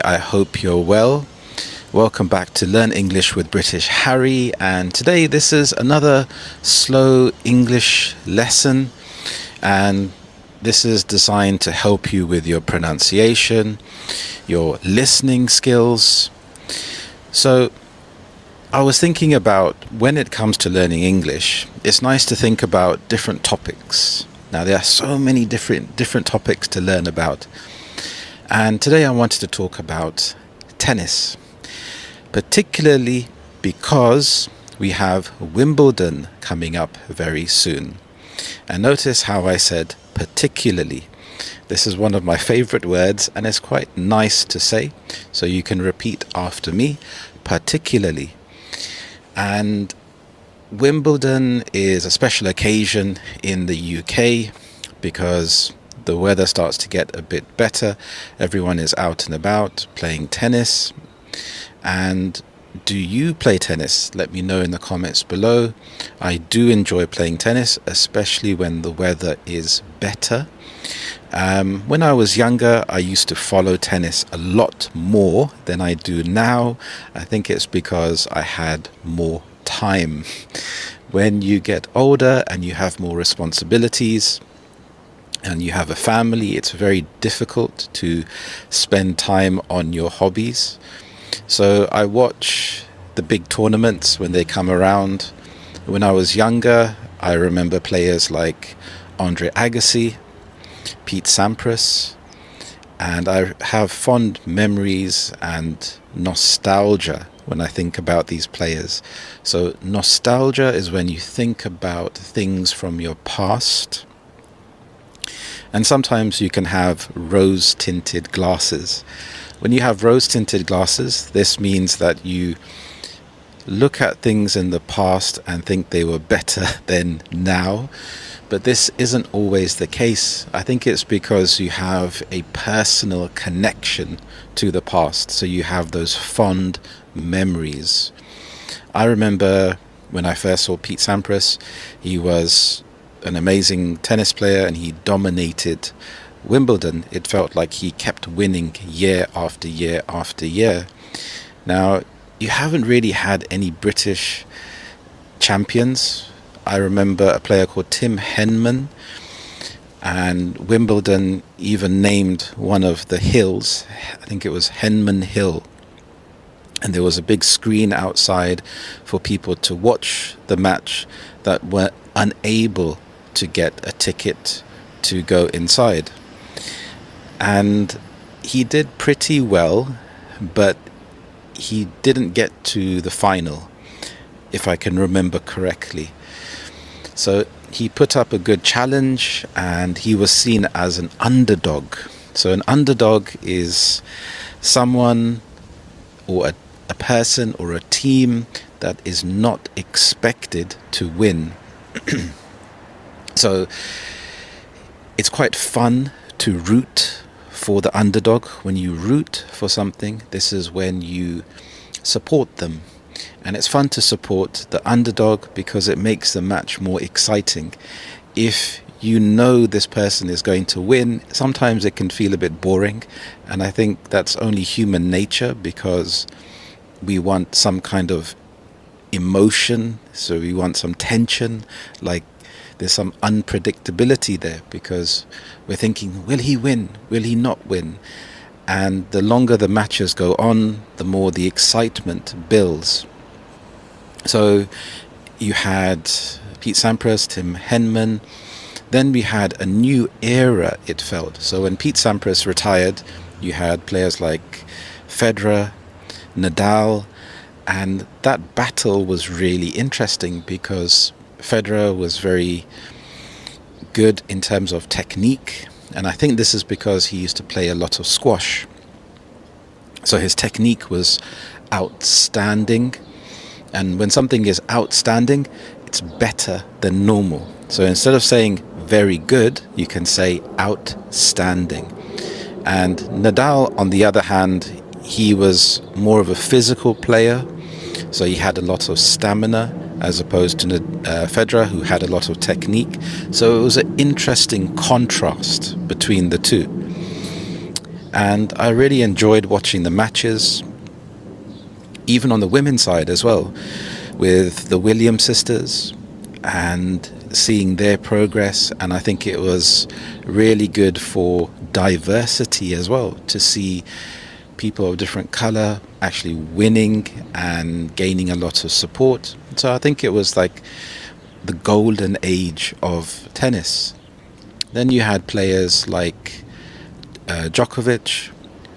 I hope you're well. Welcome back to Learn English with British Harry, and today this is another slow English lesson, and this is designed to help you with your pronunciation, your listening skills. So, I was thinking about when it comes to learning English, it's nice to think about different topics. Now, there are so many different topics to learn about. And today I wanted to talk about tennis, particularly because we have Wimbledon coming up very soon. And notice how I said particularly. This is one of my favorite words and it's quite nice to say, so you can repeat after me, particularly. And Wimbledon is a special occasion in the UK because the weather starts to get a bit better. Everyone is out and about playing tennis. And do you play tennis? Let me know in the comments below. I do enjoy playing tennis, especially when the weather is better. When I was younger, I used to follow tennis a lot more than I do now. I think it's because I had more time. When you get older and you have more responsibilities, and you have a family, it's very difficult to spend time on your hobbies. So I watch the big tournaments when they come around. When I was younger, I remember players like Andre Agassi, Pete Sampras, and I have fond memories and nostalgia when I think about these players. So nostalgia is when you think about things from your past. And sometimes you can have rose-tinted glasses. When you have rose-tinted glasses, this means that you look at things in the past and think they were better than now. But this isn't always the case. I think it's because you have a personal connection to the past. So you have those fond memories. I remember when I first saw Pete Sampras, he was an amazing tennis player and he dominated Wimbledon. It felt like he kept winning year after year after year. Now, you haven't really had any British champions. I remember a player called Tim Henman, and Wimbledon even named one of the hills, I think it was Henman Hill, and there was a big screen outside for people to watch the match that were unable to get a ticket to go inside. And he did pretty well, but he didn't get to the final, if I can remember correctly. So he put up a good challenge and he was seen as an underdog. So an underdog is someone or a person or a team that is not expected to win. So it's quite fun to root for the underdog. When you root for something, this is when you support them. And it's fun to support the underdog because it makes the match more exciting. If you know this person is going to win, sometimes it can feel a bit boring. And I think that's only human nature because we want some kind of emotion. So we want some tension, like there's some unpredictability there because we're thinking, will he win? Will he not win? And the longer the matches go on, the more the excitement builds. So you had Pete Sampras, Tim Henman. Then we had a new era, it felt. So when Pete Sampras retired, you had players like Federer, Nadal, and that battle was really interesting because Federer was very good in terms of technique, and I think this is because he used to play a lot of squash. So his technique was outstanding, and when something is outstanding, it's better than normal. So instead of saying very good, you can say outstanding. And Nadal, on the other hand, he was more of a physical player, so he had a lot of stamina as opposed to Federer, who had a lot of technique. So it was an interesting contrast between the two. And I really enjoyed watching the matches, even on the women's side as well, with the Williams sisters and seeing their progress. And I think it was really good for diversity as well, to see people of different color actually winning and gaining a lot of support. So I think it was like the golden age of tennis. Then you had players like Djokovic,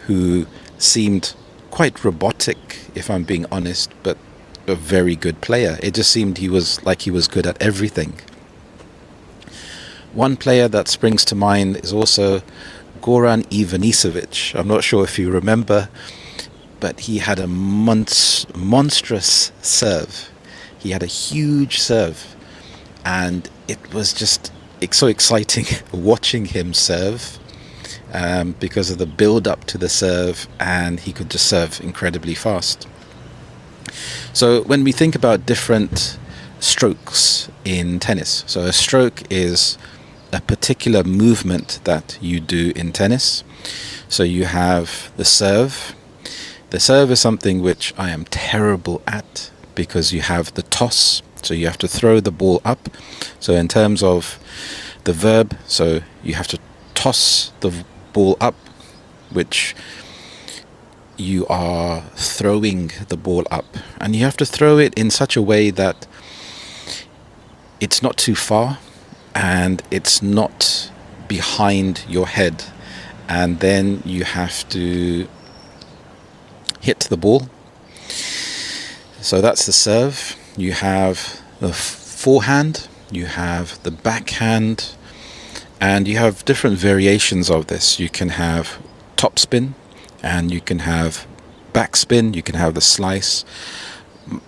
who seemed quite robotic, if I'm being honest, but a very good player. It just seemed he was good at everything. One player that springs to mind is also Goran Ivanisevic. I'm not sure if you remember, but he had a monstrous serve. He had a huge serve, and it was just so exciting watching him serve, because of the build up to the serve, and he could just serve incredibly fast. So when we think about different strokes in tennis, so a stroke is a particular movement that you do in tennis. So you have the serve. The serve is something which I am terrible at, because you have the toss, so you have to throw the ball up. So in terms of the verb, so you have to toss the ball up, which you are throwing the ball up, and you have to throw it in such a way that it's not too far and it's not behind your head, and then you have to hit the ball. So that's the serve. You have the forehand, you have the backhand, and you have different variations of this. You can have topspin, and you can have backspin, you can have the slice.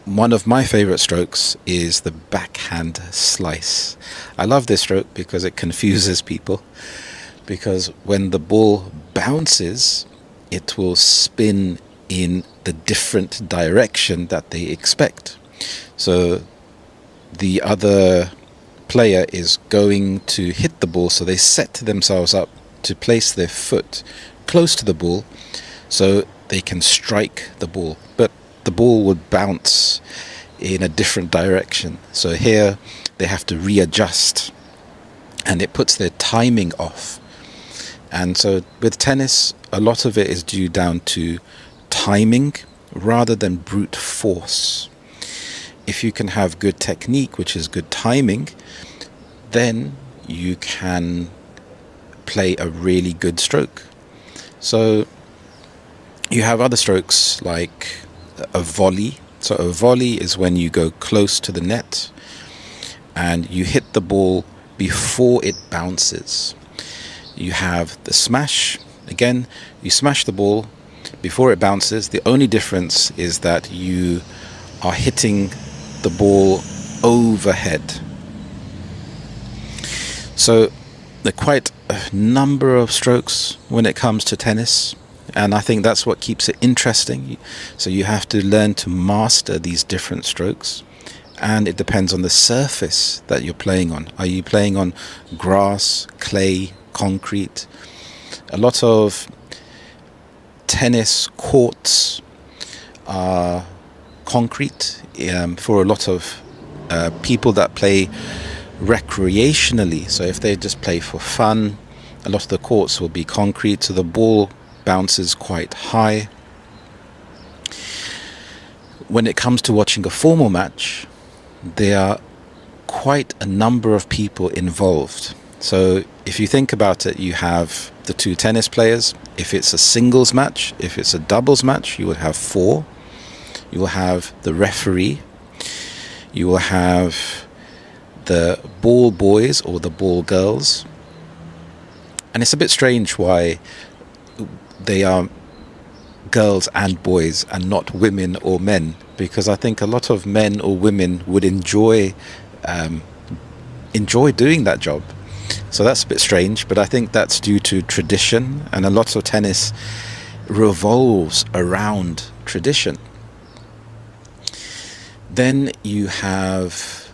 One of my favorite strokes is the backhand slice. I love this stroke because it confuses people, because when the ball bounces, it will spin in the different direction that they expect. So the other player is going to hit the ball, so they set themselves up to place their foot close to the ball so they can strike the ball, but the ball would bounce in a different direction. So here they have to readjust, and it puts their timing off. And so with tennis, a lot of it is due down to timing rather than brute force. If you can have good technique, which is good timing, then you can play a really good stroke. So you have other strokes like a volley. So a volley is when you go close to the net and you hit the ball before it bounces. You have the smash. Again, you smash the ball before it bounces. The only difference is that you are hitting the ball overhead. So there are quite a number of strokes when it comes to tennis, and I think that's what keeps it interesting. So you have to learn to master these different strokes, and it depends on the surface that you're playing on. Are you playing on grass, clay, concrete? A lot of tennis courts are concrete. For a lot of people that play recreationally, so if they just play for fun, a lot of the courts will be concrete, so the ball bounces quite high. When it comes to watching a formal match, there are quite a number of people involved. So if you think about it, you have the two tennis players. If it's a singles match, if it's a doubles match, you will have four. You will have the referee. You will have the ball boys or the ball girls. And it's a bit strange why they are girls and boys and not women or men, because I think a lot of men or women would enjoy doing that job. So that's a bit strange, but I think that's due to tradition, and a lot of tennis revolves around tradition. Then you have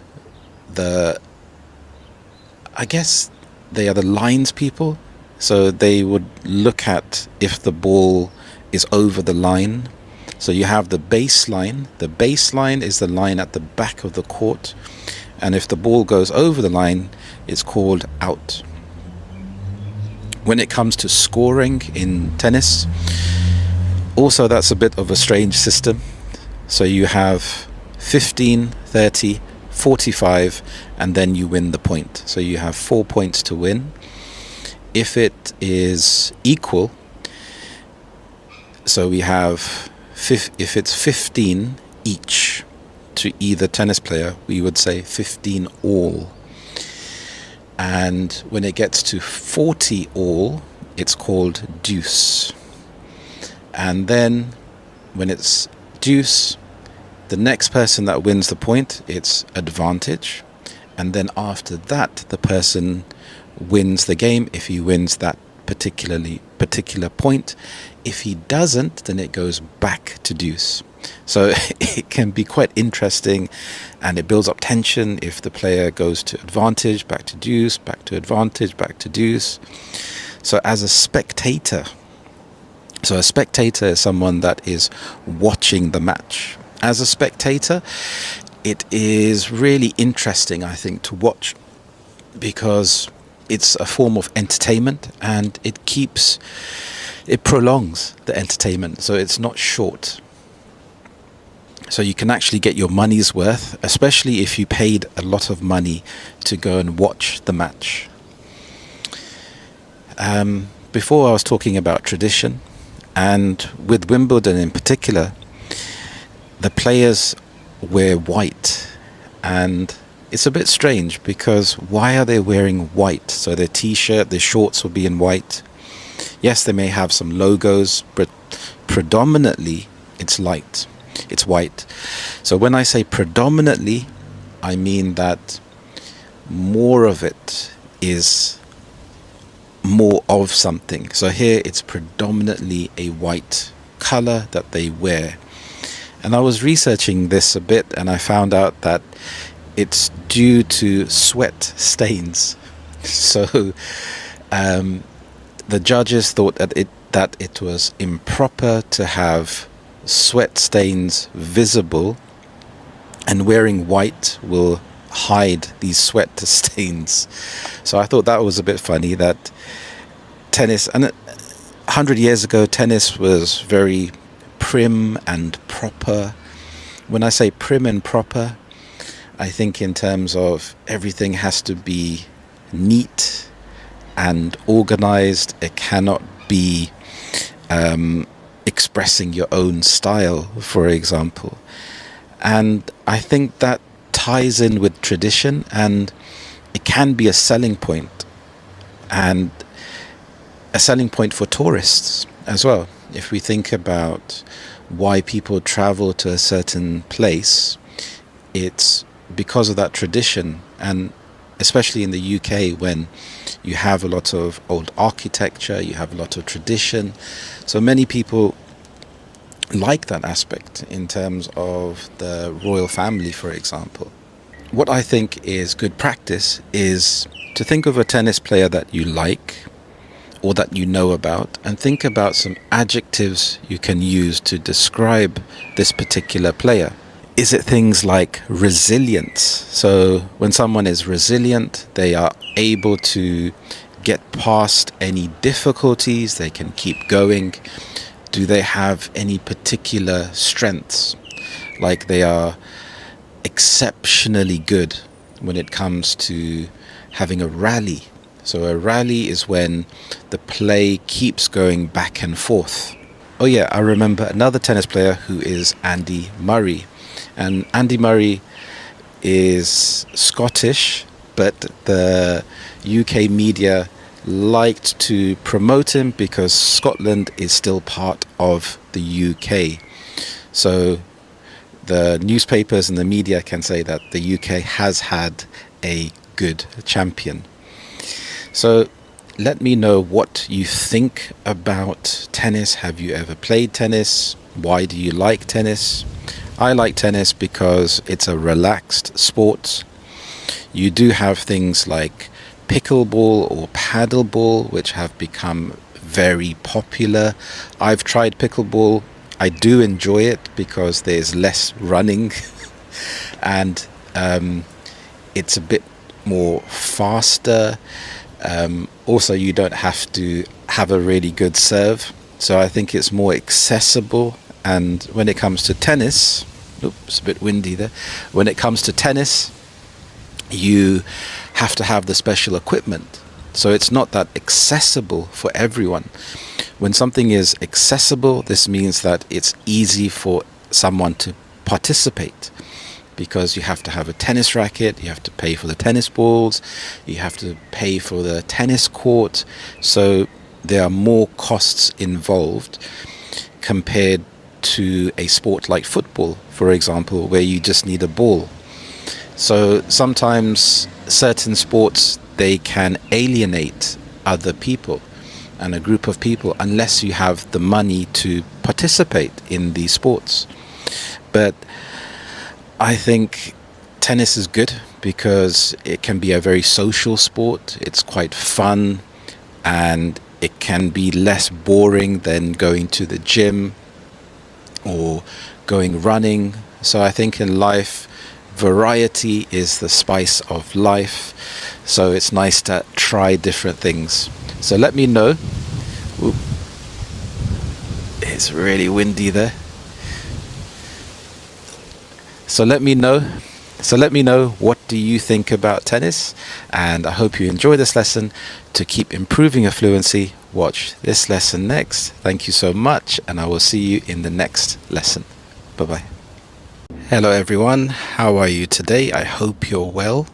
I guess they are the lines people. So they would look at if the ball is over the line. So you have the baseline. The baseline is the line at the back of the court. And if the ball goes over the line, it's called out. When it comes to scoring in tennis, also that's a bit of a strange system. So you have 15, 30, 45, and then you win the point. So you have 4 points to win. If it is equal, so we have, if it's 15 each to either tennis player, we would say 15 all. And when it gets to 40 all, it's called deuce. And then when it's deuce, the next person that wins the point, it's advantage. And then after that, the person wins the game if he wins that particular point. If he doesn't, then it goes back to deuce. So it can be quite interesting, and it builds up tension if the player goes to advantage, back to deuce, back to advantage, back to deuce. So as a spectator, so a spectator is someone that is watching the match. As a spectator, it is really interesting, I think, to watch, because it's a form of entertainment, and it prolongs the entertainment, so it's not short. So you can actually get your money's worth, especially if you paid a lot of money to go and watch the match. Before I was talking about tradition, and with Wimbledon in particular, the players wear white, and it's a bit strange because why are they wearing white? So their t-shirt, their shorts will be in white. Yes, they may have some logos, but predominantly it's light. It's white. So when I say predominantly, I mean that more of it is more of something. So here it's predominantly a white color that they wear. And I was researching this a bit, and I found out that it's due to sweat stains. So the judges thought that it was improper to have sweat stains visible, and wearing white will hide these sweat stains. So I thought that was a bit funny, that tennis, and 100 years ago tennis was very prim and proper. When I say prim and proper, I think in terms of everything has to be neat and organized. It cannot be expressing your own style, for example. And I think that ties in with tradition, and it can be a selling point, and a selling point for tourists as well. If we think about why people travel to a certain place, it's because of that tradition. And especially in the UK, when you have a lot of old architecture, you have a lot of tradition, so many people like that aspect in terms of the royal family, for example. What I think is good practice is to think of a tennis player that you like or that you know about, and think about some adjectives you can use to describe this particular player. Is it things like resilience? So when someone is resilient, they are able to get past any difficulties, they can keep going. Do they have any particular strengths? Like they are exceptionally good when it comes to having a rally. So a rally is when the play keeps going back and forth. Oh yeah, I remember another tennis player who is Andy Murray. And Andy Murray is Scottish, but the UK media liked to promote him because Scotland is still part of the UK. So the newspapers and the media can say that the UK has had a good champion. So let me know what you think about tennis. Have you ever played tennis? Why do you like tennis? I like tennis because it's a relaxed sport. You do have things like pickleball or paddleball, which have become very popular. I've tried pickleball. I do enjoy it because there's less running and it's a bit more faster. Also, you don't have to have a really good serve, so I think it's more accessible. And when it comes to tennis, oops, it's a bit windy there. When it comes to tennis, you have to have the special equipment, so it's not that accessible for everyone. When something is accessible, this means that it's easy for someone to participate, because you have to have a tennis racket, you have to pay for the tennis balls, you have to pay for the tennis court, so there are more costs involved compared to a sport like football, for example, where you just need a ball. So sometimes certain sports, they can alienate other people and a group of people unless you have the money to participate in these sports. But I think tennis is good because it can be a very social sport. It's quite fun and it can be less boring than going to the gym or going running. So I think in life, variety is the spice of life. So it's nice to try different things. So let me know. Oop. It's really windy there. So let me know. What do you think about tennis? And I hope you enjoy this lesson. To keep improving your fluency, watch this lesson next. Thank you so much, and I will see you in the next lesson. Bye-bye. Hello everyone, how are you today? I hope you're well.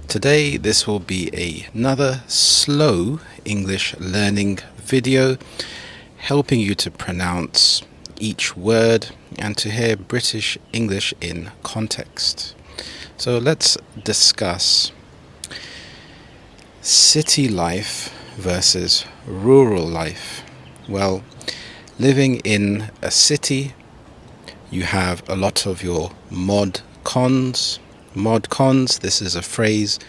Today this will be another slow English learning video, helping you to pronounce each word and to hear British English in context. So let's discuss city life versus rural life. Well, living in a city, you have a lot of your mod cons. Mod cons, this is a phrase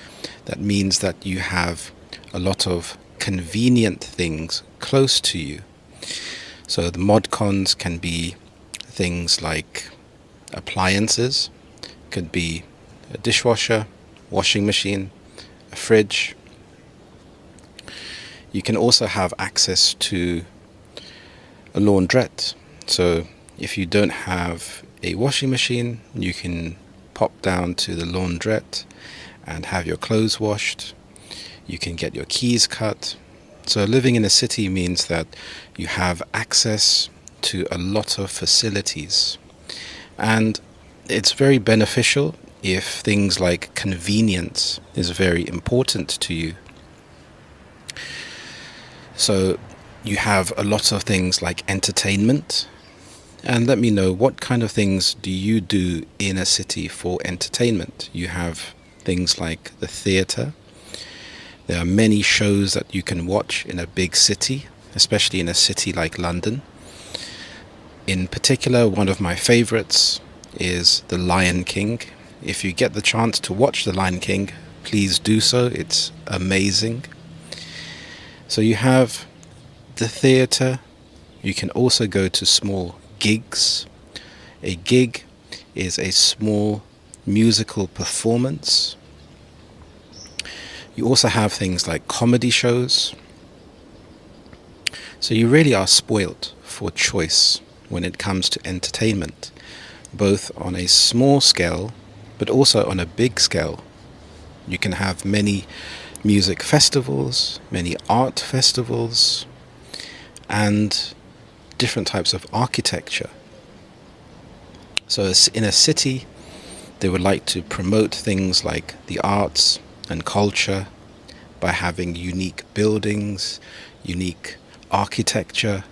that means that you have a lot of convenient things close to you. So the mod cons can be things like appliances, could be a dishwasher, washing machine, a fridge. You can also have access to a laundrette. So if you don't have a washing machine, you can pop down to the laundrette and have your clothes washed. You can get your keys cut. So living in a city means that you have access to a lot of facilities. And it's very beneficial if things like convenience is very important to you. So you have a lot of things like entertainment. And let me know, what kind of things do you do in a city for entertainment? You have things like the theatre. There are many shows that you can watch in a big city, especially in a city like London. In particular, one of my favorites is The Lion King. If you get the chance to watch The Lion King, please do so. It's amazing. So you have the theatre. You can also go to small gigs. A gig is a small musical performance. You also have things like comedy shows. So you really are spoilt for choice when it comes to entertainment, both on a small scale but also on a big scale. You can have many music festivals, many art festivals, and different types of architecture. So in a city, they would like to promote things like the arts and culture by having unique buildings, unique architecture.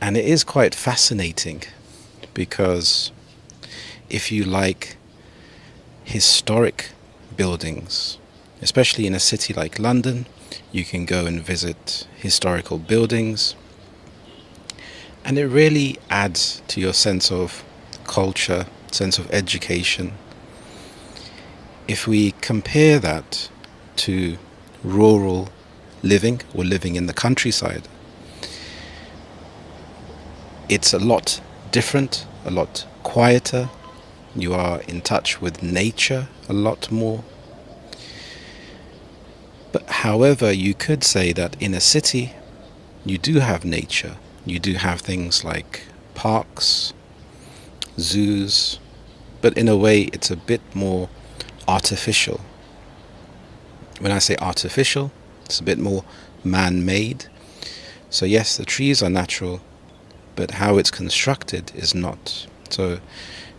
And it is quite fascinating because if you like historic buildings, especially in a city like London, you can go and visit historical buildings, and it really adds to your sense of culture, sense of education. If we compare that to rural living or living in the countryside, it's a lot different, a lot quieter. You are in touch with nature a lot more. But however, you could say that in a city, you do have nature. You do have things like parks, zoos, but in a way it's a bit more artificial. When I say artificial, it's a bit more man-made. So yes, the trees are natural, but how it's constructed is not. So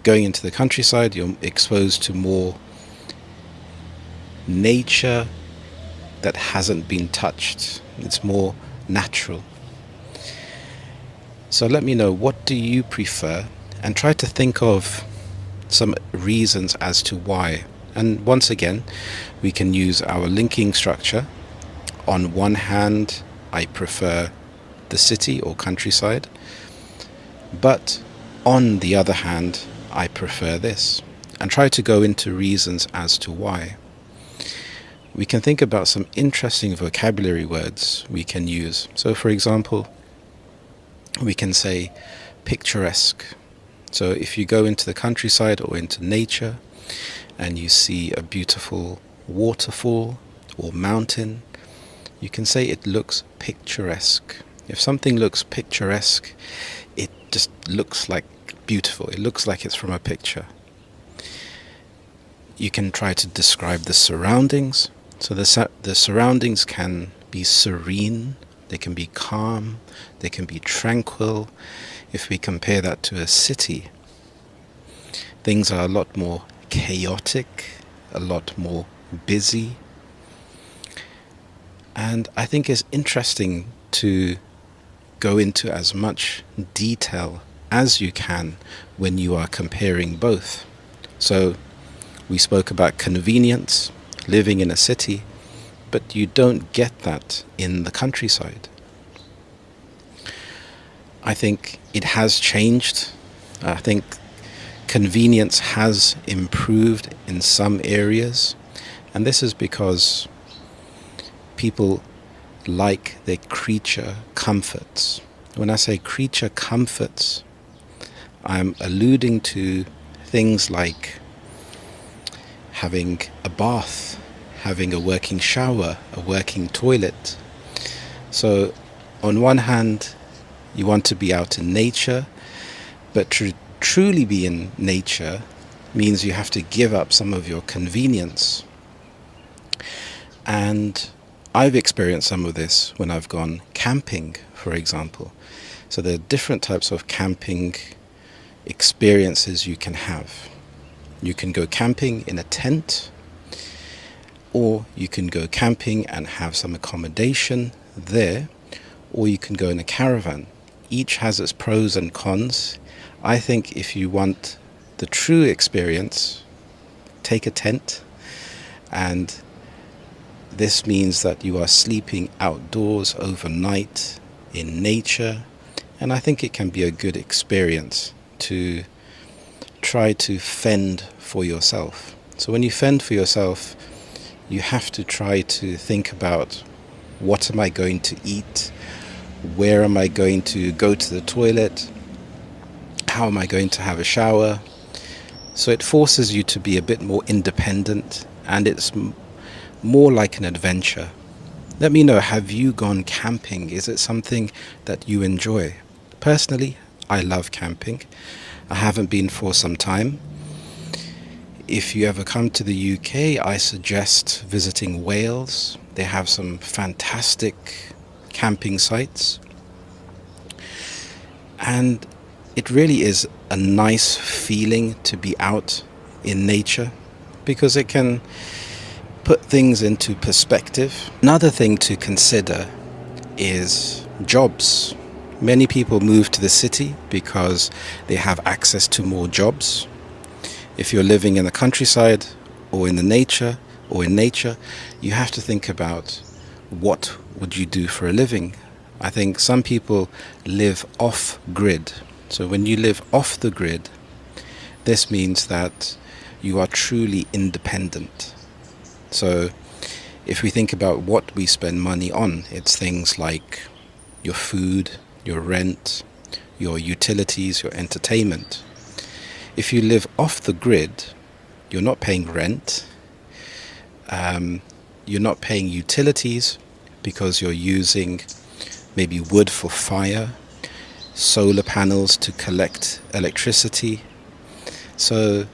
going into the countryside, you're exposed to more nature that hasn't been touched. It's more natural. So let me know, what do you prefer? And try to think of some reasons as to why. And once again, we can use our linking structure. On one hand, I prefer the city or countryside, but on the other hand, I prefer this. And try to go into reasons as to why. We can think about some interesting vocabulary words we can use. So for example, we can say picturesque. So if you go into the countryside or into nature and you see a beautiful waterfall or mountain, you can say it looks picturesque. If something looks picturesque, it just looks like beautiful. It looks like it's from a picture. You can try to describe the surroundings. So the surroundings can be serene, they can be calm, they can be tranquil. If we compare that to a city, things are a lot more chaotic, a lot more busy. And I think it's interesting to go into as much detail as you can when you are comparing both. So we spoke about convenience, living in a city, but you don't get that in the countryside. I think it has changed. I think convenience has improved in some areas, and this is because people like their creature comforts. When I say creature comforts, I'm alluding to things like having a bath, having a working shower, a working toilet. So on one hand, you want to be out in nature, but to truly be in nature means you have to give up some of your convenience. And I've experienced some of this when I've gone camping, for example. So there are different types of camping experiences you can have. You can go camping in a tent, or you can go camping and have some accommodation there, or you can go in a caravan. Each has its pros and cons. I think if you want the true experience, take a tent, and this means that you are sleeping outdoors overnight in nature, and I think it can be a good experience to try to fend for yourself. So when you fend for yourself, you have to try to think about, what am I going to eat? Where am I going to go to the toilet? How am I going to have a shower? So it forces you to be a bit more independent, and it's more like an adventure. Let me know, have you gone camping? Is it something that you enjoy? Personally, I love camping. I haven't been for some time. If you ever come to the UK, I suggest visiting Wales. They have some fantastic camping sites. And it really is a nice feeling to be out in nature, because it can put things into perspective. Another thing to consider is jobs. Many people move to the city because they have access to more jobs. If you're living in the countryside or in nature, you have to think about, what would you do for a living? I think some people live off grid. So when you live off the grid, this means that you are truly independent. So If we think about what we spend money on, it's things like your food, your rent, your utilities, your entertainment. If you live off the grid, you're not paying rent, you're not paying utilities because you're using maybe wood for fire, solar panels to collect electricity. So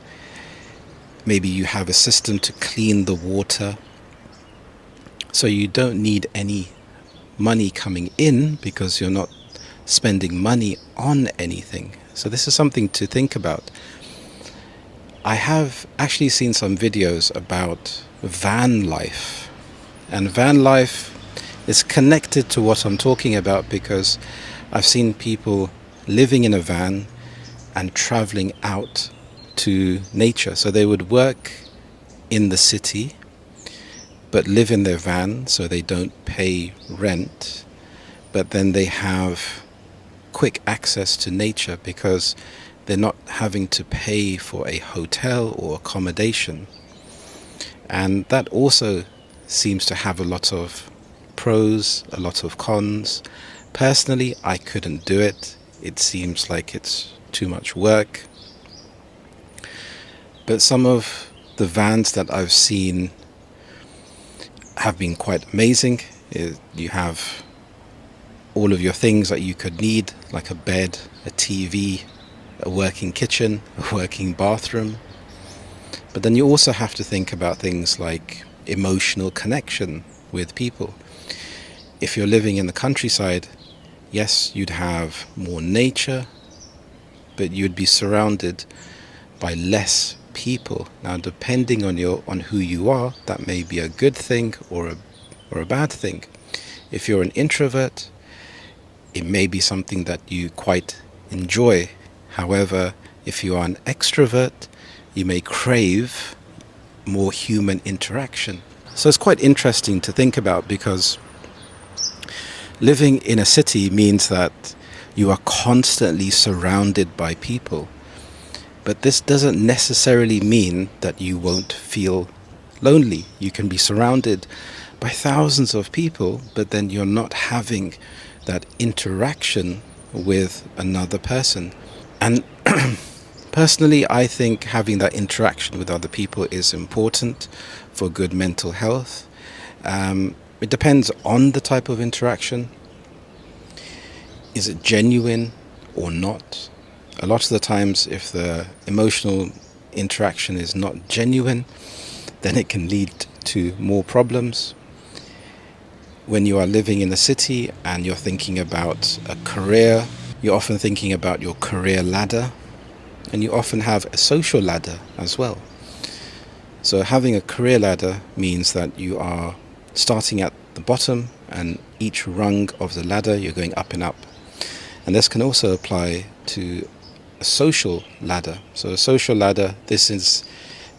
maybe you have a system to clean the water. So you don't need any money coming in because you're not spending money on anything. So this is something to think about. I have actually seen some videos about van life. And van life is connected to what I'm talking about because I've seen people living in a van and traveling out to nature. So they would work in the city but live in their van, so they don't pay rent, but then they have quick access to nature because they're not having to pay for a hotel or accommodation. And that also seems to have a lot of pros, a lot of cons. Personally, I couldn't do it. It seems like it's too much work. But some of the vans that I've seen have been quite amazing. You have all of your things that you could need, like a bed, a TV, a working kitchen, a working bathroom. But then you also have to think about things like emotional connection with people. If you're living in the countryside, yes, you'd have more nature, but you'd be surrounded by less people. Now, depending on who you are, that may be a good thing or a bad thing. If you're an introvert, it may be something that you quite enjoy. However, if you are an extrovert, you may crave more human interaction. So it's quite interesting to think about because living in a city means that you are constantly surrounded by people. But this doesn't necessarily mean that you won't feel lonely. You can be surrounded by thousands of people, but then you're not having that interaction with another person. And personally, I think having that interaction with other people is important for good mental health. It depends on the type of interaction. Is it genuine or not? A lot of the times, if the emotional interaction is not genuine, then it can lead to more problems. When you are living in a city and you're thinking about a career, you're often thinking about your career ladder, and you often have a social ladder as well. So having a career ladder means that you are starting at the bottom, and each rung of the ladder you're going up and up. And this can also apply to a social ladder. So a social ladder, this is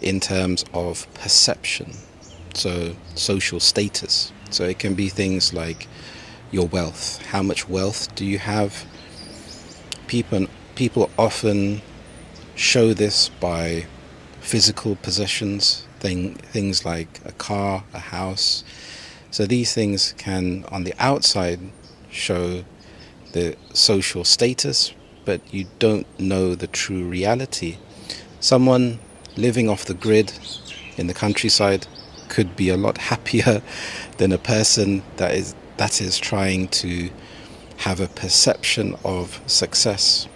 in terms of perception, so social status. So it can be things like your wealth. How much wealth do you have? People often show this by physical possessions, things like a car, a house. So these things can, on the outside, show the social status, but you don't know the true reality. Someone living off the grid in the countryside could be a lot happier than a person that is trying to have a perception of success.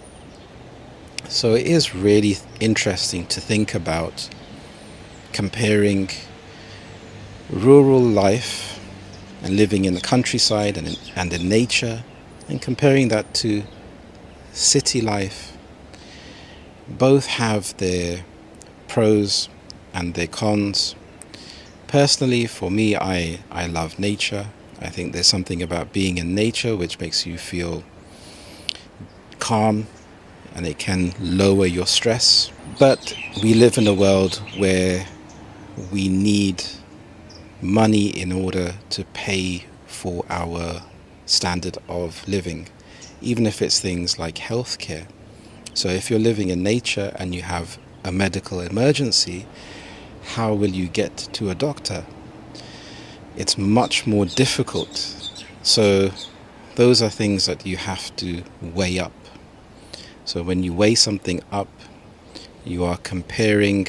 So it is really interesting to think about comparing rural life and living in the countryside and in nature, and comparing that to city life. Both have their pros and their cons. Personally, for me, I love nature. I think there's something about being in nature which makes you feel calm, and it can lower your stress. But we live in a world where we need money in order to pay for our standard of living, even if it's things like healthcare. So if you're living in nature and you have a medical emergency, how will you get to a doctor? it's much more difficult. So those are things that you have to weigh up. So when you weigh something up, you are comparing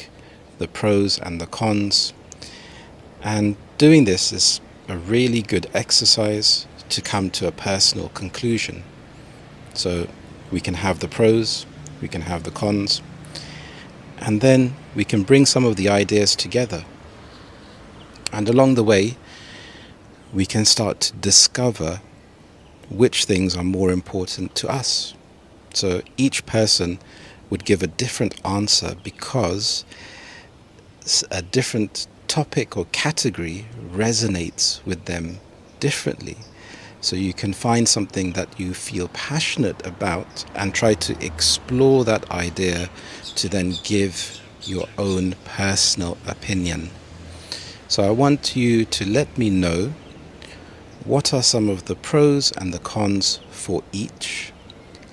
the pros and the cons. And doing this is a really good exercise to come to a personal conclusion. So we can have the pros, we can have the cons, and then we can bring some of the ideas together. And along the way, we can start to discover which things are more important to us. So each person would give a different answer because a different topic or category resonates with them differently. So you can find something that you feel passionate about and try to explore that idea to then give your own personal opinion. So I want you to let me know what are some of the pros and the cons for each.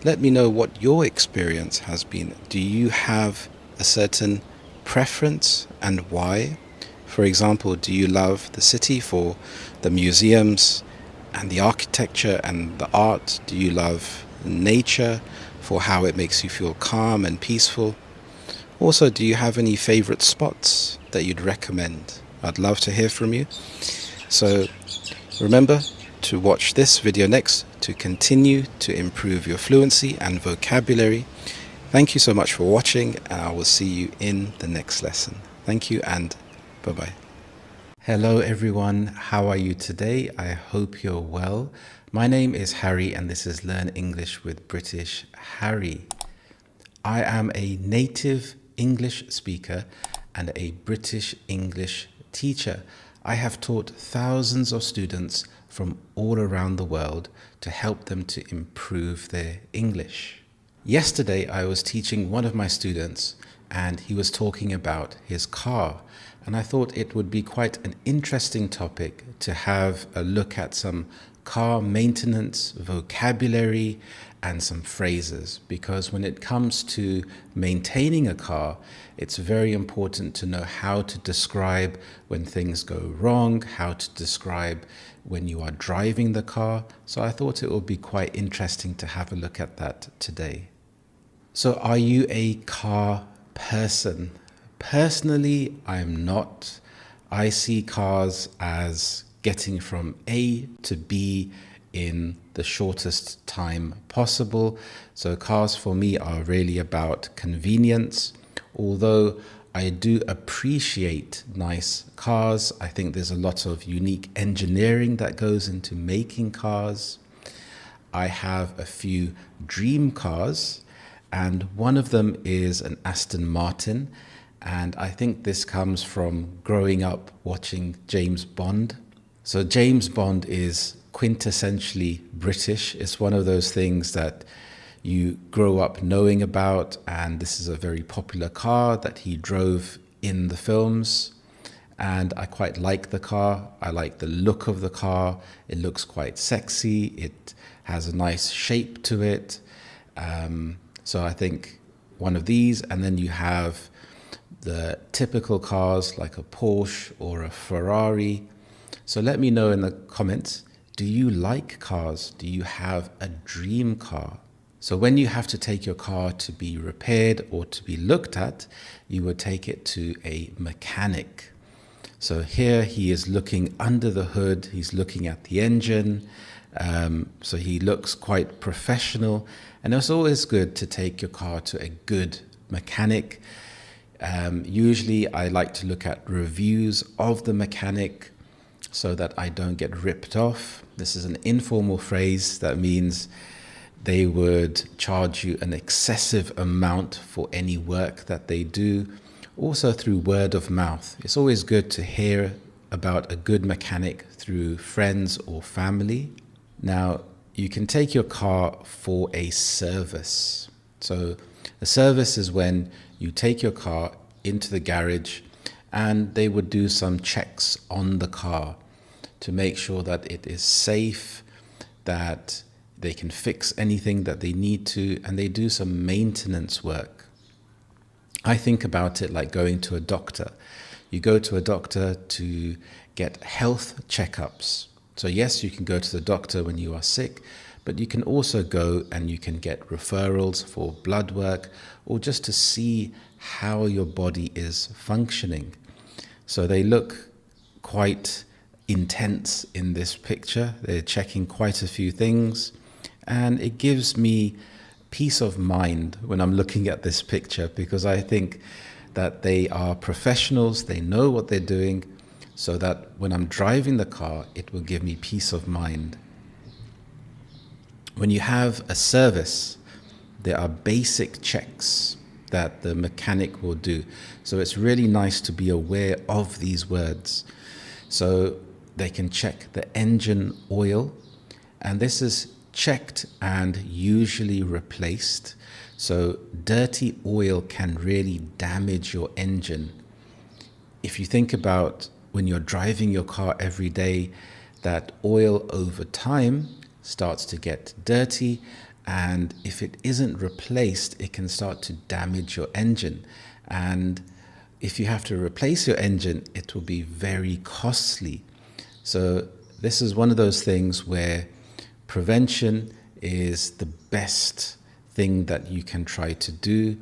Let me know what your experience has been. Do you have a certain preference and why? For example, do you love the city for the museums and the architecture and the art? Do you love nature for how it makes you feel calm and peaceful? Also, do you have any favorite spots that you'd recommend? I'd love to hear from you. So remember to watch this video next to continue to improve your fluency and vocabulary. Thank you so much for watching, and I will see you in the next lesson. Thank you and bye-bye. Hello everyone, how are you today? I hope you're well. My name is Harry and this is Learn English with British Harry. I am a native English speaker and a British English teacher. I have taught thousands of students from all around the world to help them to improve their English. Yesterday, I was teaching one of my students and he was talking about his car. And I thought it would be quite an interesting topic to have a look at some car maintenance, vocabulary, and some phrases. Because when it comes to maintaining a car, it's very important to know how to describe when things go wrong, how to describe when you are driving the car. So I thought it would be quite interesting to have a look at that today. So are you a car person? Personally, I'm not. I see cars as getting from A to B in the shortest time possible. So cars for me are really about convenience. Although I do appreciate nice cars, I think there's a lot of unique engineering that goes into making cars. I have a few dream cars, and one of them is an Aston Martin. And I think this comes from growing up watching James Bond. So James Bond is quintessentially British. It's one of those things that you grow up knowing about, and this is a very popular car that he drove in the films. And I quite like the car. I like the look of the car. It looks quite sexy. It has a nice shape to it. So I think one of these, and then you have the typical cars like a Porsche or a Ferrari. So let me know in the comments, do you like cars? Do you have a dream car? So when you have to take your car to be repaired or to be looked at, you would take it to a mechanic. So here he is looking under the hood, he's looking at the engine, so he looks quite professional. And it's always good to take your car to a good mechanic. Usually I like to look at reviews of the mechanic so that I don't get ripped off. This is an informal phrase that means they would charge you an excessive amount for any work that they do. Also through word of mouth. It's always good to hear about a good mechanic through friends or family. Now, you can take your car for a service. So a service is when you take your car into the garage and they would do some checks on the car to make sure that it is safe, that they can fix anything that they need to, and they do some maintenance work. I think about it like going to a doctor. You go to a doctor to get health checkups. So yes, you can go to the doctor when you are sick, but you can also go and you can get referrals for blood work or just to see how your body is functioning. So they look quite intense in this picture. They're checking quite a few things, and it gives me peace of mind when I'm looking at this picture, because I think that they are professionals, they know what they're doing, so that when I'm driving the car, it will give me peace of mind. When you have a service, there are basic checks that the mechanic will do. So it's really nice to be aware of these words. So they can check the engine oil, and this is checked and usually replaced. So dirty oil can really damage your engine. If you think about when you're driving your car every day, that oil over time starts to get dirty, and if it isn't replaced, it can start to damage your engine. And if you have to replace your engine, it will be very costly. So this is one of those things where prevention is the best thing that you can try to do.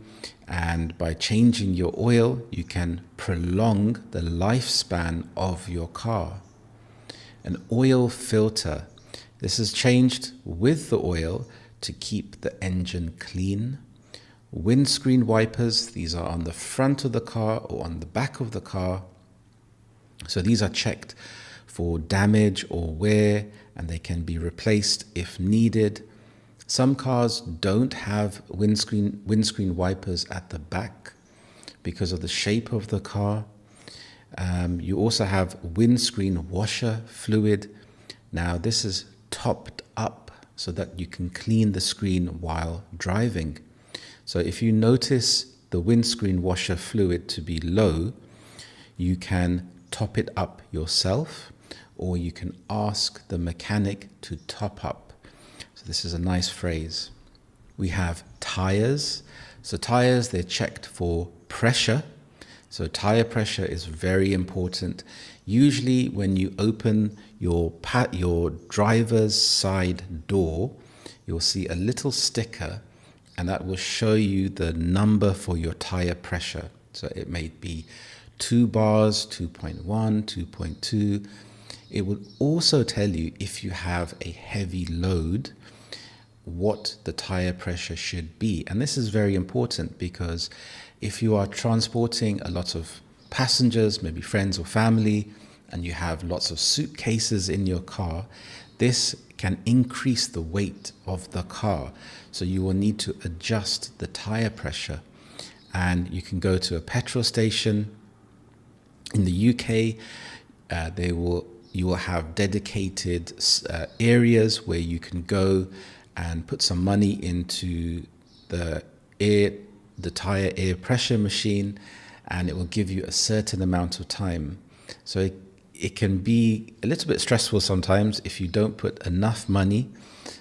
And by changing your oil, you can prolong the lifespan of your car. An oil filter. This is changed with the oil to keep the engine clean. Windscreen wipers, these are on the front of the car or on the back of the car. So these are checked for damage or wear, and they can be replaced if needed. Some cars don't have windscreen wipers at the back because of the shape of the car. You also have windscreen washer fluid. Now this is topped up so that you can clean the screen while driving. So if you notice the windscreen washer fluid to be low, you can top it up yourself, or you can ask the mechanic to top up. So this is a nice phrase. We have tires. So tires, they're checked for pressure. So tire pressure is very important. Usually when you open your driver's side door, you'll see a little sticker, and that will show you the number for your tire pressure. So it may be 2 bars, 2.1, 2.2. It will also tell you if you have a heavy load, what the tire pressure should be. And this is very important because if you are transporting a lot of passengers, maybe friends or family, and you have lots of suitcases in your car, this can increase the weight of the car. So you will need to adjust the tire pressure. And you can go to a petrol station. In the UK, you will have dedicated areas where you can go and put some money into the tire air pressure machine, and it will give you a certain amount of time. So it can be a little bit stressful sometimes if you don't put enough money.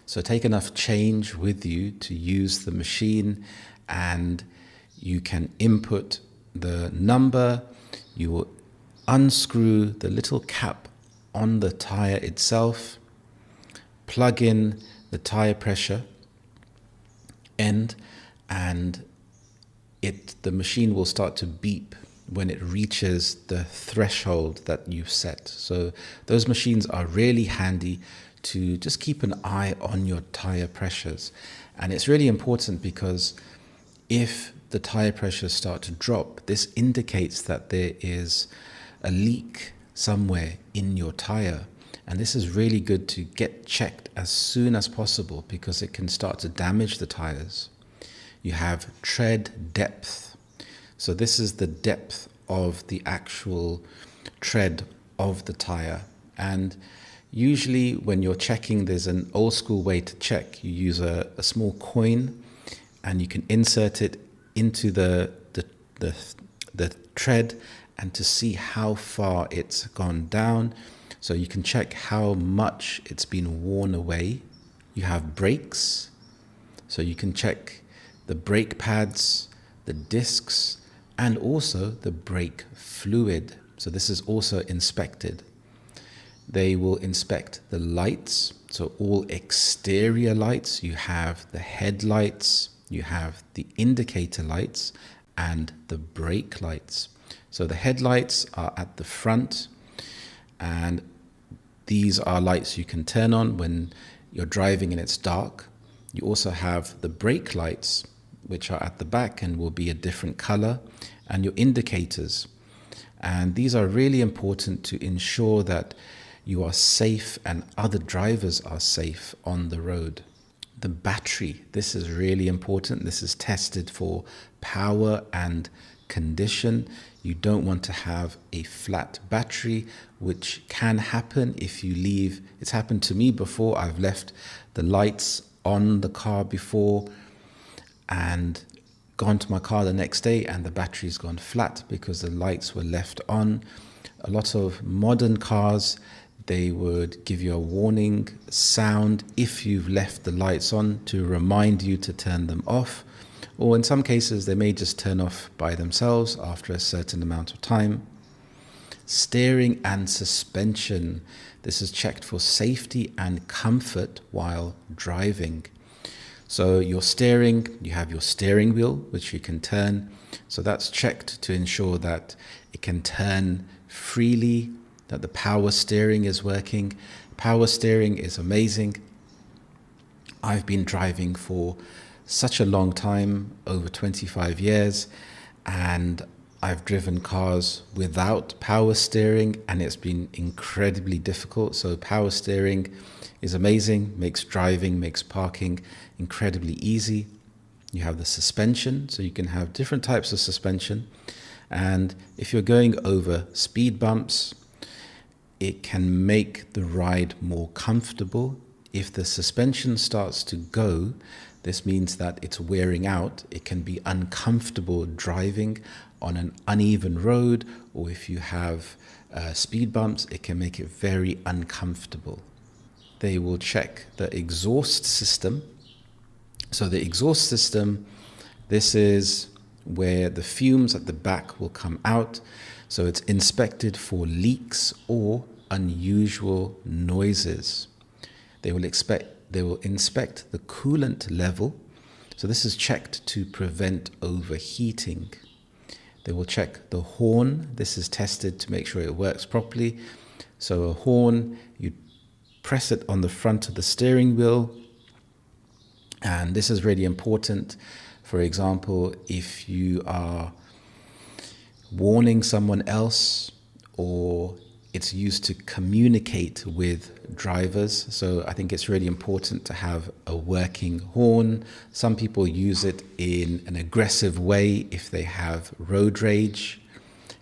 So take enough change with you to use the machine, and you can input the number. You will unscrew the little cap on the tire itself, plug in the tire pressure end, and the machine will start to beep when it reaches the threshold that you've set. So those machines are really handy to just keep an eye on your tire pressures. And it's really important because if the tire pressures start to drop, this indicates that there is a leak somewhere in your tire. And this is really good to get checked as soon as possible because it can start to damage the tires. You have tread depth. So this is the depth of the actual tread of the tire. And usually when you're checking, there's an old school way to check. You use a small coin and you can insert it into the tread and to see how far it's gone down. So you can check how much it's been worn away. You have brakes. So you can check the brake pads, the discs, and also the brake fluid. So this is also inspected. They will inspect the lights, so all exterior lights. You have the headlights, you have the indicator lights, and the brake lights. So the headlights are at the front, and these are lights you can turn on when you're driving and it's dark. You also have the brake lights, which are at the back and will be a different color, and your indicators. And these are really important to ensure that you are safe and other drivers are safe on the road. The battery, this is really important. This is tested for power and condition. You don't want to have a flat battery, which can happen if you leave. It's happened to me before. I've left the lights on the car before and gone to my car the next day and the battery's gone flat because the lights were left on. A lot of modern cars, they would give you a warning sound if you've left the lights on to remind you to turn them off. Or in some cases, they may just turn off by themselves after a certain amount of time. Steering and suspension. This is checked for safety and comfort while driving. So your steering, you have your steering wheel, which you can turn. So that's checked to ensure that it can turn freely, that the power steering is working. Power steering is amazing. I've been driving for such a long time, over 25 years, and I've driven cars without power steering and it's been incredibly difficult. So power steering is amazing, makes driving, makes parking incredibly easy. You have the suspension, so you can have different types of suspension. And if you're going over speed bumps, it can make the ride more comfortable. If the suspension starts to go, this means that it's wearing out. It can be uncomfortable driving on an uneven road, or if you have speed bumps, it can make it very uncomfortable. They will check the exhaust system. So the exhaust system, this is where the fumes at the back will come out. So it's inspected for leaks or unusual noises. They will inspect the coolant level. So this is checked to prevent overheating. They will check the horn. This is tested to make sure it works properly. So a horn, you press it on the front of the steering wheel. And this is really important. For example, if you are warning someone else, or it's used to communicate with drivers. So I think it's really important to have a working horn. Some people use it in an aggressive way if they have road rage.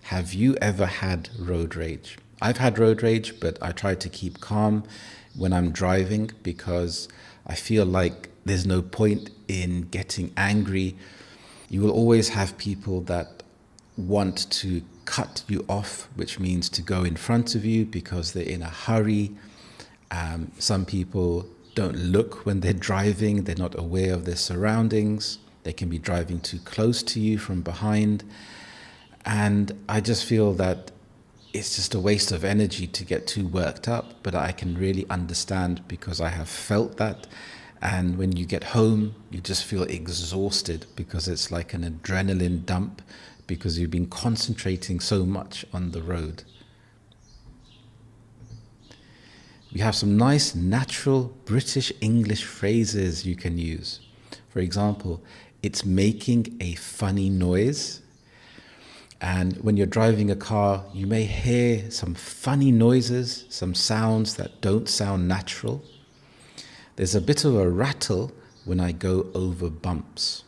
Have you ever had road rage? I've had road rage, but I try to keep calm when I'm driving because I feel like there's no point in getting angry. You will always have people that want to cut you off, which means to go in front of you because they're in a hurry. Some people don't look when they're driving. They're not aware of their surroundings. They can be driving too close to you from behind. And I just feel that it's just a waste of energy to get too worked up, but I can really understand because I have felt that. And when you get home, you just feel exhausted because it's like an adrenaline dump because you've been concentrating so much on the road. We have some nice natural British English phrases you can use. For example, it's making a funny noise. And when you're driving a car, you may hear some funny noises, some sounds that don't sound natural. There's a bit of a rattle when I go over bumps.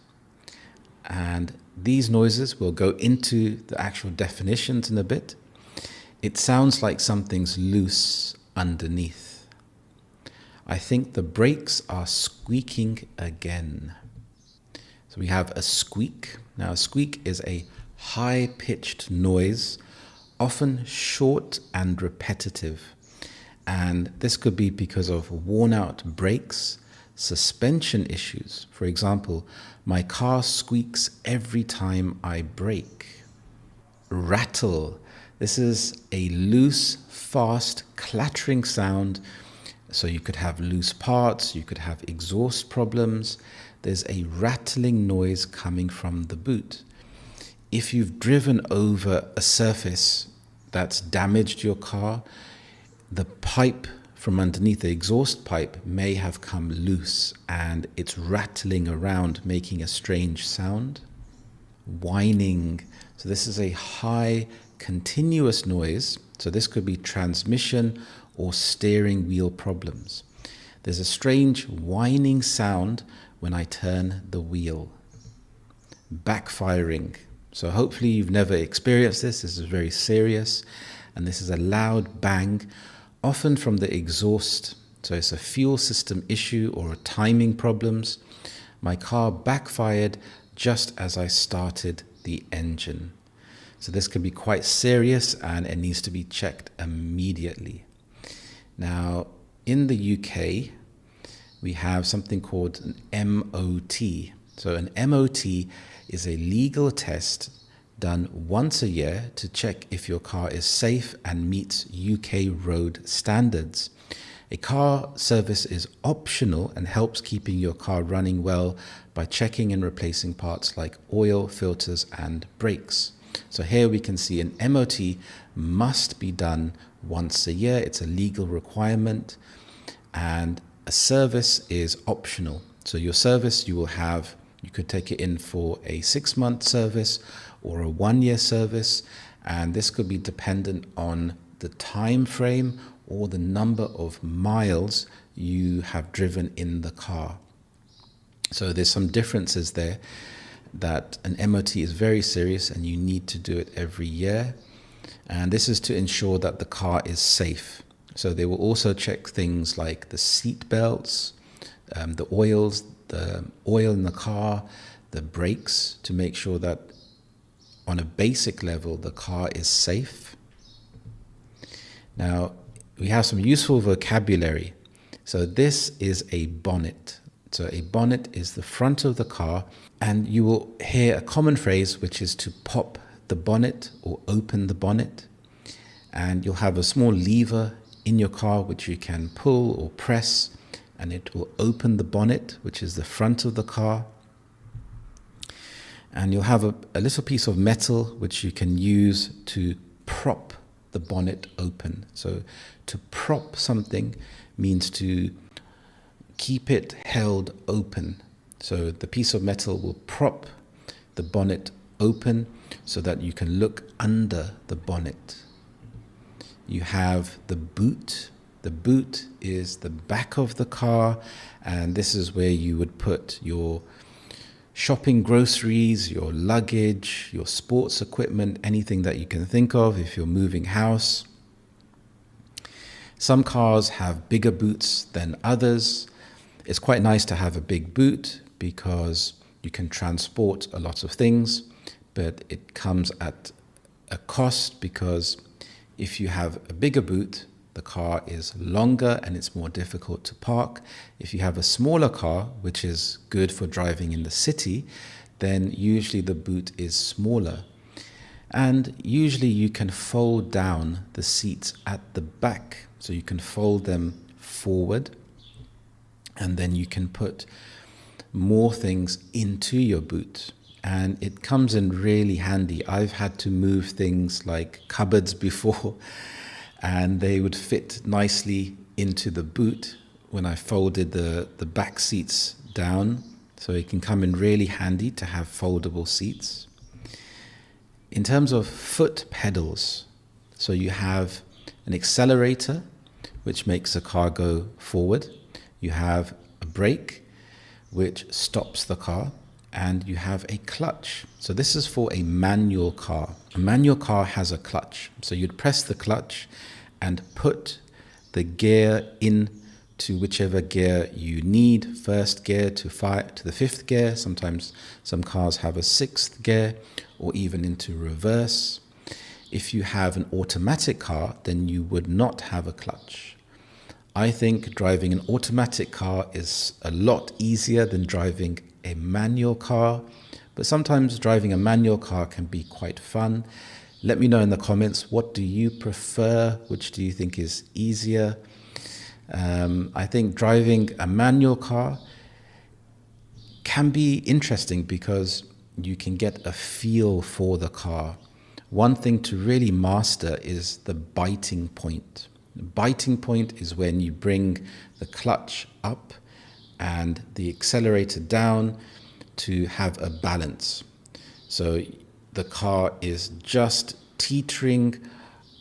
And these noises will go into the actual definitions in a bit. It sounds like something's loose underneath. I think the brakes are squeaking again. So we have a squeak. Now a squeak is a high-pitched noise, often short and repetitive. And this could be because of worn-out brakes, suspension issues. For example, my car squeaks every time I brake. Rattle. This is a loose, fast, clattering sound. So you could have loose parts, you could have exhaust problems. There's a rattling noise coming from the boot. If you've driven over a surface that's damaged your car, the pipe from underneath, the exhaust pipe, may have come loose and it's rattling around, making a strange sound. Whining. So this is a high, continuous noise. So this could be transmission or steering wheel problems. There's a strange whining sound when I turn the wheel. Backfiring. So hopefully you've never experienced this. This is very serious. And this is a loud bang, often from the exhaust. So it's a fuel system issue or a timing problems. My car backfired just as I started the engine. So this can be quite serious and it needs to be checked immediately. Now, in the UK, we have something called an MOT. So an MOT is a legal test done once a year to check if your car is safe and meets UK road standards. A car service is optional and helps keeping your car running well by checking and replacing parts like oil, filters, and brakes. So here we can see an MOT must be done once a year. It's a legal requirement, and a service is optional. So your service, you could take it in for a 6-month service or a 1-year service, and this could be dependent on the time frame or the number of miles you have driven in the car. So there's some differences there, that an MOT is very serious and you need to do it every year. And this is to ensure that the car is safe. So they will also check things like the seat belts, the oil in the car, the brakes, to make sure that on a basic level the car is safe. Now, we have some useful vocabulary. So this is a bonnet. So a bonnet is the front of the car, and you will hear a common phrase which is to pop the bonnet or open the bonnet. And you'll have a small lever in your car which you can pull or press, and it will open the bonnet, which is the front of the car. And you'll have a little piece of metal which you can use to prop the bonnet open. So to prop something means to keep it held open. So the piece of metal will prop the bonnet open so that you can look under the bonnet. You have the boot. The boot is the back of the car, and this is where you would put your shopping groceries, your luggage, your sports equipment, anything that you can think of if you're moving house. Some cars have bigger boots than others. It's quite nice to have a big boot because you can transport a lot of things, but it comes at a cost, because if you have a bigger boot, the car is longer and it's more difficult to park. If you have a smaller car, which is good for driving in the city, then usually the boot is smaller. And usually you can fold down the seats at the back. So you can fold them forward, and then you can put more things into your boot. And it comes in really handy. I've had to move things like cupboards before, and they would fit nicely into the boot when I folded the back seats down. So it can come in really handy to have foldable seats. In terms of foot pedals, so you have an accelerator, which makes the car go forward. You have a brake, which stops the car, and you have a clutch. So this is for a manual car. A manual car has a clutch. So you'd press the clutch and put the gear in to whichever gear you need. First gear to the 5th gear. Sometimes some cars have a 6th gear, or even into reverse. If you have an automatic car, then you would not have a clutch. I think driving an automatic car is a lot easier than driving a manual car, but sometimes driving a manual car can be quite fun. Let me know in the comments, what do you prefer? Which do you think is easier? I think driving a manual car can be interesting because you can get a feel for the car. One thing to really master is the biting point. The biting point is when you bring the clutch up and the accelerator down to have a balance. So the car is just teetering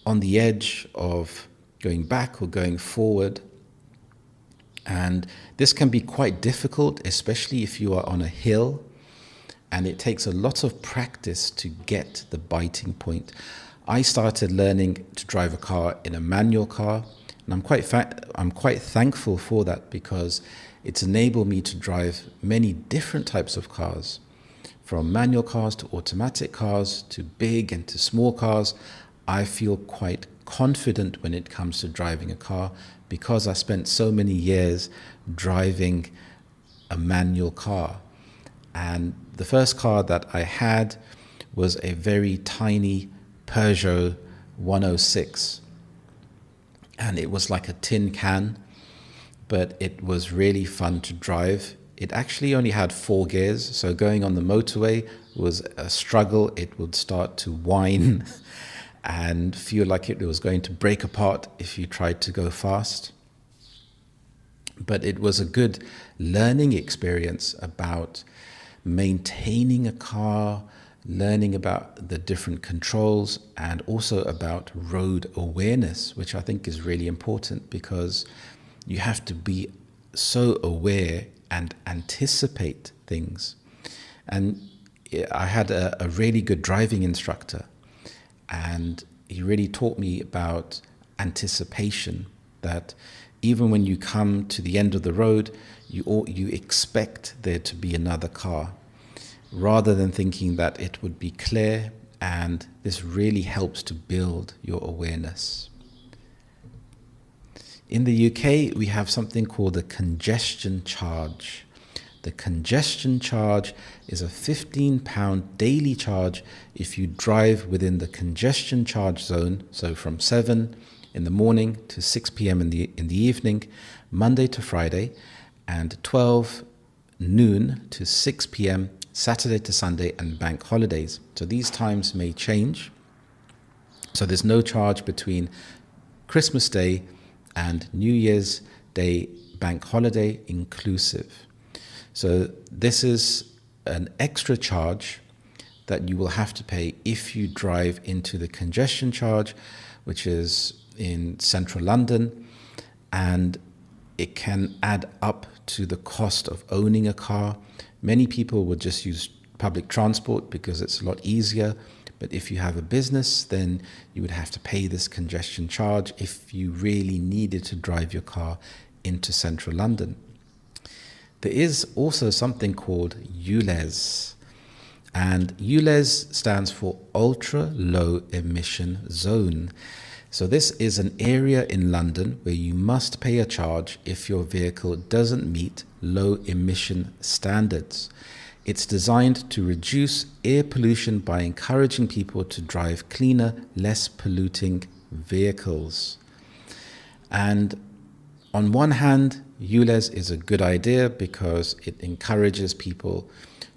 on the edge of going back or going forward. And this can be quite difficult, especially if you are on a hill, and it takes a lot of practice to get the biting point. I started learning to drive a car in a manual car, and I'm quite thankful for that, because it's enabled me to drive many different types of cars, from manual cars to automatic cars to big and to small cars. I feel quite confident when it comes to driving a car because I spent so many years driving a manual car. And the first car that I had was a very tiny Peugeot 106. And it was like a tin can, but it was really fun to drive. It actually only had 4 gears, so going on the motorway was a struggle. It would start to whine and feel like it was going to break apart if you tried to go fast. But it was a good learning experience about maintaining a car, learning about the different controls, and also about road awareness, which I think is really important, because you have to be so aware and anticipate things. And I had a really good driving instructor, and he really taught me about anticipation, that even when you come to the end of the road, you expect there to be another car, rather than thinking that it would be clear. And this really helps to build your awareness. In the UK, we have something called the congestion charge. The congestion charge is a £15 daily charge if you drive within the congestion charge zone, so from 7 in the morning to 6 p.m. in the evening, Monday to Friday, and 12 noon to 6 p.m. Saturday to Sunday and bank holidays. So these times may change. So there's no charge between Christmas Day and New Year's Day bank holiday inclusive. So this is an extra charge that you will have to pay if you drive into the congestion charge, which is in central London, and it can add up to the cost of owning a car. Many people would just use public transport because it's a lot easier. But if you have a business, then you would have to pay this congestion charge if you really needed to drive your car into central London. There is also something called ULEZ. And ULEZ stands for Ultra Low Emission Zone. So this is an area in London where you must pay a charge if your vehicle doesn't meet low emission standards. It's designed to reduce air pollution by encouraging people to drive cleaner, less polluting vehicles. And on one hand, ULEZ is a good idea because it encourages people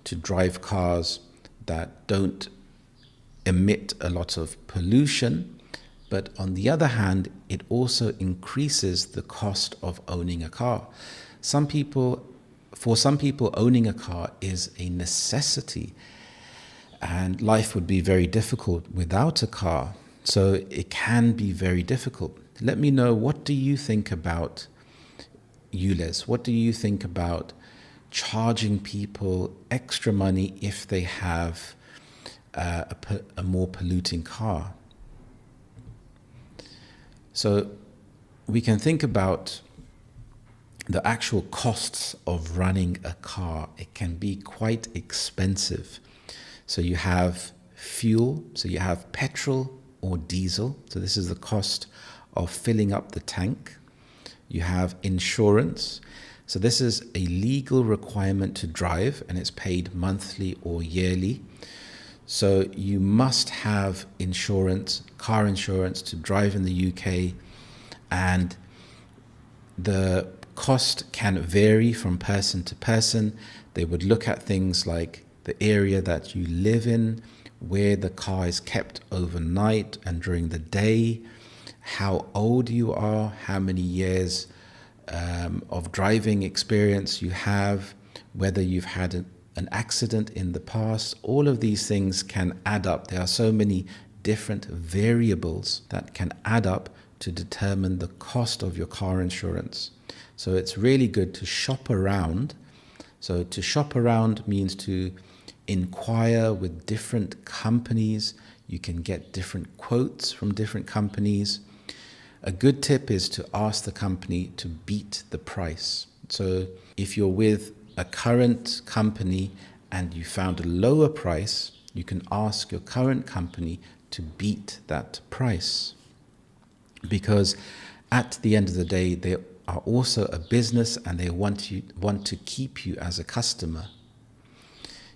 to drive cars that don't emit a lot of pollution. But on the other hand, it also increases the cost of owning a car. For some people, owning a car is a necessity, and life would be very difficult without a car. So it can be very difficult. Let me know, what do you think about ULEZ? What do you think about charging people extra money if they have a more polluting car? So we can think about the actual costs of running a car. It can be quite expensive. So you have fuel, so you have petrol or diesel. So this is the cost of filling up the tank. You have insurance. So this is a legal requirement to drive, and it's paid monthly or yearly. So you must have insurance, car insurance, to drive in the UK, and the cost can vary from person to person. They would look at things like the area that you live in, where the car is kept overnight and during the day, how old you are, how many years of driving experience you have, whether you've had an accident in the past. All of these things can add up. There are so many different variables that can add up to determine the cost of your car insurance. So it's really good to shop around. So to shop around means to inquire with different companies. You can get different quotes from different companies. A good tip is to ask the company to beat the price. So if you're with a current company and you found a lower price, you can ask your current company to beat that price. Because at the end of the day, they are also a business and they want to keep you as a customer.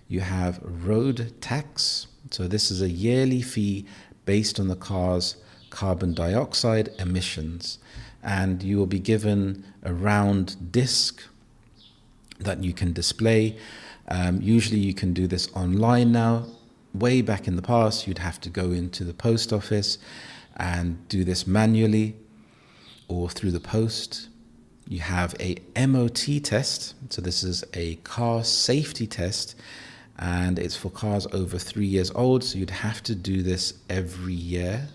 You have road tax. So this is a yearly fee based on the car's carbon dioxide emissions, and you will be given a round disc that you can display. Usually you can do this online now. Way back in the past, you'd have to go into the post office and do this manually or through the post. You have a MOT test. So this is a car safety test, and it's for cars over 3 years old. So you'd have to do this every year.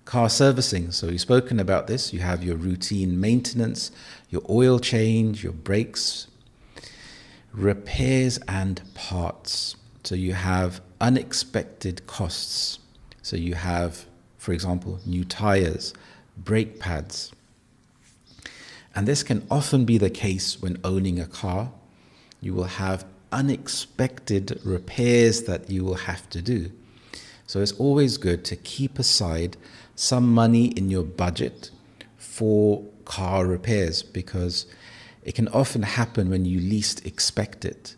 Car servicing. So we've spoken about this. You have your routine maintenance, your oil change, your brakes, repairs and parts. So you have unexpected costs. So you have, for example, new tires, brake pads. And this can often be the case when owning a car. You will have unexpected repairs that you will have to do. So it's always good to keep aside some money in your budget for car repairs, because it can often happen when you least expect it.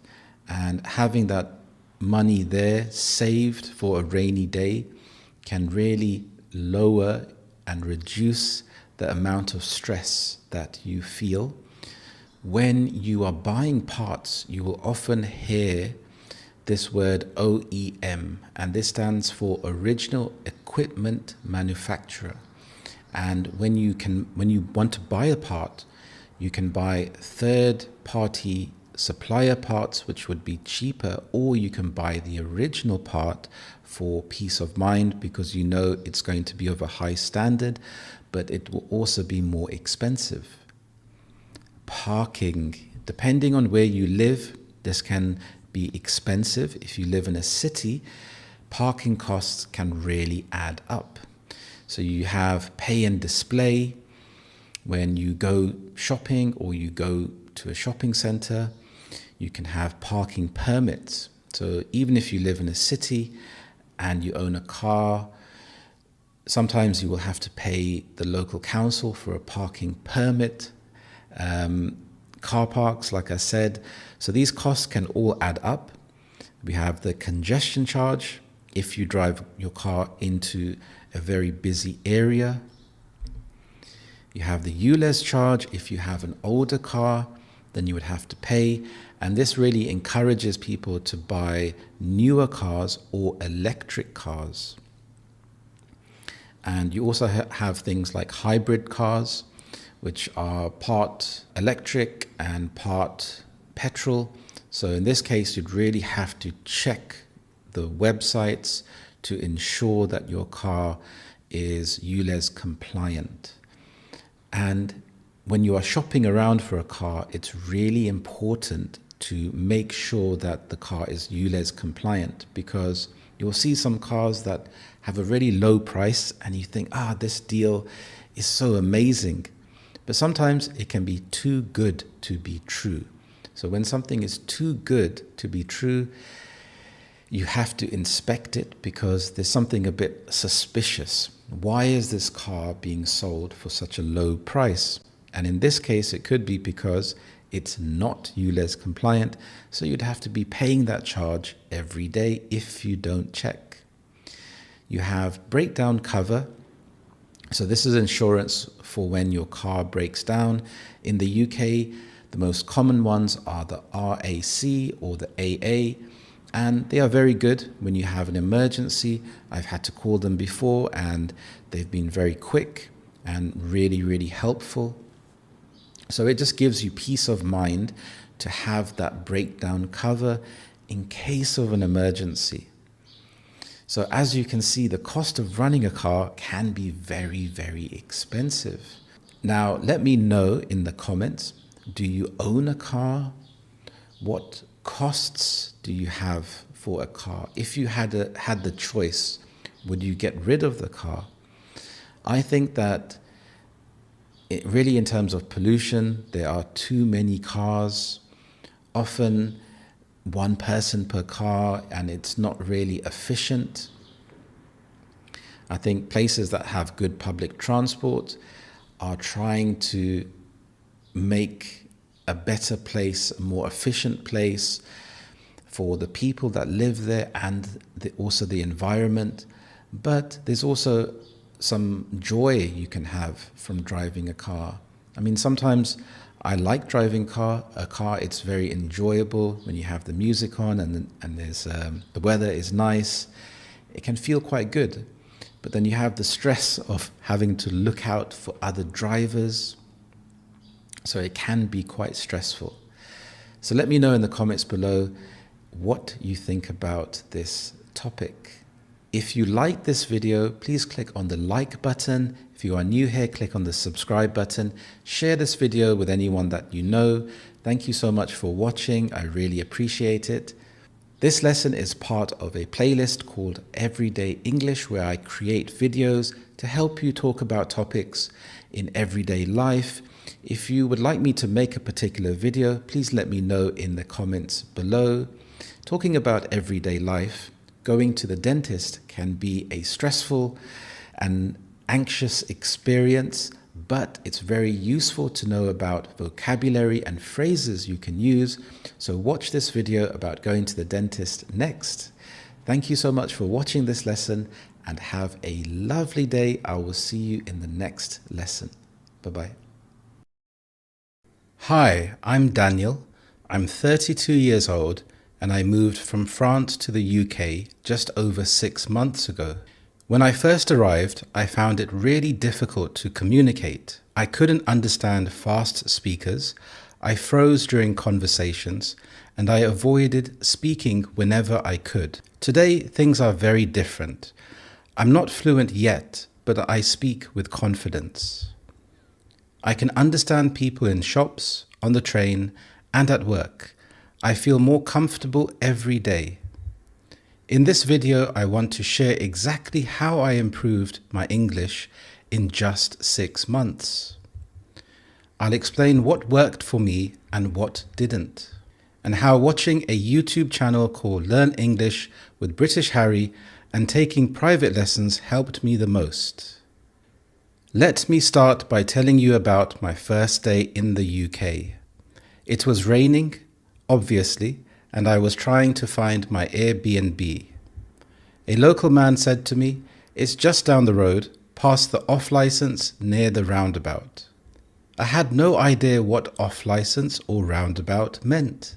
And having that money there saved for a rainy day can really lower and reduce the amount of stress that you feel. When you are buying parts, you will often hear this word OEM, and this stands for Original Equipment Manufacturer. And when you want to buy a part, you can buy third-party supplier parts, which would be cheaper, or you can buy the original part for peace of mind, because you know it's going to be of a high standard, but it will also be more expensive. Parking, depending on where you live, this can be expensive. If you live in a city, parking costs can really add up. So you have pay and display when you go shopping or you go to a shopping center. You can have parking permits. So even if you live in a city and you own a car, sometimes you will have to pay the local council for a parking permit. Car parks, like I said. So these costs can all add up. We have the congestion charge if you drive your car into a very busy area. You have the ULEZ charge. If you have an older car, then you would have to pay. And this really encourages people to buy newer cars or electric cars. And you also have things like hybrid cars, which are part electric and part petrol. So in this case, you'd really have to check the websites to ensure that your car is ULEZ compliant. And when you are shopping around for a car, it's really important to make sure that the car is ULEZ compliant, because you'll see some cars that have a really low price and you think, this deal is so amazing. But sometimes it can be too good to be true. So when something is too good to be true, you have to inspect it, because there's something a bit suspicious. Why is this car being sold for such a low price? And in this case, it could be because it's not ULEZ compliant, so you'd have to be paying that charge every day if you don't check. You have breakdown cover. So this is insurance for when your car breaks down. In the UK, the most common ones are the RAC or the AA, and they are very good when you have an emergency. I've had to call them before and they've been very quick and really, really helpful. So it just gives you peace of mind to have that breakdown cover in case of an emergency. So as you can see, the cost of running a car can be very, very expensive. Now, let me know in the comments, do you own a car? What costs do you have for a car? If you had the choice, would you get rid of the car? I think that really, in terms of pollution, there are too many cars, often one person per car, and it's not really efficient. I think places that have good public transport are trying to make a better place, a more efficient place for the people that live there and also the environment. But there's also some joy you can have from driving a car. I mean, sometimes I like driving a car. It's very enjoyable when you have the music on and there's the weather is nice. It can feel quite good. But then you have the stress of having to look out for other drivers. So it can be quite stressful. So let me know in the comments below what you think about this topic. If you like this video, please click on the like button. If you are new here, click on the subscribe button. Share this video with anyone that you know. Thank you so much for watching. I really appreciate it. This lesson is part of a playlist called Everyday English, where I create videos to help you talk about topics in everyday life. If you would like me to make a particular video, please let me know in the comments below. Talking about everyday life, going to the dentist can be a stressful and anxious experience, but it's very useful to know about vocabulary and phrases you can use. So watch this video about going to the dentist next. Thank you so much for watching this lesson and have a lovely day. I will see you in the next lesson. Bye-bye. Hi, I'm Daniel. I'm 32 years old and I moved from France to the UK just over 6 months ago. When I first arrived, I found it really difficult to communicate. I couldn't understand fast speakers, I froze during conversations, and I avoided speaking whenever I could. Today, things are very different. I'm not fluent yet, but I speak with confidence. I can understand people in shops, on the train, and at work. I feel more comfortable every day. In this video, I want to share exactly how I improved my English in just 6 months. I'll explain what worked for me and what didn't, and how watching a YouTube channel called Learn English with British Harry and taking private lessons helped me the most. Let me start by telling you about my first day in the UK. It was raining, obviously, and I was trying to find my Airbnb. A local man said to me, "It's just down the road, past the off-license near the roundabout." I had no idea what off-license or roundabout meant.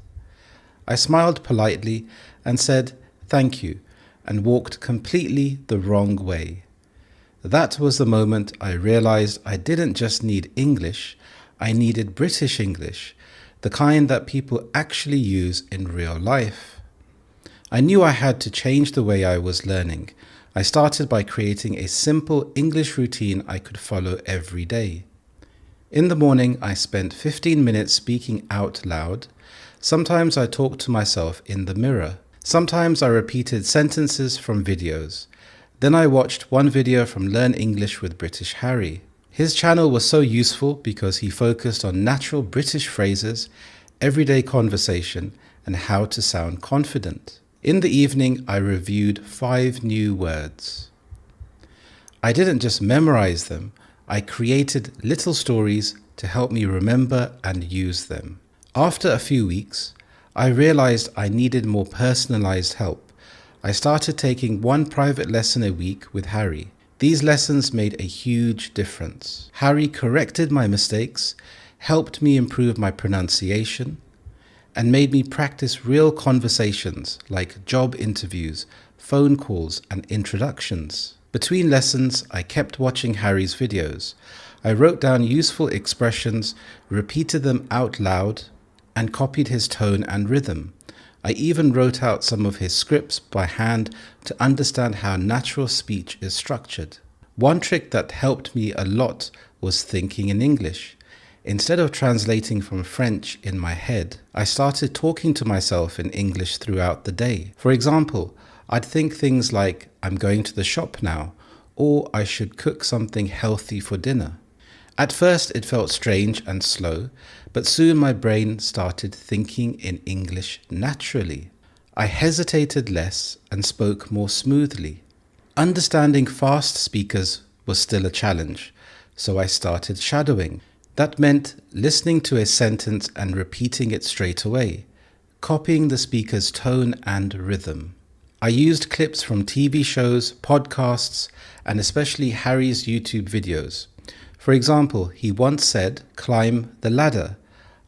I smiled politely and said, "Thank you," and walked completely the wrong way. That was the moment I realized I didn't just need English, I needed British English, the kind that people actually use in real life. I knew I had to change the way I was learning. I started by creating a simple English routine I could follow every day. In the morning, I spent 15 minutes speaking out loud. Sometimes I talked to myself in the mirror. Sometimes I repeated sentences from videos. Then I watched one video from Learn English with British Harry. His channel was so useful because he focused on natural British phrases, everyday conversation, and how to sound confident. In the evening, I reviewed 5 new words. I didn't just memorize them, I created little stories to help me remember and use them. After a few weeks, I realized I needed more personalized help. I started taking one private lesson a week with Harry. These lessons made a huge difference. Harry corrected my mistakes, helped me improve my pronunciation, and made me practice real conversations like job interviews, phone calls, and introductions. Between lessons, I kept watching Harry's videos. I wrote down useful expressions, repeated them out loud, and copied his tone and rhythm. I even wrote out some of his scripts by hand to understand how natural speech is structured. One trick that helped me a lot was thinking in English. Instead of translating from French in my head, I started talking to myself in English throughout the day. For example, I'd think things like, I'm going to the shop now, or I should cook something healthy for dinner. At first it felt strange and slow, but soon my brain started thinking in English naturally. I hesitated less and spoke more smoothly. Understanding fast speakers was still a challenge, so I started shadowing. That meant listening to a sentence and repeating it straight away, copying the speaker's tone and rhythm. I used clips from TV shows, podcasts, and especially Harry's YouTube videos. For example, he once said, "Climb the ladder."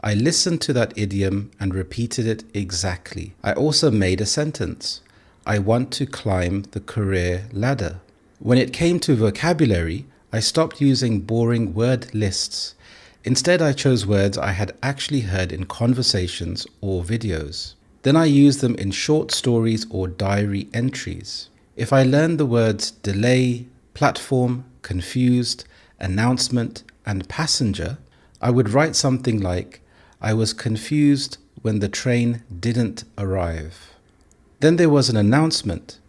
I listened to that idiom and repeated it exactly. I also made a sentence. I want to climb the career ladder. When it came to vocabulary, I stopped using boring word lists. Instead, I chose words I had actually heard in conversations or videos. Then I used them in short stories or diary entries. If I learned the words delay, platform, confused, announcement, and passenger, I would write something like, I was confused when the train didn't arrive. Then there was an announcement.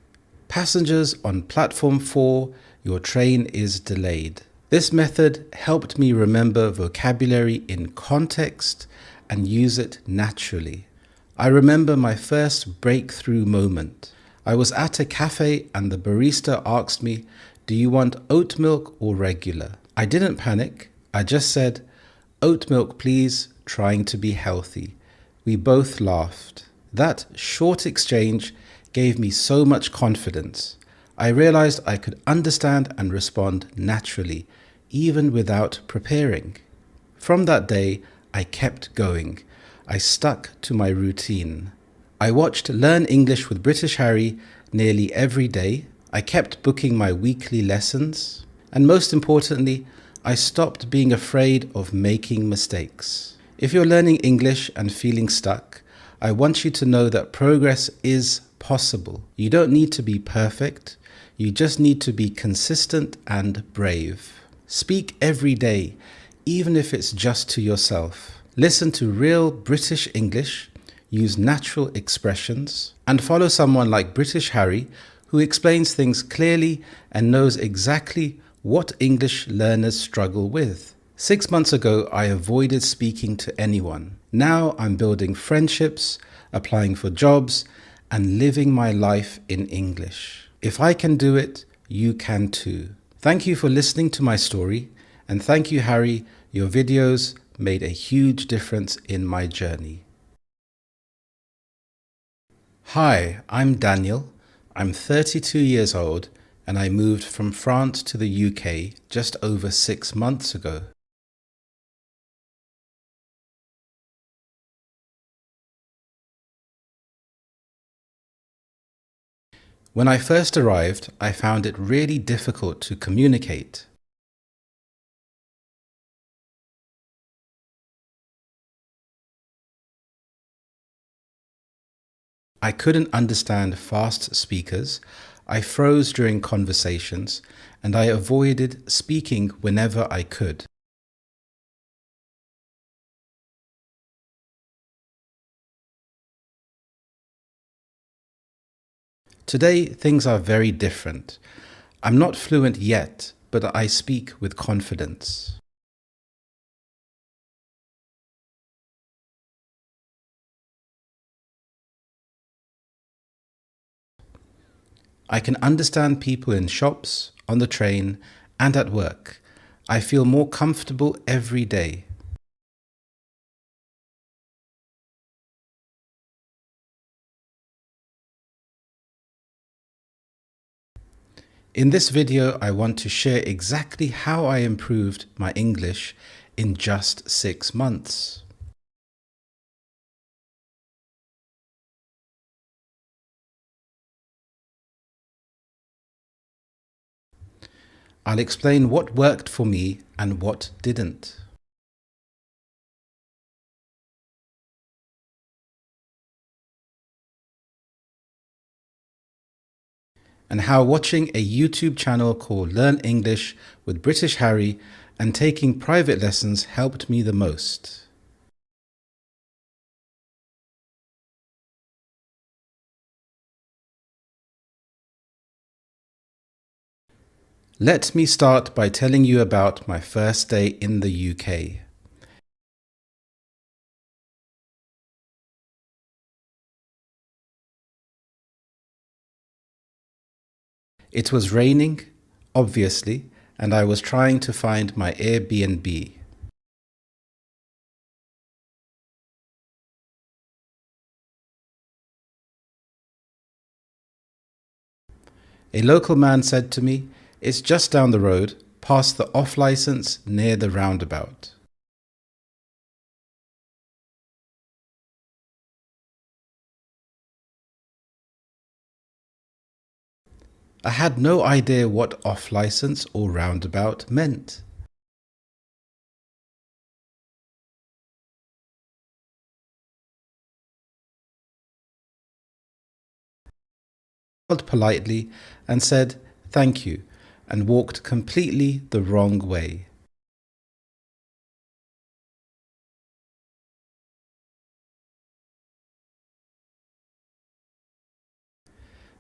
Passengers on platform 4, your train is delayed. This method helped me remember vocabulary in context and use it naturally. I remember my first breakthrough moment. I was at a cafe and the barista asked me, "Do you want oat milk or regular?" I didn't panic. I just said, "Oat milk, please," trying to be healthy. We both laughed. That short exchange gave me so much confidence. I realized I could understand and respond naturally, even without preparing. From that day, I kept going. I stuck to my routine. I watched Learn English with British Harry nearly every day. I kept booking my weekly lessons. And most importantly, I stopped being afraid of making mistakes. If you're learning English and feeling stuck, I want you to know that progress is possible. You don't need to be perfect. You just need to be consistent and brave. Speak every day, even if it's just to yourself. Listen to real British English, use natural expressions, and follow someone like British Harry, who explains things clearly and knows exactly what English learners struggle with. 6 months ago, I avoided speaking to anyone. Now I'm building friendships, applying for jobs, and living my life in English. If I can do it, you can too. Thank you for listening to my story, and thank you, Harry. Your videos made a huge difference in my journey. Hi, I'm Daniel. I'm 32 years old, and I moved from France to the UK just over 6 months ago. When I first arrived, I found it really difficult to communicate. I couldn't understand fast speakers, I froze during conversations, and I avoided speaking whenever I could. Today, things are very different. I'm not fluent yet, but I speak with confidence. I can understand people in shops, on the train, and at work. I feel more comfortable every day. In this video, I want to share exactly how I improved my English in just 6 months. I'll explain what worked for me and what didn't. And how watching a YouTube channel called Learn English with British Harry and taking private lessons helped me the most. Let me start by telling you about my first day in the UK. It was raining, obviously, and I was trying to find my Airbnb. A local man said to me, "It's just down the road, past the off license near the roundabout." I had no idea what off license or roundabout meant. I smiled politely and said thank you and walked completely the wrong way.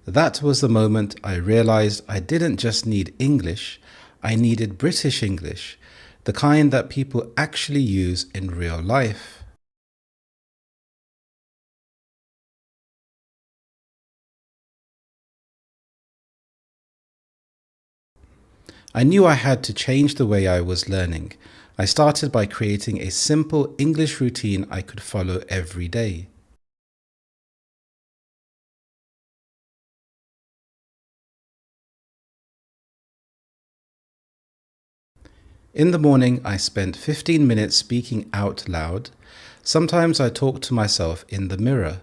That was the moment I realized I didn't just need English, I needed British English, the kind that people actually use in real life. I knew I had to change the way I was learning. I started by creating a simple English routine I could follow every day. In the morning, I spent 15 minutes speaking out loud. Sometimes I talked to myself in the mirror.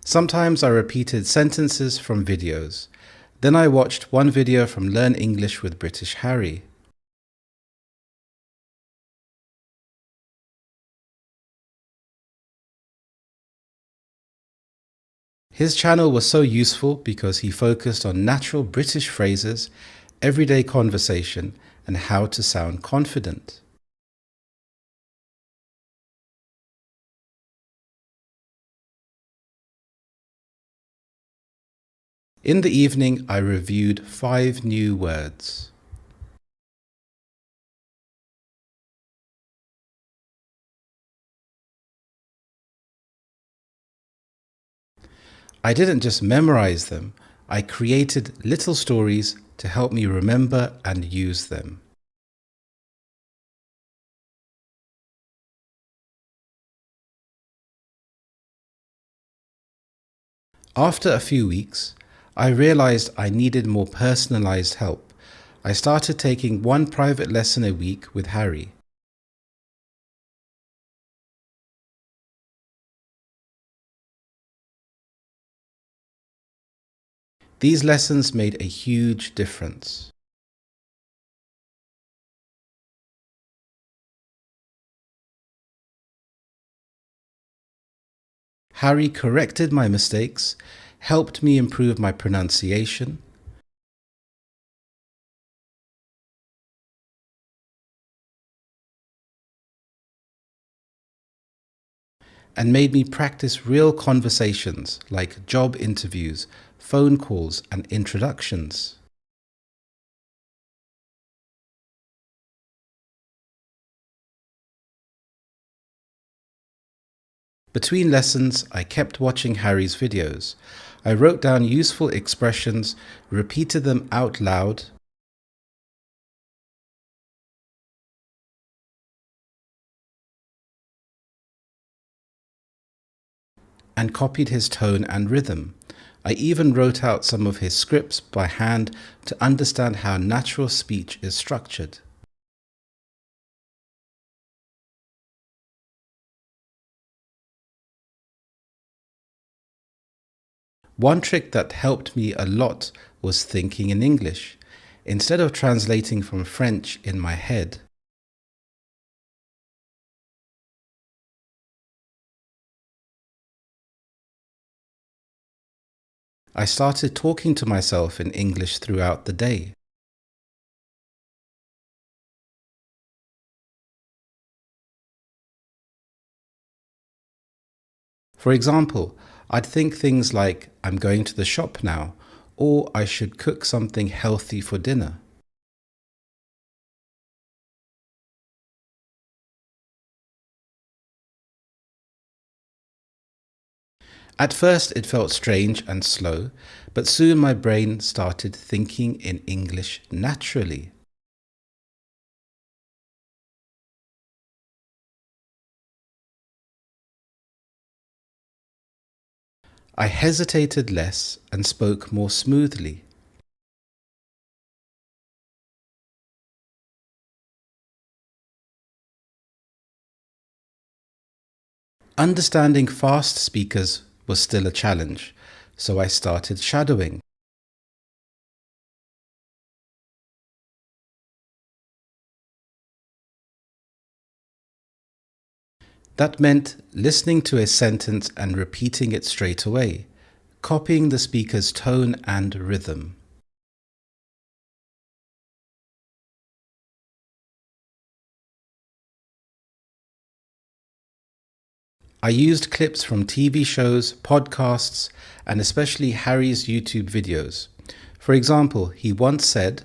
Sometimes I repeated sentences from videos. Then I watched one video from Learn English with British Harry. His channel was so useful because he focused on natural British phrases, everyday conversation, and how to sound confident. In the evening, I reviewed 5 new words. I didn't just memorize them, I created little stories to help me remember and use them. After a few weeks, I realized I needed more personalized help. I started taking one private lesson a week with Harry. These lessons made a huge difference. Harry corrected my mistakes, helped me improve my pronunciation, and made me practice real conversations like job interviews, phone calls, and introductions. Between lessons, I kept watching Harry's videos. I wrote down useful expressions, repeated them out loud, and copied his tone and rhythm. I even wrote out some of his scripts by hand to understand how natural speech is structured. One trick that helped me a lot was thinking in English. Instead of translating from French in my head, I started talking to myself in English throughout the day. For example, I'd think things like, I'm going to the shop now, or I should cook something healthy for dinner. At first it felt strange and slow, but soon my brain started thinking in English naturally. I hesitated less and spoke more smoothly. Understanding fast speakers was still a challenge, so I started shadowing. That meant listening to a sentence and repeating it straight away, copying the speaker's tone and rhythm. I used clips from TV shows, podcasts, and especially Harry's YouTube videos. For example, he once said,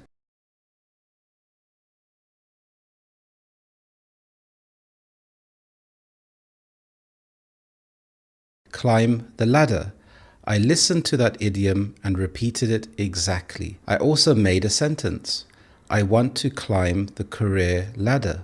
climb the ladder. I listened to that idiom and repeated it exactly. I also made a sentence. I want to climb the career ladder.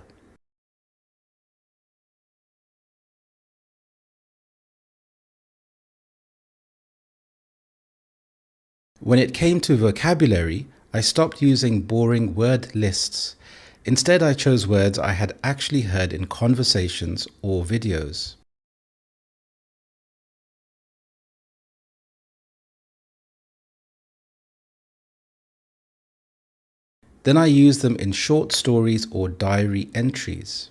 When it came to vocabulary, I stopped using boring word lists. Instead, I chose words I had actually heard in conversations or videos. Then I used them in short stories or diary entries.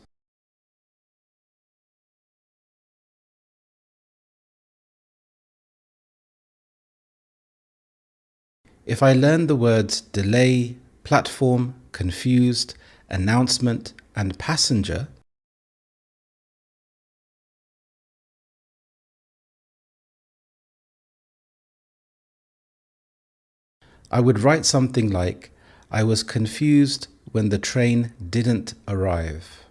If I learned the words delay, platform, confused, announcement, and passenger, I would write something like, I was confused when the train didn't arrive.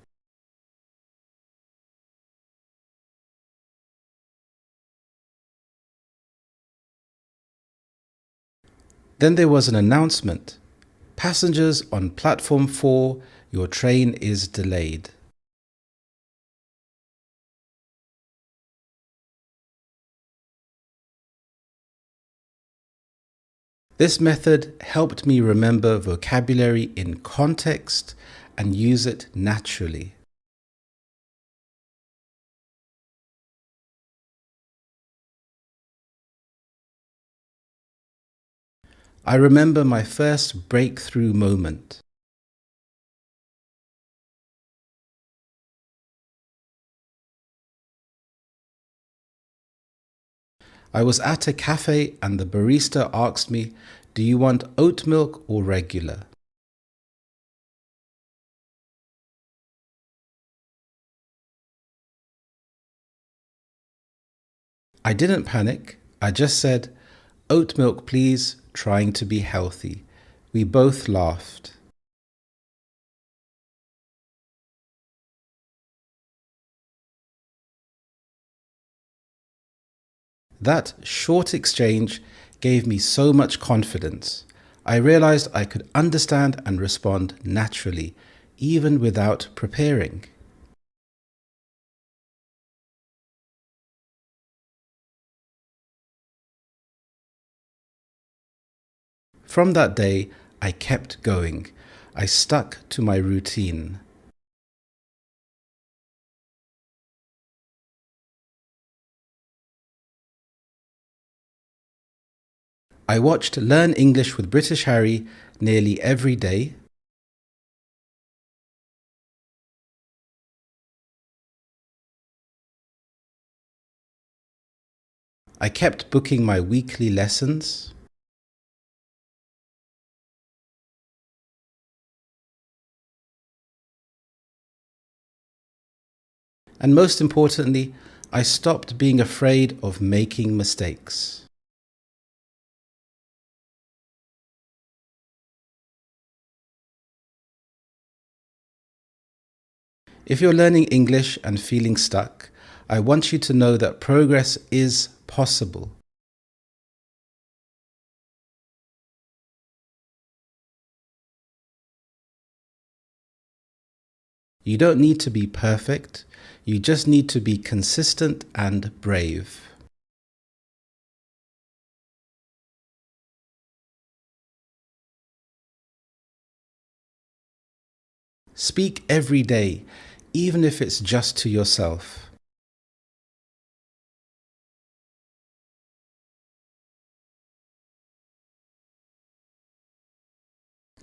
Then there was an announcement. Passengers on platform 4, your train is delayed. This method helped me remember vocabulary in context and use it naturally. I remember my first breakthrough moment. I was at a cafe and the barista asked me, do you want oat milk or regular? I didn't panic. I just said, oat milk please, trying to be healthy. We both laughed. That short exchange gave me so much confidence. I realized I could understand and respond naturally, even without preparing. From that day, I kept going. I stuck to my routine. I watched Learn English with British Harry nearly every day. I kept booking my weekly lessons. And most importantly, I stopped being afraid of making mistakes. If you're learning English and feeling stuck, I want you to know that progress is possible. You don't need to be perfect, you just need to be consistent and brave. Speak every day, even if it's just to yourself.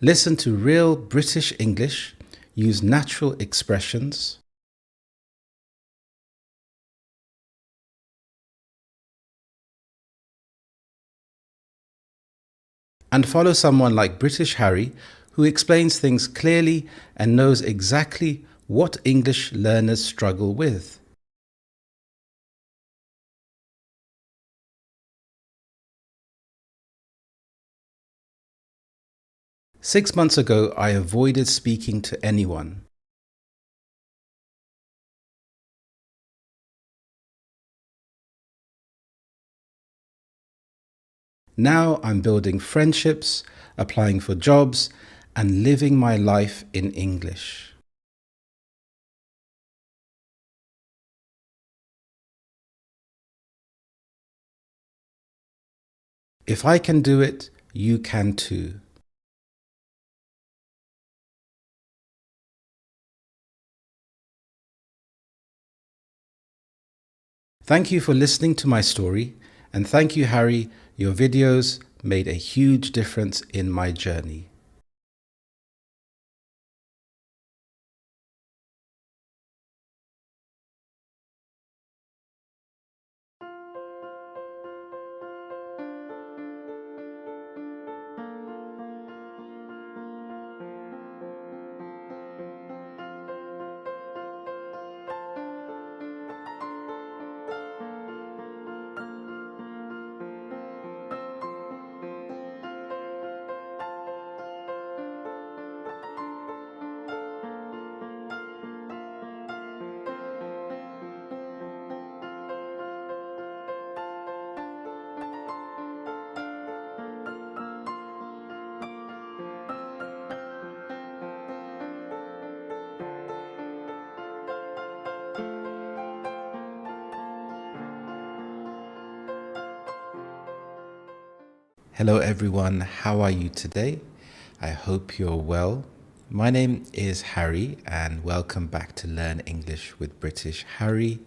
Listen to real British English, use natural expressions, and follow someone like British Harry who explains things clearly and knows exactly what English learners struggle with. 6 months ago, I avoided speaking to anyone. Now I'm building friendships, applying for jobs, and living my life in English. If I can do it, you can too. Thank you for listening to my story, and thank you, Harry. Your videos made a huge difference in my journey. Hello, everyone. How are you today? I hope you're well. My name is Harry, and welcome back to Learn English with British Harry.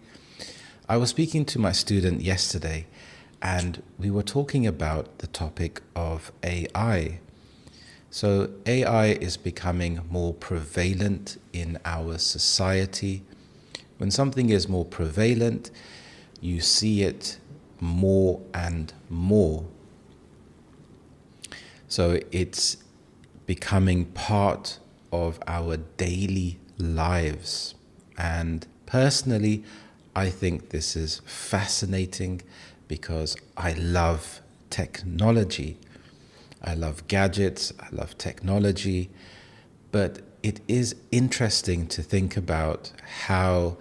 I was speaking to my student yesterday, and we were talking about the topic of AI. So, AI is becoming more prevalent in our society. When something is more prevalent, you see it more and more. So it's becoming part of our daily lives. And personally, I think this is fascinating because I love technology. I love gadgets, I love technology, but it is interesting to think about how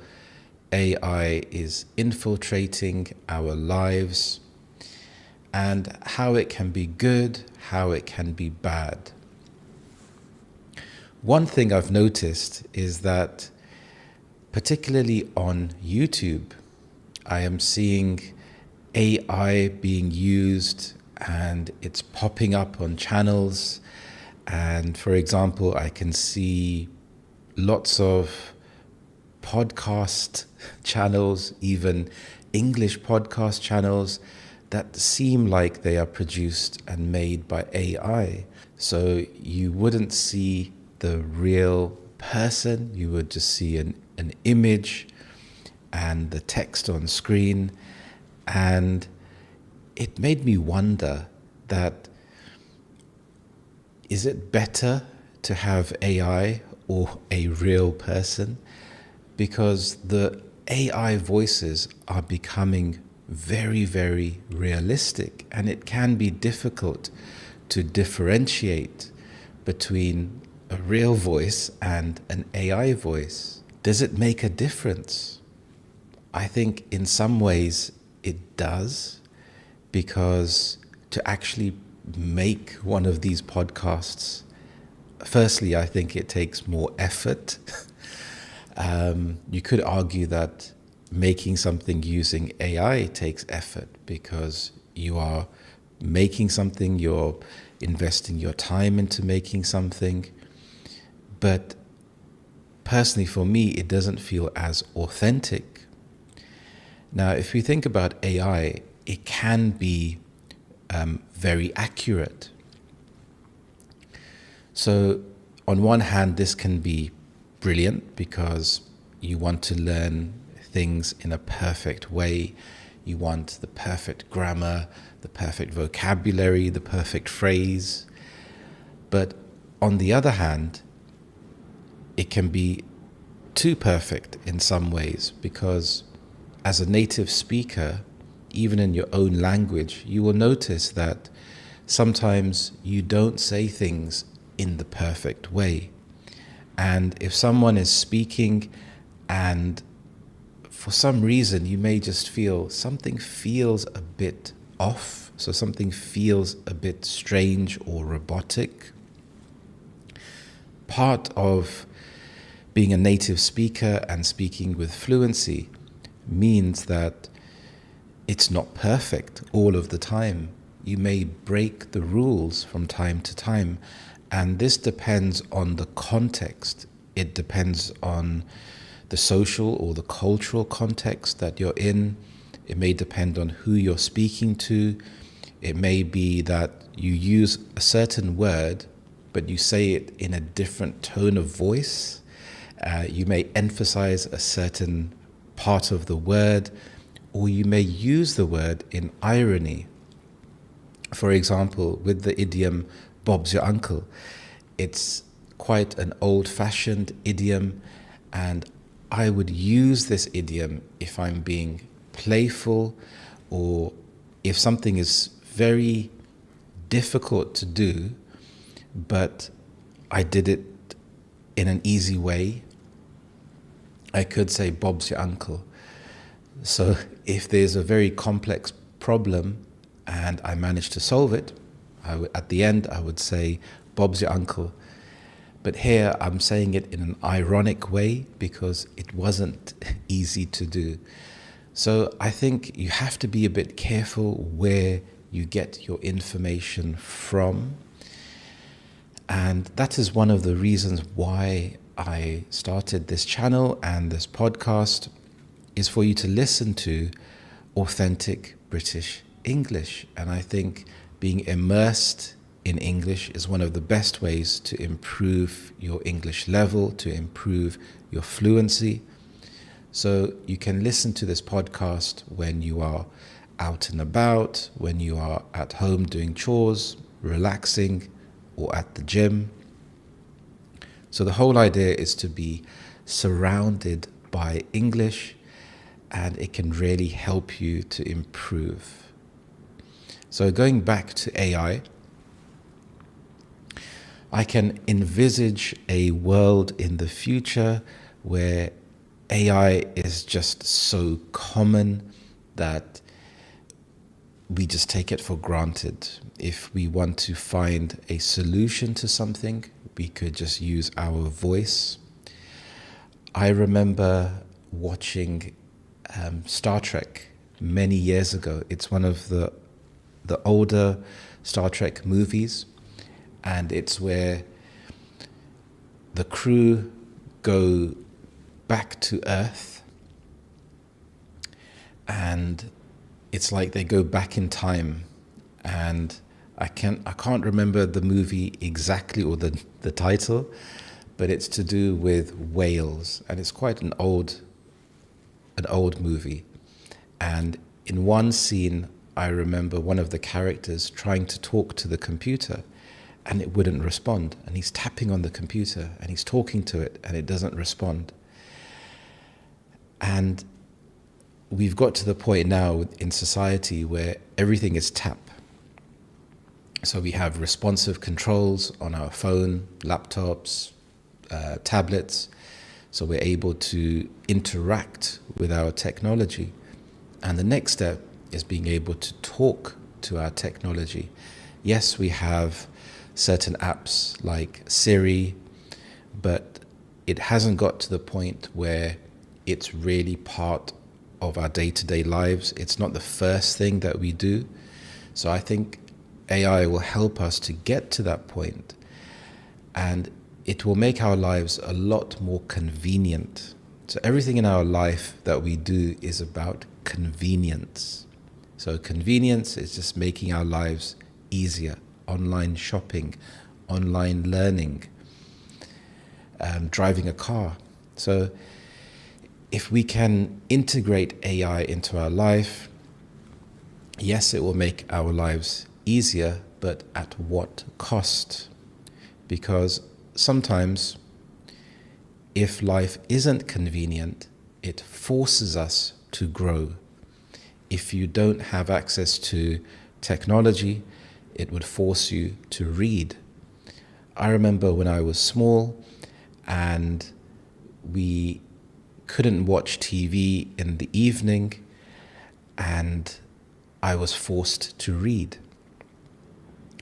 AI is infiltrating our lives and how it can be good, how it can be bad. One thing I've noticed is that, particularly on YouTube, I am seeing AI being used and it's popping up on channels. And for example, I can see lots of podcast channels, even English podcast channels, that seem like they are produced and made by AI. So you wouldn't see the real person, you would just see an image and the text on screen. And it made me wonder that, is it better to have AI or a real person? Because the AI voices are becoming very, very realistic, and it can be difficult to differentiate between a real voice and an AI voice. Does it make a difference? I think in some ways it does, because to actually make one of these podcasts, firstly, I think it takes more effort. You could argue that making something using AI takes effort, because you are making something, you're investing your time into making something. But personally, for me, it doesn't feel as authentic. Now, if we think about AI, it can be very accurate. So on one hand, this can be brilliant because you want to learn things in a perfect way. You want the perfect grammar, the perfect vocabulary, the perfect phrase. But on the other hand, it can be too perfect in some ways, because as a native speaker, even in your own language, you will notice that sometimes you don't say things in the perfect way. And if someone is speaking and for some reason you may just feel something feels a bit off, so something feels a bit strange or robotic, part of being a native speaker and speaking with fluency means that it's not perfect all of the time. You may break the rules from time to time, and this depends on the context. It depends on the social or the cultural context that you're in. It may depend on who you're speaking to. It may be that you use a certain word, but you say it in a different tone of voice. You may emphasize a certain part of the word, or you may use the word in irony. For example, with the idiom, Bob's your uncle, it's quite an old-fashioned idiom, and I would use this idiom if I'm being playful, or if something is very difficult to do, but I did it in an easy way. I could say, Bob's your uncle. So if there's a very complex problem and I manage to solve it, at the end I would say, Bob's your uncle. But here I'm saying it in an ironic way because it wasn't easy to do. So I think you have to be a bit careful where you get your information from. And that is one of the reasons why I started this channel and this podcast, is for you to listen to authentic British English. And I think being immersed in English is one of the best ways to improve your English level, to improve your fluency. So you can listen to this podcast when you are out and about, when you are at home doing chores, relaxing, or at the gym. So the whole idea is to be surrounded by English, and it can really help you to improve. So going back to AI, I can envisage a world in the future where AI is just so common that we just take it for granted. If we want to find a solution to something, we could just use our voice. I remember watching Star Trek many years ago. It's one of the older Star Trek movies, and it's where the crew go back to Earth, and it's like they go back in time. And I can't remember the movie exactly, or the title, but it's to do with whales, and it's quite an old movie. And in one scene, I remember one of the characters trying to talk to the computer, and it wouldn't respond. And he's tapping on the computer and he's talking to it, and it doesn't respond. And we've got to the point now in society where everything is tap. So we have responsive controls on our phone, laptops, tablets. So we're able to interact with our technology. And the next step is being able to talk to our technology. Yes, we have certain apps like Siri, but it hasn't got to the point where it's really part of our day-to-day lives. It's not the first thing that we do. So I think AI will help us to get to that point, and it will make our lives a lot more convenient. So everything in our life that we do is about convenience. So convenience is just making our lives easier. Online shopping, online learning, driving a car. So if we can integrate AI into our life, yes, it will make our lives easier, but at what cost? Because sometimes if life isn't convenient, it forces us to grow. If you don't have access to technology, it would force you to read. I remember when I was small and we couldn't watch TV in the evening, and I was forced to read.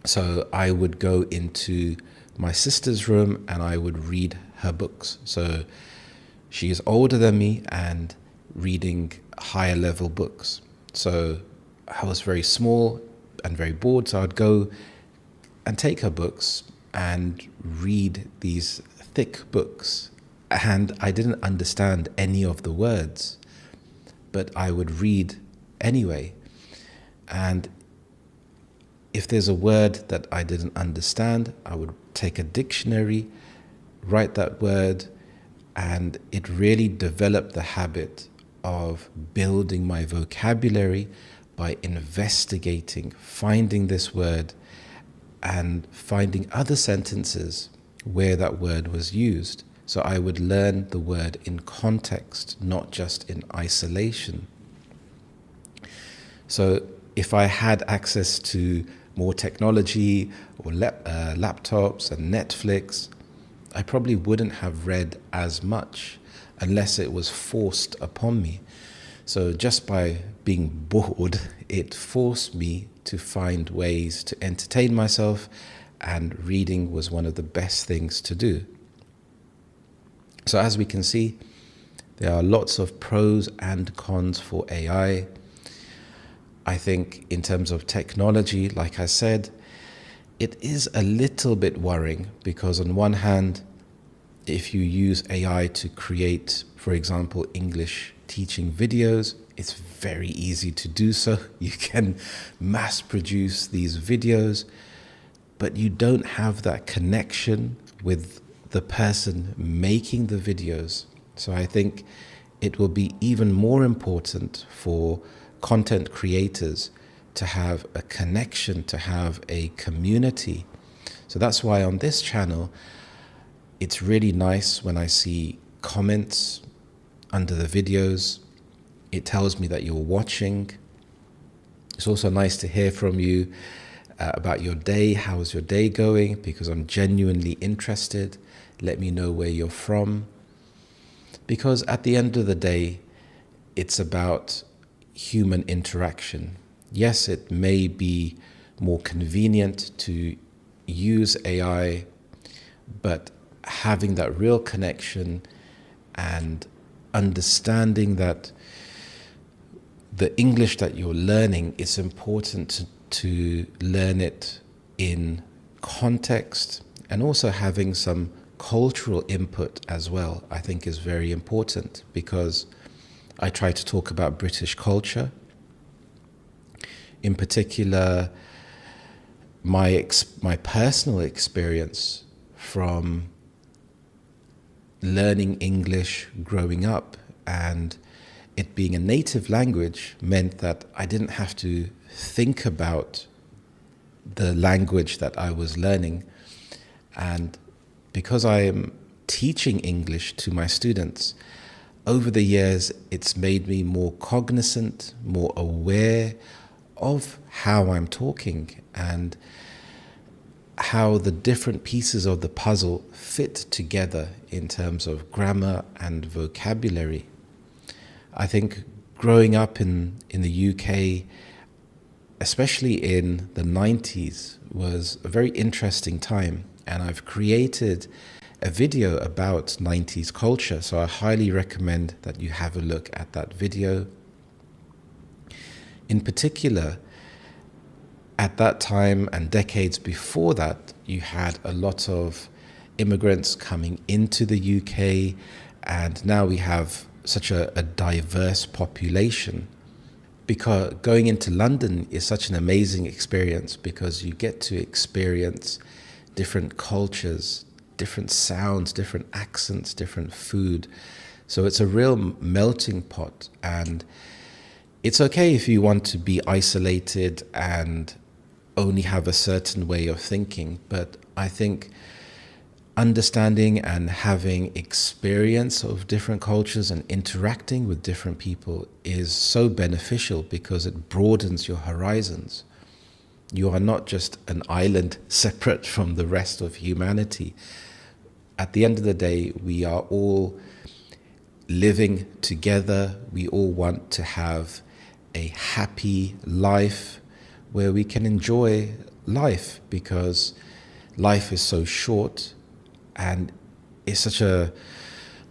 So I would go into my sister's room and I would read her books. So she is older than me and reading higher level books. So I was very small and very bored, so I'd go and take her books and read these thick books. And I didn't understand any of the words, but I would read anyway. And if there's a word that I didn't understand, I would take a dictionary, write that word, and it really developed the habit of building my vocabulary by investigating, finding this word, and finding other sentences where that word was used. So I would learn the word in context, not just in isolation. So if I had access to more technology or laptops and Netflix, I probably wouldn't have read as much unless it was forced upon me. So just by being bored, it forced me to find ways to entertain myself, and reading was one of the best things to do. So as we can see, there are lots of pros and cons for AI. I think in terms of technology, like I said, it is a little bit worrying, because on one hand, if you use AI to create, for example, English teaching videos, it's very easy to do so. You can mass produce these videos, but you don't have that connection with the person making the videos. So I think it will be even more important for content creators to have a connection, to have a community. So that's why on this channel, it's really nice when I see comments under the videos. It tells me that you're watching. It's also nice to hear from you about your day. How's your day going? Because I'm genuinely interested. Let me know where you're from, Because at the end of the day, it's about human interaction. Yes, it may be more convenient to use AI, but having that real connection and understanding that the English that you're learning, is important to learn it in context, and also having some cultural input as well, I think is very important, because I try to talk about British culture. In particular, my personal experience from learning English growing up, and it being a native language meant that I didn't have to think about the language that I was learning. And because I am teaching English to my students, over the years, it's made me more cognizant, more aware of how I'm talking and how the different pieces of the puzzle fit together in terms of grammar and vocabulary. I think growing up in the UK, especially in the 90s, was a very interesting time. And I've created a video about 90s culture, so I highly recommend that you have a look at that video. In particular, at that time and decades before that, you had a lot of immigrants coming into the UK, and now we have such a diverse population. Because going into London is such an amazing experience, because you get to experience different cultures, different sounds, different accents, different food. So it's a real melting pot, and it's okay if you want to be isolated and only have a certain way of thinking, but I think understanding and having experience of different cultures and interacting with different people is so beneficial, because it broadens your horizons. You are not just an island separate from the rest of humanity. At the end of the day, we are all living together. We all want to have a happy life where we can enjoy life, because life is so short, and it's such a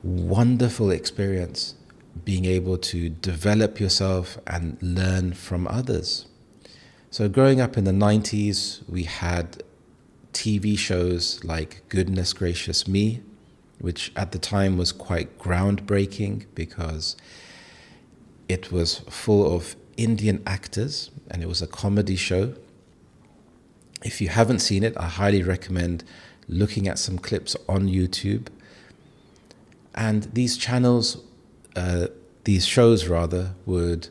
wonderful experience being able to develop yourself and learn from others. So growing up in the 90s, we had TV shows like Goodness Gracious Me, which at the time was quite groundbreaking, because it was full of Indian actors and it was a comedy show. If you haven't seen it, I highly recommend looking at some clips on YouTube. And these shows would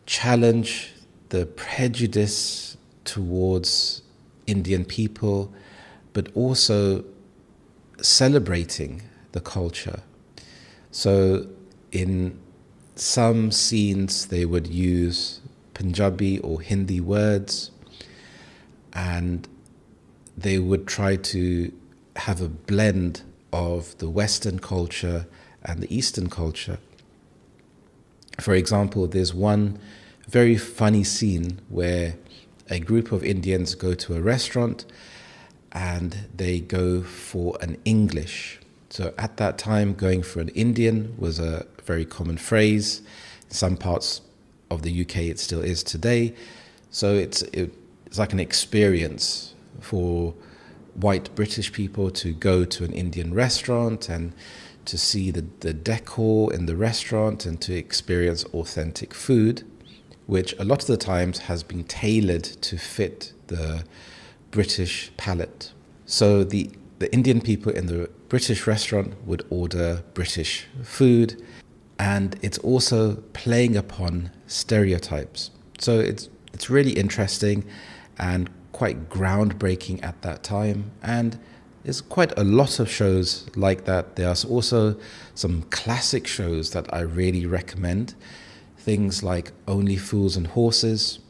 challenge the prejudice towards Indian people, but also celebrating the culture. So in some scenes, they would use Punjabi or Hindi words, and they would try to have a blend of the Western culture and the Eastern culture. For example, there's one very funny scene where a group of Indians go to a restaurant and they go for an English. So at that time, going for an Indian was a very common phrase. In some parts of the UK, it still is today. So it's like an experience for white British people to go to an Indian restaurant and to see the decor in the restaurant and to experience authentic food, which a lot of the times has been tailored to fit the British palate. So the Indian people in the British restaurant would order British food, and it's also playing upon stereotypes. So it's really interesting and quite groundbreaking at that time, and there's quite a lot of shows like that. There's also some classic shows that I really recommend, things like Only Fools and Horses,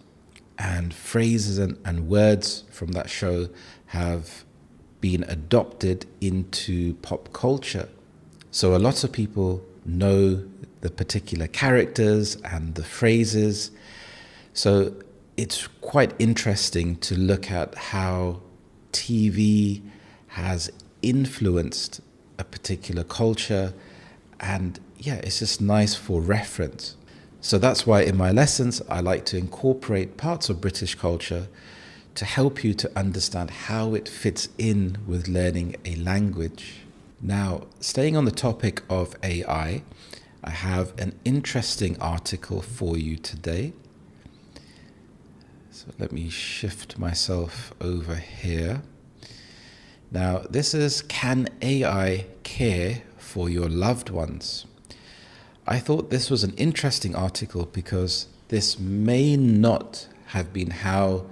and phrases and words from that show have been adopted into pop culture. So a lot of people know the particular characters and the phrases. So it's quite interesting to look at how TV has influenced a particular culture. And yeah, it's just nice for reference. So that's why in my lessons, I like to incorporate parts of British culture to help you to understand how it fits in with learning a language. Now, staying on the topic of AI, I have an interesting article for you today. So let me shift myself over here. Now, this is Can AI Care for Your Loved Ones? I thought this was an interesting article because this may not have been how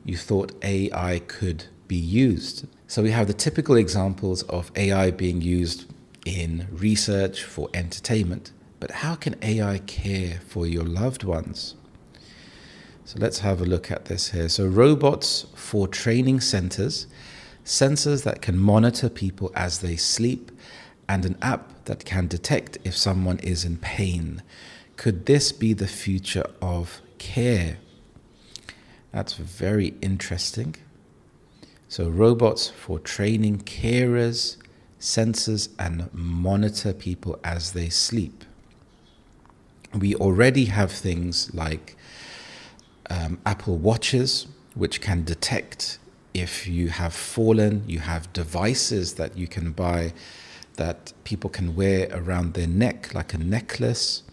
you thought AI could be used. So we have the typical examples of AI being used in research for entertainment. But how can AI care for your loved ones? So let's have a look at this here. So robots for training centers, sensors that can monitor people as they sleep, and an app that can detect if someone is in pain. Could this be the future of care? That's very interesting. So robots for training carers, sensors, and monitor people as they sleep. We already have things like Apple Watches, which can detect if you have fallen. You have devices that you can buy that people can wear around their neck, like a necklace,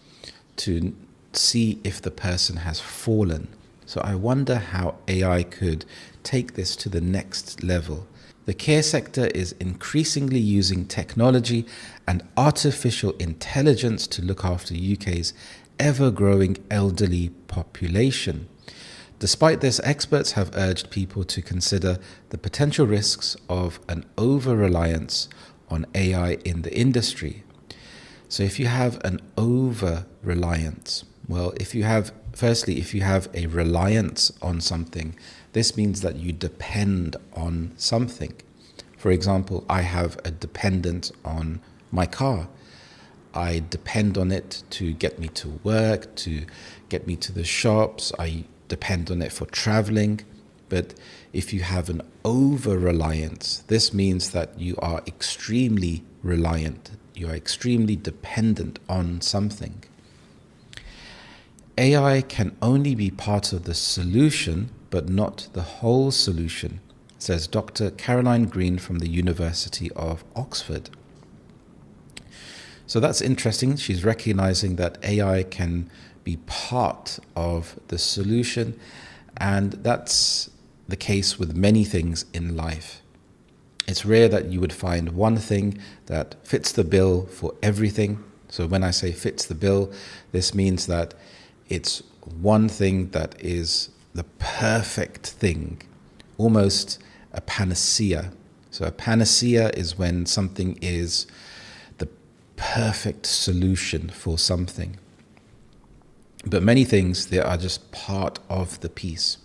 to see if the person has fallen. So I wonder how AI could take this to the next level. The care sector is increasingly using technology and artificial intelligence to look after UK's ever-growing elderly population. Despite this, experts have urged people to consider the potential risks of an over-reliance on AI in the industry. So if you have an over-reliance, well, if you have a reliance on something, this means that you depend on something. For example, I have a dependence on my car. I depend on it to get me to work, to get me to the shops. I depend on it for traveling. But if you have an over-reliance, this means that you are extremely reliant. You are extremely dependent on something. AI can only be part of the solution, but not the whole solution, says Dr. Caroline Green from the University of Oxford. So that's interesting. She's recognizing that AI can be part of the solution, and that's the case with many things in life. It's rare that you would find one thing that fits the bill for everything. So when I say fits the bill, this means that it's one thing that is the perfect thing, almost a panacea. So a panacea is when something is the perfect solution for something. But many things, they are just part of the piece.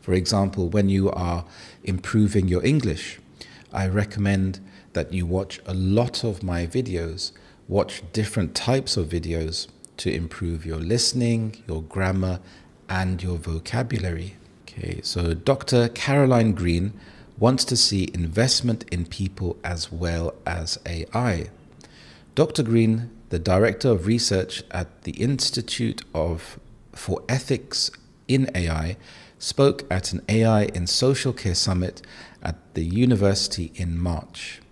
For example, when you are improving your English, I recommend that you watch a lot of my videos, watch different types of videos to improve your listening, your grammar, and your vocabulary. Okay, so Dr. Caroline Green wants to see investment in people as well as AI. Dr. Green, the Director of Research at the Institute for Ethics in AI, spoke at an AI in Social Care Summit at the university in March.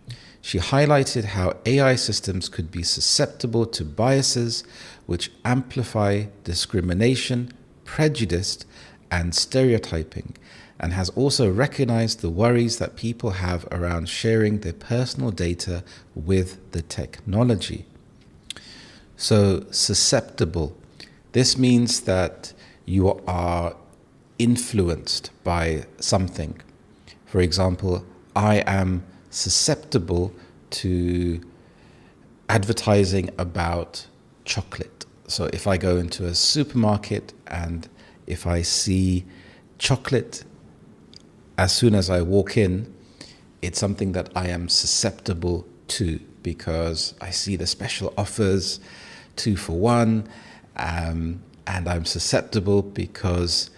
She highlighted how AI systems could be susceptible to biases which amplify discrimination, prejudice, and stereotyping, and has also recognized the worries that people have around sharing their personal data with the technology. So, susceptible. This means that you are influenced by something. For example, I am susceptible to advertising about chocolate. So if I go into a supermarket and if I see chocolate, as soon as I walk in, it's something that I am susceptible to because I see the special offers, 2 for 1, and I'm susceptible because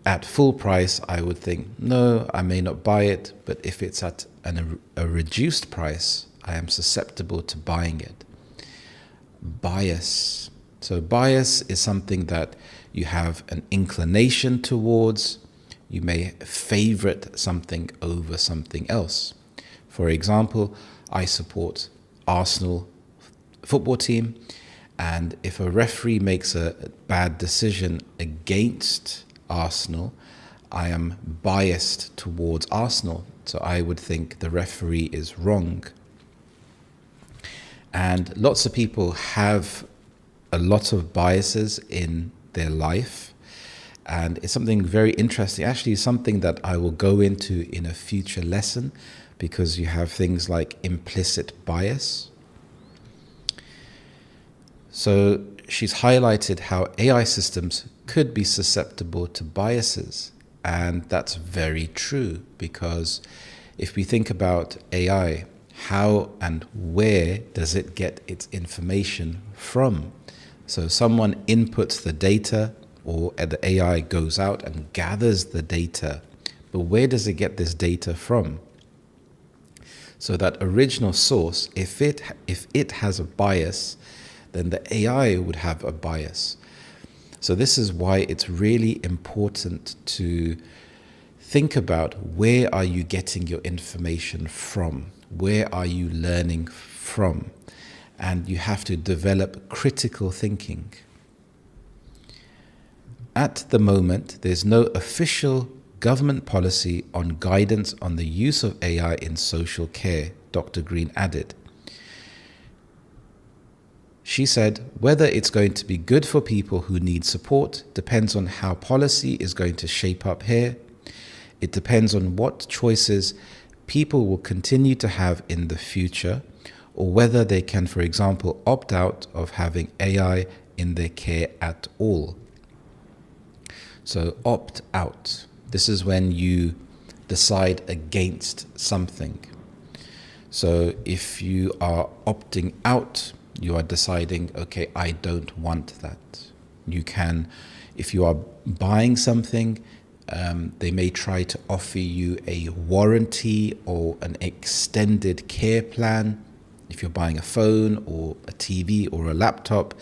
at full price I would think, no, I may not buy it, but if it's at a reduced price, I am susceptible to buying it. Bias. So bias is something that you have an inclination towards. You may favorite something over something else. For example, I support Arsenal football team, and if a referee makes a bad decision against Arsenal, I am biased towards Arsenal. So I would think the referee is wrong. And lots of people have a lot of biases in their life. And it's something very interesting, actually something that I will go into in a future lesson, because you have things like implicit bias. So she's highlighted how AI systems could be susceptible to biases. And that's very true, because if we think about AI, how and where does it get its information from? So someone inputs the data, or the AI goes out and gathers the data. But where does it get this data from? So that original source, if it has a bias, then the AI would have a bias. So this is why it's really important to think about, where are you getting your information from? Where are you learning from? And you have to develop critical thinking. At the moment, there's no official government policy on guidance on the use of AI in social care, Dr. Green added. She said, whether it's going to be good for people who need support depends on how policy is going to shape up here. It depends on what choices people will continue to have in the future, or whether they can, for example, opt out of having AI in their care at all. So opt out. This is when you decide against something. So if you are opting out, you are deciding, okay, I don't want that. You can, if you are buying something, they may try to offer you a warranty or an extended care plan. If you're buying a phone or a TV or a laptop,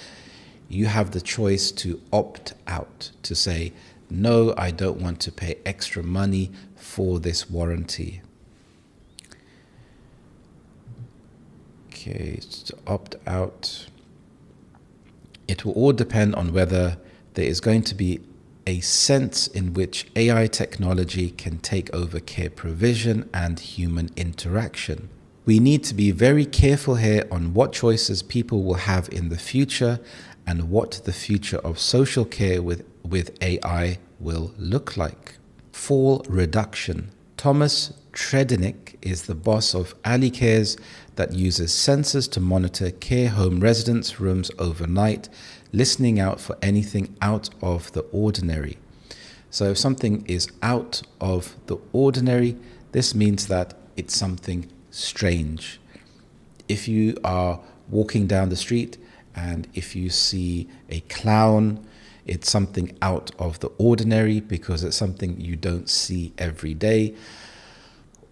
you have the choice to opt out, to say, no, I don't want to pay extra money for this warranty. Okay, so opt out. It will all depend on whether there is going to be a sense in which AI technology can take over care provision and human interaction. We need to be very careful here on what choices people will have in the future and what the future of social care with AI will look like. Fall reduction. Thomas Tredinnick is the boss of AliCares that uses sensors to monitor care home residents' rooms overnight, listening out for anything out of the ordinary. So if something is out of the ordinary, this means that it's something strange. If you are walking down the street and if you see a clown, it's something out of the ordinary because it's something you don't see every day.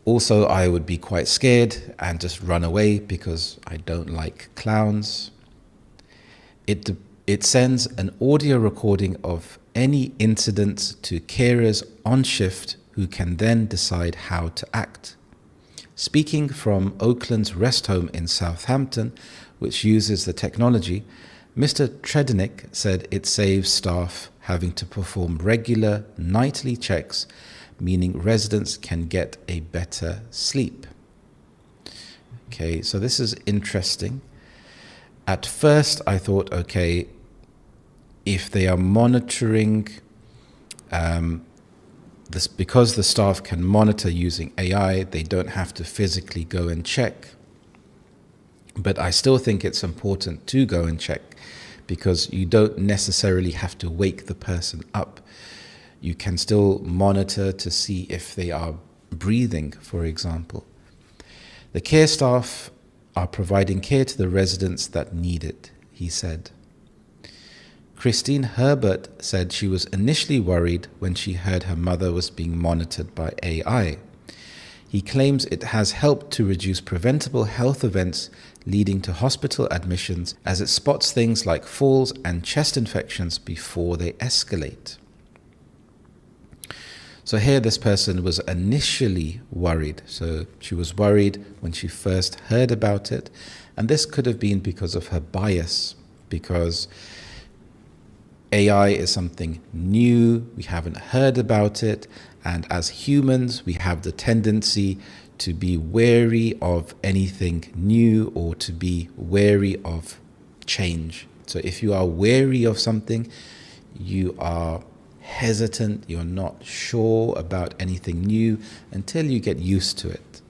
Also, I would be quite scared and just run away because I don't like clowns. It sends an audio recording of any incident to carers on shift who can then decide how to act. Speaking from Oakland's rest home in Southampton, which uses the technology, Mr. Tredinnick said it saves staff having to perform regular nightly checks, meaning residents can get a better sleep. Okay, so this is interesting. At first I thought, okay, if they are monitoring this, because the staff can monitor using AI, they don't have to physically go and check. But I still think it's important to go and check, because you don't necessarily have to wake the person up. You can still monitor to see if they are breathing, for example. The care staff are providing care to the residents that need it, he said. Christine Herbert said she was initially worried when she heard her mother was being monitored by AI. He claims it has helped to reduce preventable health events leading to hospital admissions, as it spots things like falls and chest infections before they escalate. So here this person was initially worried. So she was worried when she first heard about it. And this could have been because of her bias, because AI is something new, we haven't heard about it, and as humans we have the tendency to be wary of anything new or to be wary of change. So if you are wary of something, you are hesitant, you're not sure about anything new until you get used to it.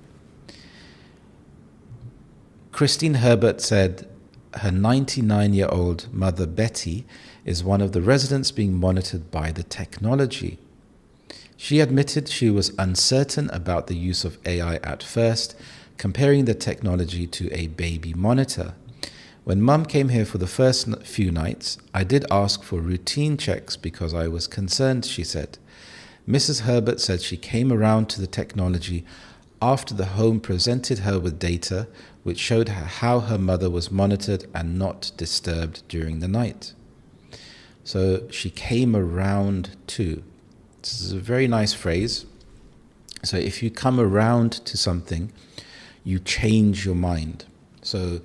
Christine Herbert said her 99-year-old mother Betty is one of the residents being monitored by the technology. She admitted she was uncertain about the use of AI at first, comparing the technology to a baby monitor. When Mum came here for the first few nights, I did ask for routine checks because I was concerned, she said. Mrs. Herbert said she came around to the technology after the home presented her with data which showed her how her mother was monitored and not disturbed during the night. So she came around to. This is a very nice phrase. So if you come around to something, you change your mind. So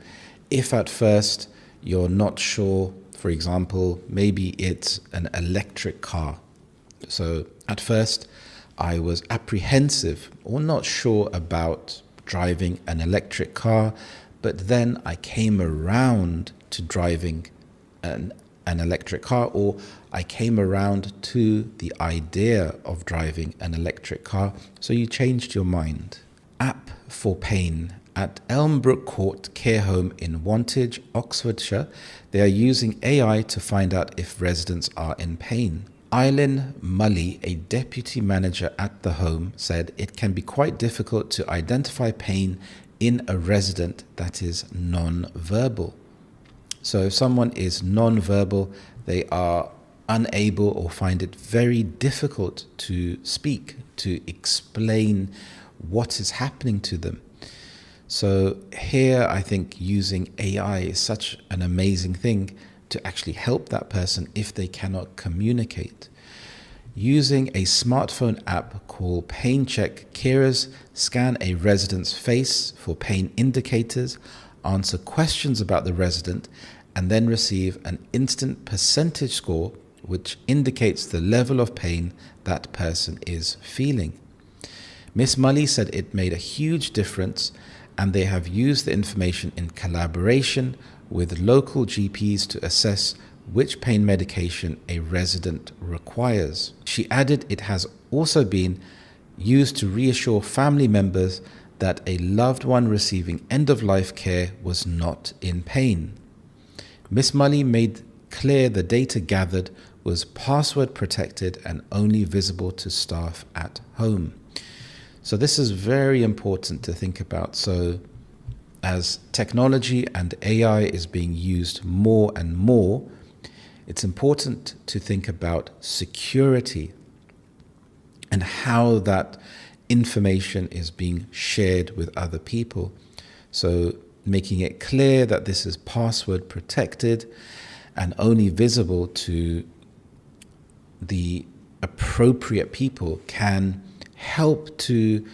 if at first you're not sure, for example, maybe it's an electric car. So at first I was apprehensive or not sure about driving an electric car, but then I came around to driving an electric car, or I came around to the idea of driving an electric car. So you changed your mind. App for pain. At Elmbrook Court Care Home in Wantage, Oxfordshire, they are using AI to find out if residents are in pain. Eileen Mully, a deputy manager at the home, said it can be quite difficult to identify pain in a resident that is non-verbal. So if someone is non-verbal, they are unable or find it very difficult to speak, to explain what is happening to them. So here I think using AI is such an amazing thing to actually help that person if they cannot communicate. Using a smartphone app called Pain Check, carers scan a resident's face for pain indicators, answer questions about the resident, and then receive an instant percentage score which indicates the level of pain that person is feeling. Miss Mully said it made a huge difference, and they have used the information in collaboration with local GPs to assess which pain medication a resident requires. She added it has also been used to reassure family members that a loved one receiving end-of-life care was not in pain. Miss Mully made clear the data gathered was password protected and only visible to staff at home. So this is very important to think about. So as technology and AI is being used more and more, it's important to think about security and how that information is being shared with other people. So making it clear that this is password protected and only visible to the appropriate people can help to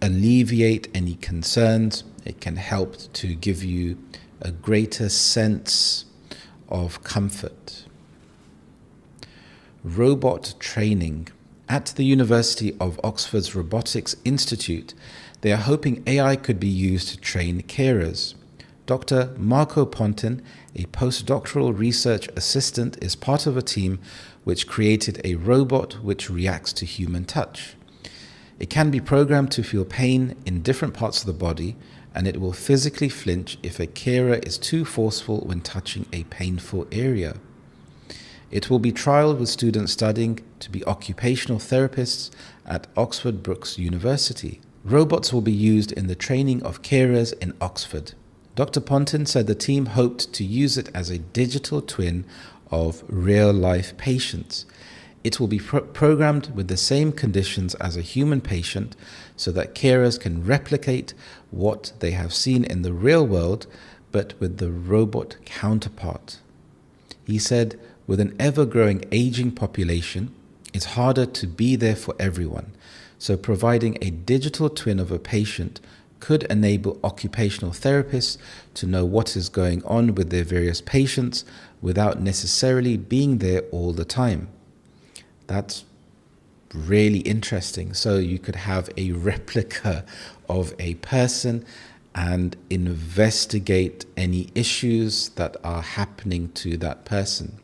alleviate any concerns. It can help to give you a greater sense of comfort. Robot training. At the University of Oxford's Robotics Institute, they are hoping AI could be used to train carers. Dr. Marco Pontin, a postdoctoral research assistant, is part of a team which created a robot which reacts to human touch. It can be programmed to feel pain in different parts of the body, and it will physically flinch if a carer is too forceful when touching a painful area. It will be trialled with students studying to be occupational therapists at Oxford Brookes University. Robots will be used in the training of carers in Oxford. Dr. Pontin said the team hoped to use it as a digital twin of real-life patients. It will be programmed with the same conditions as a human patient so that carers can replicate what they have seen in the real world, but with the robot counterpart. He said, with an ever-growing aging population, it's harder to be there for everyone. So providing a digital twin of a patient could enable occupational therapists to know what is going on with their various patients without necessarily being there all the time. That's really interesting. So you could have a replica of a person and investigate any issues that are happening to that person.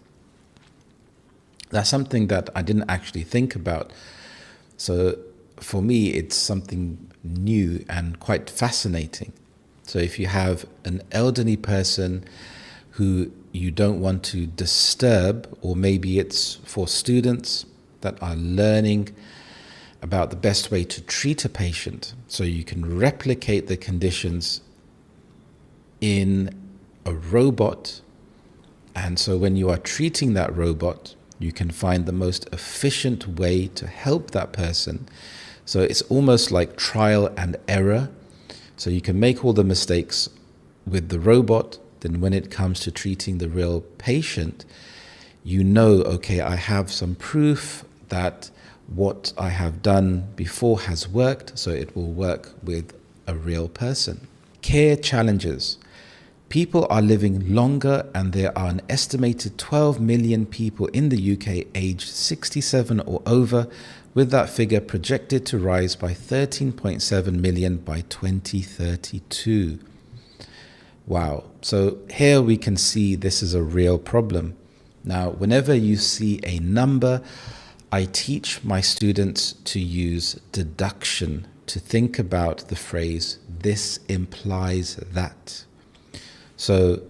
That's something that I didn't actually think about. So for me, it's something new and quite fascinating. So if you have an elderly person who you don't want to disturb, or maybe it's for students that are learning about the best way to treat a patient, so you can replicate the conditions in a robot. And so when you are treating that robot, you can find the most efficient way to help that person. So it's almost like trial and error. So you can make all the mistakes with the robot. Then when it comes to treating the real patient, you know, okay, I have some proof that what I have done before has worked, so it will work with a real person. Care challenges. People are living longer, and there are an estimated 12 million people in the UK aged 67 or over, with that figure projected to rise by 13.7 million by 2032. Wow. So here we can see this is a real problem. Now, whenever you see a number, I teach my students to use deduction, to think about the phrase, this implies that. So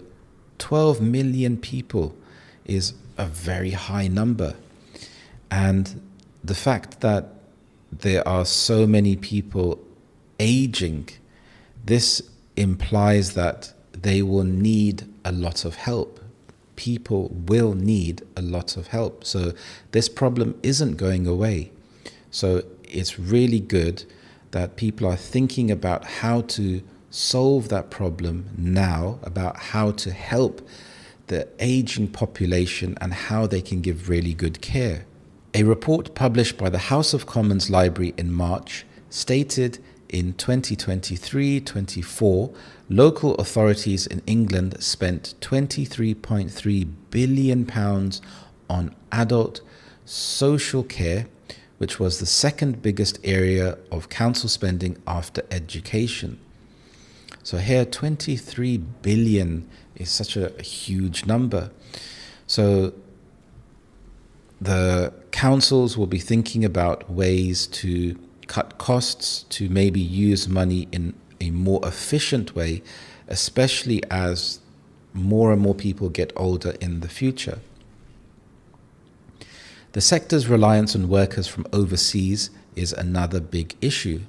12 million people is a very high number. And the fact that there are so many people aging, this implies that they will need a lot of help. People will need a lot of help. So this problem isn't going away. So it's really good that people are thinking about how to solve that problem now, about how to help the aging population and how they can give really good care. A report published by the House of Commons Library in March stated in 2023-24, local authorities in England spent £23.3 billion on adult social care, which was the second biggest area of council spending after education. So here, 23 billion is such a huge number. So the councils will be thinking about ways to cut costs, to maybe use money in a more efficient way, especially as more and more people get older in the future. The sector's reliance on workers from overseas is another big issue.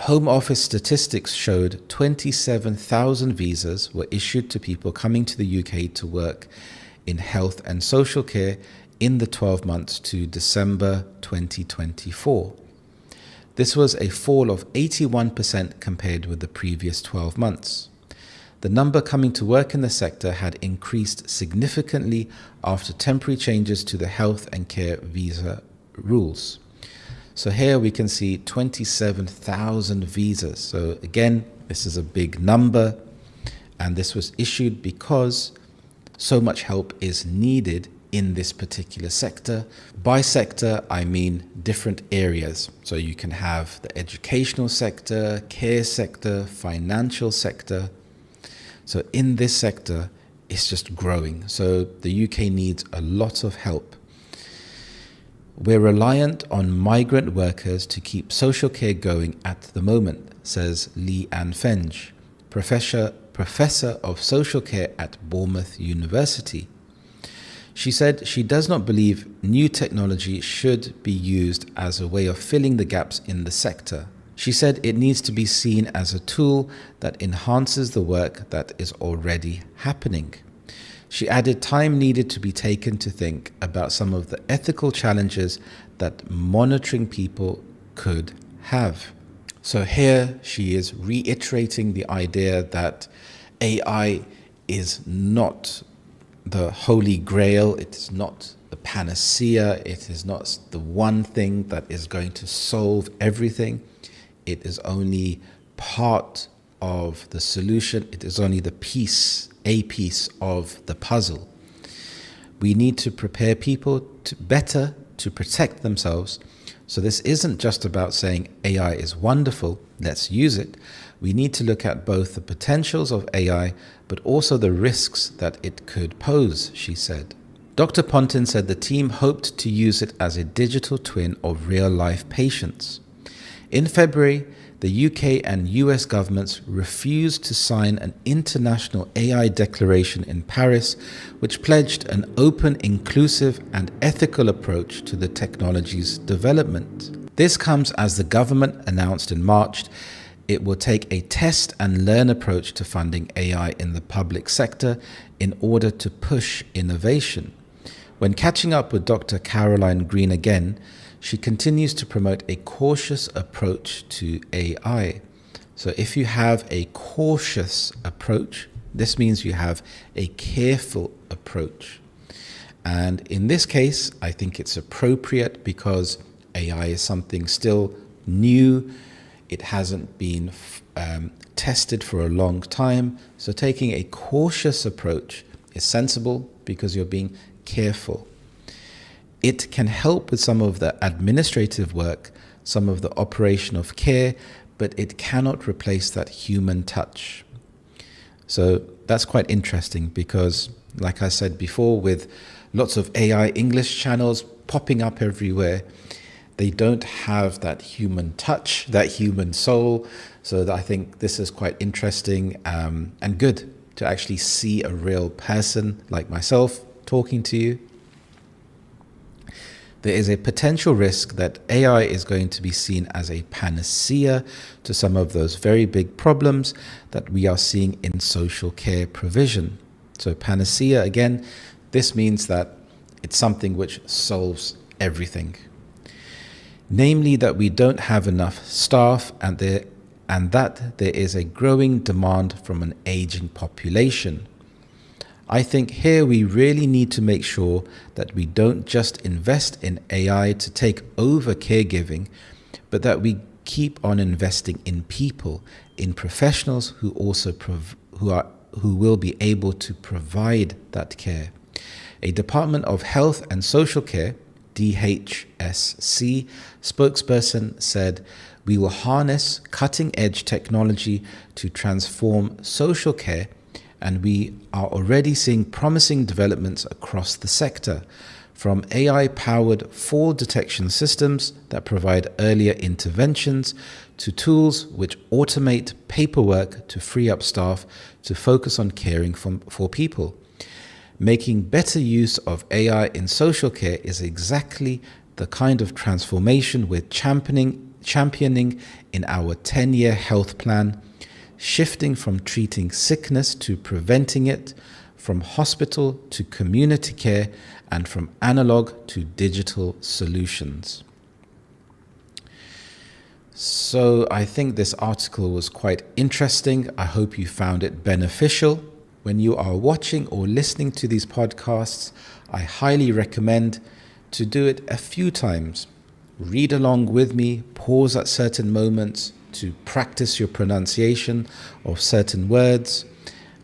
Home Office statistics showed 27,000 visas were issued to people coming to the UK to work in health and social care in the 12 months to December 2024. This was a fall of 81% compared with the previous 12 months. The number coming to work in the sector had increased significantly after temporary changes to the health and care visa rules. So here we can see 27,000 visas. So again, this is a big number, and this was issued because so much help is needed in this particular sector. By sector, I mean different areas. So you can have the educational sector, care sector, financial sector. So in this sector, it's just growing. So the UK needs a lot of help. We're reliant on migrant workers to keep social care going at the moment, says Lee Ann Fenge, Professor of Social Care at Bournemouth University. She said she does not believe new technology should be used as a way of filling the gaps in the sector. She said it needs to be seen as a tool that enhances the work that is already happening. She added time needed to be taken to think about some of the ethical challenges that monitoring people could have. So here she is reiterating the idea that AI is not the holy grail, it is not the panacea, it is not the one thing that is going to solve everything. It is only part of the solution. It is only a piece of the puzzle. We need to prepare people better to protect themselves. So this isn't just about saying AI is wonderful, let's use it. We need to look at both the potentials of AI, but also the risks that it could pose, she said. Dr. Pontin said the team hoped to use it as a digital twin of real-life patients. In February, the UK and US governments refused to sign an international AI declaration in Paris, which pledged an open, inclusive, and ethical approach to the technology's development. This comes as the government announced in March it will take a test and learn approach to funding AI in the public sector in order to push innovation. When catching up with Dr. Caroline Green again, she continues to promote a cautious approach to AI. So if you have a cautious approach, this means you have a careful approach. And in this case, I think it's appropriate because AI is something still new. It hasn't been tested for a long time. So taking a cautious approach is sensible because you're being careful. It can help with some of the administrative work, some of the operation of care, but it cannot replace that human touch. So that's quite interesting because, like I said before, with lots of AI English channels popping up everywhere, they don't have that human touch, that human soul. So I think this is quite interesting and good to actually see a real person like myself talking to you. There is a potential risk that AI is going to be seen as a panacea to some of those very big problems that we are seeing in social care provision. So panacea, again, this means that it's something which solves everything. Namely that we don't have enough staff and that there is a growing demand from an aging population. I think here we really need to make sure that we don't just invest in AI to take over caregiving, but that we keep on investing in people, in professionals who also who will be able to provide that care. A Department of Health and Social Care, DHSC spokesperson said, "We will harness cutting-edge technology to transform social care, and we are already seeing promising developments across the sector, from AI-powered fall detection systems that provide earlier interventions to tools which automate paperwork to free up staff to focus on caring for people. Making better use of AI in social care is exactly the kind of transformation we're championing in our 10-year health plan, shifting from treating sickness to preventing it, from hospital to community care, and from analog to digital solutions." So I think this article was quite interesting. I hope you found it beneficial. When you are watching or listening to these podcasts, I highly recommend to do it a few times. Read along with me, pause at certain moments to practice your pronunciation of certain words,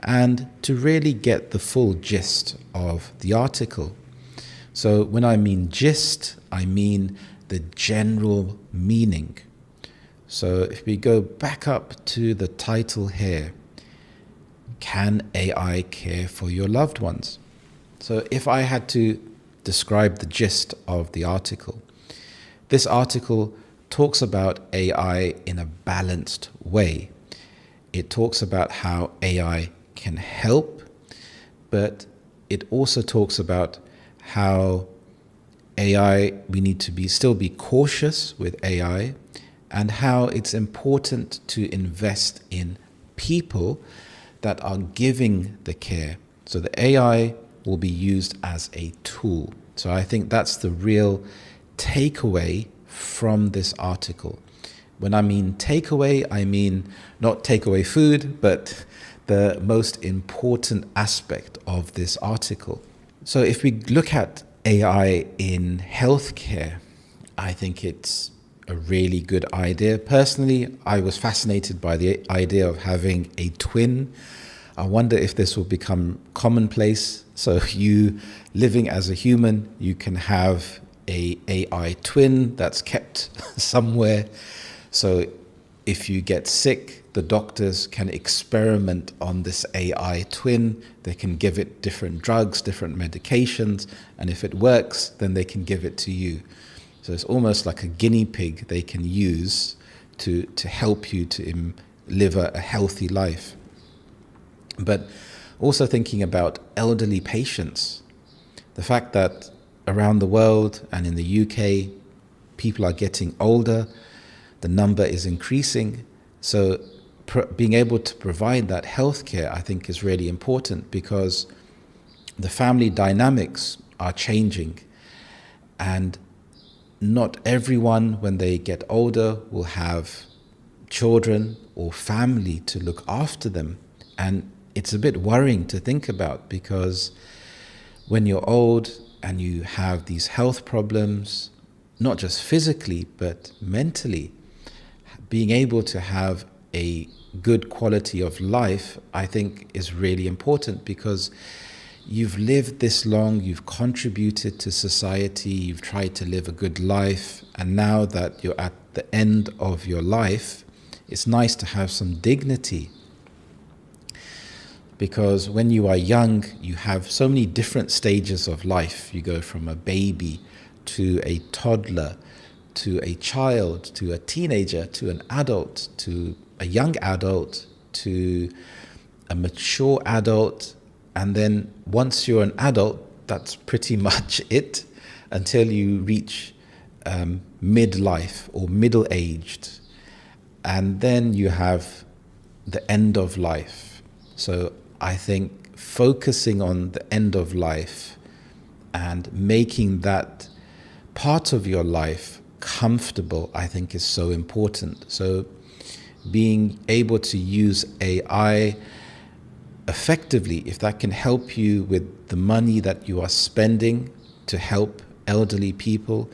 and to really get the full gist of the article. So when I mean gist, I mean the general meaning. So if we go back up to the title here, can AI care for your loved ones? So if I had to describe the gist of the article, this article talks about AI in a balanced way. It talks about how AI can help, but it also talks about how AI, we need to still be cautious with AI, and how it's important to invest in people that are giving the care. So the AI will be used as a tool. So I think that's the real takeaway from this article. When I mean takeaway, I mean not takeaway food, but the most important aspect of this article. So if we look at AI in healthcare, I think it's a really good idea. Personally, I was fascinated by the idea of having a twin. I wonder if this will become commonplace. So you living as a human, you can have a AI twin that's kept somewhere. So if you get sick, the doctors can experiment on this AI twin. They can give it different drugs, different medications, and if it works, then they can give it to you. So it's almost like a guinea pig they can use to help you to live a healthy life. But also thinking about elderly patients, the fact that around the world and in the UK, people are getting older, the number is increasing. So being able to provide that healthcare, I think, is really important, because the family dynamics are changing, and not everyone, when they get older, will have children or family to look after them. And it's a bit worrying to think about, because when you're old and you have these health problems, not just physically, but mentally, being able to have a good quality of life, I think, is really important, because you've lived this long, you've contributed to society, you've tried to live a good life, and now that you're at the end of your life, it's nice to have some dignity. Because when you are young, you have so many different stages of life. You go from a baby to a toddler, to a child, to a teenager, to an adult, to a young adult, to a mature adult. And then once you're an adult, that's pretty much it until you reach midlife or middle-aged. And then you have the end of life. So I think focusing on the end of life and making that part of your life comfortable, I think, is so important. So being able to use AI effectively, if that can help you with the money that you are spending to help elderly people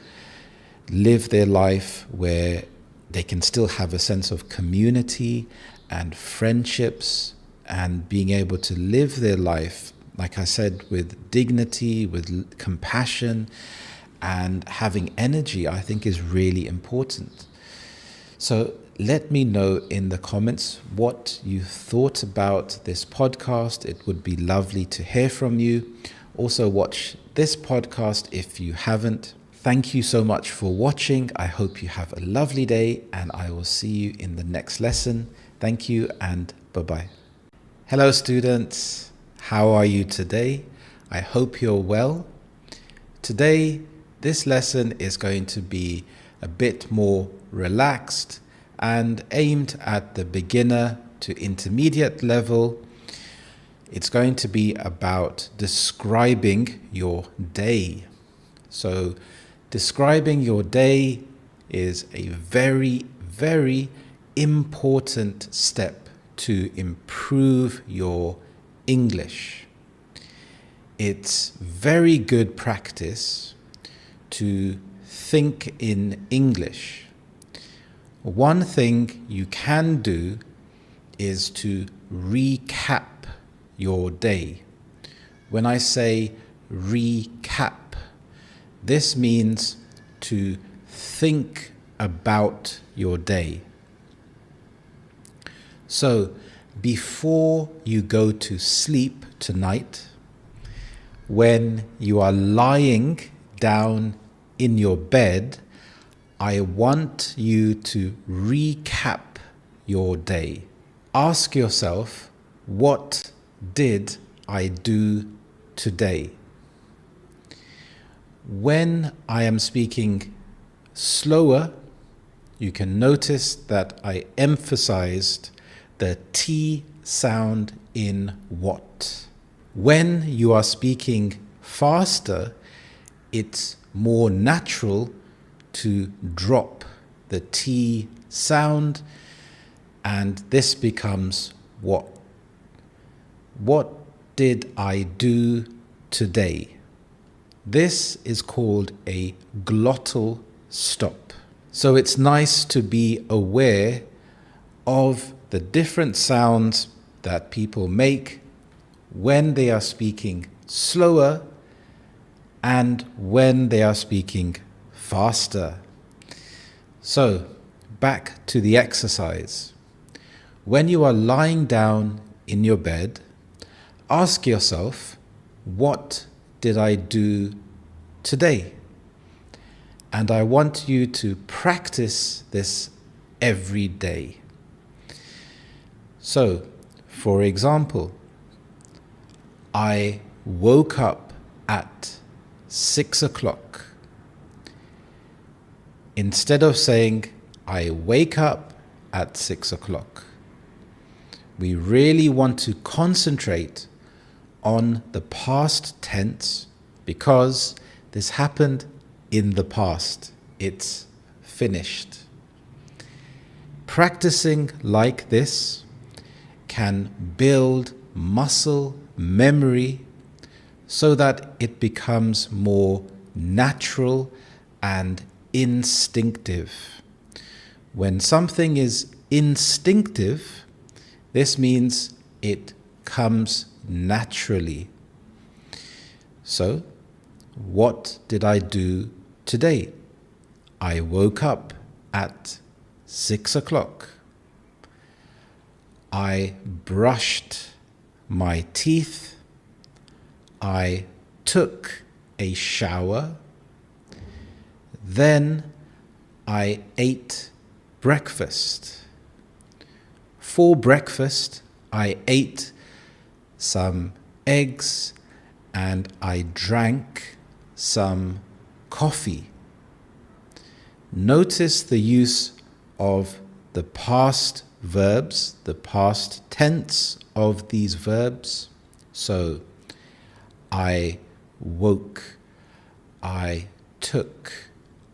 live their life where they can still have a sense of community and friendships, and being able to live their life, like I said, with dignity, with compassion, and having energy, I think, is really important. So let me know in the comments what you thought about this podcast. It would be lovely to hear from you. Also, watch this podcast if you haven't. Thank you so much for watching. I hope you have a lovely day, and I will see you in the next lesson. Thank you, and bye-bye. Hello, students. How are you today? I hope you're well. Today, this lesson is going to be a bit more relaxed and aimed at the beginner to intermediate level. It's going to be about describing your day. So describing your day is a very, very important step to improve your English. It's very good practice to think in English. One thing you can do is to recap your day. When I say recap, this means to think about your day. So before you go to sleep tonight, when you are lying down in your bed, I want you to recap your day. Ask yourself, what did I do today? When I am speaking slower, you can notice that I emphasized the T sound in what. When you are speaking faster, it's more natural to drop the T sound, and this becomes what. What did I do today? This is called a glottal stop. So it's nice to be aware of the different sounds that people make when they are speaking slower and when they are speaking faster. So, back to the exercise. When you are lying down in your bed, ask yourself, what did I do today? And I want you to practice this every day. So, for example, I woke up at 6 o'clock. Instead of saying, I wake up at 6 o'clock, we really want to concentrate on the past tense because this happened in the past. It's finished. Practicing like this can build muscle memory so that it becomes more natural and instinctive. When something is instinctive, this means it comes naturally. So, what did I do today? I woke up at 6 o'clock. I brushed my teeth. I took a shower. Then I ate breakfast. For breakfast, I ate some eggs and I drank some coffee. Notice the use of the past verbs, the past tense of these verbs. So, I woke, I took,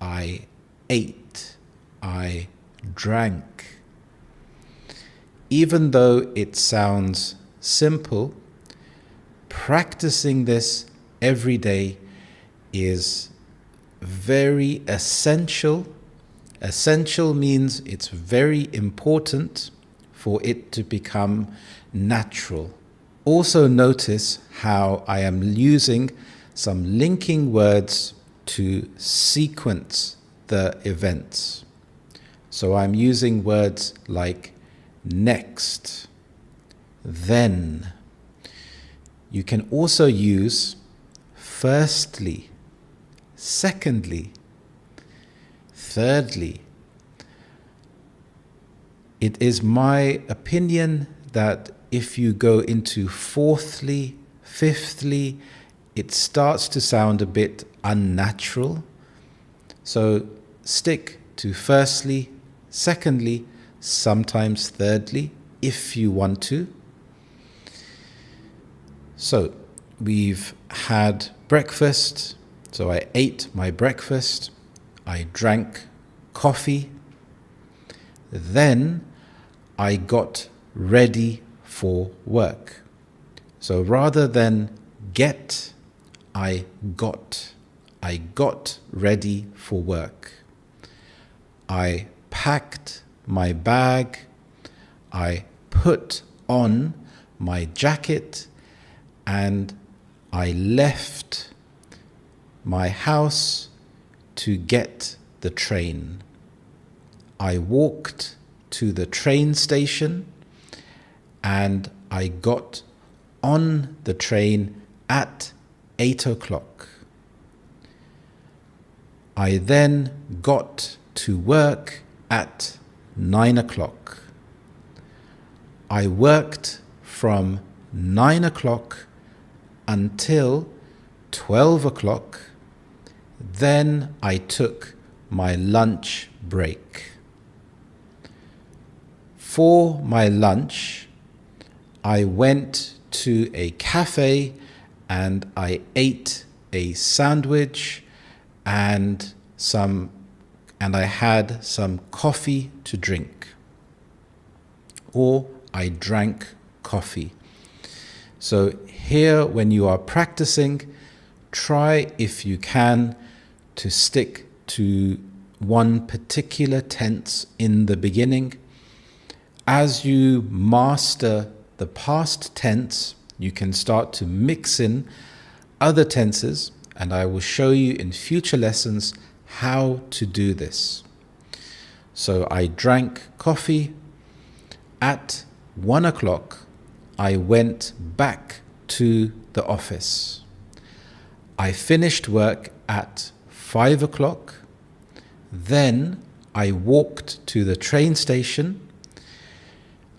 I ate, I drank. Even though it sounds simple, practicing this every day is very essential. Essential means it's very important for it to become natural. Also notice how I am using some linking words to sequence the events. So I'm using words like next, then. You can also use firstly, secondly, thirdly. It is my opinion that if you go into fourthly, fifthly, it starts to sound a bit unnatural. So stick to firstly, secondly, sometimes thirdly, if you want to. So we've had breakfast. So I ate my breakfast. I drank coffee. Then I got ready for work. So rather than get, I got. I got ready for work. I packed my bag. I put on my jacket and I left my house to get the train. I walked to the train station and I got on the train at 8 o'clock. I then got to work at 9 o'clock. I worked from 9 o'clock until 12 o'clock. Then I took my lunch break. For my lunch, I went to a cafe and I ate a sandwich and I had some coffee to drink. Or I drank coffee. So here, when you are practicing, try if you can to stick to one particular tense in the beginning. As you master the past tense, you can start to mix in other tenses, and I will show you in future lessons how to do this. So I drank coffee. At 1 o'clock, I went back to the office. I finished work at 5 o'clock. Then I walked to the train station.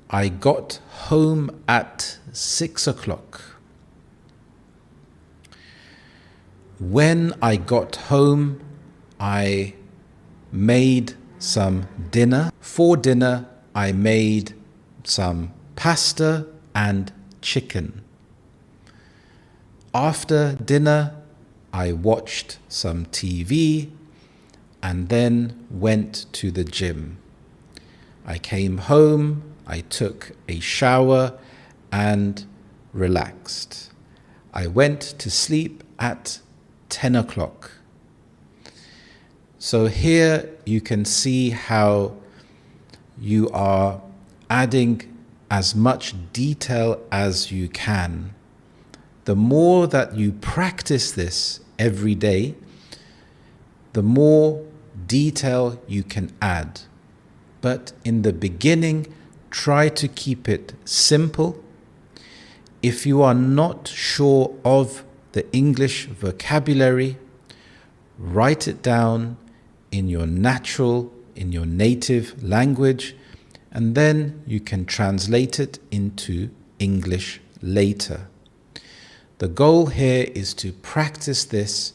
I got home at 6 o'clock. When I got home, I made some dinner. For dinner, I made some pasta and chicken. After dinner, I watched some TV and then went to the gym. I came home, I took a shower and relaxed. I went to sleep at 10 o'clock. So here you can see how you are adding as much detail as you can. The more that you practice this every day, the more detail you can add. But in the beginning, try to keep it simple. If you are not sure of the English vocabulary, write it down in your native language, and then you can translate it into English later. The goal here is to practice this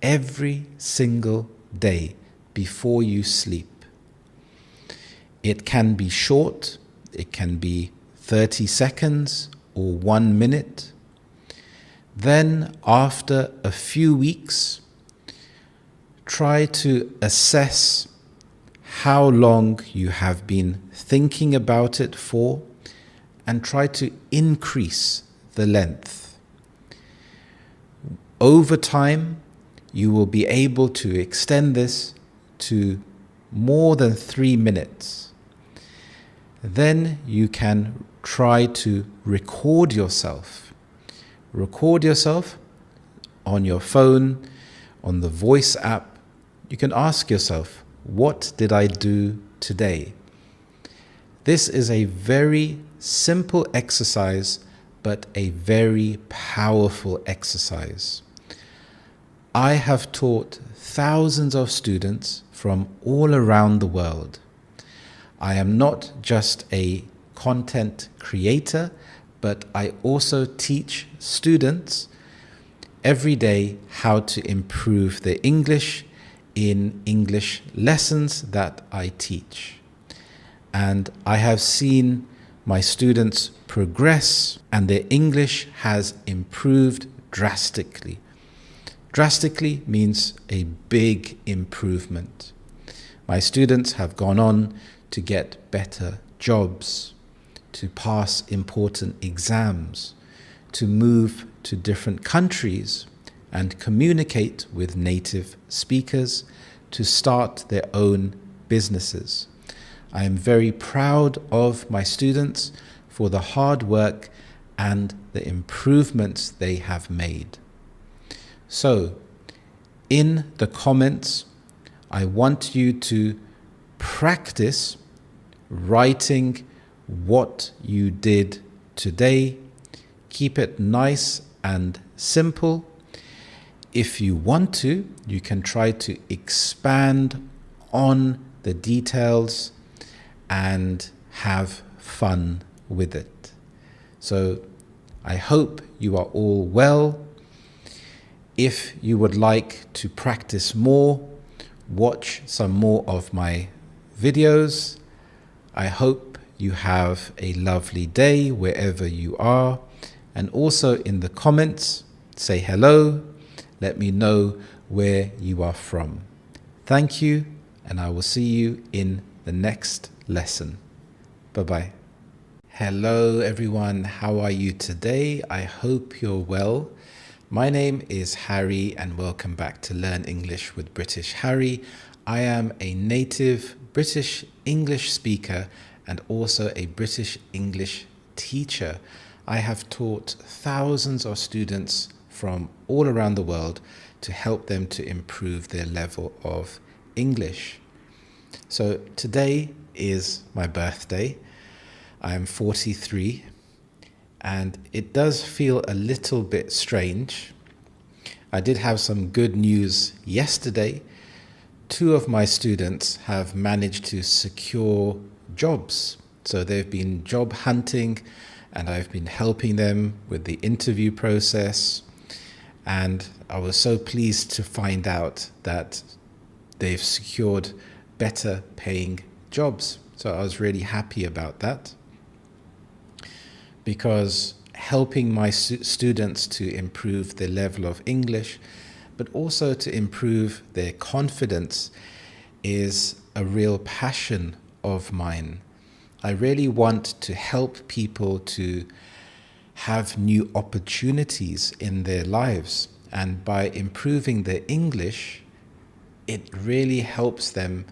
every single day before you sleep. It can be short, it can be 30 seconds or 1 minute. Then after a few weeks, try to assess how long you have been thinking about it for and try to increase the length. Over time, you will be able to extend this to more than 3 minutes. Then you can try to record yourself. Record yourself on your phone, on the voice app. You can ask yourself, what did I do today? This is a very simple exercise, but a very powerful exercise. I have taught thousands of students from all around the world. I am not just a content creator, but I also teach students every day how to improve their English in English lessons that I teach. And I have seen my students progress and their English has improved drastically. Drastically means a big improvement. My students have gone on to get better jobs, to pass important exams, to move to different countries and communicate with native speakers, to start their own businesses. I am very proud of my students for the hard work and the improvements they have made. So, in the comments, I want you to practice writing what you did today. Keep it nice and simple. If you want to, you can try to expand on the details and have fun with it. So I hope you are all well. If you would like to practice more, watch some more of my videos. I hope you have a lovely day wherever you are. And also in the comments, say hello. Let me know where you are from. Thank you, and I will see you in the next lesson. Bye-bye. Hello everyone, how are you today? I hope you're well. My name is Harry and welcome back to Learn English with British Harry. I am a native British English speaker and also a British English teacher. I have taught thousands of students from all around the world to help them to improve their level of English. So today is my birthday. I am 43 and it does feel a little bit strange. I did have some good news yesterday. 2 of my students have managed to secure jobs. So they've been job hunting and I've been helping them with the interview process. And I was so pleased to find out that they've secured better paying jobs. So I was really happy about that, because helping my students to improve their level of English, but also to improve their confidence, is a real passion of mine. I really want to help people to have new opportunities in their lives. And by improving their English, it really helps them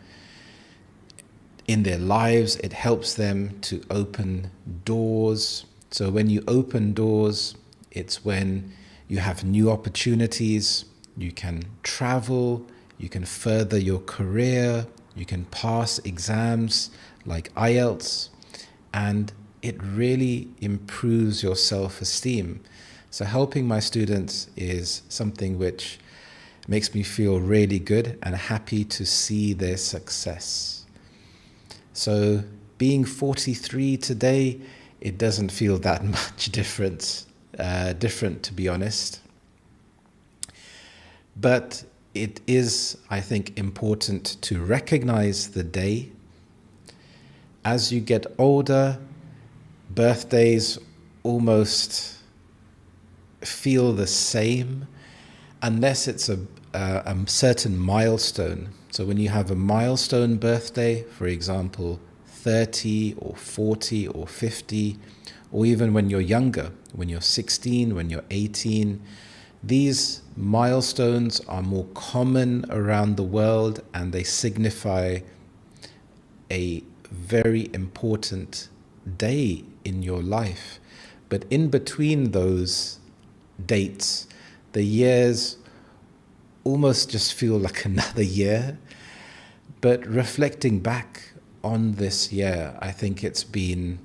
in their lives. It helps them to open doors. So when you open doors, it's when you have new opportunities, you can travel, you can further your career, you can pass exams like IELTS, and it really improves your self-esteem. So helping my students is something which makes me feel really good and happy to see their success. So being 43 today, it doesn't feel that much different to be honest. But it is, I think, important to recognize the day. As you get older, birthdays almost feel the same unless it's a certain milestone. So when you have a milestone birthday, for example, 30 or 40 or 50, or even when you're younger, when you're 16, when you're 18, these milestones are more common around the world and they signify a very important day in your life. But in between those dates, the years almost just feel like another year. But reflecting back on this year, I think it's been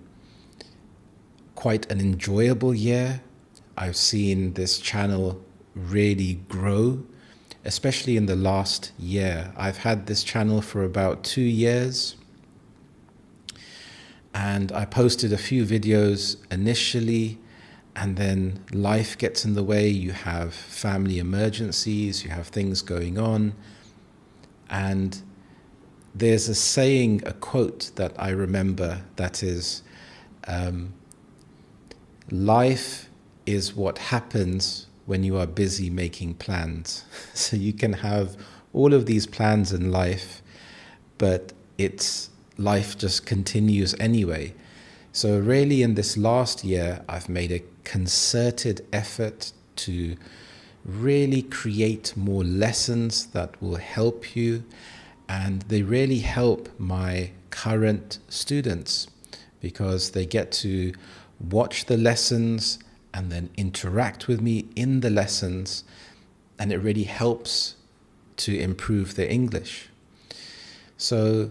quite an enjoyable year. I've seen this channel really grow, especially in the last year. I've had this channel for about 2 years, and I posted a few videos initially, and then life gets in the way. You have family emergencies, you have things going on, and there's a saying, a quote that I remember that is, life is what happens when you are busy making plans. So you can have all of these plans in life, but life just continues anyway. So really in this last year, I've made a concerted effort to really create more lessons that will help you. And they really help my current students because they get to watch the lessons and then interact with me in the lessons, and it really helps to improve their English. So,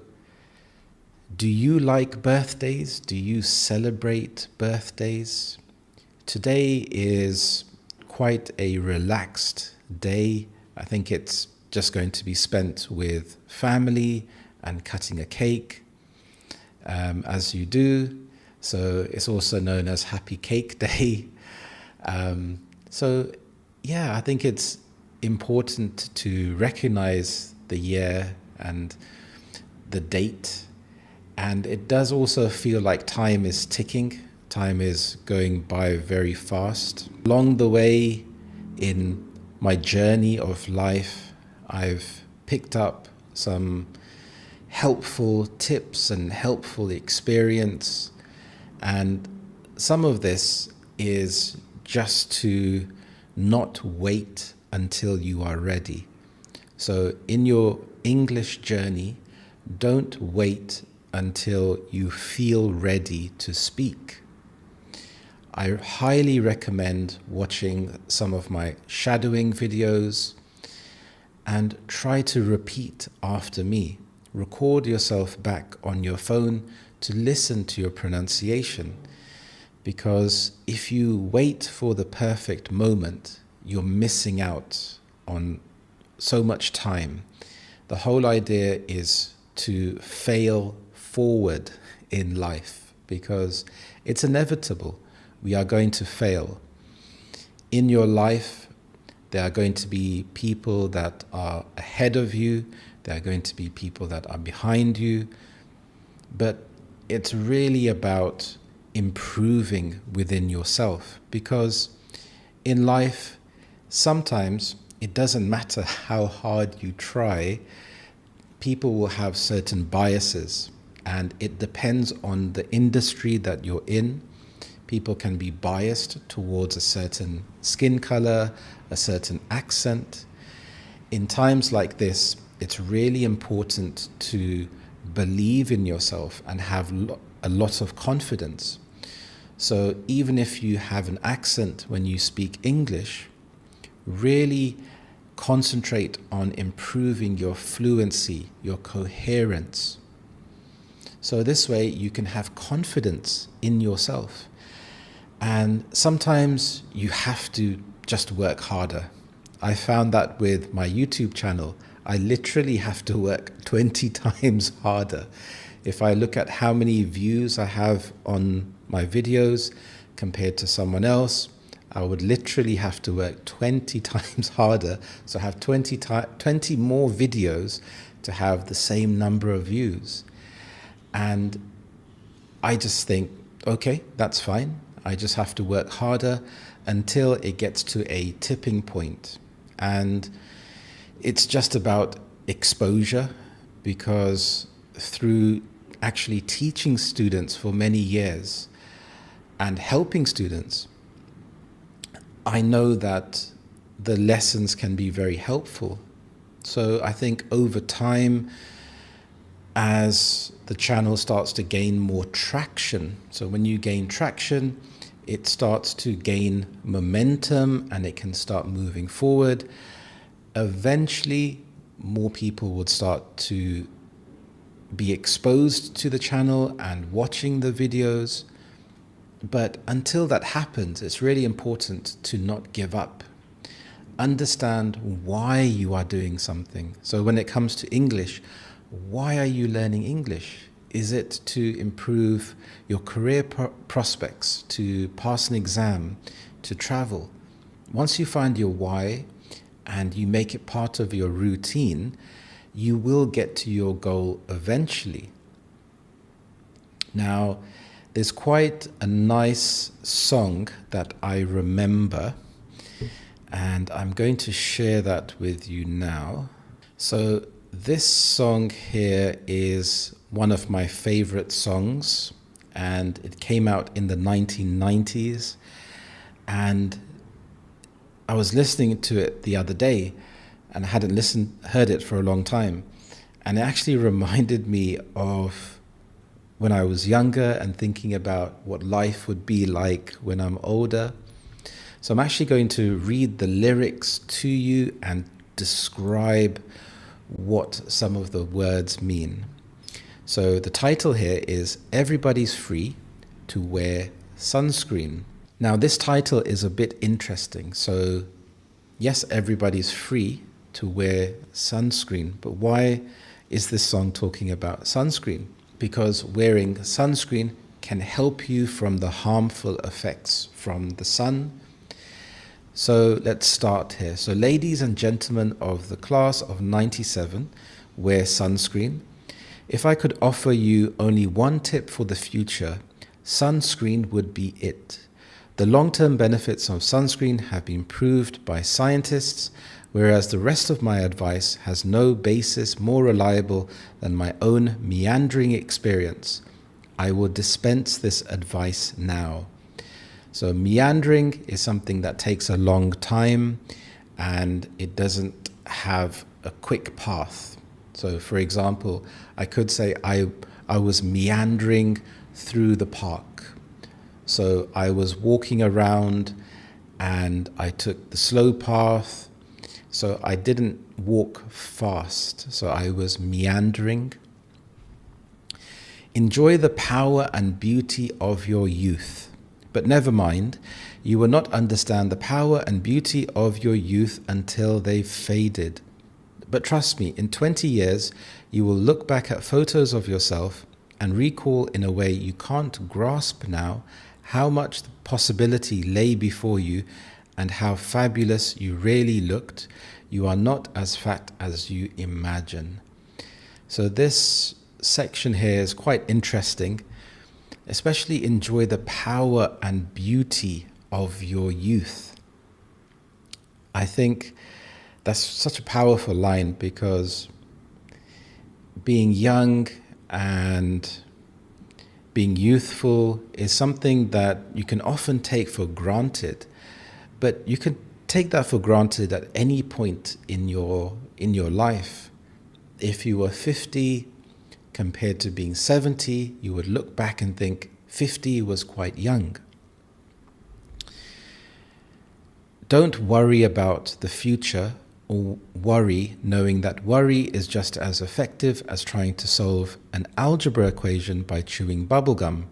do you like birthdays? Do you celebrate birthdays? Today is quite a relaxed day. I think it's just going to be spent with family and cutting a cake, as you do. So it's also known as Happy Cake Day. So yeah, I think it's important to recognize the year and the date, And it does also feel like time is ticking, time is going by very fast. Along the way in my journey of life, I've picked up some helpful tips and helpful experience. And some of this is just to not wait until you are ready. So in your English journey, don't wait until you feel ready to speak. I highly recommend watching some of my shadowing videos and try to repeat after me. Record yourself back on your phone to listen to your pronunciation, because if you wait for the perfect moment, you're missing out on so much time. The whole idea is to fail forward in life, because it's inevitable. We are going to fail. In your life, there are going to be people that are ahead of you. There are going to be people that are behind you. But it's really about improving within yourself, because in life, sometimes it doesn't matter how hard you try, people will have certain biases, and it depends on the industry that you're in. People can be biased towards a certain skin color, a certain accent. In times like this, it's really important to believe in yourself and have a lot of confidence. So even if you have an accent when you speak English, really concentrate on improving your fluency, your coherence. So this way you can have confidence in yourself. And sometimes you have to just work harder. I found that with my YouTube channel, I literally have to work 20 times harder. If I look at how many views I have on my videos compared to someone else, I would literally have to work 20 times harder. So I have 20 more videos to have the same number of views. And I just think, okay, that's fine. I just have to work harder until it gets to a tipping point. And it's just about exposure, because through actually teaching students for many years and helping students, I know that the lessons can be very helpful. So I think over time, as the channel starts to gain more traction, so when you gain traction, it starts to gain momentum and it can start moving forward. Eventually, more people would start to be exposed to the channel and watching the videos. But until that happens, it's really important to not give up. Understand why you are doing something. So when it comes to English, why are you learning English? Is it to improve your career prospects, to pass an exam, to travel? Once you find your why and you make it part of your routine, you will get to your goal eventually. Now, there's quite a nice song that I remember, and I'm going to share that with you now. So this song here is one of my favorite songs, and it came out in the 1990s, and I was listening to it the other day and I hadn't heard it for a long time, and it actually reminded me of when I was younger and thinking about what life would be like when I'm older. So I'm actually going to read the lyrics to you and describe what some of the words mean. So the title here is Everybody's Free to Wear Sunscreen. Now this title is a bit interesting. So yes, everybody's free to wear sunscreen, but why is this song talking about sunscreen? Because wearing sunscreen can help you from the harmful effects from the sun. So let's start here. So ladies and gentlemen of the class of 97, wear sunscreen. If I could offer you only one tip for the future, sunscreen would be it. The long-term benefits of sunscreen have been proved by scientists, whereas the rest of my advice has no basis more reliable than my own meandering experience. I will dispense this advice now. So meandering is something that takes a long time and it doesn't have a quick path. So for example, I could say I was meandering through the park. So I was walking around and I took the slow path. So I didn't walk fast. So I was meandering. Enjoy the power and beauty of your youth. But never mind, you will not understand the power and beauty of your youth until they've faded. But trust me, in 20 years, you will look back at photos of yourself and recall in a way you can't grasp now how much the possibility lay before you and how fabulous you really looked. You are not as fat as you imagine. So this section here is quite interesting. Especially enjoy the power and beauty of your youth. I think that's such a powerful line because being young and being youthful is something that you can often take for granted, but you can take that for granted at any point in your life. If you were 50 compared to being 70, you would look back and think 50 was quite young. Don't worry about the future or worry knowing that worry is just as effective as trying to solve an algebra equation by chewing bubblegum.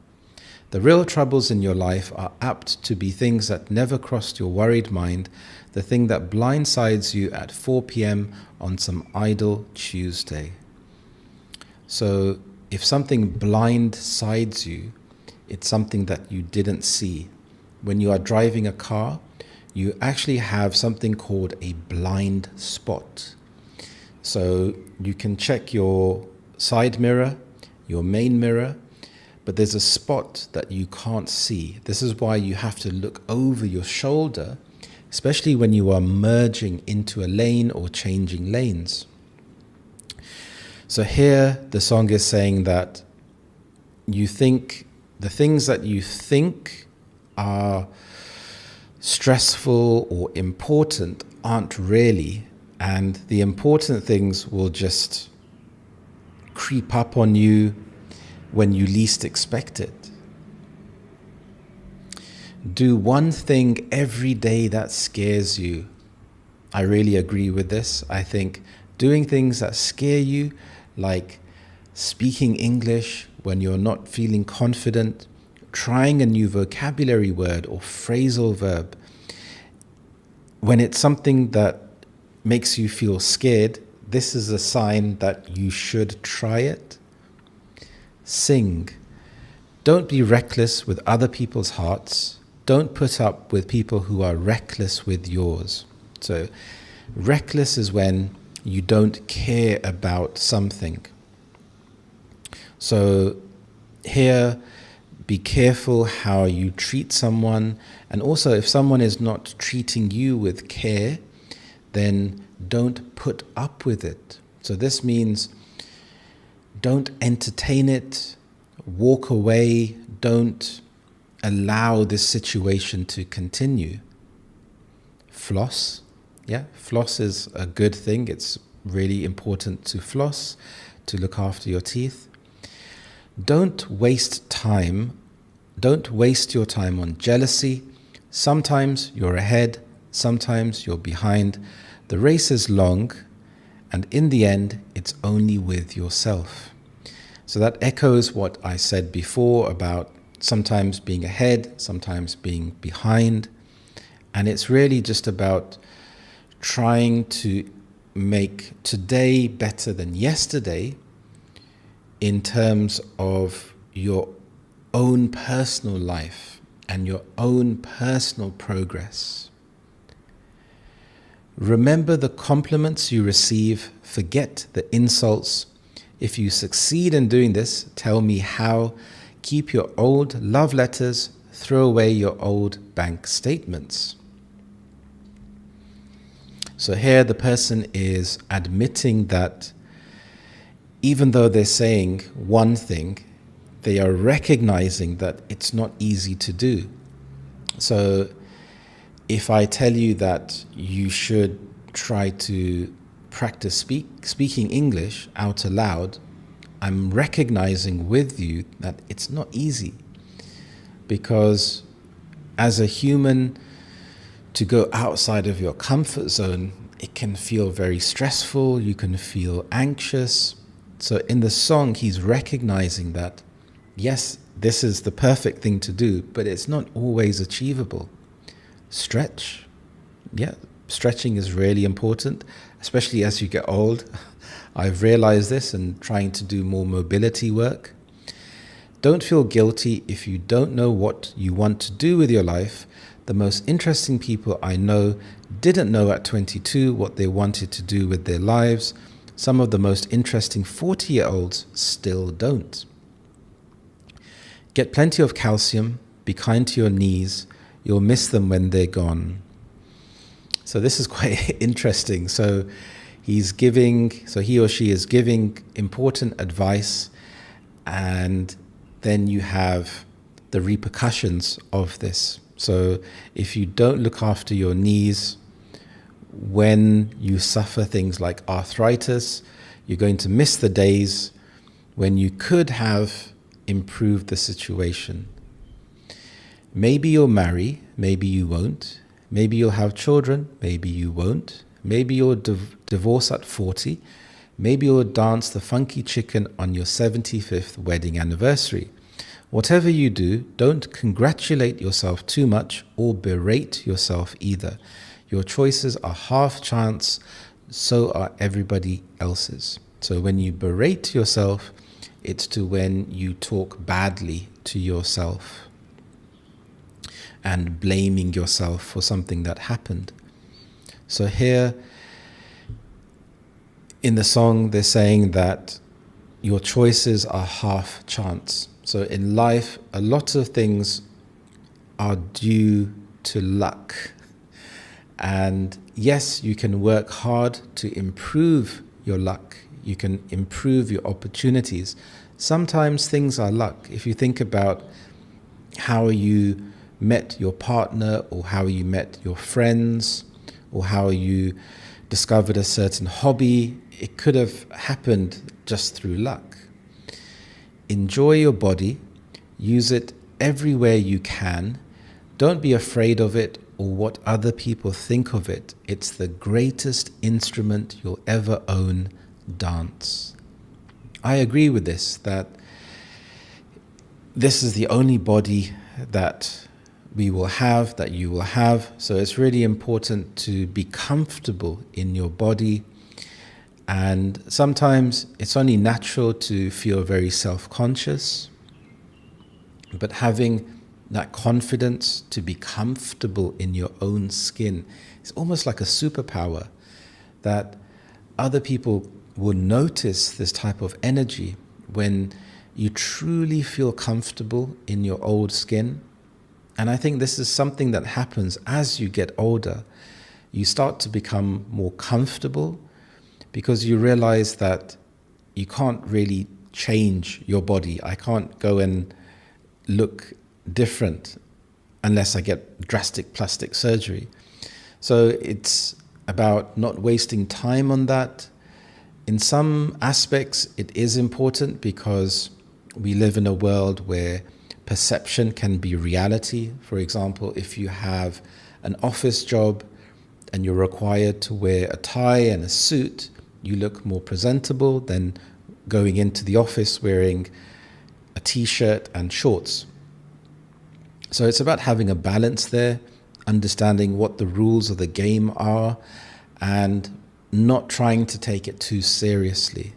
The real troubles in your life are apt to be things that never crossed your worried mind, the thing that blindsides you at 4 p.m. on some idle Tuesday. So if something blindsides you, it's something that you didn't see. When you are driving a car, you actually have something called a blind spot. So you can check your side mirror, your main mirror, but there's a spot that you can't see. This is why you have to look over your shoulder, especially when you are merging into a lane or changing lanes. So here the song is saying that you think the things that you think are stressful or important aren't really, and the important things will just creep up on you when you least expect it. Do one thing every day that scares you. I really agree with this. I think doing things that scare you, like speaking English when you're not feeling confident, trying a new vocabulary word or phrasal verb, when it's something that makes you feel scared, this is a sign that you should try it. Sing. Don't be reckless with other people's hearts. Don't put up with people who are reckless with yours. So reckless is when you don't care about something. So here, be careful how you treat someone. And also, if someone is not treating you with care, then don't put up with it. So this means don't entertain it, walk away, don't allow this situation to continue. Floss. Yeah, floss is a good thing. It's really important to floss, to look after your teeth. Don't waste time. Don't waste your time on jealousy. Sometimes you're ahead, sometimes you're behind. The race is long, and in the end, it's only with yourself. So that echoes what I said before about sometimes being ahead, sometimes being behind. And it's really just about trying to make today better than yesterday in terms of your own personal life and your own personal progress. Remember the compliments you receive, forget the insults. If you succeed in doing this, tell me how. Keep your old love letters, throw away your old bank statements. So here the person is admitting that even though they're saying one thing, they are recognizing that it's not easy to do. So if I tell you that you should try to practice speaking English out aloud, I'm recognizing with you that it's not easy, because as a human, to go outside of your comfort zone, it can feel very stressful, you can feel anxious. So in the song, he's recognizing that, yes, this is the perfect thing to do, but it's not always achievable. Stretch. Yeah, stretching is really important, especially as you get old. I've realized this and trying to do more mobility work. Don't feel guilty if you don't know what you want to do with your life. The most interesting people I know didn't know at 22 what they wanted to do with their lives. Some of the most interesting 40-year-olds still don't. Get plenty of calcium, be kind to your knees, you'll miss them when they're gone. So this is quite interesting. So he or she is giving important advice, and then you have the repercussions of this. So if you don't look after your knees, when you suffer things like arthritis, you're going to miss the days when you could have improved the situation. Maybe you'll marry, maybe you won't. Maybe you'll have children, maybe you won't. Maybe you'll divorce at 40. Maybe you'll dance the funky chicken on your 75th wedding anniversary. Whatever you do, don't congratulate yourself too much or berate yourself either. Your choices are half chance, so are everybody else's. So when you berate yourself, it's to when you talk badly to yourself and blaming yourself for something that happened. So here in the song, they're saying that your choices are half chance. So in life, a lot of things are due to luck. And yes, you can work hard to improve your luck. You can improve your opportunities. Sometimes things are luck. If you think about how you met your partner, or how you met your friends, or how you discovered a certain hobby, it could have happened just through luck. Enjoy your body, use it everywhere you can. Don't be afraid of it or what other people think of it. It's the greatest instrument you'll ever own, dance. I agree with this, that this is the only body that we will have, that you will have. So it's really important to be comfortable in your body. And sometimes it's only natural to feel very self-conscious, but having that confidence to be comfortable in your own skin is almost like a superpower, that other people will notice this type of energy when you truly feel comfortable in your old skin. And I think this is something that happens as you get older. You start to become more comfortable, because you realize that you can't really change your body. I can't go and look different unless I get drastic plastic surgery. So it's about not wasting time on that. In some aspects, it is important because we live in a world where perception can be reality. For example, if you have an office job and you're required to wear a tie and a suit, you look more presentable than going into the office wearing a t-shirt and shorts. So it's about having a balance there, understanding what the rules of the game are, and not trying to take it too seriously.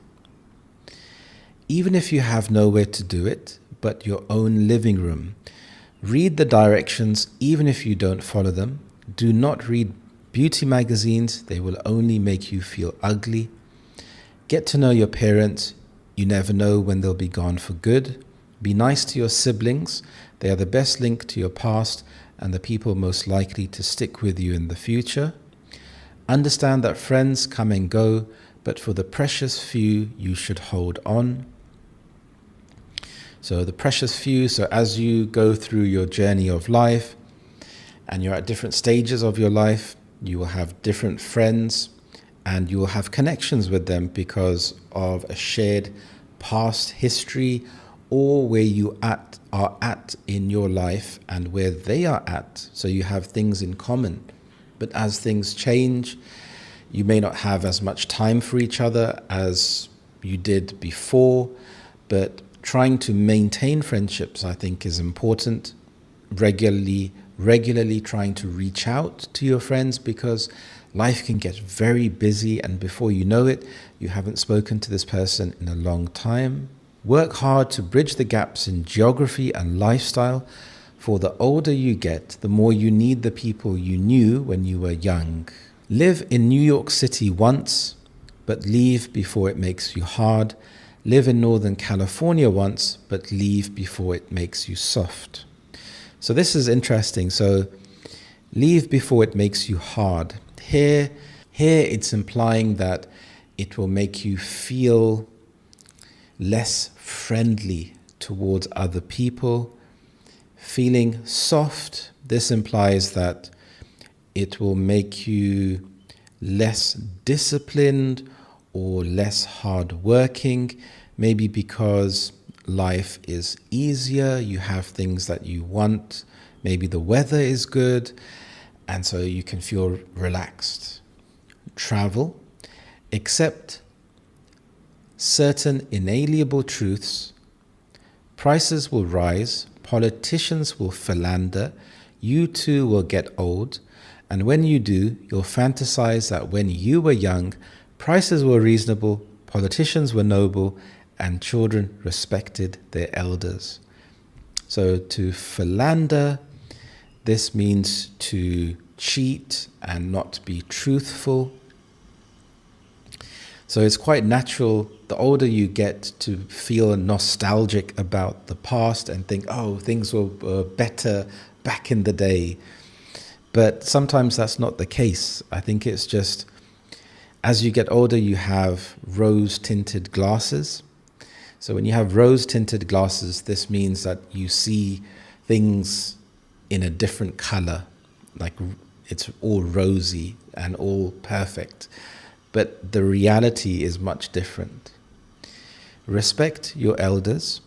Even if you have nowhere to do it but your own living room, read the directions even if you don't follow them. Do not read beauty magazines, they will only make you feel ugly. Get to know your parents. You never know when they'll be gone for good. Be nice to your siblings. They are the best link to your past and the people most likely to stick with you in the future. Understand that friends come and go, but for the precious few, you should hold on. So the precious few, so as you go through your journey of life and you're at different stages of your life, you will have different friends and you will have connections with them because of a shared past history or where you are at in your life and where they are at. So you have things in common. But as things change, you may not have as much time for each other as you did before, but trying to maintain friendships, I think, is important. Regularly trying to reach out to your friends because life can get very busy and before you know it, you haven't spoken to this person in a long time. Work hard to bridge the gaps in geography and lifestyle. For the older you get, the more you need the people you knew when you were young. Live in New York City once, but leave before it makes you hard. Live in Northern California once, but leave before it makes you soft. So this is interesting. So leave before it makes you hard. Here it's implying that it will make you feel less friendly towards other people. Feeling soft, this implies that it will make you less disciplined or less hardworking, maybe because life is easier, you have things that you want, maybe the weather is good, and so you can feel relaxed. Travel, accept certain inalienable truths. Prices will rise, politicians will philander, you too will get old, and when you do, you'll fantasize that when you were young, prices were reasonable, politicians were noble, and children respected their elders. So to philander, this means to cheat and not be truthful. So it's quite natural, the older you get, to feel nostalgic about the past and think, oh, things were better back in the day. But sometimes that's not the case. I think it's just, as you get older, you have rose-tinted glasses. So when you have rose-tinted glasses, this means that you see things in a different color, like it's all rosy and all perfect. But the reality is much different. Respect your elders.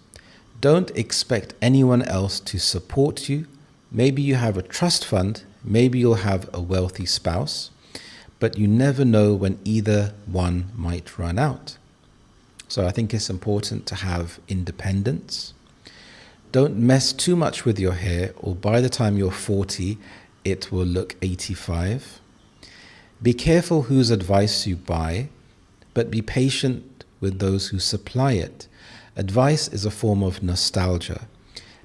Don't expect anyone else to support you. Maybe you have a trust fund, maybe you'll have a wealthy spouse, but you never know when either one might run out. So I think it's important to have independence. Don't mess too much with your hair, or by the time you're 40, it will look 85. Be careful whose advice you buy, but be patient with those who supply it. Advice is a form of nostalgia.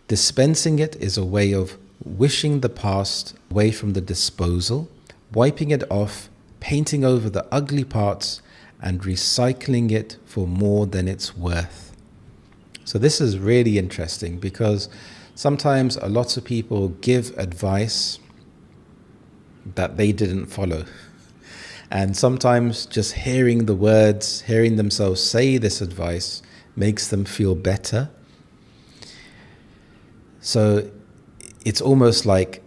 Dispensing it is a way of wishing the past away from the disposal, wiping it off, painting over the ugly parts, and recycling it for more than it's worth. So this is really interesting because sometimes a lot of people give advice that they didn't follow. And sometimes just hearing the words, hearing themselves say this advice makes them feel better. So it's almost like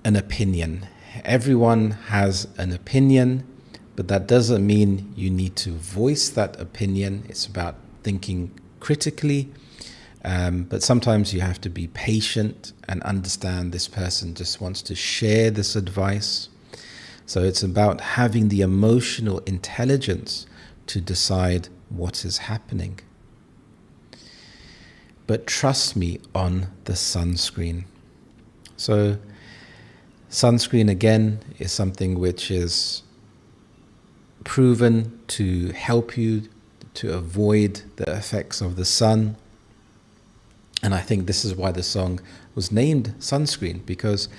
an opinion. Everyone has an opinion, but that doesn't mean you need to voice that opinion. It's about thinking critically. But sometimes you have to be patient and understand this person just wants to share this advice. So it's about having the emotional intelligence to decide what is happening. But trust me on the sunscreen. So sunscreen, again, is something which is proven to help you to avoid the effects of the sun. And I think this is why the song was named Sunscreen, because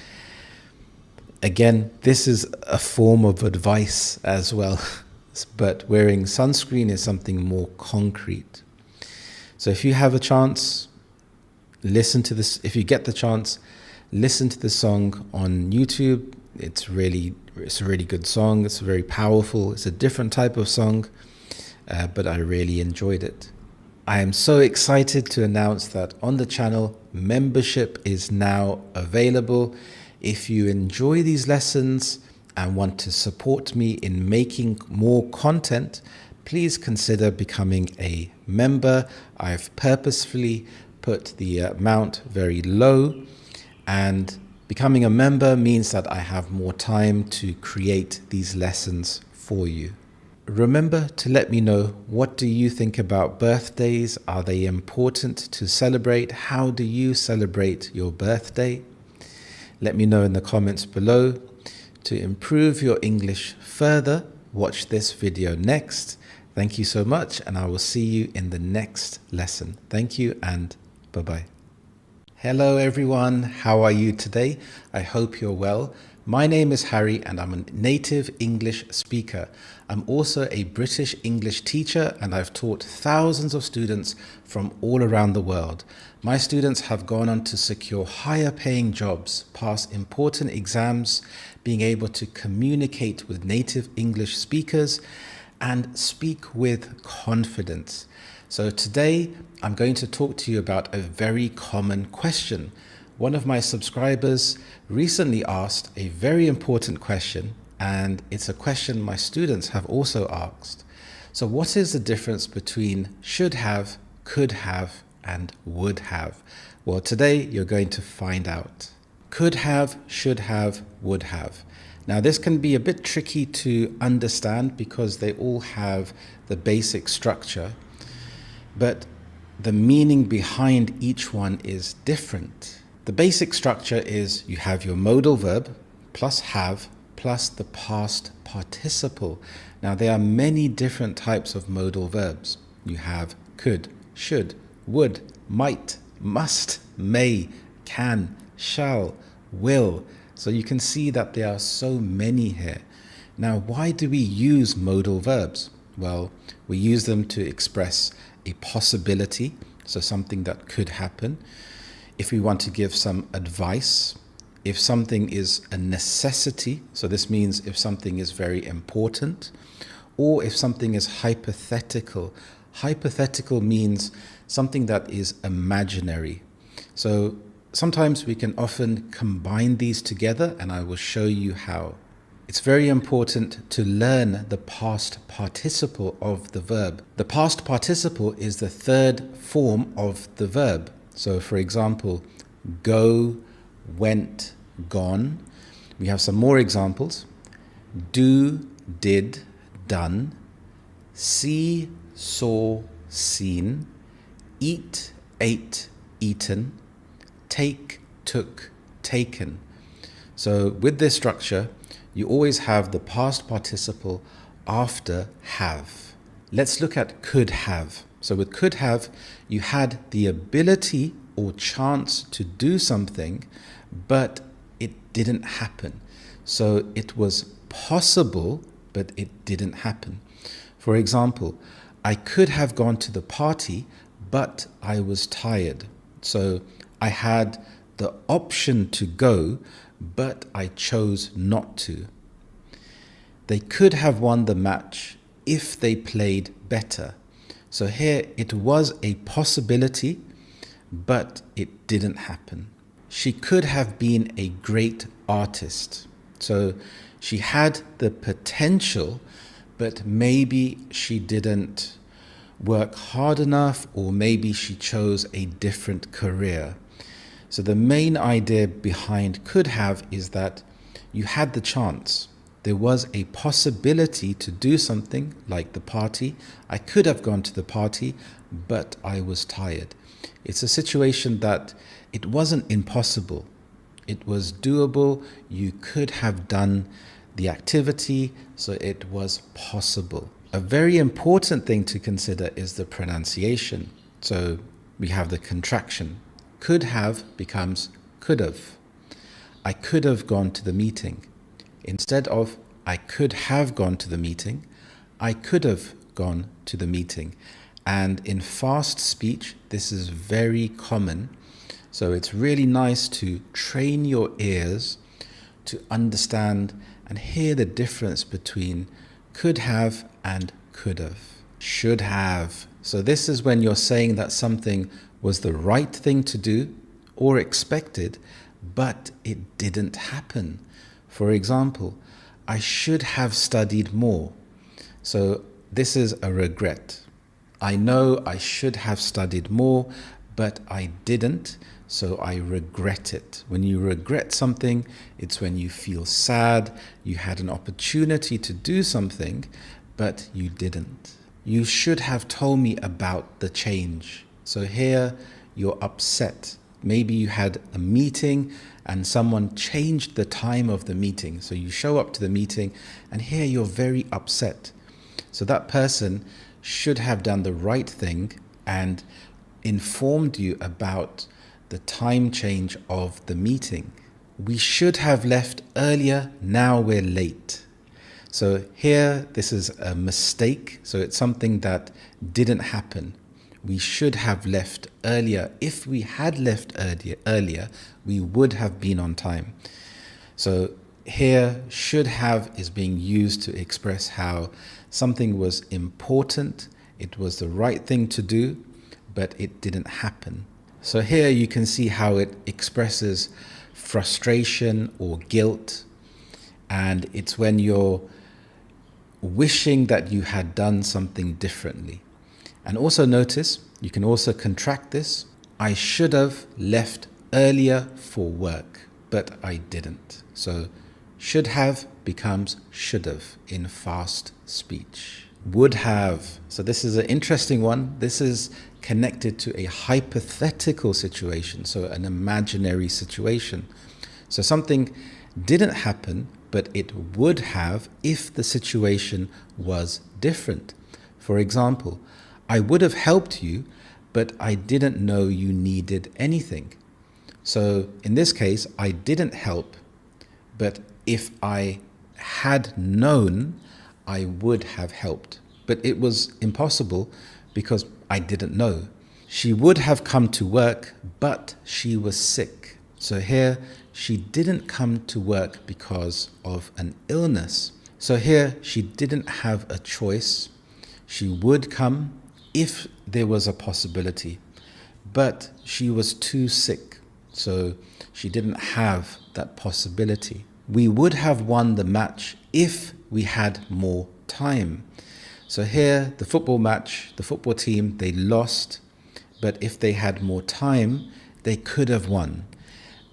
again, this is a form of advice as well, but wearing sunscreen is something more concrete. So if you have a chance, listen to this. If you get the chance, listen to the song on YouTube. It's a really good song. It's very powerful. It's a different type of song, but I really enjoyed it. I am so excited to announce that on the channel, membership is now available. If you enjoy these lessons and want to support me in making more content, please consider becoming a member. I've purposefully put the amount very low, and becoming a member means that I have more time to create these lessons for you. Remember to let me know, what do you think about birthdays? Are they important to celebrate? How do you celebrate your birthday? Let me know in the comments below. To improve your English further, watch this video next. Thank you so much, and I will see you in the next lesson. Thank you, and bye-bye. Hello everyone, how are you today? I hope you're well. My name is Harry and I'm a native English speaker. I'm also a British English teacher, and I've taught thousands of students from all around the world. My students have gone on to secure higher paying jobs, pass important exams, being able to communicate with native English speakers and speak with confidence. So today I'm going to talk to you about a very common question. One of my subscribers recently asked a very important question, and it's a question my students have also asked. So what is the difference between should have, could have, and would have? Well, today you're going to find out. Could have, should have, would have. Now this can be a bit tricky to understand because they all have the basic structure, but the meaning behind each one is different. The basic structure is you have your modal verb plus have plus the past participle. Now there are many different types of modal verbs. You have could, should, would, might, must, may, can, shall, will. So you can see that there are so many here. Now, why do we use modal verbs? Well, we use them to express a possibility, so something that could happen. If we want to give some advice, if something is a necessity, so this means if something is very important, or if something is hypothetical. Hypothetical means something that is imaginary. So sometimes we can often combine these together, and I will show you how. It's very important to learn the past participle of the verb. The past participle is the third form of the verb. So for example, go, went, gone. We have some more examples. Do, did, done. See, saw, seen. Eat, ate, eaten. Take, took, taken. So with this structure, you always have the past participle after have. Let's look at could have. So with could have, you had the ability or chance to do something, but it didn't happen. So it was possible, but it didn't happen. For example, I could have gone to the party, but I was tired. So I had the option to go, but I chose not to. They could have won the match if they played better. So here it was a possibility, but it didn't happen. She could have been a great artist. So she had the potential, but maybe she didn't work hard enough, or maybe she chose a different career. So the main idea behind could have is that you had the chance. There was a possibility to do something like the party. I could have gone to the party, but I was tired. It's a situation that it wasn't impossible. It was doable. You could have done the activity, so it was possible. A very important thing to consider is the pronunciation. So we have the contraction. Could have becomes could have. I could have gone to the meeting. Instead of I could have gone to the meeting, I could have gone to the meeting. And in fast speech, this is very common. So it's really nice to train your ears to understand and hear the difference between could have and could have. Should have. So this is when you're saying that something was the right thing to do or expected, but it didn't happen. For example, I should have studied more. So this is a regret. I know I should have studied more, but I didn't, so I regret it. When you regret something, it's when you feel sad, you had an opportunity to do something, but you didn't. You should have told me about the change. So here you're upset. Maybe you had a meeting and someone changed the time of the meeting. So you show up to the meeting and here you're very upset. So that person should have done the right thing and informed you about the time change of the meeting. We should have left earlier, now we're late. So here, this is a mistake. So it's something that didn't happen. We should have left earlier. If we had left earlier, we would have been on time. So here, should have is being used to express how something was important, it was the right thing to do, but it didn't happen. So here you can see how it expresses frustration or guilt, and it's when you're wishing that you had done something differently. And also notice, you can also contract this. I should have left earlier for work, but I didn't. So should have becomes should have in fast speech. Would have. So this is an interesting one. This is connected to a hypothetical situation, so an imaginary situation. So something didn't happen, but it would have if the situation was different. For example, I would have helped you, but I didn't know you needed anything. So in this case, I didn't help, but if I had known, I would have helped. But it was impossible because I didn't know. She would have come to work, but she was sick. So here, she didn't come to work because of an illness. So here, she didn't have a choice. She would come if there was a possibility, but she was too sick. So she didn't have that possibility. We would have won the match if we had more time. So here, the football match, the football team, they lost, but if they had more time, they could have won.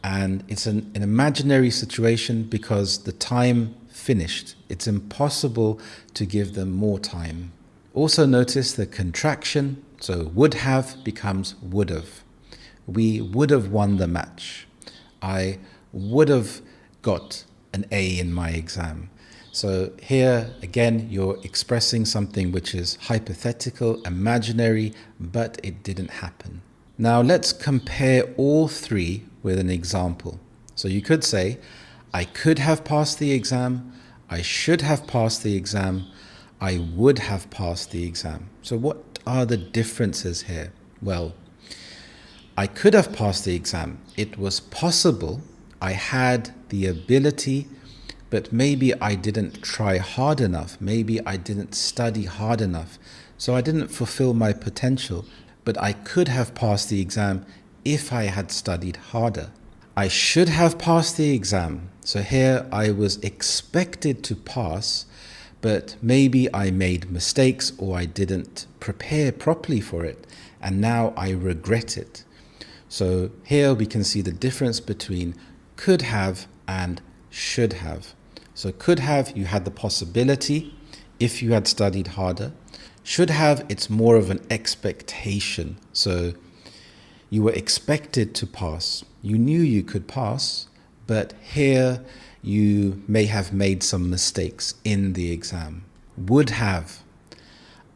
And it's an imaginary situation because the time finished. It's impossible to give them more time. Also notice the contraction. So would have becomes would have. We would have won the match. I would have got an A in my exam. So here, again, you're expressing something which is hypothetical, imaginary, but it didn't happen. Now let's compare all three with an example. So you could say, I could have passed the exam, I should have passed the exam, I would have passed the exam. So what are the differences here? Well, I could have passed the exam. It was possible. I had the ability, but maybe I didn't try hard enough. Maybe I didn't study hard enough. So I didn't fulfill my potential, but I could have passed the exam if I had studied harder. I should have passed the exam. So here I was expected to pass, but maybe I made mistakes or I didn't prepare properly for it, and now I regret it. So here we can see the difference between could have and should have. So could have, you had the possibility if you had studied harder. Should have, it's more of an expectation. So you were expected to pass. You knew you could pass, but here you may have made some mistakes in the exam. Would have.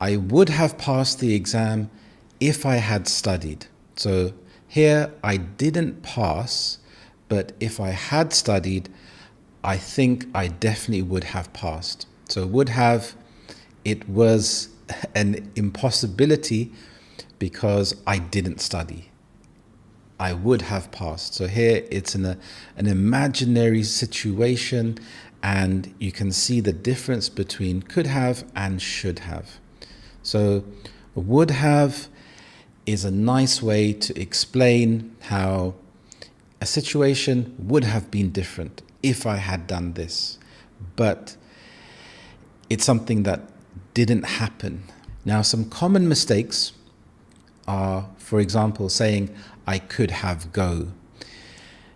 I would have passed the exam if I had studied. So here I didn't pass, but if I had studied, I think I definitely would have passed. So would have, it was an impossibility because I didn't study. I would have passed. So here it's an imaginary situation, and you can see the difference between could have and should have. So would have is a nice way to explain how a situation would have been different if I had done this, but it's something that didn't happen. Now, some common mistakes are, for example, saying I could have go.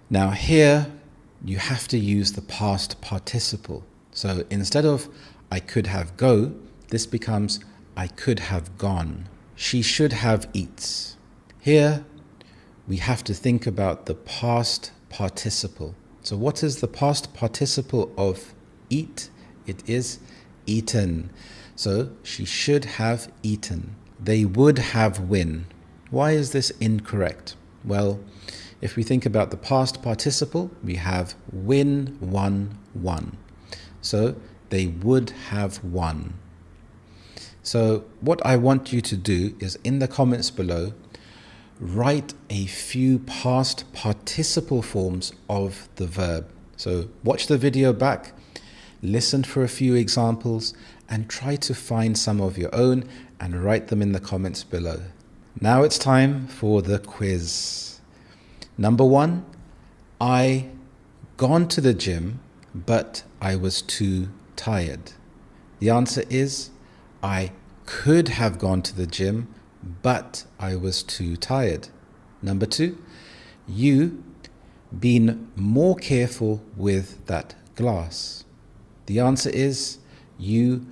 Now here you have to use the past participle. So instead of I could have go, this becomes I could have gone. She should have eats. Here we have to think about the past participle. So what is the past participle of eat? It is eaten. So she should have eaten. They would have win. Why is this incorrect? Well, if we think about the past participle, we have win, won, won. So they would have won. So what I want you to do is in the comments below, write a few past participle forms of the verb. So watch the video back, listen for a few examples, and try to find some of your own and write them in the comments below. Now it's time for the quiz. Number 1, I gone to the gym, but I was too tired. The answer is I could have gone to the gym, but I was too tired. Number 2, you been more careful with that glass. The answer is you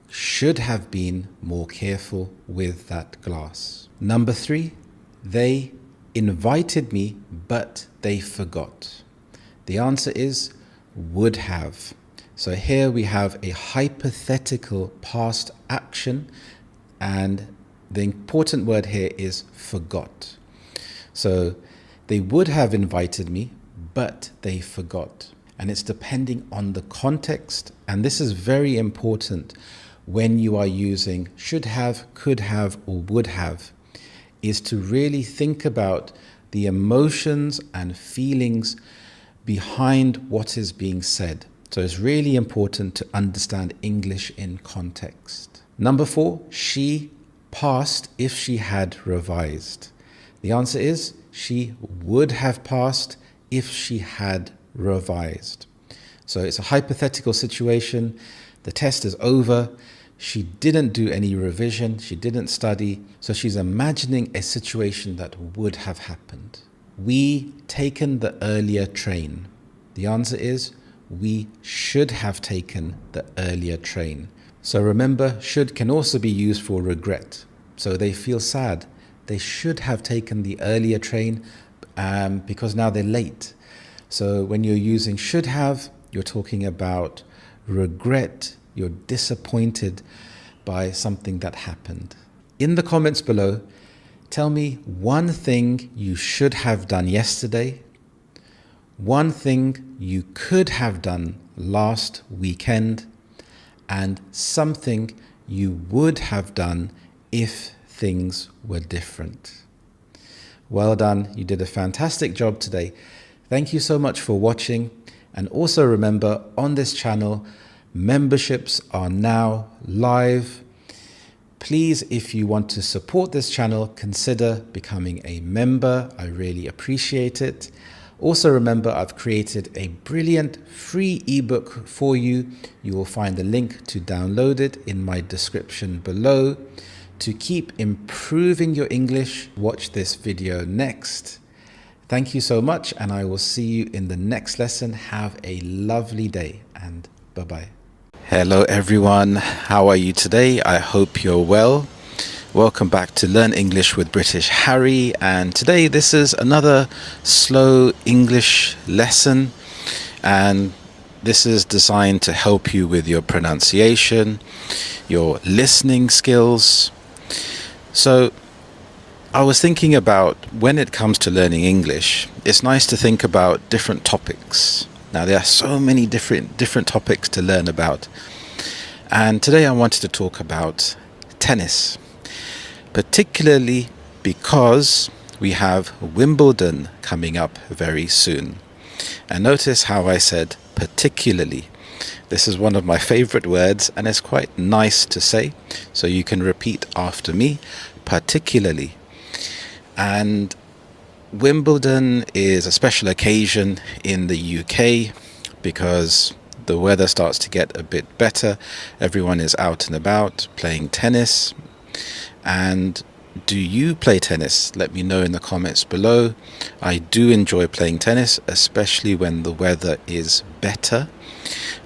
should have been more careful with that glass. Number 3, they invited me, but they forgot. The answer is would have. So here we have a hypothetical past action, and the important word here is forgot. So they would have invited me, but they forgot. And it's depending on the context. And this is very important when you are using should have, could have, or would have, is to really think about the emotions and feelings behind what is being said. So it's really important to understand English in context. Number 4, she passed if she had revised. The answer is she would have passed if she had revised. So it's a hypothetical situation. The test is over. She didn't do any revision. She didn't study. So she's imagining a situation that would have happened. We taken the earlier train. The answer is we should have taken the earlier train. So remember, should can also be used for regret. So they feel sad. They should have taken the earlier train because now they're late. So when you're using should have, you're talking about regret. You're disappointed by something that happened. In the comments below, tell me one thing you should have done yesterday, one thing you could have done last weekend, and something you would have done if things were different. Well done. You did a fantastic job today. Thank you so much for watching. And also remember, on this channel, memberships are now live. Please, if you want to support this channel, consider becoming a member. I really appreciate it. Also remember, I've created a brilliant free ebook for you. You will find the link to download it in my description below. To keep improving your English, watch this video next. Thank you so much, and I will see you in the next lesson. Have a lovely day, and bye-bye. Hello everyone, how are you today? I hope you're well. Welcome back to Learn English with British Harry, and today this is another slow English lesson, and this is designed to help you with your pronunciation, your listening skills. So I was thinking about when it comes to learning English, it's nice to think about different topics. Now there are so many different topics to learn about. And today I wanted to talk about tennis, particularly because we have Wimbledon coming up very soon. And notice how I said particularly. This is one of my favorite words, and it's quite nice to say, so you can repeat after me, particularly. And Wimbledon is a special occasion in the UK because the weather starts to get a bit better. Everyone is out and about playing tennis. And do you play tennis? Let me know in the comments below. I do enjoy playing tennis, especially when the weather is better.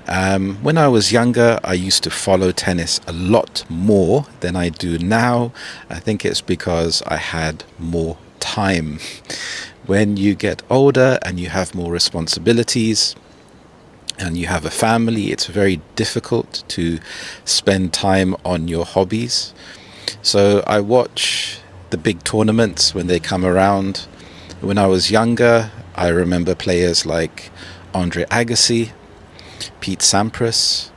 When I was younger, I used to follow tennis a lot more than I do now. I think it's because I had more time. When you get older and you have more responsibilities and you have a family, it's very difficult to spend time on your hobbies. So I watch the big tournaments when they come around. When I was younger, I remember players like Andre Agassi, Pete Sampras,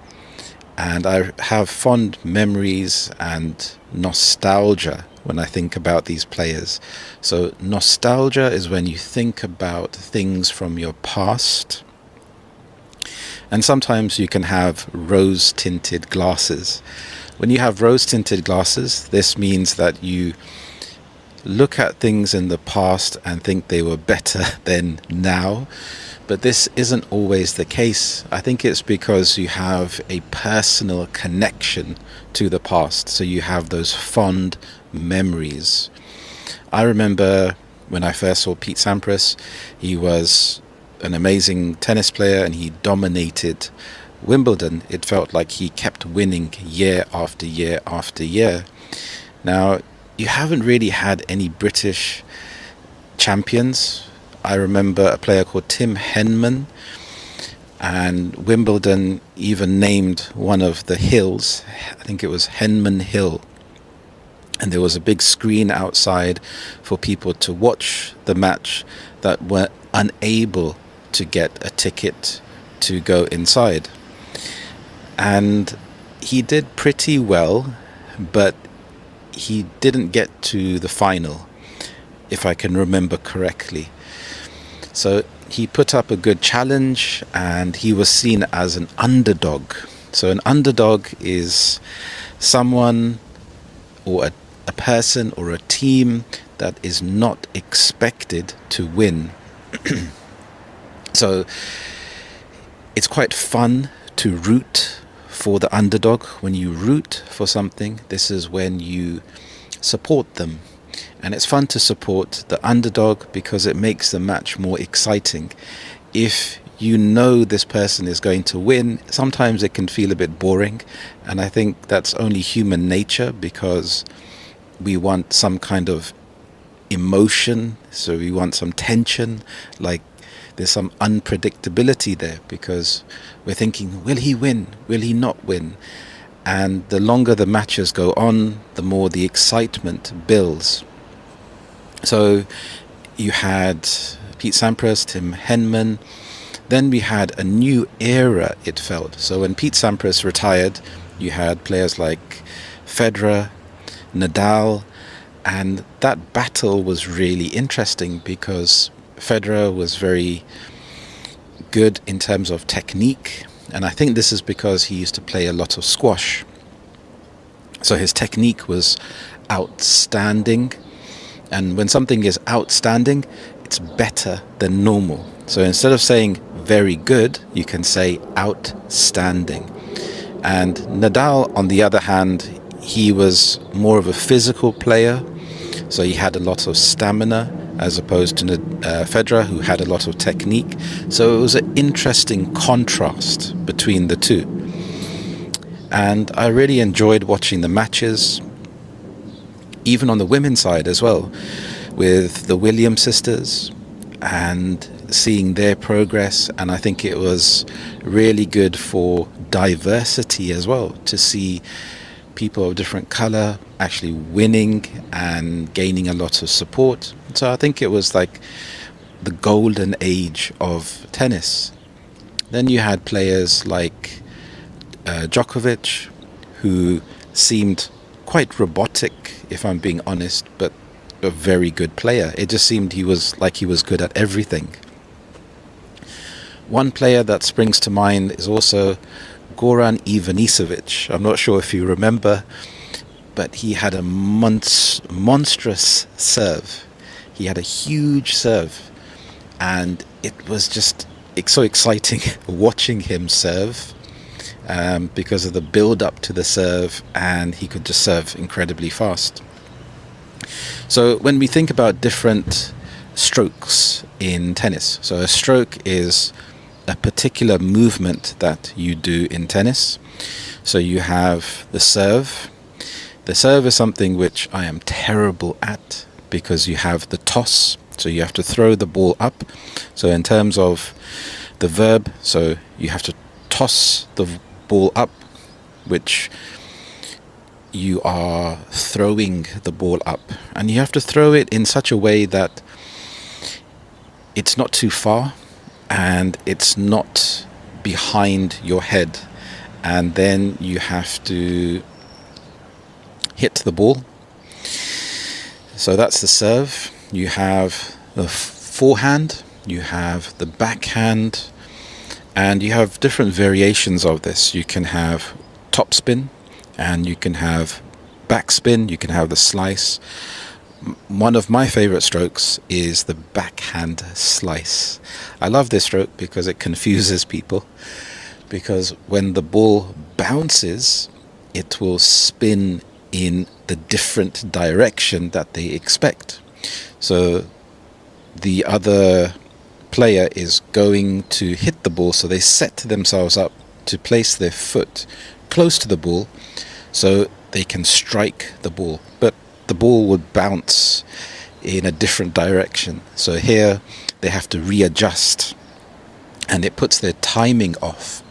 and I have fond memories and nostalgia when I think about these players. So nostalgia is when you think about things from your past, and sometimes you can have rose-tinted glasses. When you have rose-tinted glasses, this means that you look at things in the past and think they were better than now. But this isn't always the case. I think it's because you have a personal connection to the past. So you have those fond memories. I remember when I first saw Pete Sampras, he was an amazing tennis player and he dominated Wimbledon. It felt like he kept winning year after year after year. Now, you haven't really had any British champions. I remember a player called Tim Henman, and Wimbledon even named one of the hills, I think it was Henman Hill, and there was a big screen outside for people to watch the match that were unable to get a ticket to go inside. And he did pretty well, but he didn't get to the final, if I can remember correctly. So he put up a good challenge and he was seen as an underdog. So an underdog is someone or a person or a team that is not expected to win. So it's quite fun to root for the underdog. When you root for something, this is when you support them. And it's fun to support the underdog because it makes the match more exciting. If you know this person is going to win, sometimes it can feel a bit boring. And I think that's only human nature because we want some kind of emotion. So we want some tension, like there's some unpredictability there because we're thinking, will he win? Will he not win? And the longer the matches go on, the more the excitement builds. So you had Pete Sampras, Tim Henman. Then we had a new era, it felt. So when Pete Sampras retired, you had players like Federer, Nadal, and that battle was really interesting because Federer was very good in terms of technique, and I think this is because he used to play a lot of squash. So his technique was outstanding, and when something is outstanding, it's better than normal. So instead of saying very good, you can say outstanding. And Nadal, on the other hand, he was more of a physical player, so he had a lot of stamina as opposed to Federer, who had a lot of technique. So it was an interesting contrast between the two. And I really enjoyed watching the matches, even on the women's side as well, with the Williams sisters and seeing their progress. And I think it was really good for diversity as well, to see people of different color actually winning and gaining a lot of support. So I think it was like the golden age of tennis. Then you had players like Djokovic, who seemed quite robotic, if I'm being honest, but a very good player. It just seemed he was good at everything. One player that springs to mind is also Goran Ivanisevic. I'm not sure if you remember, but he had a monstrous serve. He had a huge serve, and it was just so exciting watching him serve, because of the build up to the serve, and he could just serve incredibly fast. So when we think about different strokes in tennis, so a stroke is a particular movement that you do in tennis. So you have the serve. The serve is something which I am terrible at, because you have the toss, so you have to throw the ball up. So in terms of the verb, so you have to toss the ball up, which you are throwing the ball up, and you have to throw it in such a way that it's not too far and it's not behind your head, and then you have to hit the ball. So that's the serve. You have the forehand, you have the backhand, and you have different variations of this. You can have topspin, and you can have backspin, you can have the slice. One of my favorite strokes is the backhand slice. I love this stroke because it confuses people, because when the ball bounces, it will spin in the different direction that they expect. So the other player is going to hit the ball, so they set themselves up to place their foot close to the ball so they can strike the ball, but the ball would bounce in a different direction. So here they have to readjust, and it puts their timing off.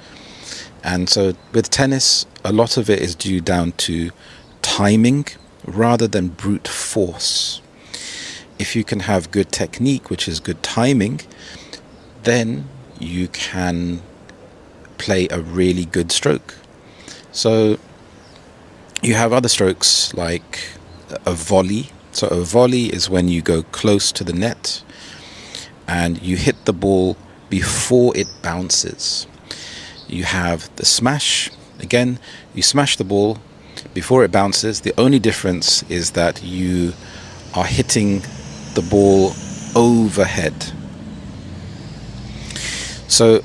And so with tennis, a lot of it is due down to timing rather than brute force. If you can have good technique, which is good timing, then you can play a really good stroke. So you have other strokes like a volley. So a volley is when you go close to the net and you hit the ball before it bounces. You have the smash. Again, you smash the ball before it bounces. The only difference is that you are hitting the ball overhead. So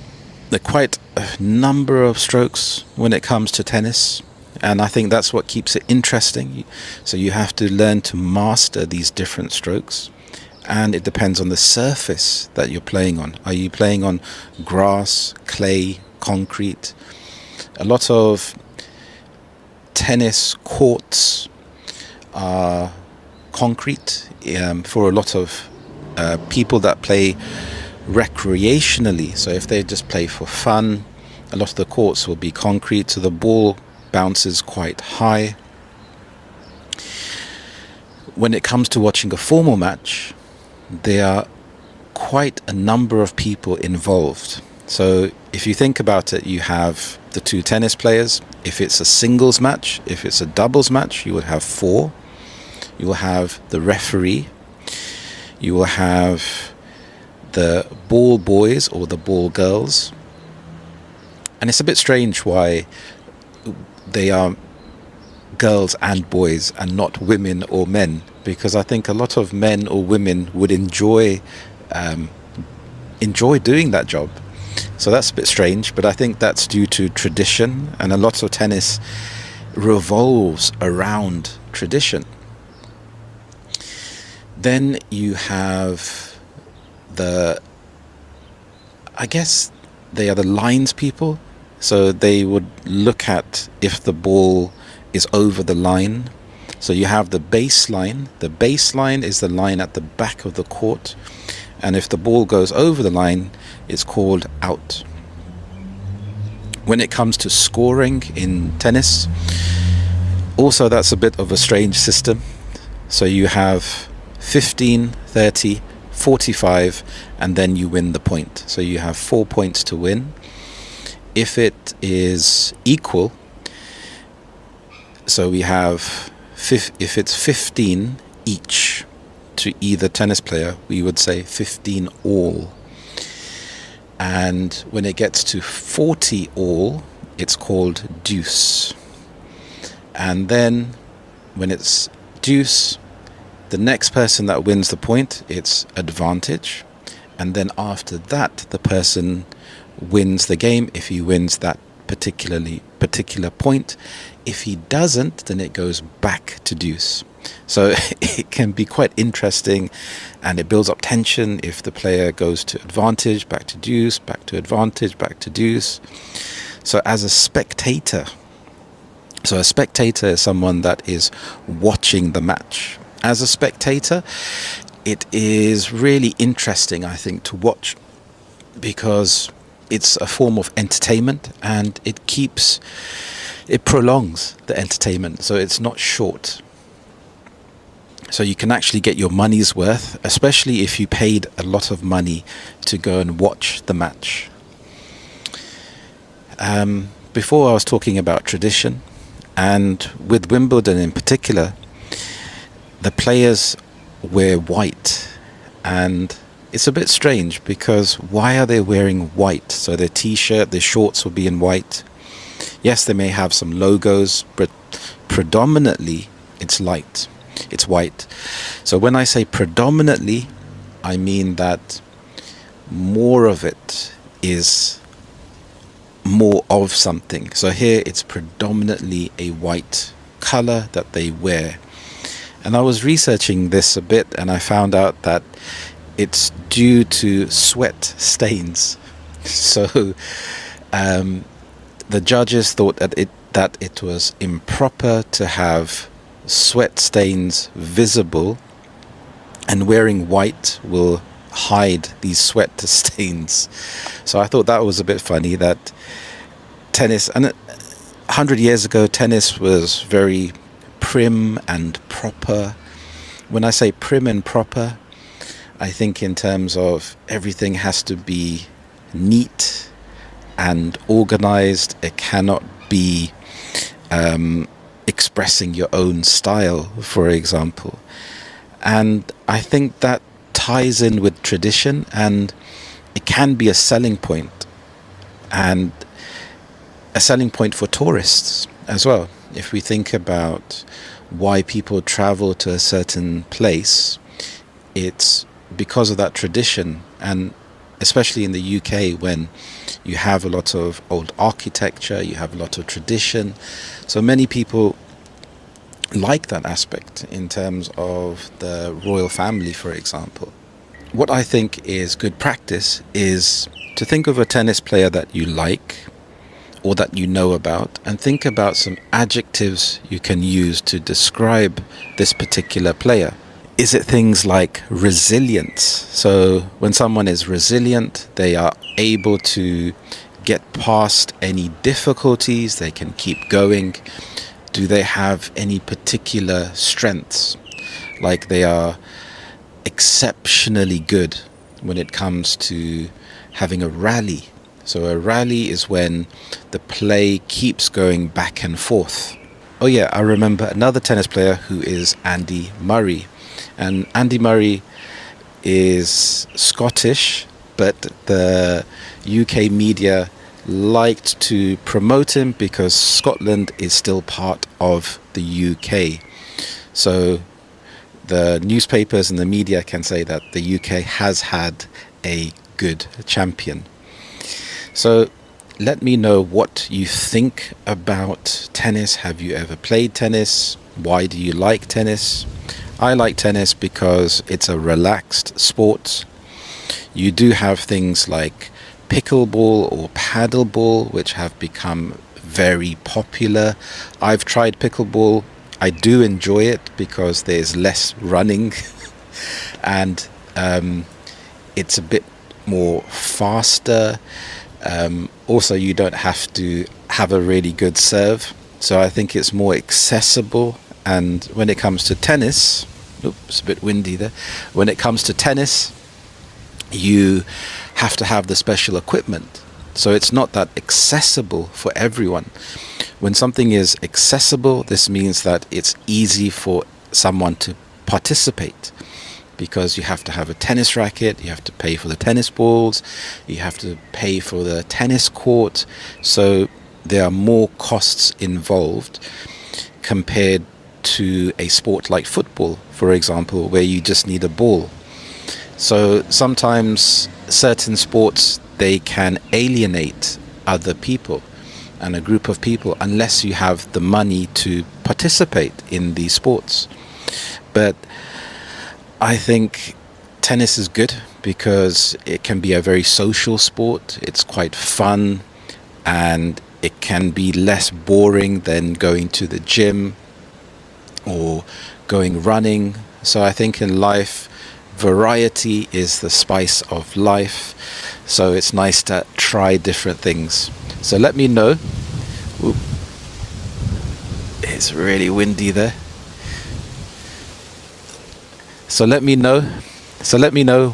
there are quite a number of strokes when it comes to tennis, and I think that's what keeps it interesting. So you have to learn to master these different strokes, and it depends on the surface that you're playing on. Are you playing on grass, clay, concrete? A lot of tennis courts are concrete. For a lot of people that play recreationally, so if they just play for fun, a lot of the courts will be concrete, so the ball bounces quite high. When it comes to watching a formal match, there are quite a number of people involved. So if you think about it, you have the two tennis players. If it's a singles match, if it's a doubles match, you would have four. You will have the referee. You will have the ball boys or the ball girls. And it's a bit strange why they are girls and boys and not women or men, because I think a lot of men or women would enjoy doing that job. So that's a bit strange, but I think that's due to tradition, and a lot of tennis revolves around tradition. Then you have I guess they are the lines people. So they would look at if the ball is over the line. So you have the baseline. The baseline is the line at the back of the court. And if the ball goes over the line, it's called out. When it comes to scoring in tennis, also that's a bit of a strange system. So you have 15, 30, 45, and then you win the point. So you have 4 points to win. If it is equal, so we have if it's 15 each to either tennis player, we would say 15 all. And when it gets to 40 all, it's called deuce. And then when it's deuce, the next person that wins the point, it's advantage. And then after that, the person wins the game if he wins that particular point. If he doesn't, then it goes back to deuce. So it can be quite interesting, and it builds up tension if the player goes to advantage, back to deuce, back to advantage, back to deuce. So as a spectator, a spectator is someone that is watching the match. As a spectator, it is really interesting, I think, to watch, because it's a form of entertainment, and it prolongs the entertainment, so it's not short. So you can actually get your money's worth, especially if you paid a lot of money to go and watch the match. Before I was talking about tradition, and with Wimbledon in particular, the players wear white, and it's a bit strange because why are they wearing white? So their t-shirt, their shorts will be in white. Yes, they may have some logos, but predominantly it's light. It's white. So when I say predominantly, I mean that more of it is more of something. So here it's predominantly a white color that they wear. And I was researching this a bit, and I found out that it's due to sweat stains. So the judges thought that it was improper to have sweat stains visible, and wearing white will hide these sweat stains. So I thought that was a bit funny, that tennis, and 100 years ago, tennis was very prim and proper. When I say prim and proper, I think in terms of everything has to be neat and organized. It cannot be expressing your own style, for example. And I think that ties in with tradition, and it can be a selling point, and a selling point for tourists as well. If we think about why people travel to a certain place, it's because of that tradition. And especially in the UK, when you have a lot of old architecture, you have a lot of tradition, so many people like that aspect in terms of the royal family, for example. What I think is good practice is to think of a tennis player that you like or that you know about, and think about some adjectives you can use to describe this particular player. Is it things like resilience? So when someone is resilient, they are able to get past any difficulties, they can keep going. Do they have any particular strengths? Like they are exceptionally good when it comes to having a rally. So a rally is when the play keeps going back and forth. Oh yeah, I remember another tennis player who is Andy Murray. And Andy Murray is Scottish, but the UK media liked to promote him because Scotland is still part of the UK. So the newspapers and the media can say that the UK has had a good champion. So let me know what you think about tennis. Have you ever played tennis? Why do you like tennis? I like tennis because it's a relaxed sport. You do have things like pickleball or paddleball, which have become very popular. I've tried pickleball. I do enjoy it because there's less running and it's a bit more faster. Also, you don't have to have a really good serve, so I think it's more accessible. And when it comes to tennis, it's a bit windy there. When it comes to tennis, you have to have the special equipment. So it's not that accessible for everyone. When something is accessible, this means that it's easy for someone to participate, because you have to have a tennis racket, you have to pay for the tennis balls, you have to pay for the tennis court. So there are more costs involved compared to a sport like football, for example, where you just need a ball. So sometimes certain sports, they can alienate other people and a group of people unless you have the money to participate in these sports. But I think tennis is good because it can be a very social sport. It's quite fun, and it can be less boring than going to the gym or going running. So I think in life, variety is the spice of life. So it's nice to try different things. So let me know. Ooh, it's really windy there. So let me know.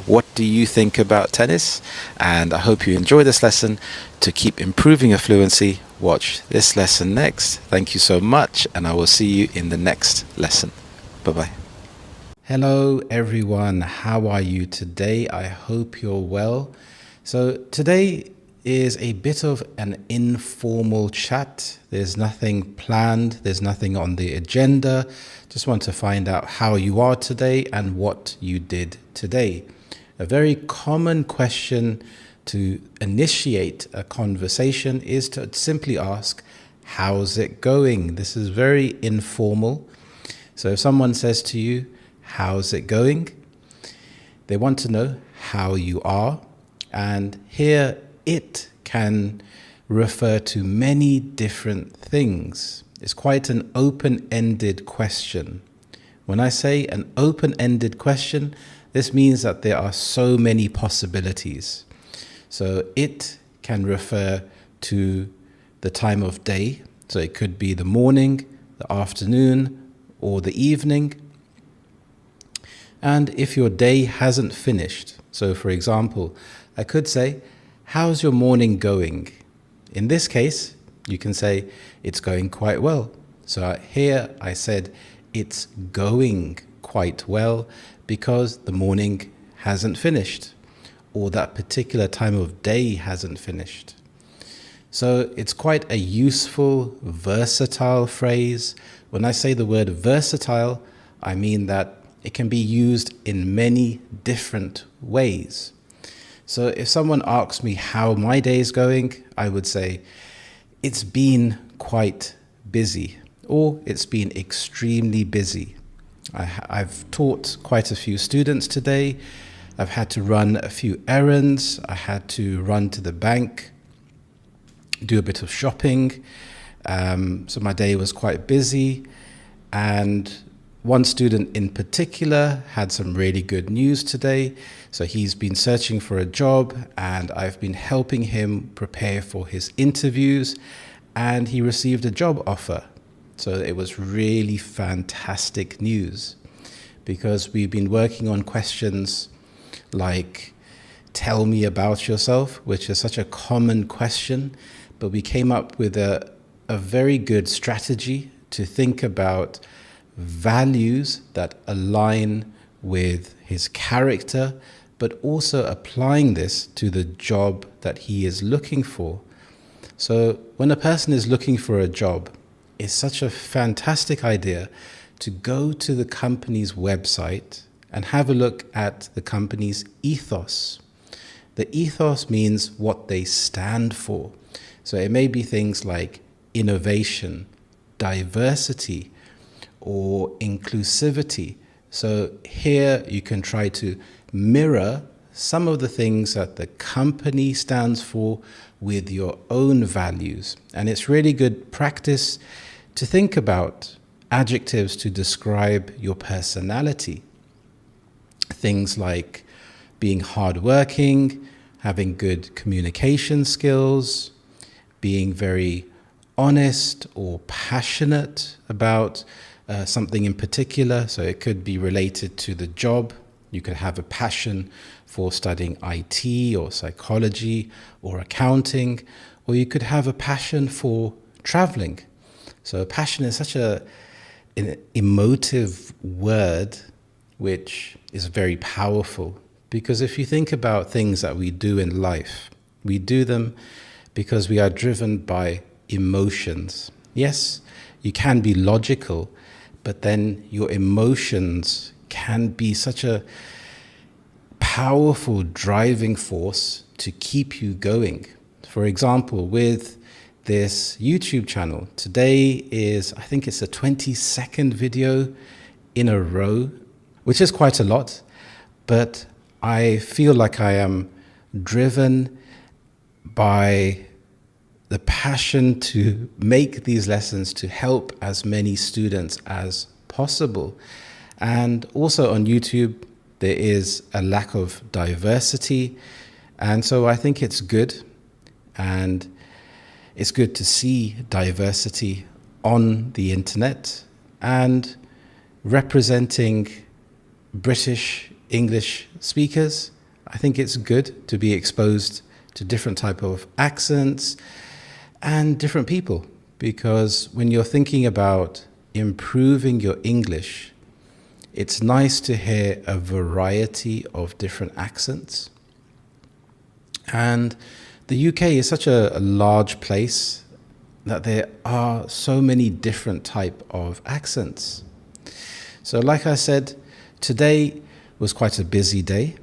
What do you think about tennis? And I hope you enjoy this lesson. To keep improving your fluency, watch this lesson next. Thank you so much, and I will see you in the next lesson. Bye-bye. Hello everyone, how are you today? I hope you're well. So today is a bit of an informal chat. There's nothing planned, there's nothing on the agenda. Just want to find out how you are today and what you did today. A very common question to initiate a conversation is to simply ask, how's it going? This is very informal. So if someone says to you, how's it going? They want to know how you are. And here it can refer to many different things. It's quite an open-ended question. When I say an open-ended question, this means that there are so many possibilities. So it can refer to the time of day. So it could be the morning, the afternoon, or the evening. And if your day hasn't finished, so for example, I could say, how's your morning going? In this case, you can say, it's going quite well. So here I said, it's going quite well because the morning hasn't finished, or that particular time of day hasn't finished. So it's quite a useful, versatile phrase. When I say the word versatile, I mean that it can be used in many different ways. So if someone asks me how my day is going, I would say, it's been quite busy, or it's been extremely busy. I've taught quite a few students today. I've had to run a few errands. I had to run to the bank, do a bit of shopping. So my day was quite busy. And one student in particular had some really good news today. So he's been searching for a job, and I've been helping him prepare for his interviews, and he received a job offer. So it was really fantastic news, because we've been working on questions like, tell me about yourself, which is such a common question, but we came up with a very good strategy to think about values that align with his character, but also applying this to the job that he is looking for. So when a person is looking for a job, it's such a fantastic idea to go to the company's website and have a look at the company's ethos. The ethos means what they stand for. So it may be things like innovation, diversity, or inclusivity. So here you can try to mirror some of the things that the company stands for with your own values. And it's really good practice to think about adjectives to describe your personality. Things like being hardworking, having good communication skills, being very honest or passionate about something in particular. So it could be related to the job You could have a passion for studying IT or psychology or accounting, or you could have a passion for traveling. So passion is such an emotive word, which is very powerful. Because if you think about things that we do in life, we do them because we are driven by emotions. Yes, you can be logical, but then your emotions can be such a powerful driving force to keep you going. For example, with this YouTube channel, today is, I think it's the 22nd video in a row, which is quite a lot, but I feel like I am driven by the passion to make these lessons to help as many students as possible. And also on YouTube, there is a lack of diversity. And so I think it's good. And it's good to see diversity on the internet and representing British English speakers. I think it's good to be exposed to different type of accents and different people, because when you're thinking about improving your English, it's nice to hear a variety of different accents. And the UK is such a large place that there are so many different type of accents. So like I said, today was quite a busy day.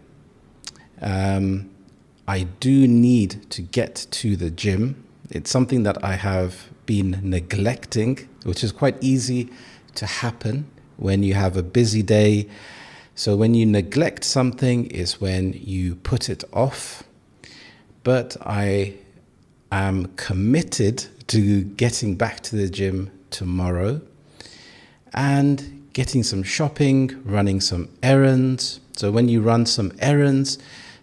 I do need to get to the gym. It's something that I have been neglecting, which is quite easy to happen when you have a busy day. So when you neglect something is when you put it off. But I am committed to getting back to the gym tomorrow and getting some shopping, running some errands. So when you run some errands,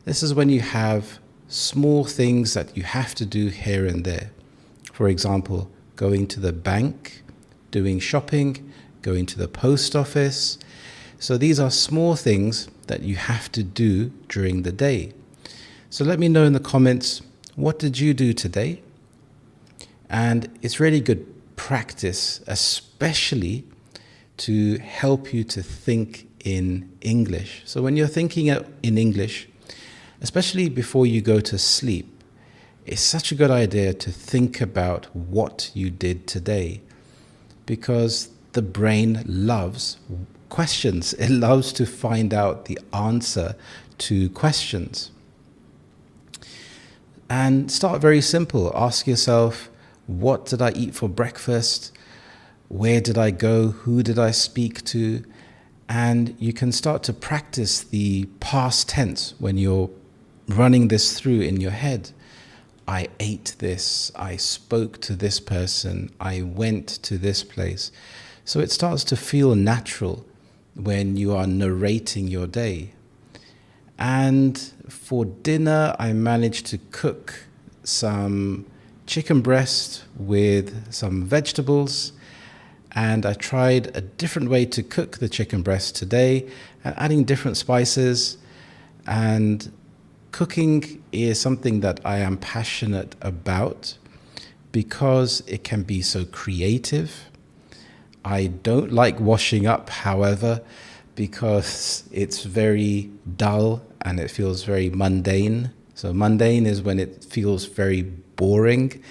this is when you have small things that you have to do here and there. For example, going to the bank, doing shopping, going to the post office. So these are small things that you have to do during the day. So let me know in the comments, what did you do today? And it's really good practice, especially to help you to think in English. So when you're thinking in English, especially before you go to sleep, it's such a good idea to think about what you did today, because the brain loves questions. It loves to find out the answer to questions. And start very simple. Ask yourself, what did I eat for breakfast? Where did I go? Who did I speak to? And you can start to practice the past tense when you're running this through in your head. I ate this, I spoke to this person, I went to this place. So it starts to feel natural when you are narrating your day. And for dinner, I managed to cook some chicken breast with some vegetables. And I tried a different way to cook the chicken breast today, adding different spices. And cooking is something that I am passionate about because it can be so creative. I don't like washing up, however, because it's very dull and it feels very mundane. So mundane is when it feels very boring.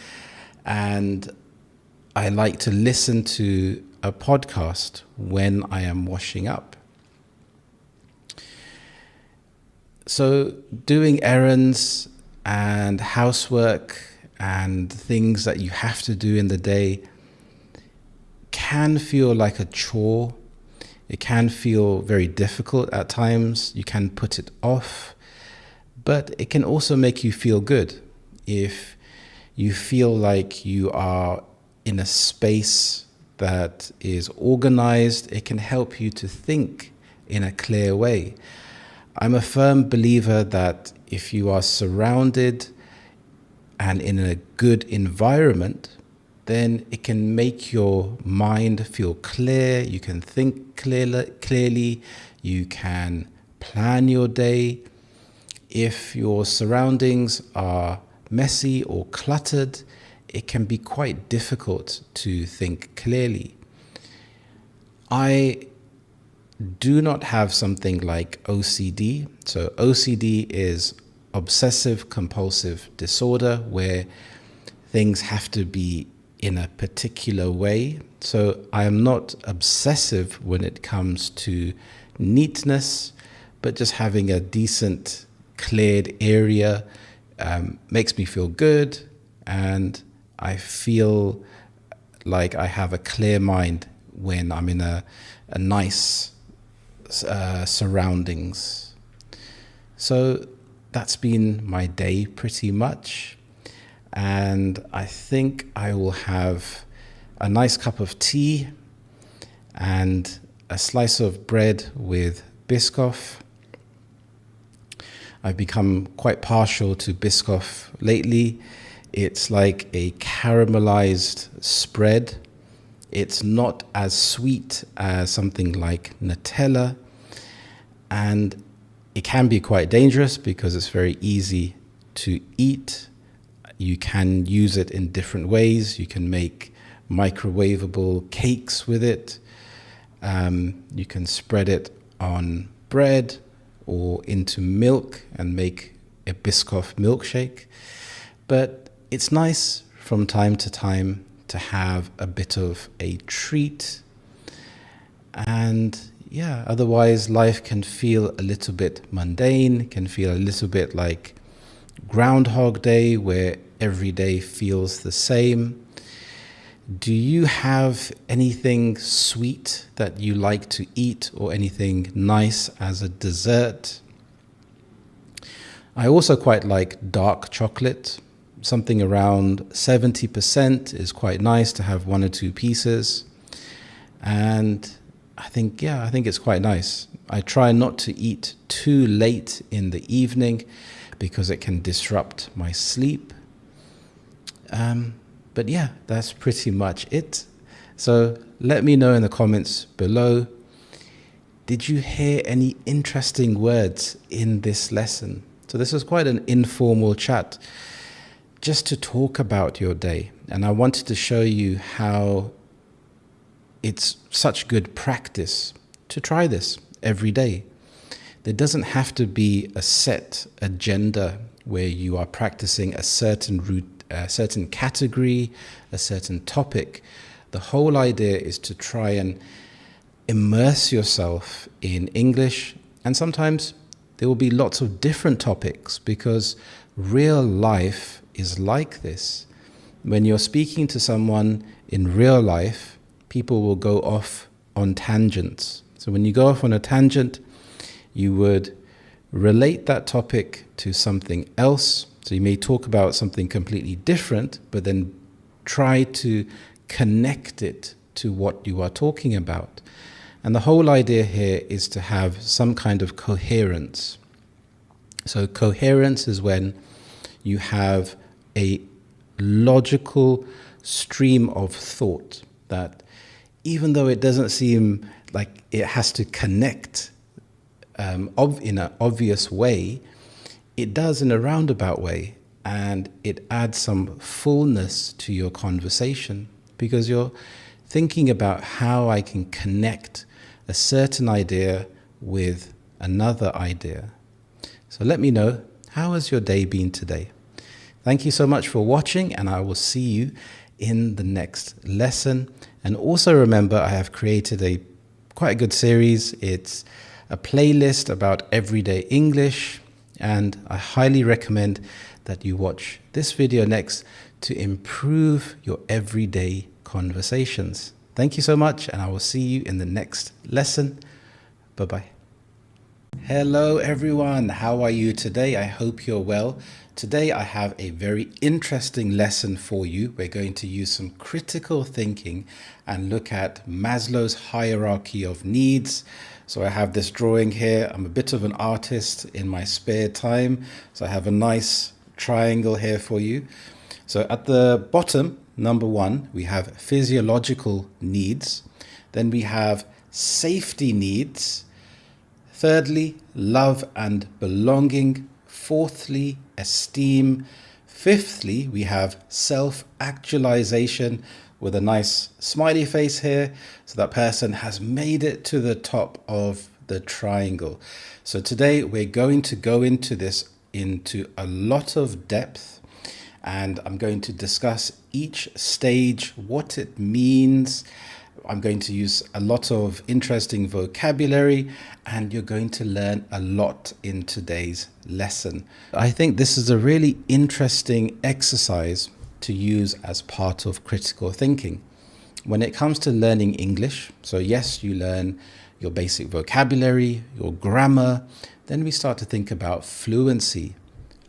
And I like to listen to a podcast when I am washing up. So doing errands and housework and things that you have to do in the day can feel like a chore. It can feel very difficult at times. You can put it off, but it can also make you feel good. If you feel like you are in a space that is organized, it can help you to think in a clear way. I'm a firm believer that if you are surrounded and in a good environment, then it can make your mind feel clear. You can think clearly. You can plan your day. If your surroundings are messy or cluttered, it can be quite difficult to think clearly. I do not have something like OCD. So OCD is obsessive compulsive disorder, where things have to be in a particular way. So I am not obsessive when it comes to neatness, but just having a decent cleared area makes me feel good, and I feel like I have a clear mind when I'm in a nice surroundings. So that's been my day pretty much, and I think I will have a nice cup of tea and a slice of bread with Biscoff. I've become quite partial to Biscoff lately. It's like a caramelized spread. It's not as sweet as something like Nutella, and it can be quite dangerous because it's very easy to eat. You can use it in different ways. You can make microwavable cakes with it. You can spread it on bread or into milk and make a Biscoff milkshake. But it's nice from time to time to have a bit of a treat. And yeah, otherwise life can feel a little bit mundane, can feel a little bit like Groundhog Day, where every day feels the same. Do you have anything sweet that you like to eat, or anything nice as a dessert? I also quite like dark chocolate. Something around 70% is quite nice to have one or two pieces. And I think it's quite nice. I try not to eat too late in the evening because it can disrupt my sleep. But yeah, that's pretty much it. So let me know in the comments below. Did you hear any interesting words in this lesson? So this was quite an informal chat, just to talk about your day. And I wanted to show you how it's such good practice to try this every day. There doesn't have to be a set agenda where you are practicing a certain route, a certain category, a certain topic. The whole idea is to try and immerse yourself in English, and sometimes there will be lots of different topics because real life is like this. When you're speaking to someone in real life, people will go off on tangents. So when you go off on a tangent, you would relate that topic to something else. So you may talk about something completely different, but then try to connect it to what you are talking about. And the whole idea here is to have some kind of coherence. So coherence is when you have a logical stream of thought that, even though it doesn't seem like it has to connect in an obvious way, it does in a roundabout way, and it adds some fullness to your conversation because you're thinking about how I can connect a certain idea with another idea. So let me know, how has your day been today? Thank you so much for watching, and I will see you in the next lesson. And also remember, I have created a quite good series. It's a playlist about everyday English, and I highly recommend that you watch this video next to improve your everyday conversations. Thank you so much, and I will see you in the next lesson. Bye-bye. Hello everyone, how are you today? I hope you're well. Today I have a very interesting lesson for you. We're going to use some critical thinking and look at Maslow's hierarchy of needs. So I have this drawing here. I'm a bit of an artist in my spare time. So I have a nice triangle here for you. So at the bottom, number 1, we have physiological needs. Then we have safety needs. Thirdly, love and belonging. Fourthly, esteem. Fifthly, we have self-actualization with a nice smiley face here. So that person has made it to the top of the triangle. So today we're going to go into this into a lot of depth, and I'm going to discuss each stage, what it means. I'm going to use a lot of interesting vocabulary, and you're going to learn a lot in today's lesson. I think this is a really interesting exercise to use as part of critical thinking. When it comes to learning English, so yes, you learn your basic vocabulary, your grammar, then we start to think about fluency.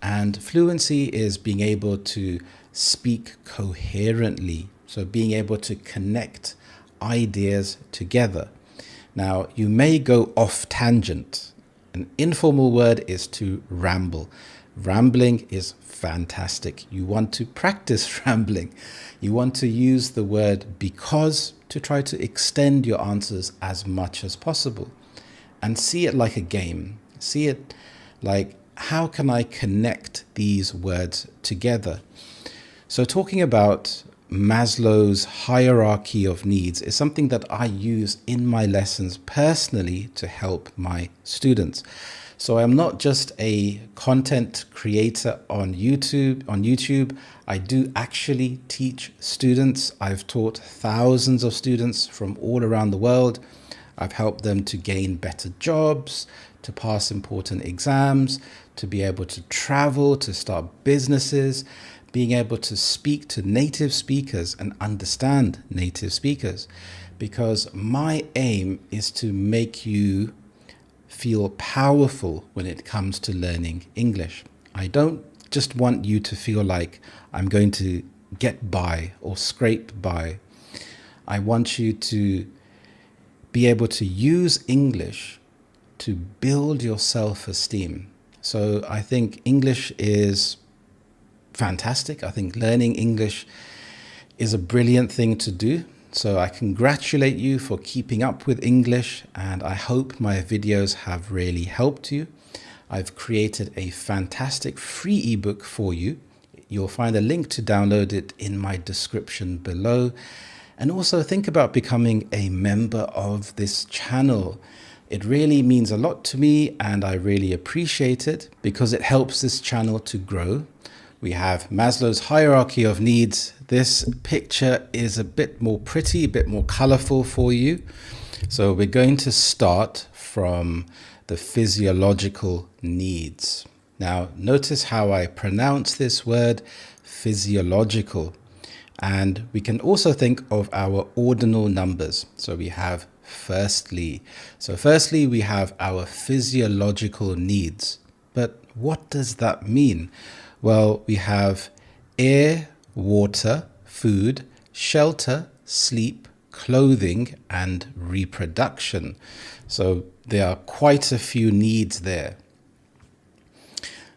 And fluency is being able to speak coherently, so being able to connect ideas together. Now, you may go off tangent. An informal word is to ramble. Rambling is fantastic. You want to practice rambling. You want to use the word because to try to extend your answers as much as possible. And see it like a game. See it like, how can I connect these words together? So talking about Maslow's hierarchy of needs is something that I use in my lessons personally to help my students. So I'm not just a content creator on YouTube. I do actually teach students. I've taught thousands of students from all around the world. I've helped them to gain better jobs, to pass important exams, to be able to travel, to start businesses, being able to speak to native speakers and understand native speakers. Because my aim is to make you feel powerful when it comes to learning English. I don't just want you to feel like I'm going to get by or scrape by. I want you to be able to use English to build your self-esteem. So I think English is fantastic. I think learning English is a brilliant thing to do. So I congratulate you for keeping up with English, and I hope my videos have really helped you. I've created a fantastic free ebook for you. You'll find a link to download it in my description below. And also think about becoming a member of this channel. It really means a lot to me, and I really appreciate it because it helps this channel to grow. We have Maslow's hierarchy of needs. This picture is a bit more pretty, a bit more colorful for you. So we're going to start from the physiological needs. Now, notice how I pronounce this word, physiological. And we can also think of our ordinal numbers. So we have firstly. So firstly, we have our physiological needs. But what does that mean? Well, we have air, water, food, shelter, sleep, clothing, and reproduction. So there are quite a few needs there.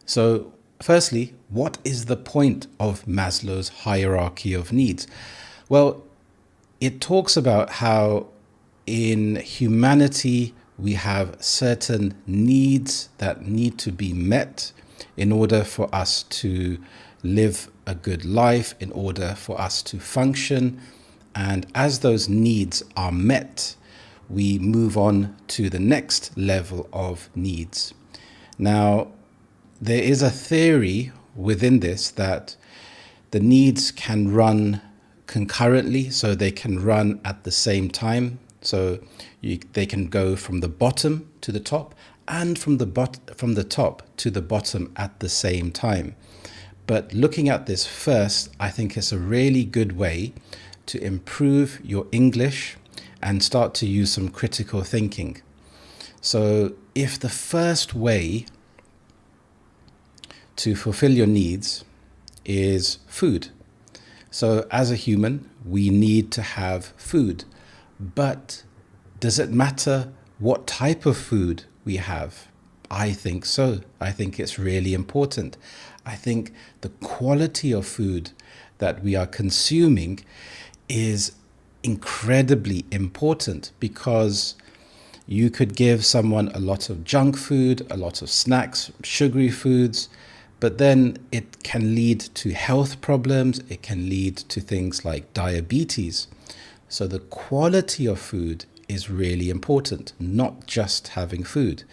So firstly, what is the point of Maslow's hierarchy of needs? Well, it talks about how in humanity we have certain needs that need to be met in order for us to live a good life, in order for us to function. And as those needs are met, we move on to the next level of needs. Now, there is a theory within this that the needs can run concurrently, so they can run at the same time. So they can go from the bottom to the top and from the top to the bottom at the same time. But looking at this first, I think it's a really good way to improve your English and start to use some critical thinking. So if the first way to fulfill your needs is food. So as a human, we need to have food. But does it matter what type of food we have? I think so. I think it's really important. I think the quality of food that we are consuming is incredibly important because You could give someone a lot of junk food, a lot of snacks, sugary foods, but then it can lead to health problems. It can lead to things like diabetes. So the quality of food is really important, not just having food.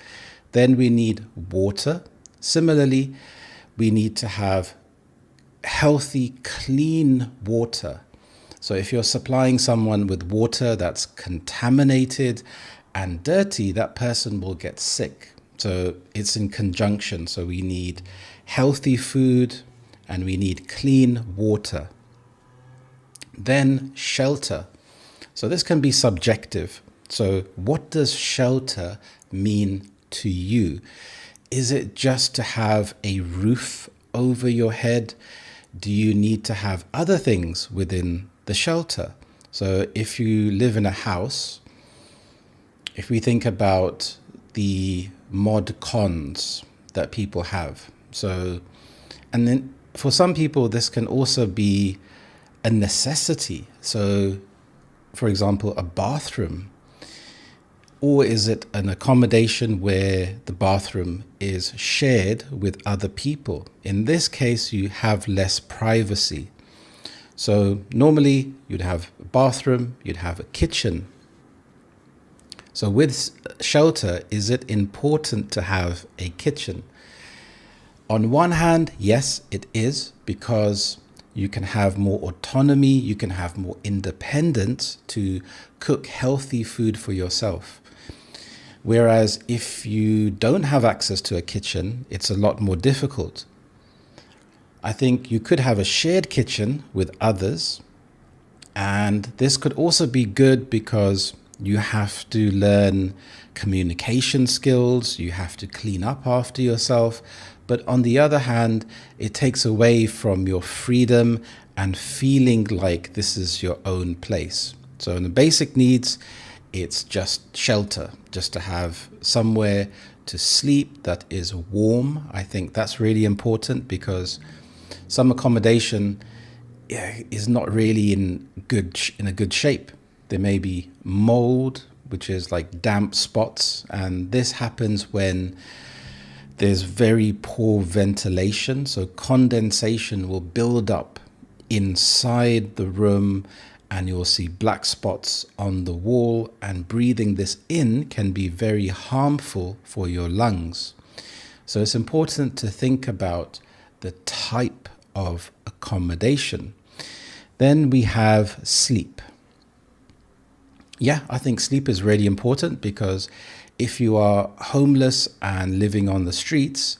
Then we need water. Similarly, we need to have healthy, clean water. So if you're supplying someone with water that's contaminated and dirty, that person will get sick. So it's in conjunction. So we need healthy food and we need clean water. Then shelter. So this can be subjective. So what does shelter mean to you? Is it just to have a roof over your head? Do you need to have other things within the shelter? So if you live in a house, if we think about the mod cons that people have. So, and then for some people, this can also be a necessity. So, for example, a bathroom. Or is it an accommodation where the bathroom is shared with other people? In this case, you have less privacy. So normally you'd have a bathroom, you'd have a kitchen. So with shelter, is it important to have a kitchen? On one hand, yes, it is, because you can have more autonomy, you can have more independence to cook healthy food for yourself. Whereas if you don't have access to a kitchen, it's a lot more difficult. I think you could have a shared kitchen with others, and this could also be good because you have to learn communication skills, you have to clean up after yourself. But on the other hand, it takes away from your freedom and feeling like this is your own place. So in the basic needs, it's just shelter, just to have somewhere to sleep that is warm. I think that's really important because some accommodation is not really in a good shape. There may be mold, which is like damp spots, and this happens when there's very poor ventilation. So condensation will build up inside the room and you'll see black spots on the wall, and breathing this in can be very harmful for your lungs. So it's important to think about the type of accommodation. Then we have sleep. Yeah, I think sleep is really important because if you are homeless and living on the streets,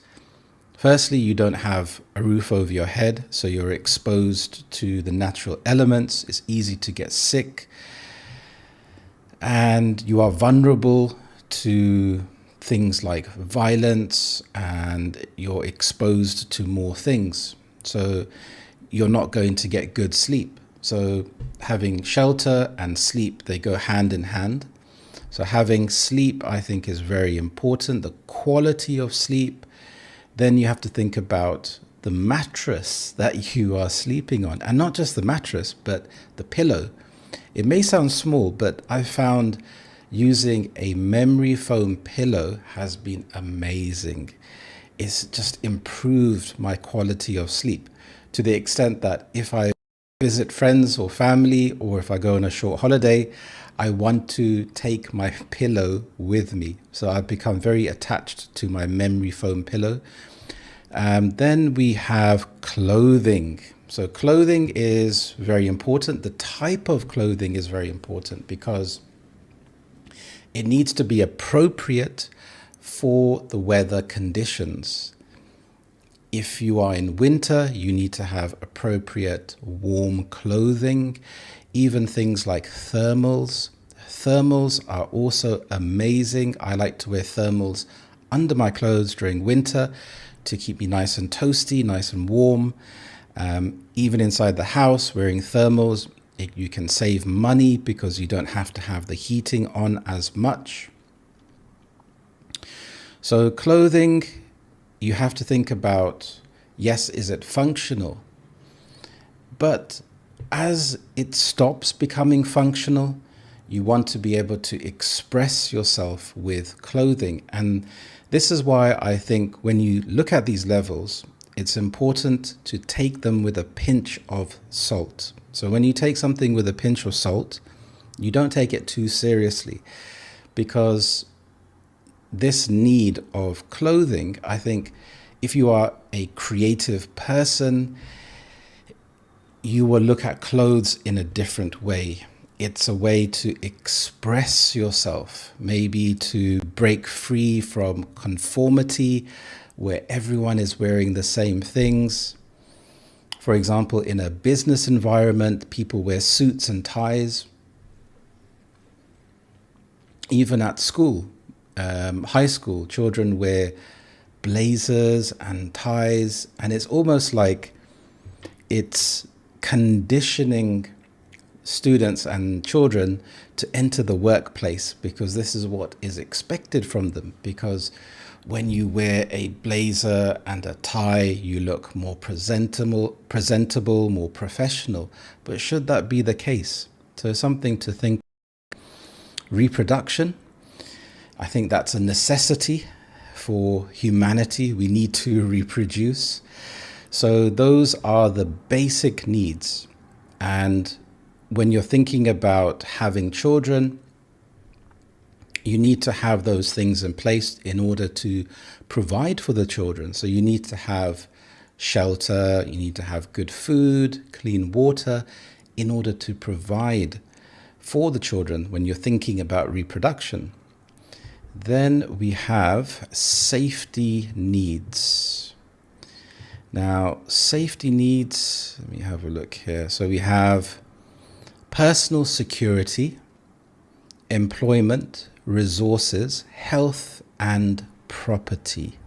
firstly, you don't have a roof over your head, so you're exposed to the natural elements. It's easy to get sick, and you are vulnerable to things like violence, and you're exposed to more things. So you're not going to get good sleep. So having shelter and sleep, they go hand in hand. So having sleep, I think, is very important, the quality of sleep. Then you have to think about the mattress that you are sleeping on, and not just the mattress, but the pillow. It may sound small, but I found using a memory foam pillow has been amazing. It's just improved my quality of sleep to the extent that if I visit friends or family, or if I go on a short holiday, I want to take my pillow with me. So I've become very attached to my memory foam pillow. Then we have clothing. So clothing is very important. The type of clothing is very important because it needs to be appropriate for the weather conditions. If you are in winter, you need to have appropriate warm clothing, even things like thermals. Thermals are also amazing. I like to wear thermals under my clothes during winter to keep me nice and toasty, nice and warm. Even inside the house, wearing thermals, you can save money because you don't have to have the heating on as much. So clothing, you have to think about, yes, is it functional? But as it stops becoming functional, You want to be able to express yourself with clothing. And this is why I think when you look at these levels, it's important to take them with a pinch of salt. So when you take something with a pinch of salt, you don't take it too seriously, because this need of clothing, I think if you are a creative person, you will look at clothes in a different way. It's a way to express yourself, maybe to break free from conformity where everyone is wearing the same things. For example, in a business environment, people wear suits and ties. Even at school, high school, children wear blazers and ties, and it's almost like it's conditioning students and children to enter the workplace because this is what is expected from them. Because when you wear a blazer and a tie, you look more presentable, more professional. But should that be the case? So something to think. Reproduction, I think that's a necessity for humanity. We need to reproduce. So those are the basic needs. And when you're thinking about having children, you need to have those things in place in order to provide for the children. So you need to have shelter, you need to have good food, clean water, in order to provide for the children when you're thinking about reproduction. Then we have safety needs. Now, safety needs, let me have a look here. So we have personal security, employment, resources, health, and property.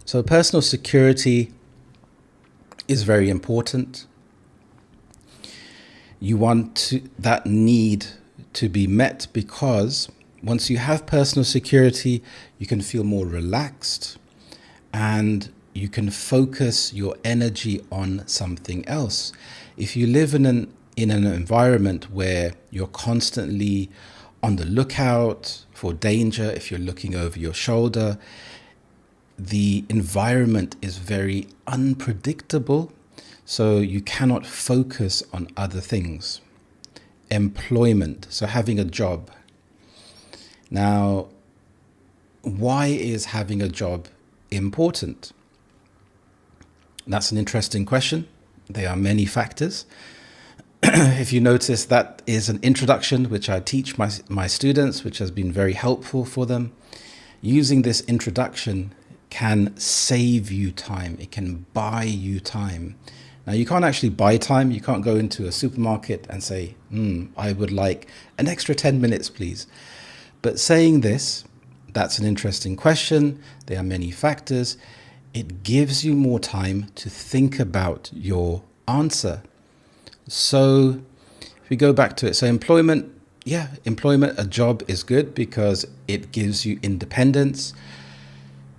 So personal security is very important. You want that need to be met because once you have personal security, you can feel more relaxed and you can focus your energy on something else. If you live in an environment where you're constantly on the lookout for danger, if you're looking over your shoulder, the environment is very unpredictable, so you cannot focus on other things. Employment, so having a job. Now, why is having a job important? That's an interesting question. There are many factors. If you notice, that is an introduction which I teach my students, which has been very helpful for them. Using this introduction can save you time. It can buy you time. Now, you can't actually buy time. You can't go into a supermarket and say, I would like an extra 10 minutes, please. But saying this, that's an interesting question. There are many factors. It gives you more time to think about your answer. So if we go back to it, so employment, a job is good because it gives you independence.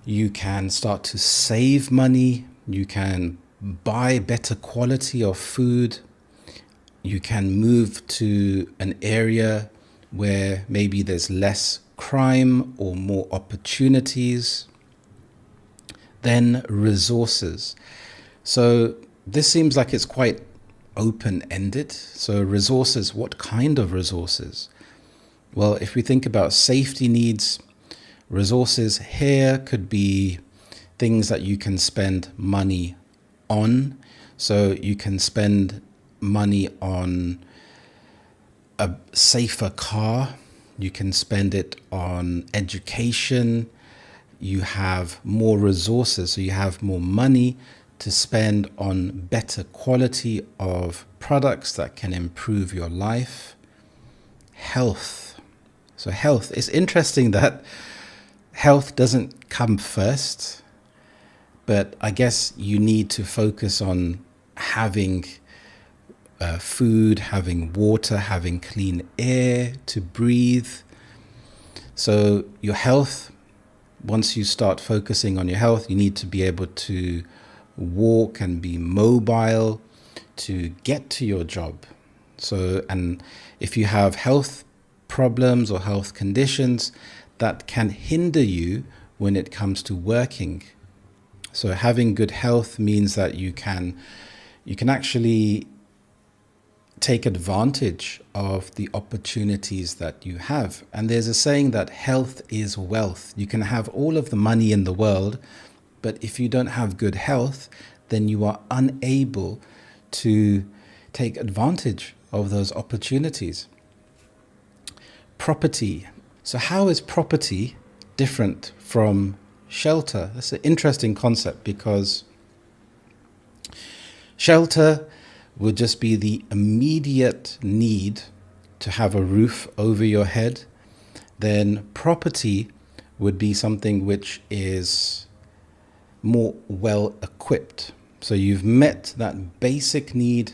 You can start to save money. You can buy better quality of food. You can move to an area where maybe there's less crime or more opportunities. Then resources. So this seems like it's quite open-ended. So resources, what kind of resources? Well, if we think about safety needs, resources here could be things that you can spend money on. So you can spend money on a safer car. You can spend it on education. You have more resources, so you have more money to spend on better quality of products that can improve your life. Health. So health, it's interesting that health doesn't come first, but I guess you need to focus on having food, having water, having clean air to breathe. So your health, once you start focusing on your health, you need to be able to walk and be mobile to get to your job. So, and if you have health problems or health conditions that can hinder you when it comes to working. So having good health means that you can actually take advantage of the opportunities that you have. And there's a saying that health is wealth. You can have all of the money in the world, but if you don't have good health, then you are unable to take advantage of those opportunities. Property. So how is property different from shelter? That's an interesting concept, because shelter would just be the immediate need to have a roof over your head. Then property would be something which is more well equipped. So you've met that basic need.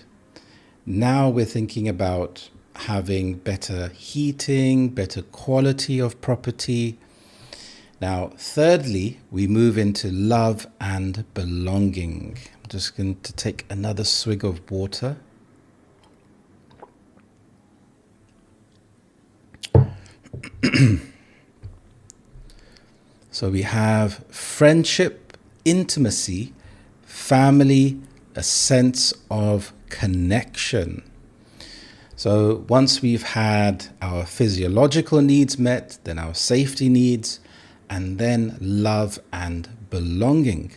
Now we're thinking about having better heating, better quality of property. Now, thirdly, we move into love and belonging. I'm just going to take another swig of water. So we have friendship, intimacy, family, a sense of connection. So once we've had our physiological needs met, then our safety needs, and then love and belonging.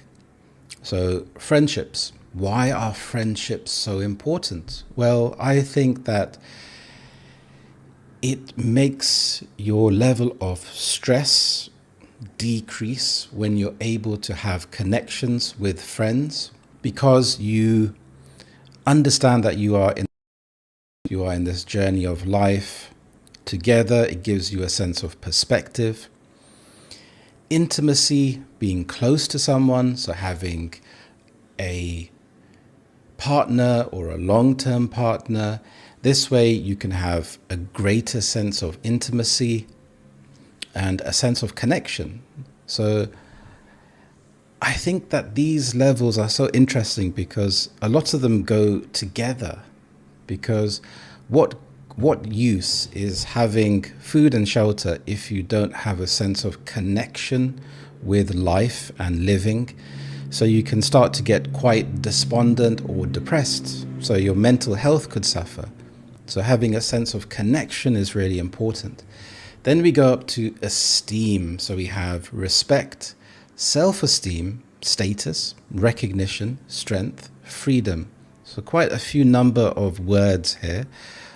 So friendships. Why are friendships so important? Well, I think that it makes your level of stress decrease when you're able to have connections with friends, because you understand that you are in this journey of life together. It gives you a sense of perspective. Intimacy, being close to someone, so having a partner or a long-term partner. This way you can have a greater sense of intimacy and a sense of connection. So I think that these levels are so interesting, because a lot of them go together. Because what use is having food and shelter if you don't have a sense of connection with life and living? So you can start to get quite despondent or depressed. So your mental health could suffer. So having a sense of connection is really important. Then we go up to esteem. So we have respect, self-esteem, status, recognition, strength, freedom. So quite a few number of words here.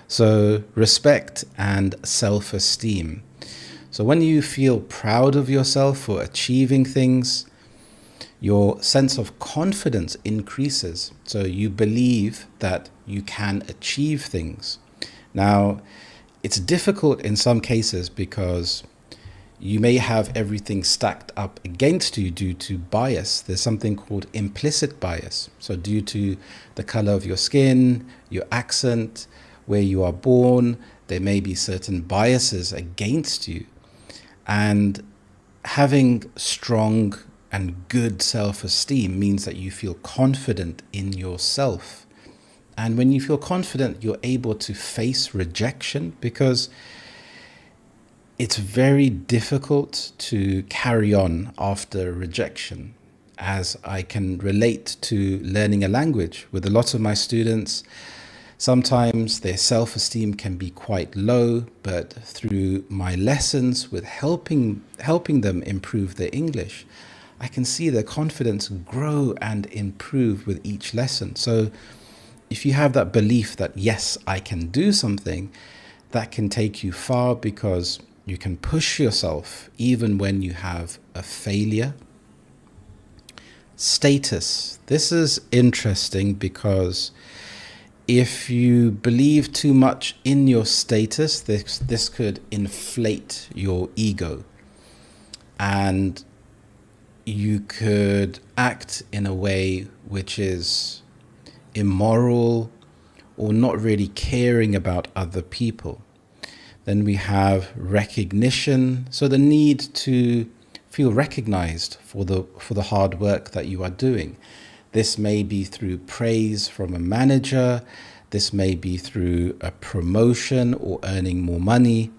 So respect and self-esteem. So when you feel proud of yourself for achieving things, your sense of confidence increases. So you believe that you can achieve things. Now, it's difficult in some cases because you may have everything stacked up against you due to bias. There's something called implicit bias. So due to the color of your skin, your accent, where you are born, there may be certain biases against you. And having strong and good self-esteem means that you feel confident in yourself. And when you feel confident, you're able to face rejection, because it's very difficult to carry on after rejection, as I can relate to learning a language. With a lot of my students, sometimes their self-esteem can be quite low, but through my lessons with helping them improve their English, I can see their confidence grow and improve with each lesson. So if you have that belief that, yes, I can do something, that can take you far, because you can push yourself even when you have a failure. Status. This is interesting, because if you believe too much in your status, this could inflate your ego, and you could act in a way which is immoral or not really caring about other people. Then we have recognition, so the need to feel recognized for the hard work that you are doing. This may be through praise from a manager. This may be through a promotion or earning more money.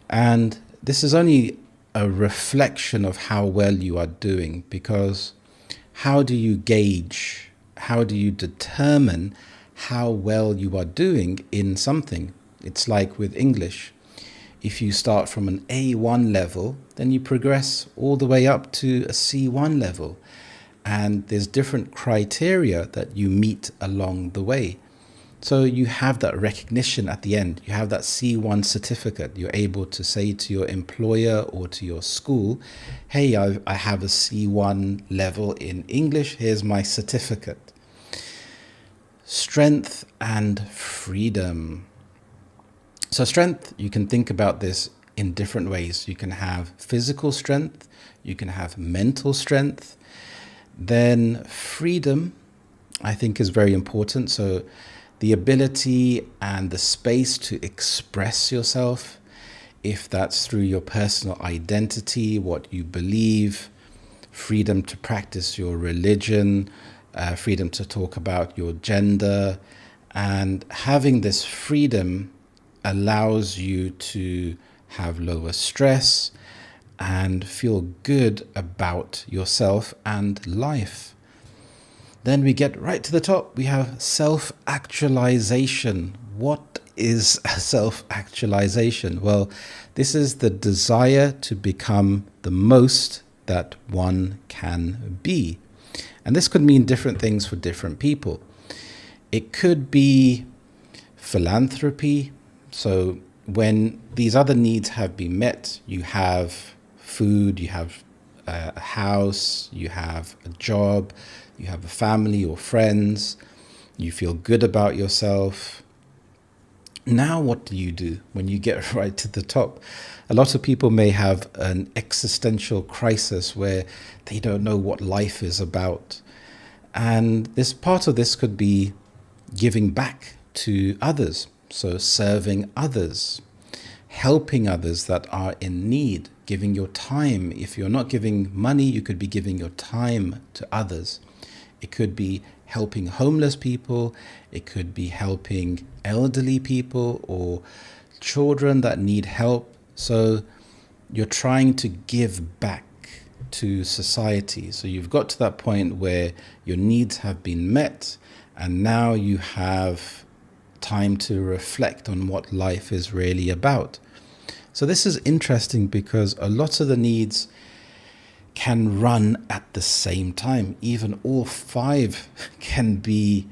And this is only a reflection of how well you are doing, because how do you gauge, how do you determine how well you are doing in something? It's like with English. If you start from an A1 level, then you progress all the way up to a C1 level. And there's different criteria that you meet along the way. So you have that recognition at the end. You have that C1 certificate. You're able to say to your employer or to your school, hey, I have a C1 level in English. Here's my certificate. Strength and freedom. So strength, you can think about this in different ways. You can have physical strength. You can have mental strength. Then freedom, I think, is very important. So the ability and the space to express yourself, if that's through your personal identity, what you believe, freedom to practice your religion, freedom to talk about your gender. And having this freedom allows you to have lower stress and feel good about yourself and life. Then we get right to the top. We have self-actualization. What is self-actualization? Well, this is the desire to become the most that one can be. And this could mean different things for different people. It could be philanthropy. So when these other needs have been met, you have food, you have a house, you have a job, you have a family or friends, you feel good about yourself. Now what do you do when you get right to the top? A lot of people may have an existential crisis where they don't know what life is about. And this part of this could be giving back to others. So serving others, helping others that are in need, giving your time. If you're not giving money, you could be giving your time to others. It could be helping homeless people. It could be helping elderly people or children that need help. So you're trying to give back to society. So you've got to that point where your needs have been met, and now you have time to reflect on what life is really about. So this is interesting because a lot of the needs can run at the same time. Even all five can be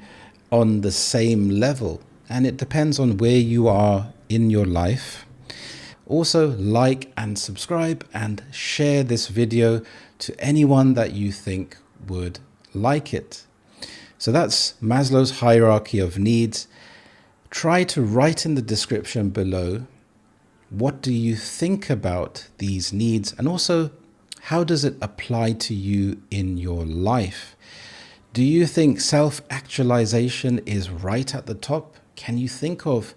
on the same level, and it depends on where you are in your life. Also, like and subscribe and share this video to anyone that you think would like it. So that's Maslow's hierarchy of needs. Try to write in the description below, what do you think about these needs? And also, how does it apply to you in your life? Do you think self-actualization is right at the top? Can you think of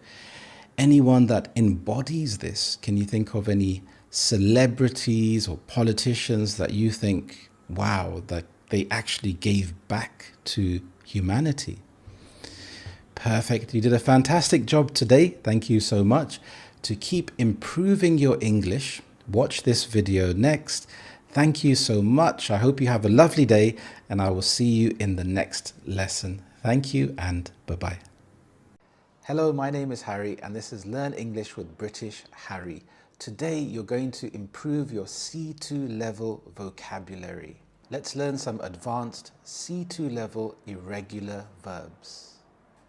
anyone that embodies this? Can you think of any celebrities or politicians that you think, wow, that they actually gave back to humanity? Perfect. You did a fantastic job today. Thank you so much. To keep improving your English, watch this video next. Thank you so much. I hope you have a lovely day, and I will see you in the next lesson. Thank you and bye-bye. Hello, my name is Harry, and this is Learn English with British Harry. Today, you're going to improve your C2 level vocabulary. Let's learn some advanced C2 level irregular verbs.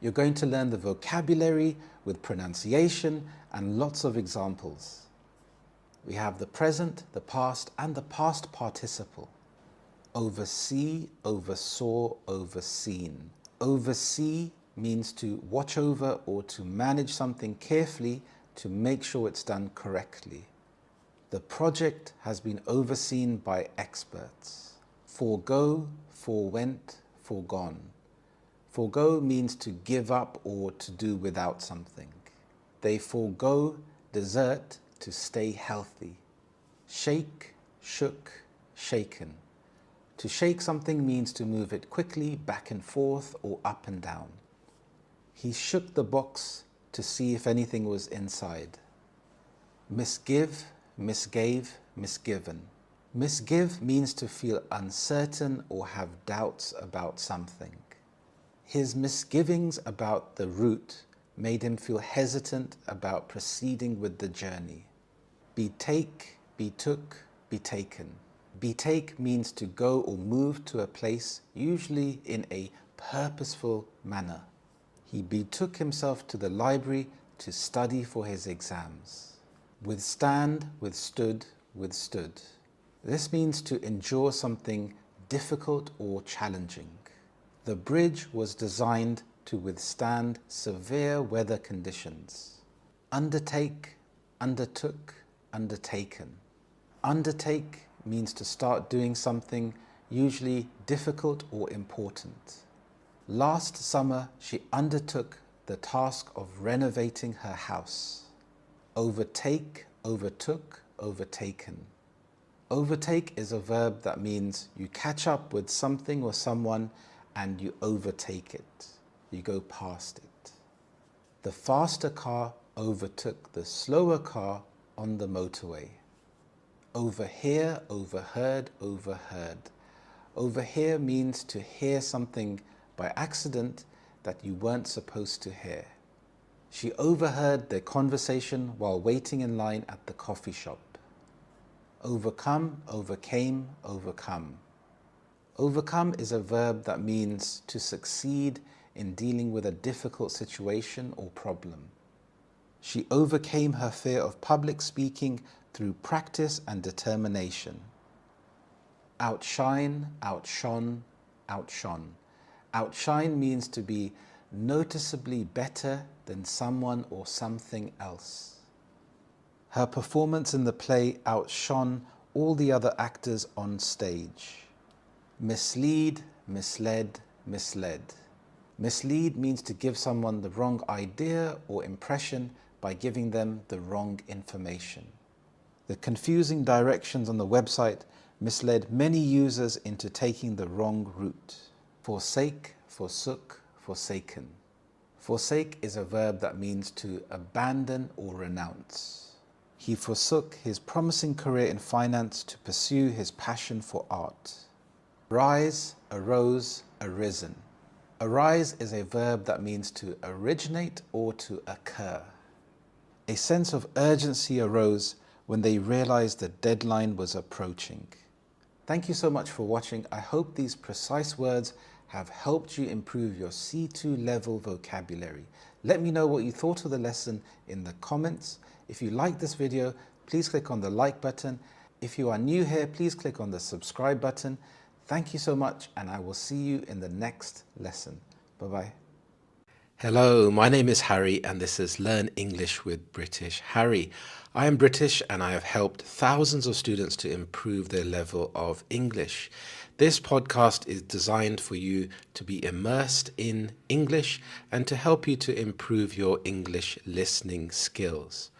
You're going to learn the vocabulary with pronunciation and lots of examples. We have the present, the past, and the past participle. Oversee, oversaw, overseen. Oversee means to watch over or to manage something carefully to make sure it's done correctly. The project has been overseen by experts. Forego, forewent, foregone. Forego means to give up or to do without something. They forego dessert to stay healthy. Shake, shook, shaken. To shake something means to move it quickly back and forth or up and down. He shook the box to see if anything was inside. Misgive, misgave, misgiven. Misgive means to feel uncertain or have doubts about something. His misgivings about the route made him feel hesitant about proceeding with the journey. Betake, betook, betaken. Betake means to go or move to a place, usually in a purposeful manner. He betook himself to the library to study for his exams. Withstand, withstood, withstood. This means to endure something difficult or challenging. The bridge was designed to withstand severe weather conditions. Undertake, undertook, undertaken. Undertake means to start doing something usually difficult or important. Last summer, she undertook the task of renovating her house. Overtake, overtook, overtaken. Overtake is a verb that means you catch up with something or someone and you overtake it. You go past it. The faster car overtook the slower car on the motorway. Overhear, overheard, overheard. Overhear means to hear something by accident that you weren't supposed to hear. She overheard their conversation while waiting in line at the coffee shop. Overcome, overcame, overcome. Overcome is a verb that means to succeed in dealing with a difficult situation or problem. She overcame her fear of public speaking through practice and determination. Outshine, outshone, outshone. Outshine means to be noticeably better than someone or something else. Her performance in the play outshone all the other actors on stage. Mislead, misled, misled. Mislead means to give someone the wrong idea or impression by giving them the wrong information. The confusing directions on the website misled many users into taking the wrong route. Forsake, forsook, forsaken. Forsake is a verb that means to abandon or renounce. He forsook his promising career in finance to pursue his passion for art. Rise, arose, arisen. Arise is a verb that means to originate or to occur. A sense of urgency arose when they realized the deadline was approaching. Thank you so much for watching. I hope these precise words have helped you improve your C2 level vocabulary. Let me know what you thought of the lesson in the comments. If you like this video, please click on the like button. If you are new here, please click on the subscribe button. Thank you so much, and I will see you in the next lesson. Bye-bye. Hello, my name is Harry, and this is Learn English with British Harry. I am British, and I have helped thousands of students to improve their level of English. This podcast is designed for you to be immersed in English and to help you to improve your English listening skills.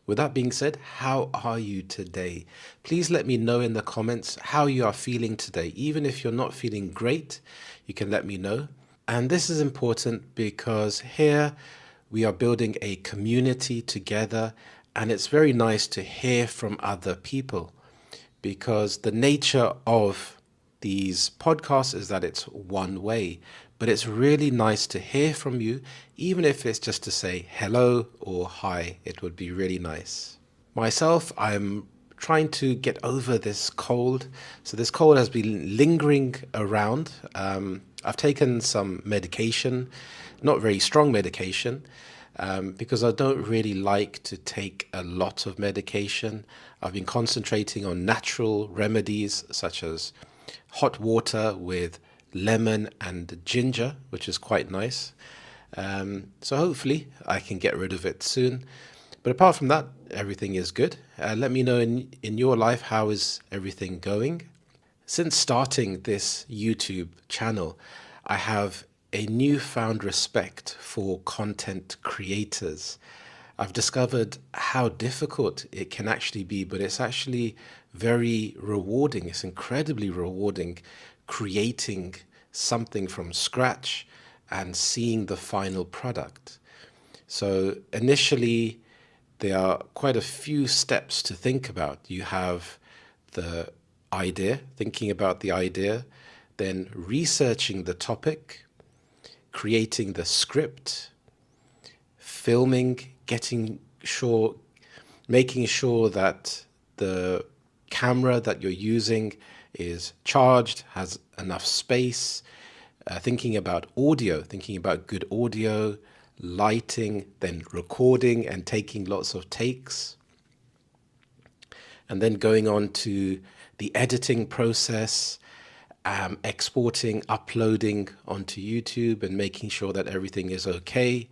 With that being said, how are you today? Please let me know in the comments how you are feeling today. Even if you're not feeling great, you can let me know. And this is important because here we are building a community together, and it's very nice to hear from other people because the nature of these podcasts is that it's one way, but it's really nice to hear from you, even if it's just to say hello or hi. It would be really nice. Myself, I'm trying to get over this cold. So this cold has been lingering around. I've taken some medication, not very strong medication, because I don't really like to take a lot of medication. I've been concentrating on natural remedies such as hot water with lemon and ginger, which is quite nice. So hopefully I can get rid of it soon. But apart from that, everything is good. Let me know in your life, how is everything going? Since starting this YouTube channel, I have a newfound respect for content creators. I've discovered how difficult it can actually be, but it's actually very rewarding. It's incredibly rewarding creating something from scratch and seeing the final product. So initially, there are quite a few steps to think about. You have the idea, thinking about the idea, then researching the topic, creating the script, filming, making sure that the camera that you're using is charged, has enough space, thinking about audio, thinking about good audio, lighting, then recording and taking lots of takes, and then going on to the editing process, exporting, uploading onto YouTube, and making sure that everything is okay.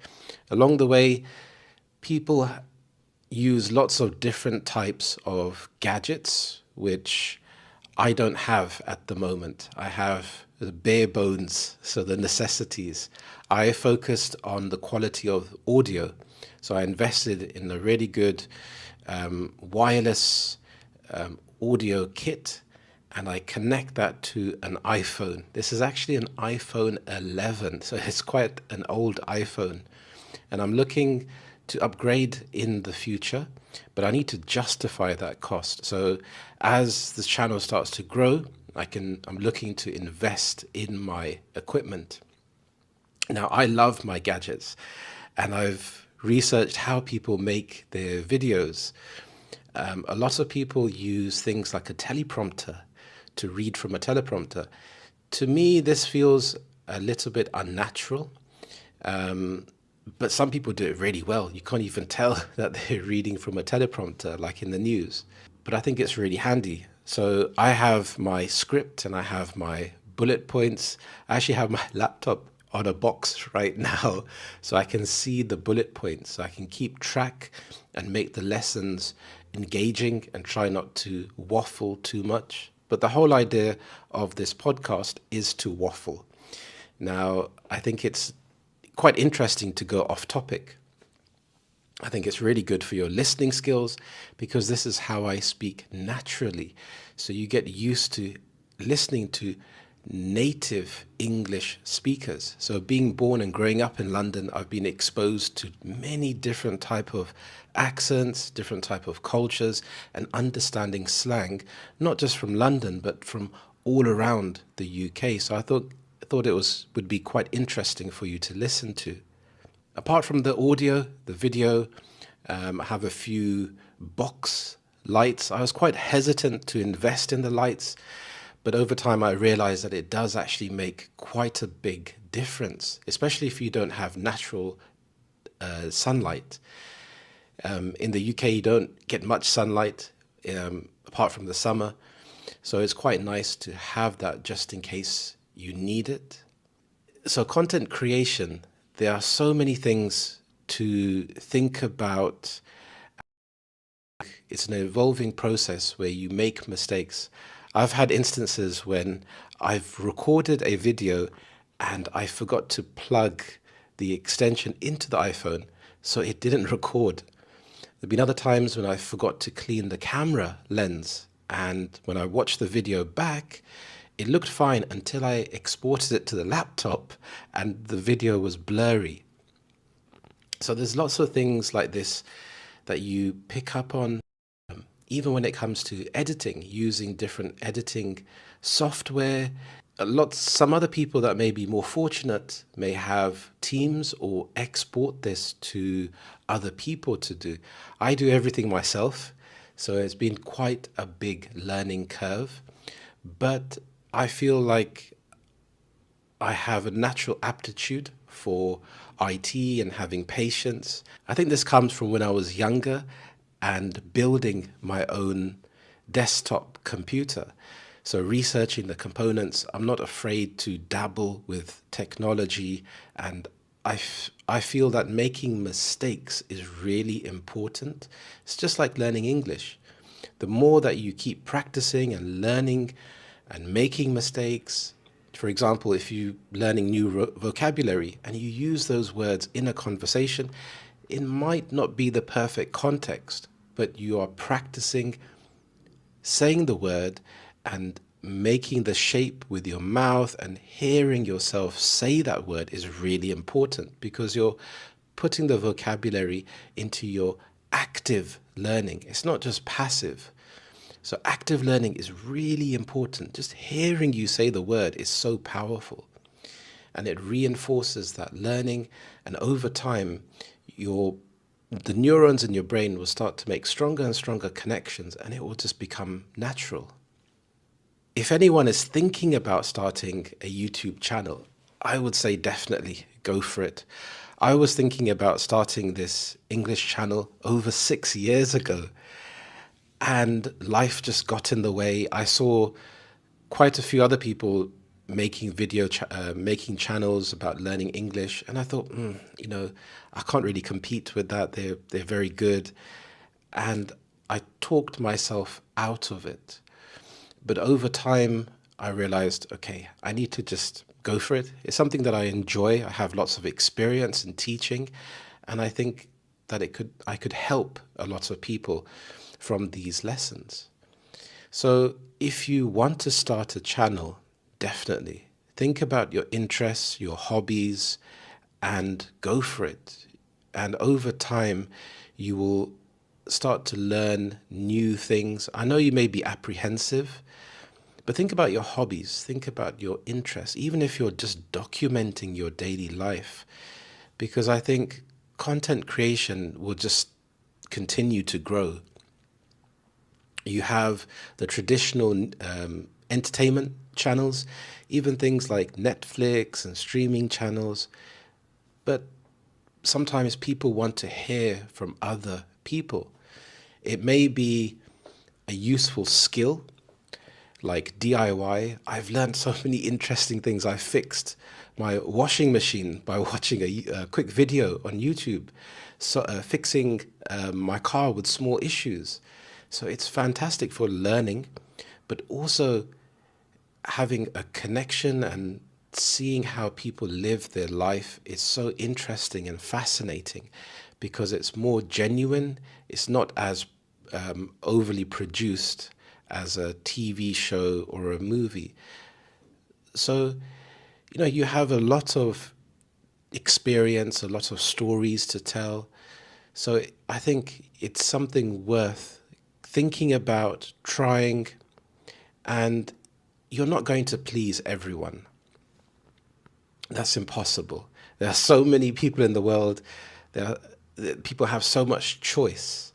Along the way, people use lots of different types of gadgets, which I don't have at the moment. I have the bare bones, so the necessities. I focused on the quality of audio. So I invested in a really good wireless audio kit, and I connect that to an iPhone. This is actually an iPhone 11, so it's quite an old iPhone. And I'm looking to upgrade in the future, but I need to justify that cost. So as this channel starts to grow, I'm looking to invest in my equipment. Now, I love my gadgets, and I've researched how people make their videos. A lot of people use things like a teleprompter to read from a teleprompter. To me, this feels a little bit unnatural, but some people do it really well. You can't even tell that they're reading from a teleprompter like in the news. But I think it's really handy. So I have my script and I have my bullet points. I actually have my laptop on a box right now, so I can see the bullet points. So I can keep track and make the lessons engaging and try not to waffle too much. But the whole idea of this podcast is to waffle. Now, I think it's quite interesting to go off topic. I think it's really good for your listening skills because this is how I speak naturally. So you get used to listening to native English speakers. So being born and growing up in London, I've been exposed to many different type of accents, different type of cultures, and understanding slang, not just from London, but from all around the UK. So I thought would be quite interesting for you to listen to. Apart from the audio, the video, I have a few box lights. I was quite hesitant to invest in the lights, but over time I realized that it does actually make quite a big difference, especially if you don't have natural sunlight. In the UK, you don't get much sunlight apart from the summer, so it's quite nice to have that just in case you need it. So content creation, there are so many things to think about. It's an evolving process where you make mistakes. I've had instances when I've recorded a video and I forgot to plug the extension into the iPhone, so it didn't record. There've been other times when I forgot to clean the camera lens, and when I watched the video back, it looked fine until I exported it to the laptop and the video was blurry. So there's lots of things like this that you pick up on, even when it comes to editing, using different editing software. Some other people that may be more fortunate may have teams or export this to other people to do. I do everything myself, so it's been quite a big learning curve, but I feel like I have a natural aptitude for IT and having patience. I think this comes from when I was younger and building my own desktop computer. So researching the components, I'm not afraid to dabble with technology, and I feel that making mistakes is really important. It's just like learning English. The more that you keep practicing and learning and making mistakes, for example, if you're learning new vocabulary and you use those words in a conversation, It might not be the perfect context, but you are practicing saying the word and making the shape with your mouth and hearing yourself say that word is really important because you're putting the vocabulary into your active learning. It's not just passive. So, active learning is really important. Just hearing you say the word is so powerful and it reinforces that learning. And over time, your the neurons in your brain will start to make stronger and stronger connections and it will just become natural. If anyone is thinking about starting a YouTube channel, I would say definitely go for it. I was thinking about starting this English channel over 6 years ago, and life just got in the way. I saw quite a few other people making making channels about learning English, and I thought, I can't really compete with that. They're very good, and I talked myself out of it. But over time, I realized, okay, I need to just go for it. It's something that I enjoy. I have lots of experience in teaching, and I think that I could help a lot of people from these lessons. So if you want to start a channel, definitely think about your interests, your hobbies, and go for it. And over time, you will start to learn new things. I know you may be apprehensive, but think about your hobbies, think about your interests, even if you're just documenting your daily life, because I think content creation will just continue to grow. You have the traditional entertainment channels, even things like Netflix and streaming channels, but sometimes people want to hear from other people. It may be a useful skill like DIY. I've learned so many interesting things. I fixed my washing machine by watching a quick video on YouTube, so fixing my car with small issues. So it's fantastic for learning, but also having a connection and seeing how people live their life is so interesting and fascinating because it's more genuine. It's not as overly produced as a TV show or a movie. So, you have a lot of experience, a lot of stories to tell. So I think it's something worth thinking about, trying, and you're not going to please everyone. That's impossible. There are so many people in the world. People have so much choice.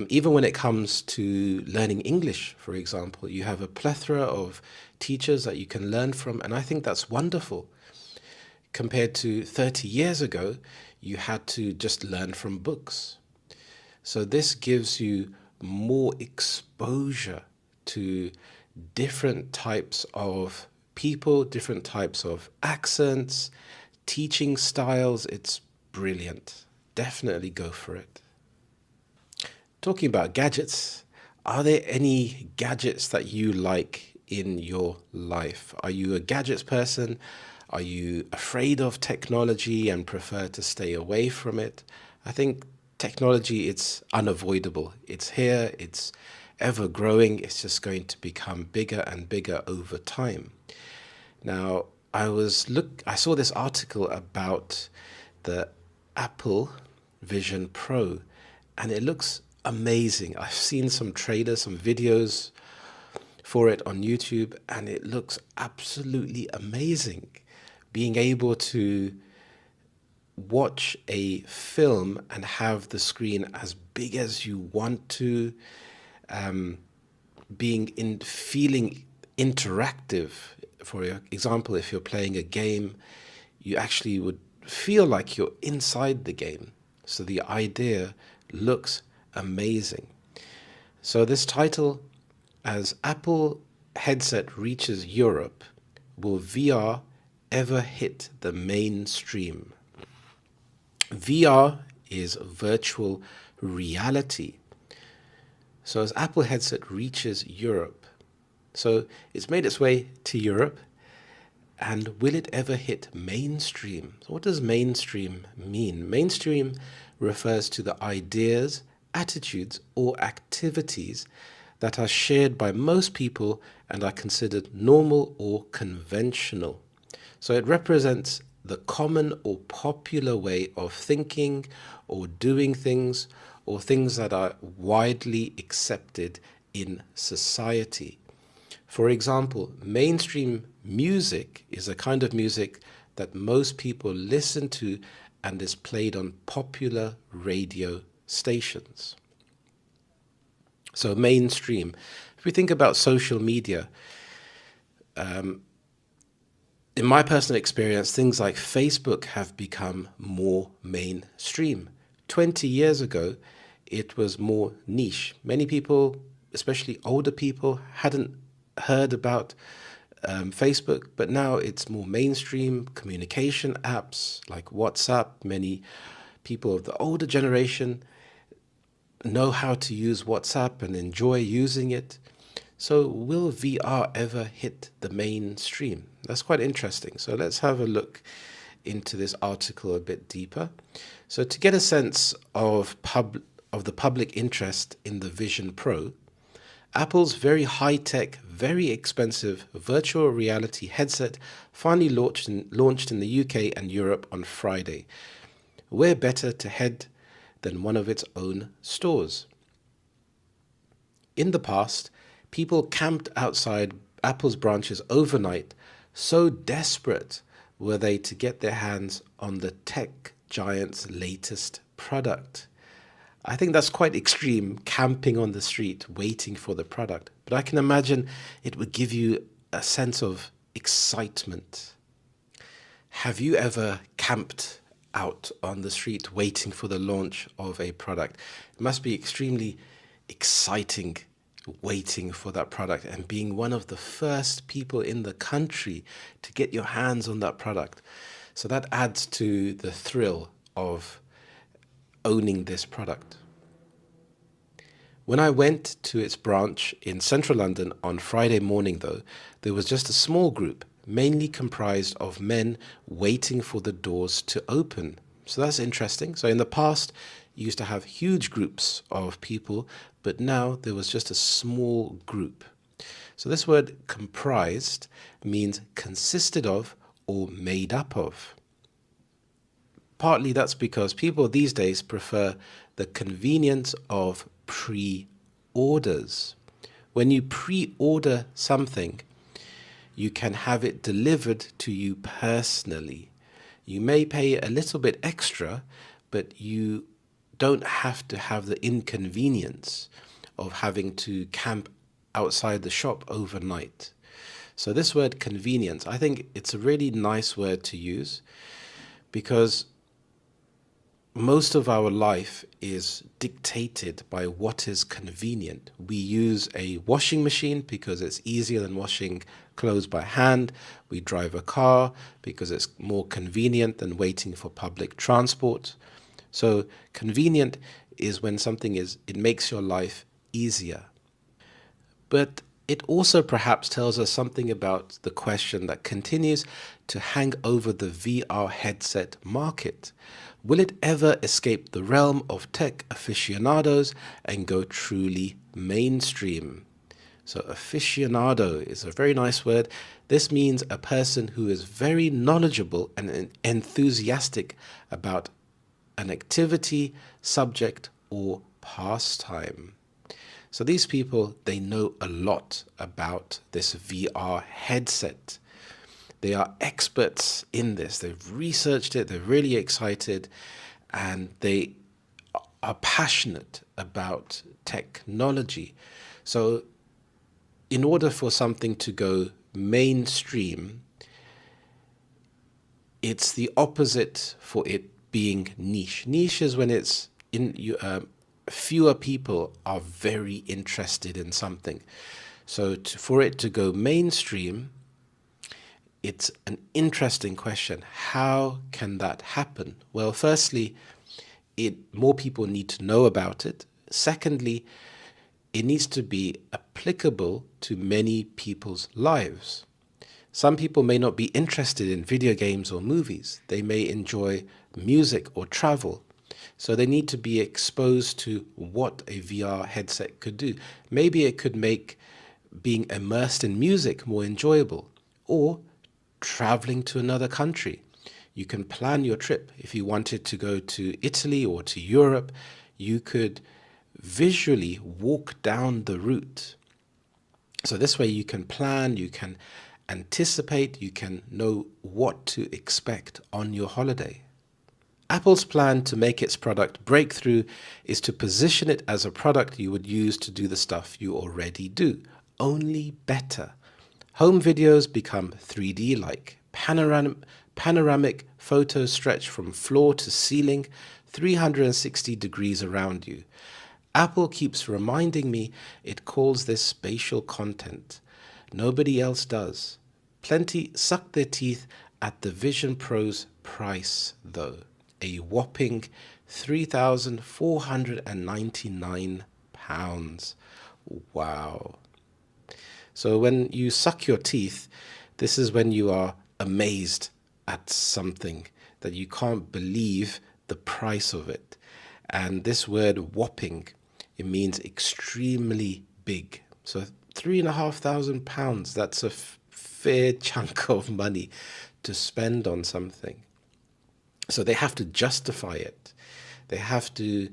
Even when it comes to learning English, for example, you have a plethora of teachers that you can learn from, and I think that's wonderful. Compared to 30 years ago, you had to just learn from books. So this gives you more exposure to different types of people, different types of accents, teaching styles. It's brilliant. Definitely go for it. Talking about gadgets, are there any gadgets that you like in your life? Are you a gadgets person? Are you afraid of technology and prefer to stay away from it? I think technology, it's unavoidable. It's here, it's ever growing, it's just going to become bigger and bigger over time. Now, I saw this article about the Apple Vision Pro, and it looks amazing. I've seen some trailers, some videos for it on YouTube, and it looks absolutely amazing. Being able to watch a film and have the screen as big as you want to, being in feeling interactive. For example, if you're playing a game, you actually would feel like you're inside the game. So the idea looks amazing. So this title, as Apple headset reaches Europe, will VR ever hit the mainstream? VR is virtual reality. So as Apple headset reaches Europe, so it's made its way to Europe, And will it ever hit mainstream? So what does mainstream mean? Mainstream refers to the ideas, attitudes, or activities that are shared by most people and are considered normal or conventional. So it represents the common or popular way of thinking or doing things, or things that are widely accepted in society. For example, mainstream music is a kind of music that most people listen to and is played on popular radio stations. So, mainstream. If we think about social media, in my personal experience, things like Facebook have become more mainstream. 20 years ago, it was more niche. Many people, especially older people, hadn't heard about Facebook, but now it's more mainstream communication apps like WhatsApp. Many people of the older generation know how to use WhatsApp and enjoy using it. So, will VR ever hit the mainstream? That's quite interesting. So, let's have a look into this article a bit deeper. So, to get a sense of the public interest in the Vision Pro, Apple's very high-tech, very expensive virtual reality headset finally launched in the UK and Europe on Friday. Where better to head than one of its own stores? In the past, people camped outside Apple's branches overnight, so desperate were they to get their hands on the tech giant's latest product. I think that's quite extreme, camping on the street, waiting for the product. But I can imagine it would give you a sense of excitement. Have you ever camped out on the street waiting for the launch of a product? It must be extremely exciting waiting for that product and being one of the first people in the country to get your hands on that product. So that adds to the thrill of owning this product. When I went to its branch in central London on Friday morning, though, there was just a small group, mainly comprised of men waiting for the doors to open. So that's interesting. So in the past, you used to have huge groups of people, but now there was just a small group. So this word comprised means consisted of or made up of. Partly that's because people these days prefer the convenience of pre-orders. When you pre-order something, you can have it delivered to you personally. You may pay a little bit extra, but you don't have to have the inconvenience of having to camp outside the shop overnight. So this word convenience, I think it's a really nice word to use because most of our life is dictated by what is convenient. We use a washing machine because it's easier than washing clothes by hand. We drive a car because it's more convenient than waiting for public transport. So convenient is when it makes your life easier. But it also perhaps tells us something about the question that continues to hang over the VR headset market. Will it ever escape the realm of tech aficionados and go truly mainstream? So aficionado is a very nice word. This means a person who is very knowledgeable and enthusiastic about an activity, subject, or pastime. So these people, they know a lot about this VR headset. They are experts in this. They've researched it, they're really excited, and they are passionate about technology. So in order for something to go mainstream, it's the opposite for it being niche. Niche is when it's fewer people are very interested in something. So for it to go mainstream, it's an interesting question. How can that happen? Well, firstly, more people need to know about it. Secondly, it needs to be applicable to many people's lives. Some people may not be interested in video games or movies. They may enjoy music or travel. So they need to be exposed to what a VR headset could do. Maybe it could make being immersed in music more enjoyable, or traveling to another country. You can plan your trip. If you wanted to go to Italy or to Europe, you could visually walk down the route. So this way you can plan, you can anticipate, you can know what to expect on your holiday. Apple's plan to make its product breakthrough is to position it as a product you would use to do the stuff you already do, only better. Home videos become 3D-like. Panoramic photos stretch from floor to ceiling, 360 degrees around you. Apple keeps reminding me it calls this spatial content. Nobody else does. Plenty suck their teeth at the Vision Pro's price, though. A whopping £3,499. Wow. So when you suck your teeth, this is when you are amazed at something that you can't believe the price of it. And this word whopping, it means extremely big. So £3,500, that's a fair chunk of money to spend on something. So they have to justify it. They have to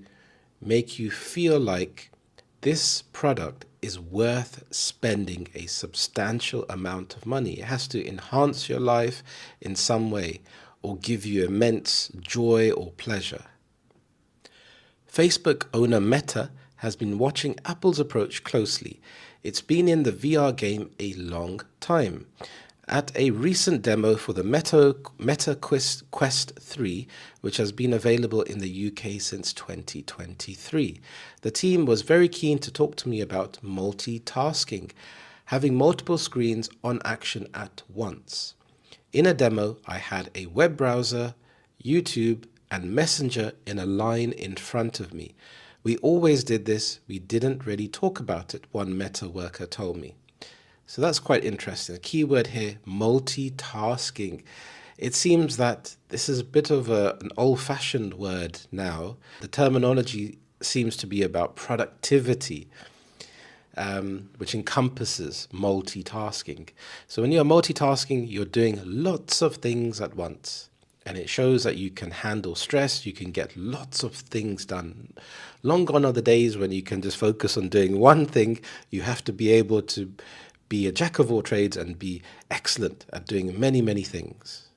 make you feel like this product is worth spending a substantial amount of money. It has to enhance your life in some way or give you immense joy or pleasure. Facebook owner Meta has been watching Apple's approach closely. It's been in the VR game a long time. At a recent demo for the Meta Quest 3, which has been available in the UK since 2023, the team was very keen to talk to me about multitasking, having multiple screens on action at once. In a demo, I had a web browser, YouTube, and Messenger in a line in front of me. We always did this, we didn't really talk about it, one Meta worker told me. So that's quite interesting. The key word here, multitasking. It seems that this is a bit of an old-fashioned word now. The terminology seems to be about productivity, which encompasses multitasking. So when you're multitasking, you're doing lots of things at once. And it shows that you can handle stress, you can get lots of things done. Long gone are the days when you can just focus on doing one thing. You have to be able to be a jack of all trades and be excellent at doing many, many things.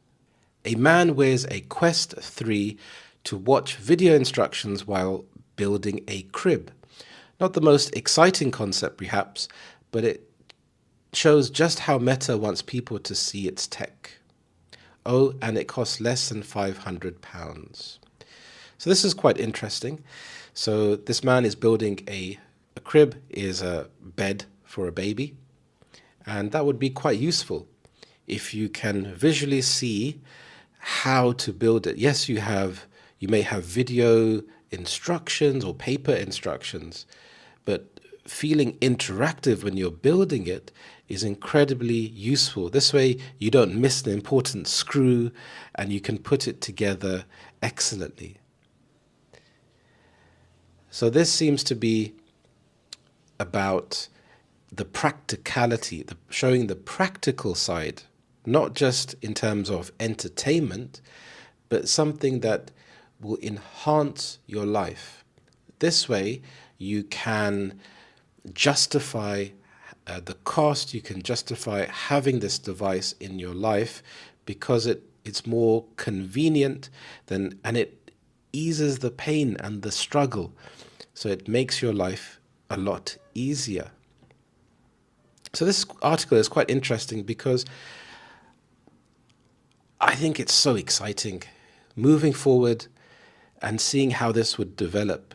A man wears a Quest 3 to watch video instructions while building a crib. Not the most exciting concept, perhaps, but it shows just how Meta wants people to see its tech. Oh, and it costs less than £500. So this is quite interesting. So this man is building a crib, is a bed for a baby. And that would be quite useful if you can visually see how to build it. Yes, you may have video instructions or paper instructions, but feeling interactive when you're building it is incredibly useful. This way you don't miss an important screw and you can put it together excellently. So this seems to be about the practicality, showing the practical side, not just in terms of entertainment, but something that will enhance your life. This way you can justify the cost, you can justify having this device in your life because it's more convenient and it eases the pain and the struggle. So it makes your life a lot easier. So this article is quite interesting because I think it's so exciting moving forward and seeing how this would develop.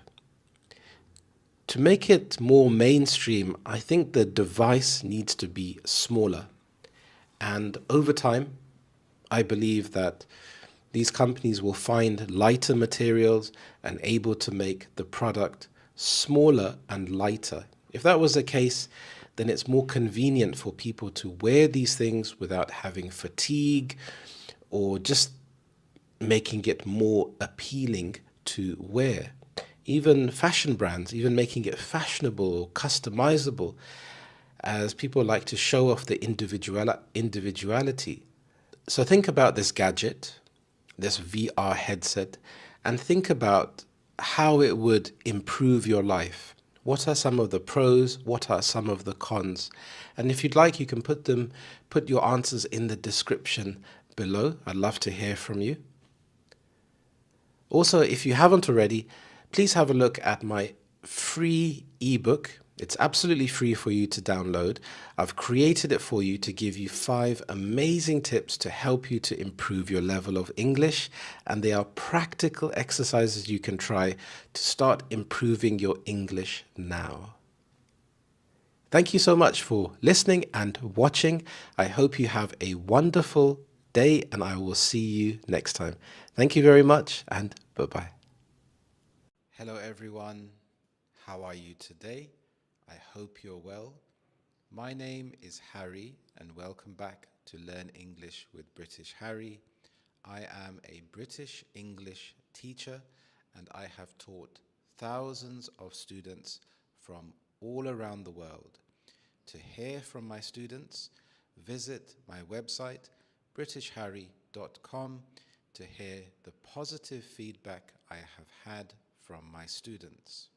To make it more mainstream, I think the device needs to be smaller. And over time, I believe that these companies will find lighter materials and able to make the product smaller and lighter. If that was the case, then it's more convenient for people to wear these things without having fatigue or just making it more appealing to wear. Even fashion brands, even making it fashionable or customizable, as people like to show off the individuality. So think about this gadget, this VR headset, and think about how it would improve your life. What are some of the pros? What are some of the cons? And if you'd like, you can put your answers in the description below. I'd love to hear from you. Also, if you haven't already, please have a look at my free ebook. It's absolutely free for you to download. I've created it for you to give you 5 amazing tips to help you to improve your level of English. And they are practical exercises you can try to start improving your English now. Thank you so much for listening and watching. I hope you have a wonderful day, and I will see you next time. Thank you very much, and bye-bye. Hello everyone, how are you today? I hope you're well. My name is Harry, and welcome back to Learn English with British Harry. I am a British English teacher, and I have taught thousands of students from all around the world. To hear from my students, visit my website britishharry.com to hear the positive feedback I have had from my students.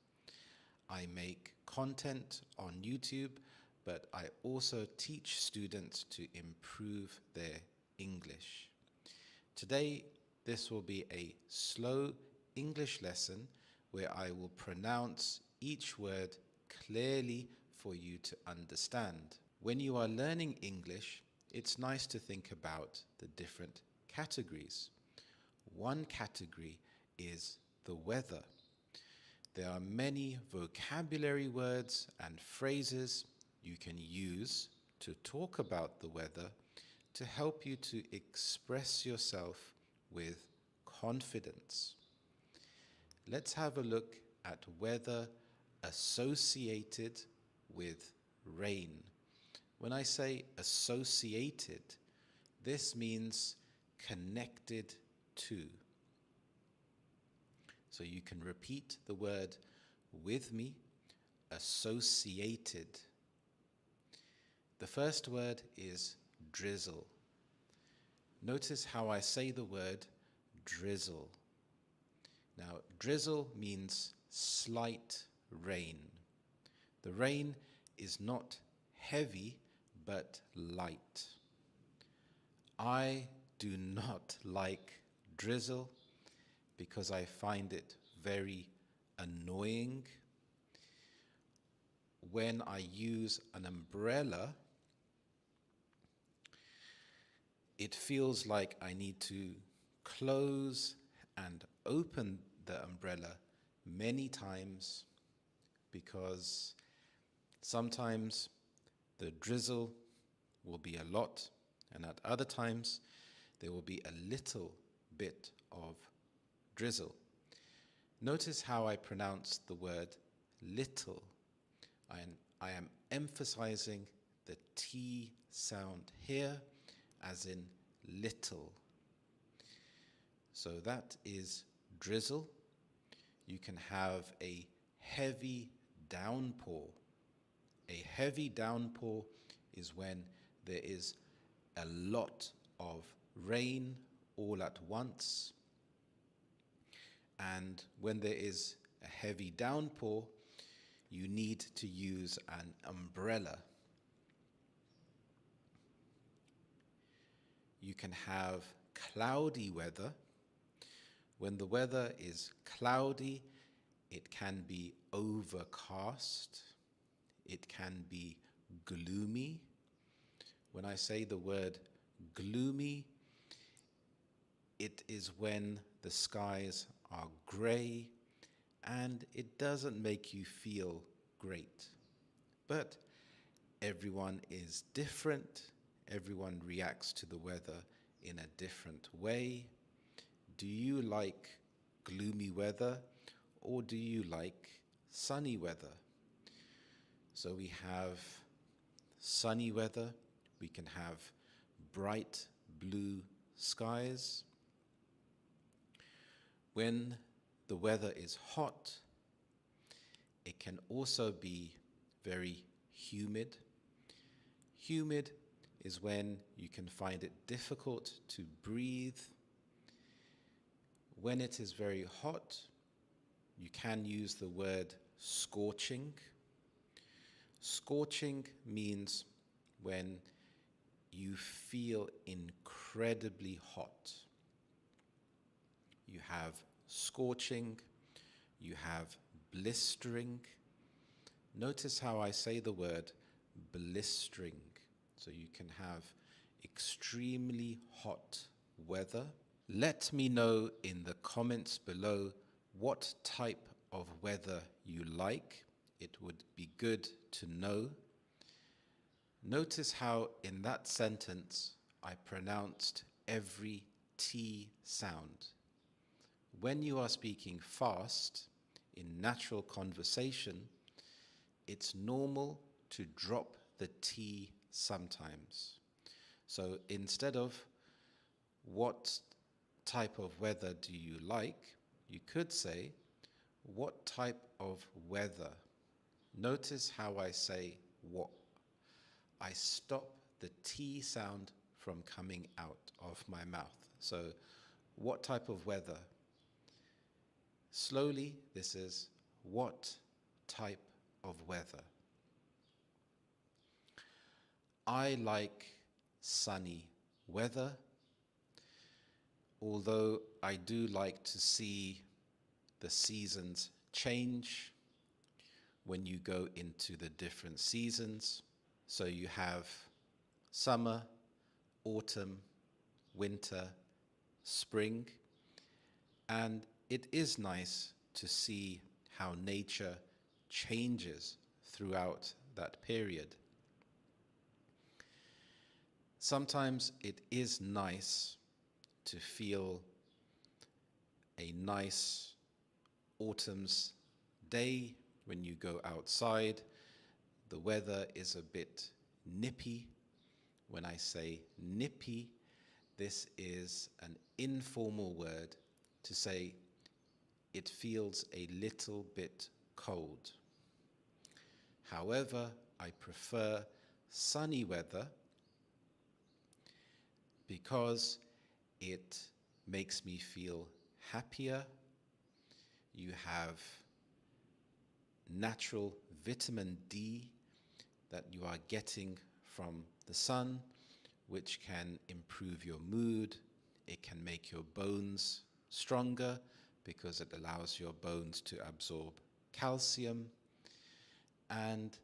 I make content on YouTube, but I also teach students to improve their English. Today, this will be a slow English lesson where I will pronounce each word clearly for you to understand. When you are learning English, it's nice to think about the different categories. One category is the weather. There are many vocabulary words and phrases you can use to talk about the weather to help you to express yourself with confidence. Let's have a look at weather associated with rain. When I say associated, this means connected to. So you can repeat the word with me, associated. The first word is drizzle. Notice how I say the word drizzle. Now, drizzle means slight rain. The rain is not heavy, but light. I do not like drizzle because I find it very annoying. When I use an umbrella, it feels like I need to close and open the umbrella many times because sometimes the drizzle will be a lot, and at other times there will be a little bit of drizzle. Notice how I pronounce the word little. I am emphasizing the T sound here, as in little. So that is drizzle. You can have a heavy downpour. A heavy downpour is when there is a lot of rain all at once. And when there is a heavy downpour, you need to use an umbrella. You can have cloudy weather. When the weather is cloudy, it can be overcast. It can be gloomy. When I say the word gloomy, it is when the skies are grey and it doesn't make you feel great. But everyone is different. Everyone reacts to the weather in a different way. Do you like gloomy weather or do you like sunny weather? So we have sunny weather. We can have bright blue skies. When the weather is hot, it can also be very humid. Humid is when you can find it difficult to breathe. When it is very hot, you can use the word scorching. Scorching means when you feel incredibly hot. You have scorching, you have blistering. Notice how I say the word blistering. So you can have extremely hot weather. Let me know in the comments below what type of weather you like. It would be good to know. Notice how in that sentence I pronounced every T sound. When you are speaking fast in natural conversation, it's normal to drop the T sometimes. So instead of what type of weather do you like, you could say, what type of weather? Notice how I say what. I stop the T sound from coming out of my mouth. So, what type of weather? Slowly, this is what type of weather? I like sunny weather, although I do like to see the seasons change when you go into the different seasons. So you have summer, autumn, winter, spring, and it is nice to see how nature changes throughout that period. Sometimes it is nice to feel a nice autumn's day when you go outside. The weather is a bit nippy. When I say nippy, this is an informal word to say it feels a little bit cold. However, I prefer sunny weather because it makes me feel happier. You have natural vitamin D that you are getting from the sun, which can improve your mood. It can make your bones stronger because it allows your bones to absorb calcium. And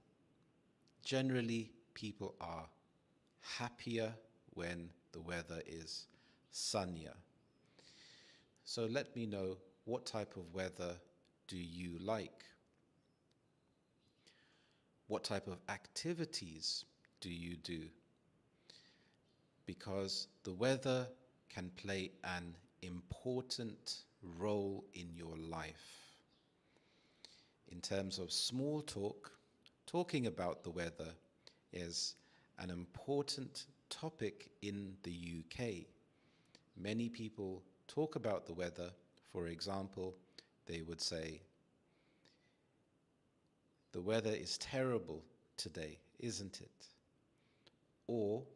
generally, people are happier when the weather is sunnier. So let me know, what type of weather do you like? What type of activities do you do? Because the weather can play an important role in your life. In terms of small talk, talking about the weather is an important topic in the UK. Many people talk about the weather. For example, they would say, "The weather is terrible today, isn't it?" Or,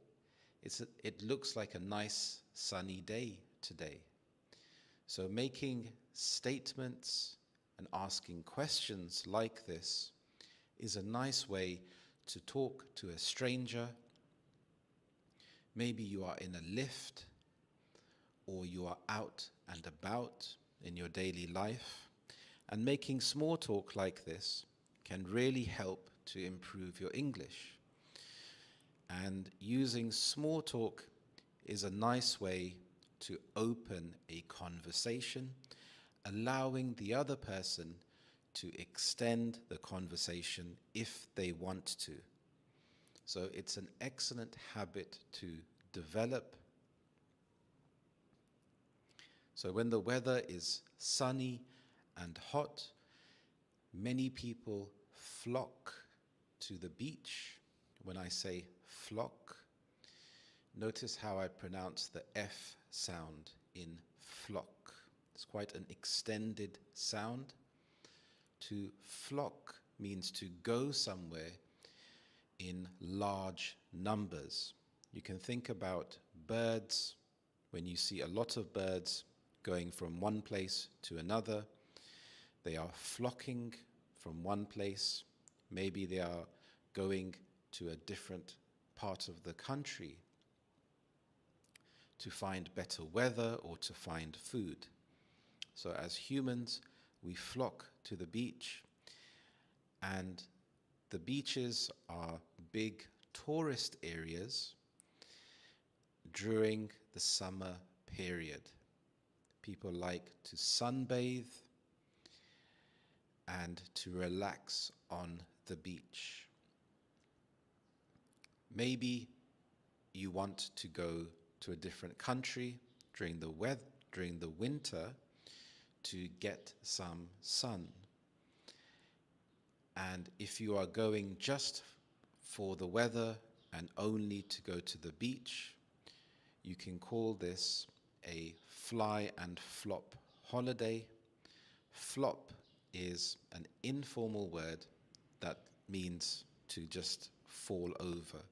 "It looks like a nice sunny day today." So making statements and asking questions like this is a nice way to talk to a stranger. Maybe you are in a lift, or you are out and about in your daily life, and making small talk like this can really help to improve your English. And using small talk is a nice way to open a conversation, allowing the other person to extend the conversation if they want to. So it's an excellent habit to develop. So when the weather is sunny and hot, many people flock to the beach. when I say flock, notice how I pronounce the F sound in flock. It's quite an extended sound. To flock means to go somewhere in large numbers. You can think about birds. When you see a lot of birds going from one place to another, they are flocking from one place. Maybe they are going to a different part of the country to find better weather or to find food. So as humans, we flock to the beach, and the beaches are big tourist areas during the summer period. People like to sunbathe and to relax on the beach. Maybe you want to go to a different country during the winter to get some sun. And if you are going just for the weather and only to go to the beach, you can call this a fly and flop holiday. Flop is an informal word that means to just fall over.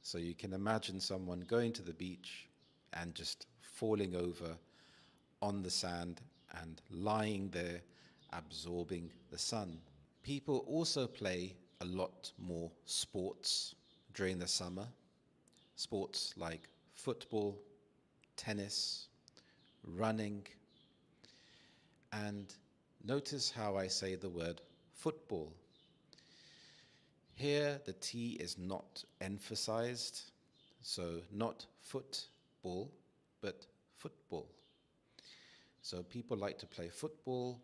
So you can imagine someone going to the beach and just falling over on the sand and lying there absorbing the sun. People also play a lot more sports during the summer. Sports like football, tennis, running. And notice how I say the word football. Here the T is not emphasized, so not football, but football. So people like to play football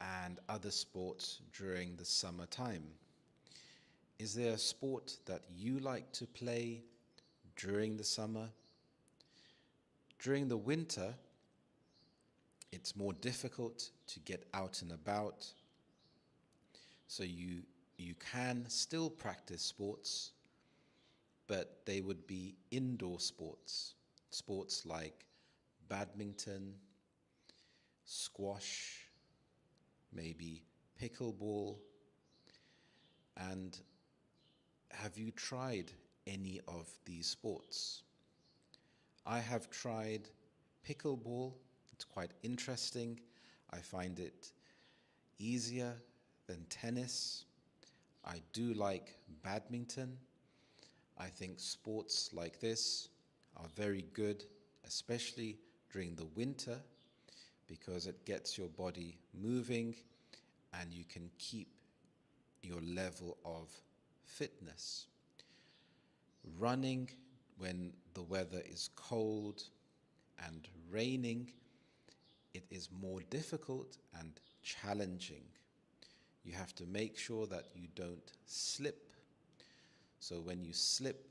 and other sports during the summertime. Is there a sport that you like to play during the summer? During the winter, it's more difficult to get out and about. So you can still practice sports, but they would be indoor sports. Sports like badminton, squash, maybe pickleball. And have you tried any of these sports? I have tried pickleball. It's quite interesting. I find it easier than tennis. I do like badminton. I think sports like this are very good, especially during the winter, because it gets your body moving and you can keep your level of fitness. Running when the weather is cold and raining, it is more difficult and challenging. You have to make sure that you don't slip. So when you slip,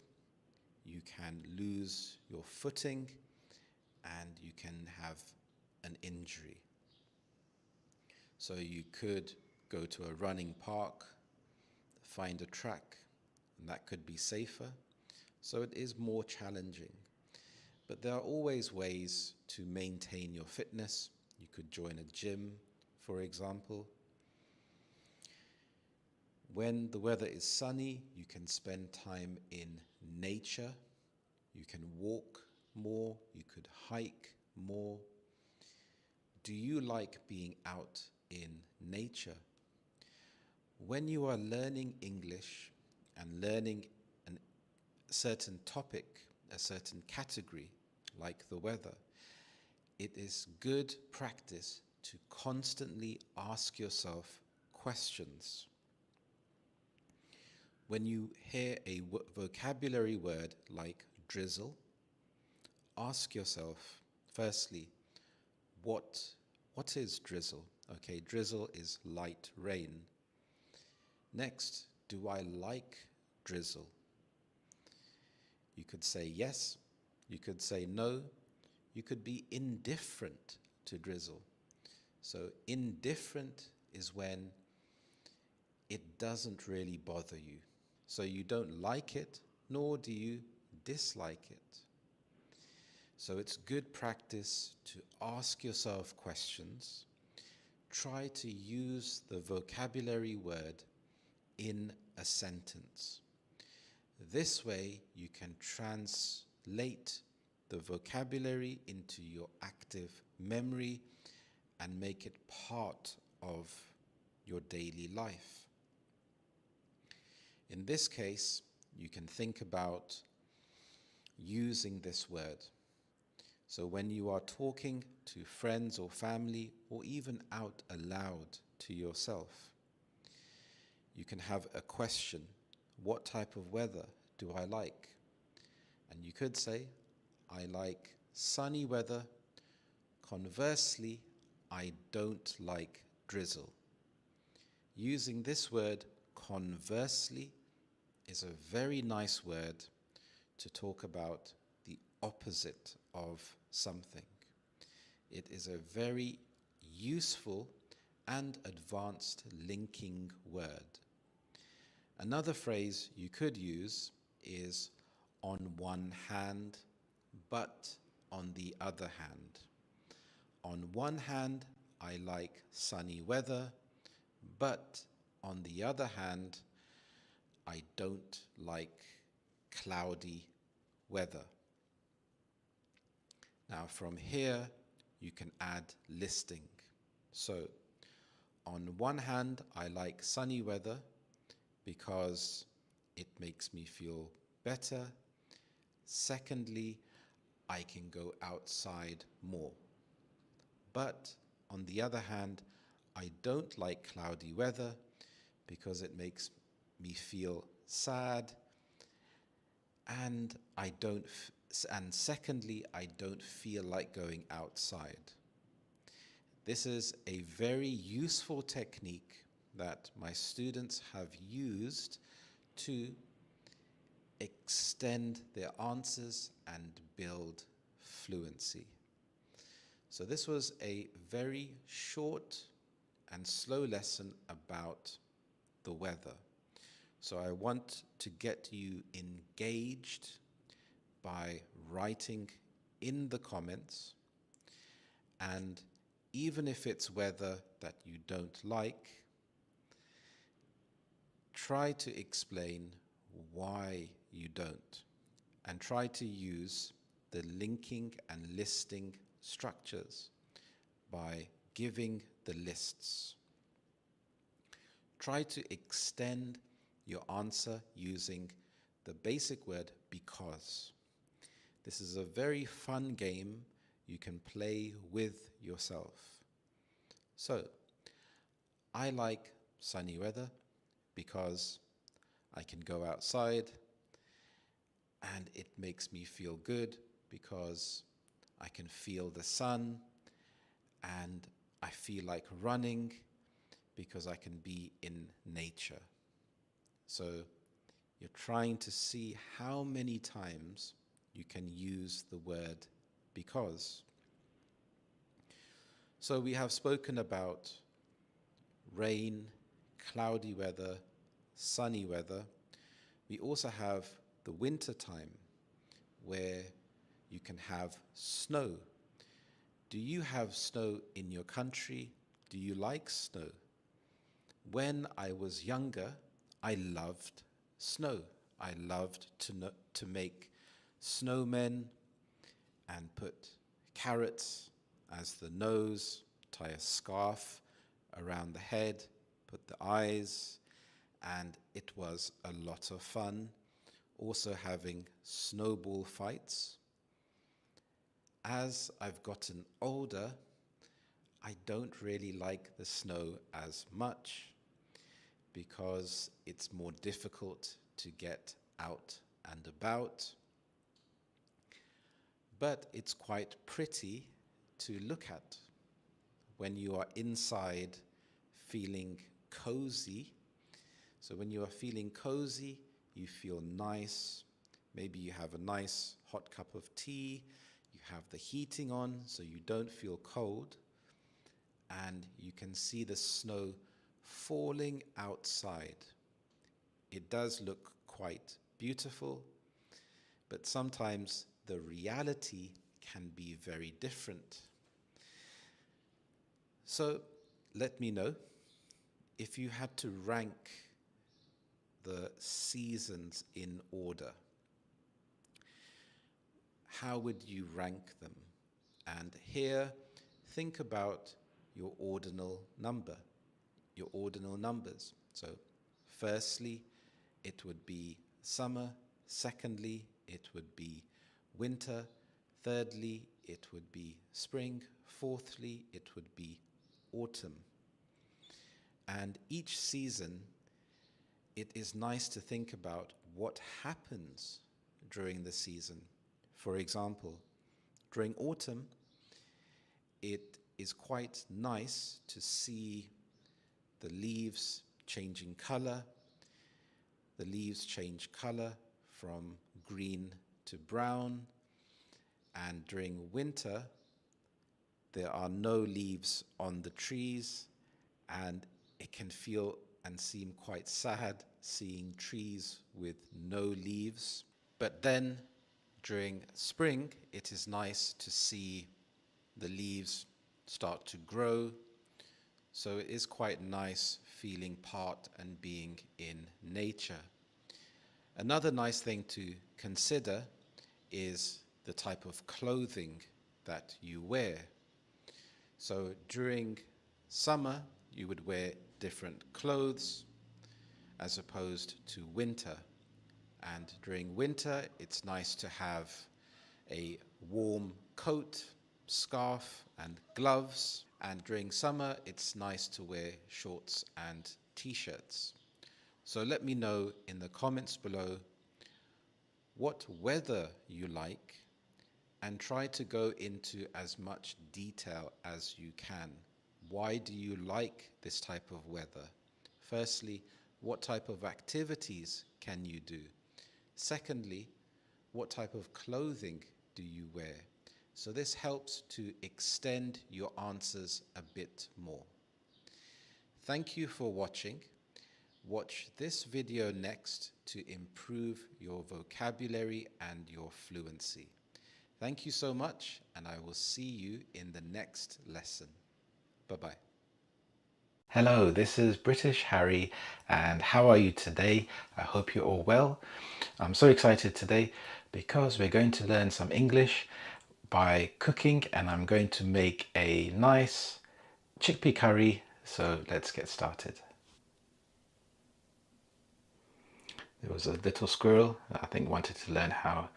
you can lose your footing and you can have an injury. So you could go to a running park, find a track, and that could be safer. So it is more challenging. But there are always ways to maintain your fitness. You could join a gym, for example. When the weather is sunny, you can spend time in nature. You can walk more, you could hike more. Do you like being out in nature? When you are learning English and learning a certain topic, a certain category, like the weather, it is good practice to constantly ask yourself questions. When you hear a vocabulary word like drizzle, ask yourself, firstly, what is drizzle? Okay, drizzle is light rain. Next, do I like drizzle? You could say yes, you could say no, you could be indifferent to drizzle. So indifferent is when it doesn't really bother you. So you don't like it, nor do you dislike it. So it's good practice to ask yourself questions. Try to use the vocabulary word in a sentence. This way you can translate the vocabulary into your active memory and make it part of your daily life. In this case, you can think about using this word. So when you are talking to friends or family, or even out aloud to yourself, you can have a question. What type of weather do I like? And you could say, I like sunny weather. Conversely, I don't like drizzle. Using this word, conversely, is a very nice word to talk about the opposite of something. It is a very useful and advanced linking word. Another phrase you could use is on one hand, but on the other hand. On one hand, I like sunny weather, but on the other hand, I don't like cloudy weather. Now from here, you can add listing. So, on one hand, I like sunny weather because it makes me feel better. Secondly, I can go outside more. But on the other hand, I don't like cloudy weather because it makes me feel sad, and secondly, I don't feel like going outside. This is a very useful technique that my students have used to extend their answers and build fluency. So this was a very short and slow lesson about the weather. So I want to get you engaged by writing in the comments, and even if it's weather that you don't like, try to explain why you don't, and try to use the linking and listing structures by giving the lists. Try to extend your answer using the basic word because. This is a very fun game you can play with yourself. So, I like sunny weather because I can go outside and it makes me feel good because I can feel the sun, and I feel like running because I can be in nature. So you're trying to see how many times you can use the word because. So we have spoken about rain, cloudy weather, sunny weather. We also have the winter time where you can have snow. Do you have snow in your country? Do you like snow? When I was younger, I loved snow. I loved to make snowmen and put carrots as the nose, tie a scarf around the head, put the eyes, and it was a lot of fun. Also having snowball fights. As I've gotten older, I don't really like the snow as much because it's more difficult to get out and about. But it's quite pretty to look at when you are inside feeling cozy. So when you are feeling cozy, you feel nice. Maybe you have a nice hot cup of tea. You have the heating on so you don't feel cold. And you can see the snow falling outside. It does look quite beautiful, but sometimes the reality can be very different. So let me know if you had to rank the seasons in order, how would you rank them? And here, think about your ordinal number, your ordinal numbers. So firstly, it would be summer. Secondly, it would be winter. Thirdly, it would be spring. Fourthly, it would be autumn. And each season, it is nice to think about what happens during the season. For example, during autumn, it is quite nice to see the leaves changing color. The leaves change color from green to brown. And during winter, there are no leaves on the trees, and it can feel and seem quite sad seeing trees with no leaves. But then during spring, it is nice to see the leaves start to grow. So it is quite nice feeling part and being in nature. Another nice thing to consider is the type of clothing that you wear. So during summer, you would wear different clothes as opposed to winter. And during winter, it's nice to have a warm coat, scarf, and gloves. And during summer, it's nice to wear shorts and t-shirts. So let me know in the comments below what weather you like, and try to go into as much detail as you can. Why do you like this type of weather? Firstly, what type of activities can you do? Secondly, what type of clothing do you wear? So this helps to extend your answers a bit more. Thank you for watching. Watch this video next to improve your vocabulary and your fluency. Thank you so much, and I will see you in the next lesson. Bye-bye. Hello, this is British Harry, and how are you today? I hope you're all well. I'm so excited today because we're going to learn some English by cooking, and I'm going to make a nice chickpea curry. So let's get started. There was a little squirrel that I think wanted to learn how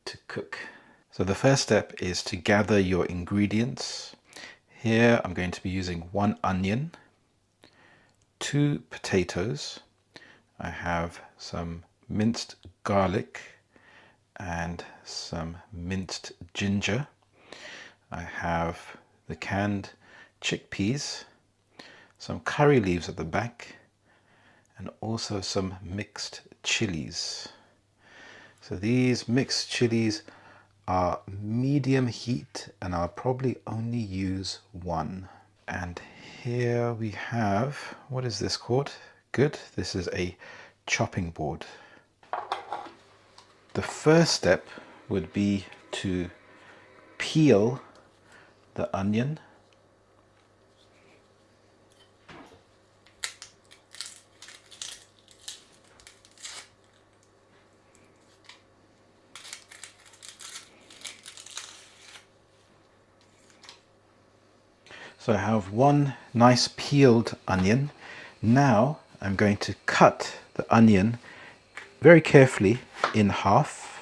to cook. So the first step is to gather your ingredients. Here I'm going to be using 1 onion, 2 potatoes. I have some minced garlic and some minced ginger. I have the canned chickpeas, some curry leaves at the back, and also some mixed chilies. So these mixed chilies are medium heat, and I'll probably only use 1. And here we have, what is this called? Good, this is a chopping board. The first step would be to peel the onion. So I have 1 nice peeled onion. Now I'm going to cut the onion very carefully in half.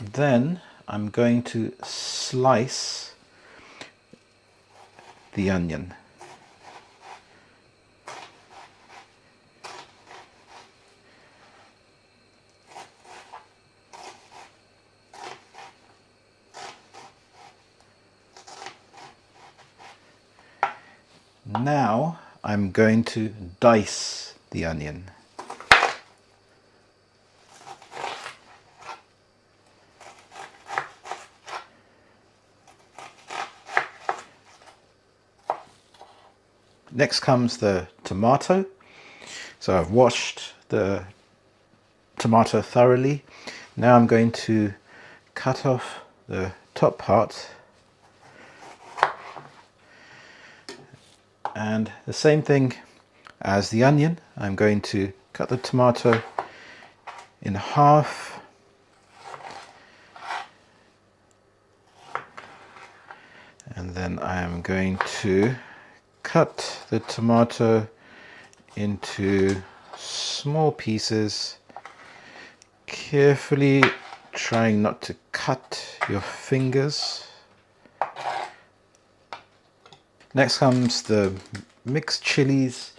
Then I'm going to slice the onion. Now I'm going to dice the onion. Next comes the tomato. So I've washed the tomato thoroughly. Now I'm going to cut off the top part, and the same thing as the onion, I'm going to cut the tomato in half, and then I am going to cut the tomato into small pieces, carefully trying not to cut your fingers. Next comes the mixed chilies.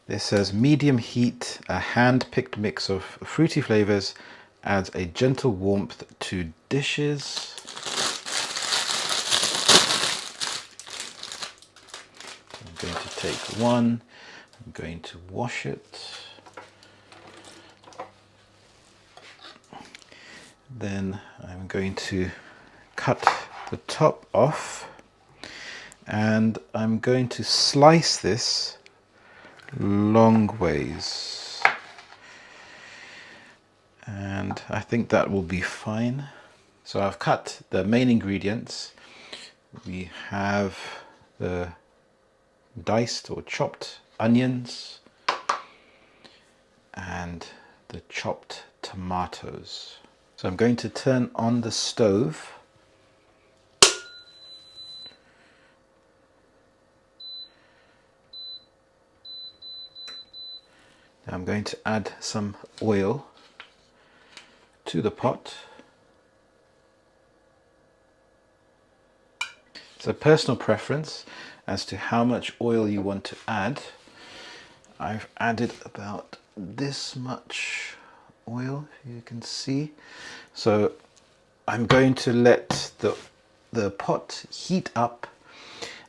This says medium heat, a hand-picked mix of fruity flavors adds a gentle warmth to dishes. I'm going to take one, I'm going to wash it. Then I'm going to cut the top off, and I'm going to slice this long ways, and I think that will be fine. So I've cut the main ingredients. We have the diced or chopped onions and the chopped tomatoes. So I'm going to turn on the stove. Now I'm going to add some oil to the pot. It's a personal preference as to how much oil you want to add. I've added about this much oil, you can see. So I'm going to let the pot heat up,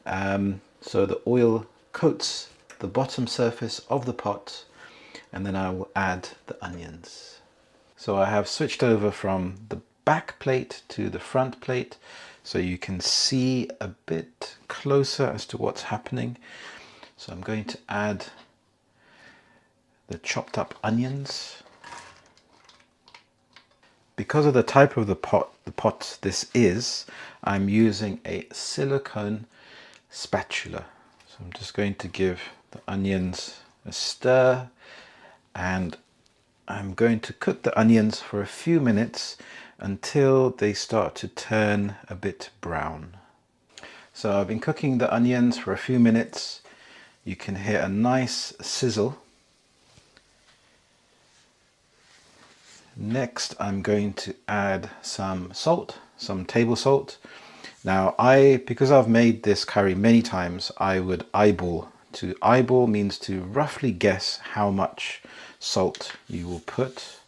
so the oil coats the bottom surface of the pot, and then I will add the onions. So I have switched over from the back plate to the front plate, so you can see a bit closer as to what's happening. So I'm going to add the chopped up onions. Because of the type of the pot this is, I'm using a silicone spatula. So I'm just going to give the onions a stir, and I'm going to cook the onions for a few minutes until they start to turn a bit brown. So I've been cooking the onions for a few minutes. You can hear a nice sizzle. Next, I'm going to add some salt, some table salt. Now, because I've made this curry many times, I would eyeball. To eyeball means to roughly guess how much salt you will put.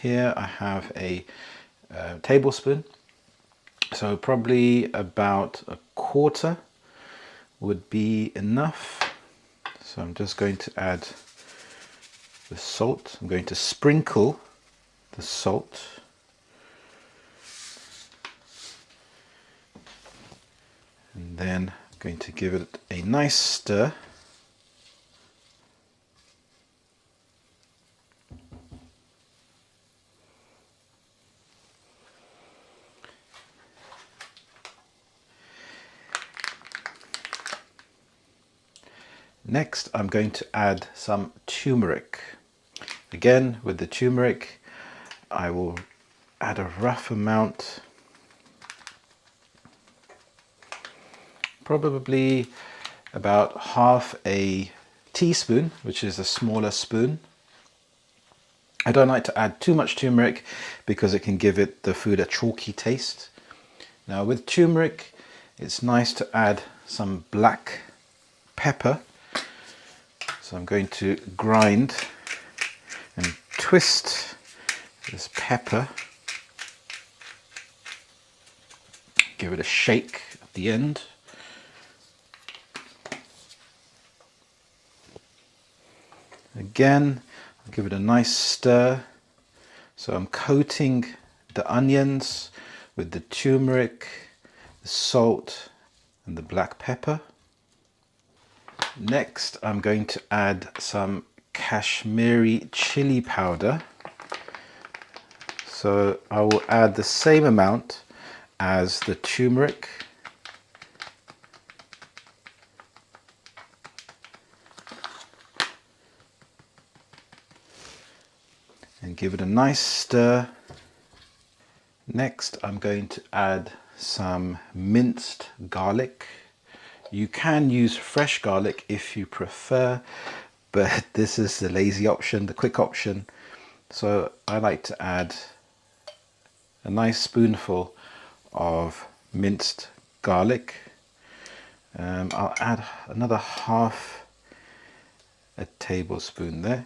Here I have a tablespoon, so probably about a quarter would be enough. So I'm just going to add the salt. I'm going to sprinkle the salt. And then I'm going to give it a nice stir. Next, I'm going to add some turmeric. Again, with the turmeric, I will add a rough amount, probably about half a teaspoon, which is a smaller spoon. I don't like to add too much turmeric because it can give the food a chalky taste. Now with turmeric, it's nice to add some black pepper. So I'm going to grind and twist this pepper. Give it a shake at the end. Again, I'll give it a nice stir. So I'm coating the onions with the turmeric, the salt, and the black pepper. Next, I'm going to add some Kashmiri chili powder. So I will add the same amount as the turmeric. And give it a nice stir. Next, I'm going to add some minced garlic. You can use fresh garlic if you prefer, but this is the lazy option, the quick option. So I like to add a nice spoonful of minced garlic. I'll add another half a tablespoon there.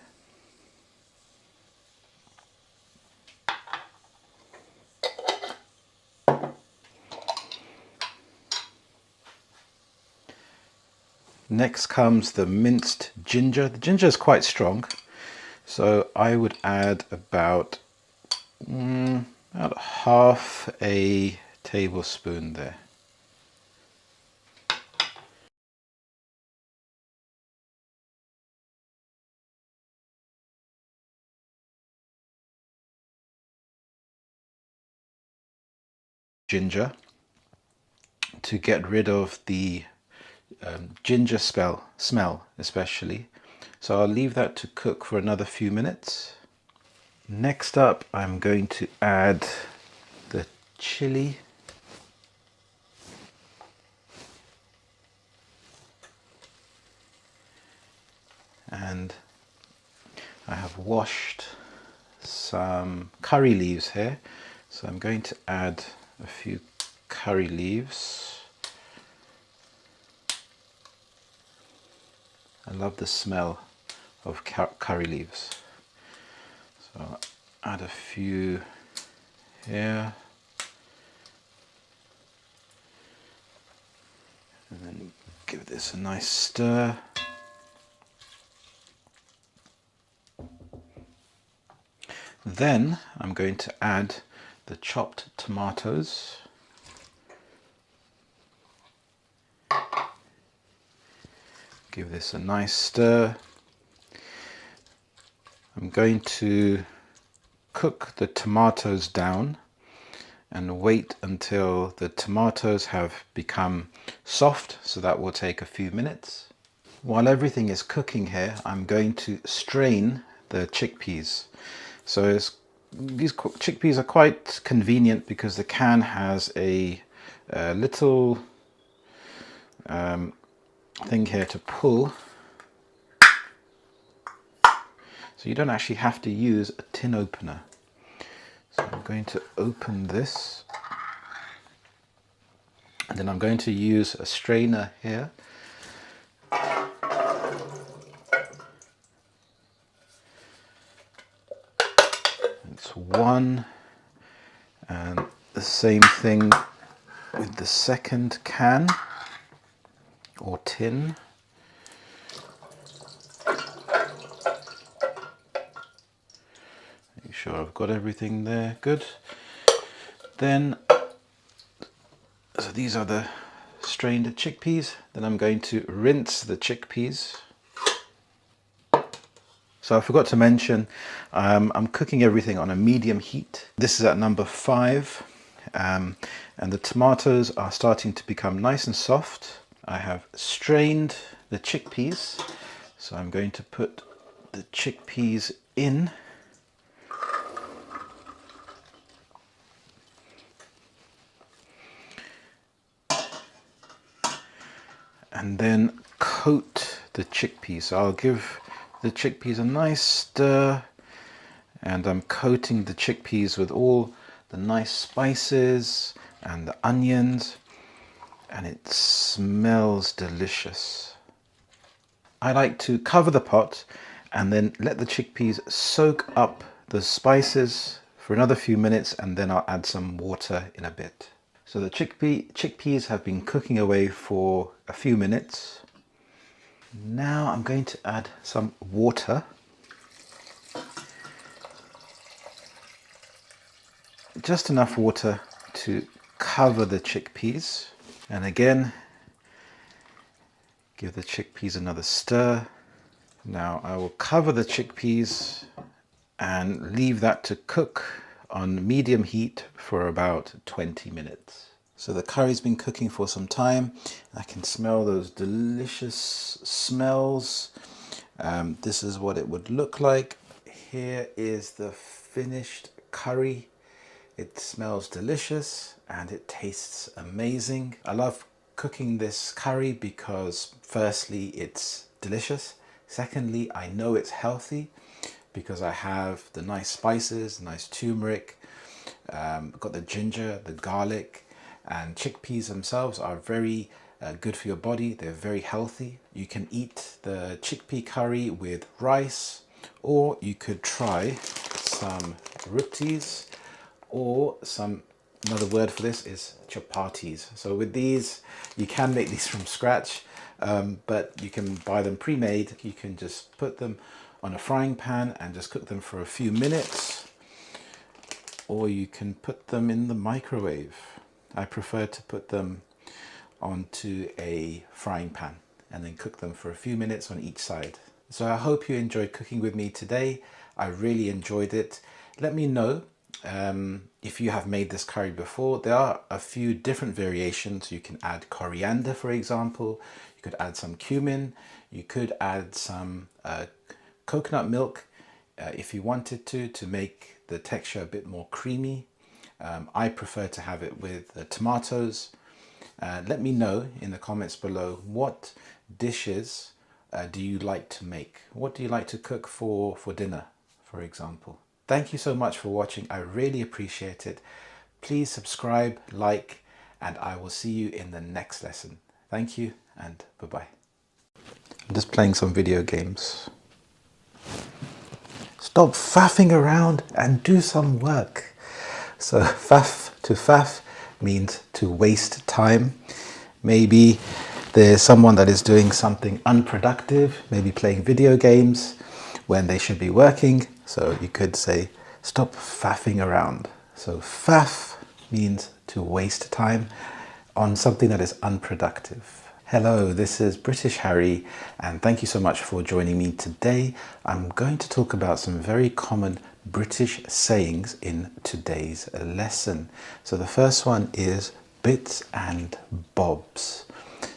Next comes the minced ginger. The ginger is quite strong, so I would add about half a tablespoon there. Ginger to get rid of the ginger smell especially. So I'll leave that to cook for another few minutes. Next up, I'm going to add the chili. And I have washed some curry leaves here. So I'm going to add a few curry leaves. I love the smell of curry leaves. So I'll add a few here. And then give this a nice stir. Then I'm going to add the chopped tomatoes. Give this a nice stir. I'm going to cook the tomatoes down and wait until the tomatoes have become soft, so that will take a few minutes. While everything is cooking here, I'm going to strain the chickpeas. So these chickpeas are quite convenient because the can has a little thing here to pull. So you don't actually have to use a tin opener. So I'm going to open this. And then I'm going to use a strainer here. It's one, and the same thing with the second can or tin. Make sure I've got everything there, good. Then, so these are the strained chickpeas. Then I'm going to rinse the chickpeas. So I forgot to mention, I'm cooking everything on a medium heat. This is at number 5, and the tomatoes are starting to become nice and soft. I have strained the chickpeas, so I'm going to put the chickpeas in. And then coat the chickpeas. So I'll give the chickpeas a nice stir, and I'm coating the chickpeas with all the nice spices and the onions, and it smells delicious. I like to cover the pot and then let the chickpeas soak up the spices for another few minutes, and then I'll add some water in a bit. So the chickpeas have been cooking away for a few minutes. Now I'm going to add some water. Just enough water to cover the chickpeas. And again, Give the chickpeas another stir. Now I will cover the chickpeas and leave that to cook on medium heat for about 20 minutes. So the curry's been cooking for some time. I can smell those delicious smells. This is what it would look like. Here is the finished curry. It smells delicious and it tastes amazing. I love cooking this curry because firstly, it's delicious. Secondly, I know it's healthy because I have the nice spices, nice turmeric, got the ginger, the garlic, and chickpeas themselves are very good for your body. They're very healthy. You can eat the chickpea curry with rice, or you could try some rotis, or another word for this is chapatis. So with these, you can make these from scratch, but you can buy them pre-made. You can just put them on a frying pan and just cook them for a few minutes, or you can put them in the microwave. I prefer to put them onto a frying pan and then cook them for a few minutes on each side. So I hope you enjoyed cooking with me today. I really enjoyed it. Let me know if you have made this curry before. There are a few different variations. You can add coriander, for example. You could add some cumin. You could add some coconut milk if you wanted to make the texture a bit more creamy. I prefer to have it with tomatoes. Let me know in the comments below, what dishes do you like to make? What do you like to cook for dinner, for example? Thank you so much for watching. I really appreciate it. Please subscribe, like, and I will see you in the next lesson. Thank you and bye-bye. I'm just playing some video games. Stop faffing around and do some work. So faff, to faff, means to waste time. Maybe there's someone that is doing something unproductive, maybe playing video games when they should be working. So you could say, stop faffing around. So faff means to waste time on something that is unproductive. Hello, this is British Harry, and thank you so much for joining me today. I'm going to talk about some very common British sayings in today's lesson. So the first one is bits and bobs.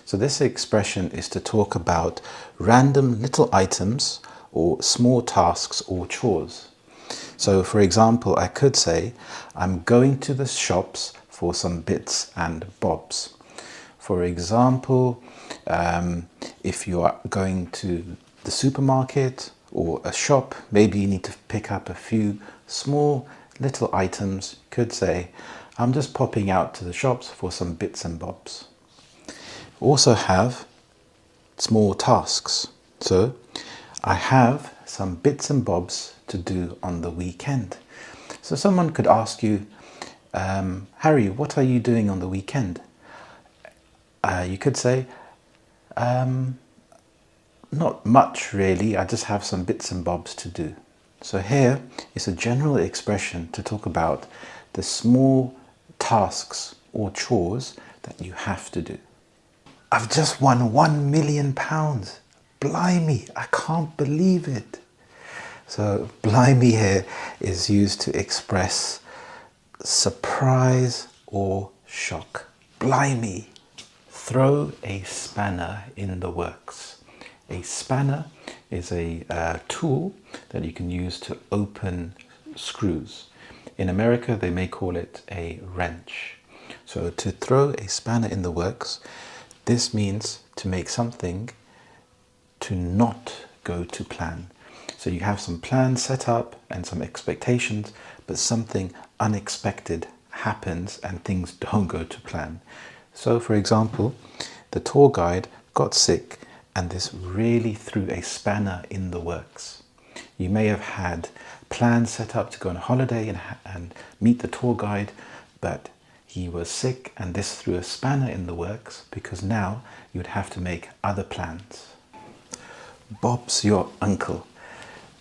So this expression is to talk about random little items or small tasks or chores. So for example, I could say, I'm going to the shops for some bits and bobs. For example, if you are going to the supermarket or a shop, maybe you need to pick up a few small little items. You could say, I'm just popping out to the shops for some bits and bobs. Also have small tasks. So I have some bits and bobs to do on the weekend. So someone could ask you, Harry, what are you doing on the weekend? You could say, not much really, I just have some bits and bobs to do. So here is a general expression to talk about the small tasks or chores that you have to do. I've just won £1 million. Blimey, I can't believe it. So blimey here is used to express surprise or shock. Blimey. Throw a spanner in the works. A spanner is a tool that you can use to open screws. In America, they may call it a wrench. So to throw a spanner in the works, this means to make something to not go to plan. So you have some plans set up and some expectations, but something unexpected happens and things don't go to plan. So for example, the tour guide got sick and this really threw a spanner in the works. You may have had plans set up to go on a holiday and meet the tour guide, but he was sick and this threw a spanner in the works because now you would have to make other plans. Bob's your uncle.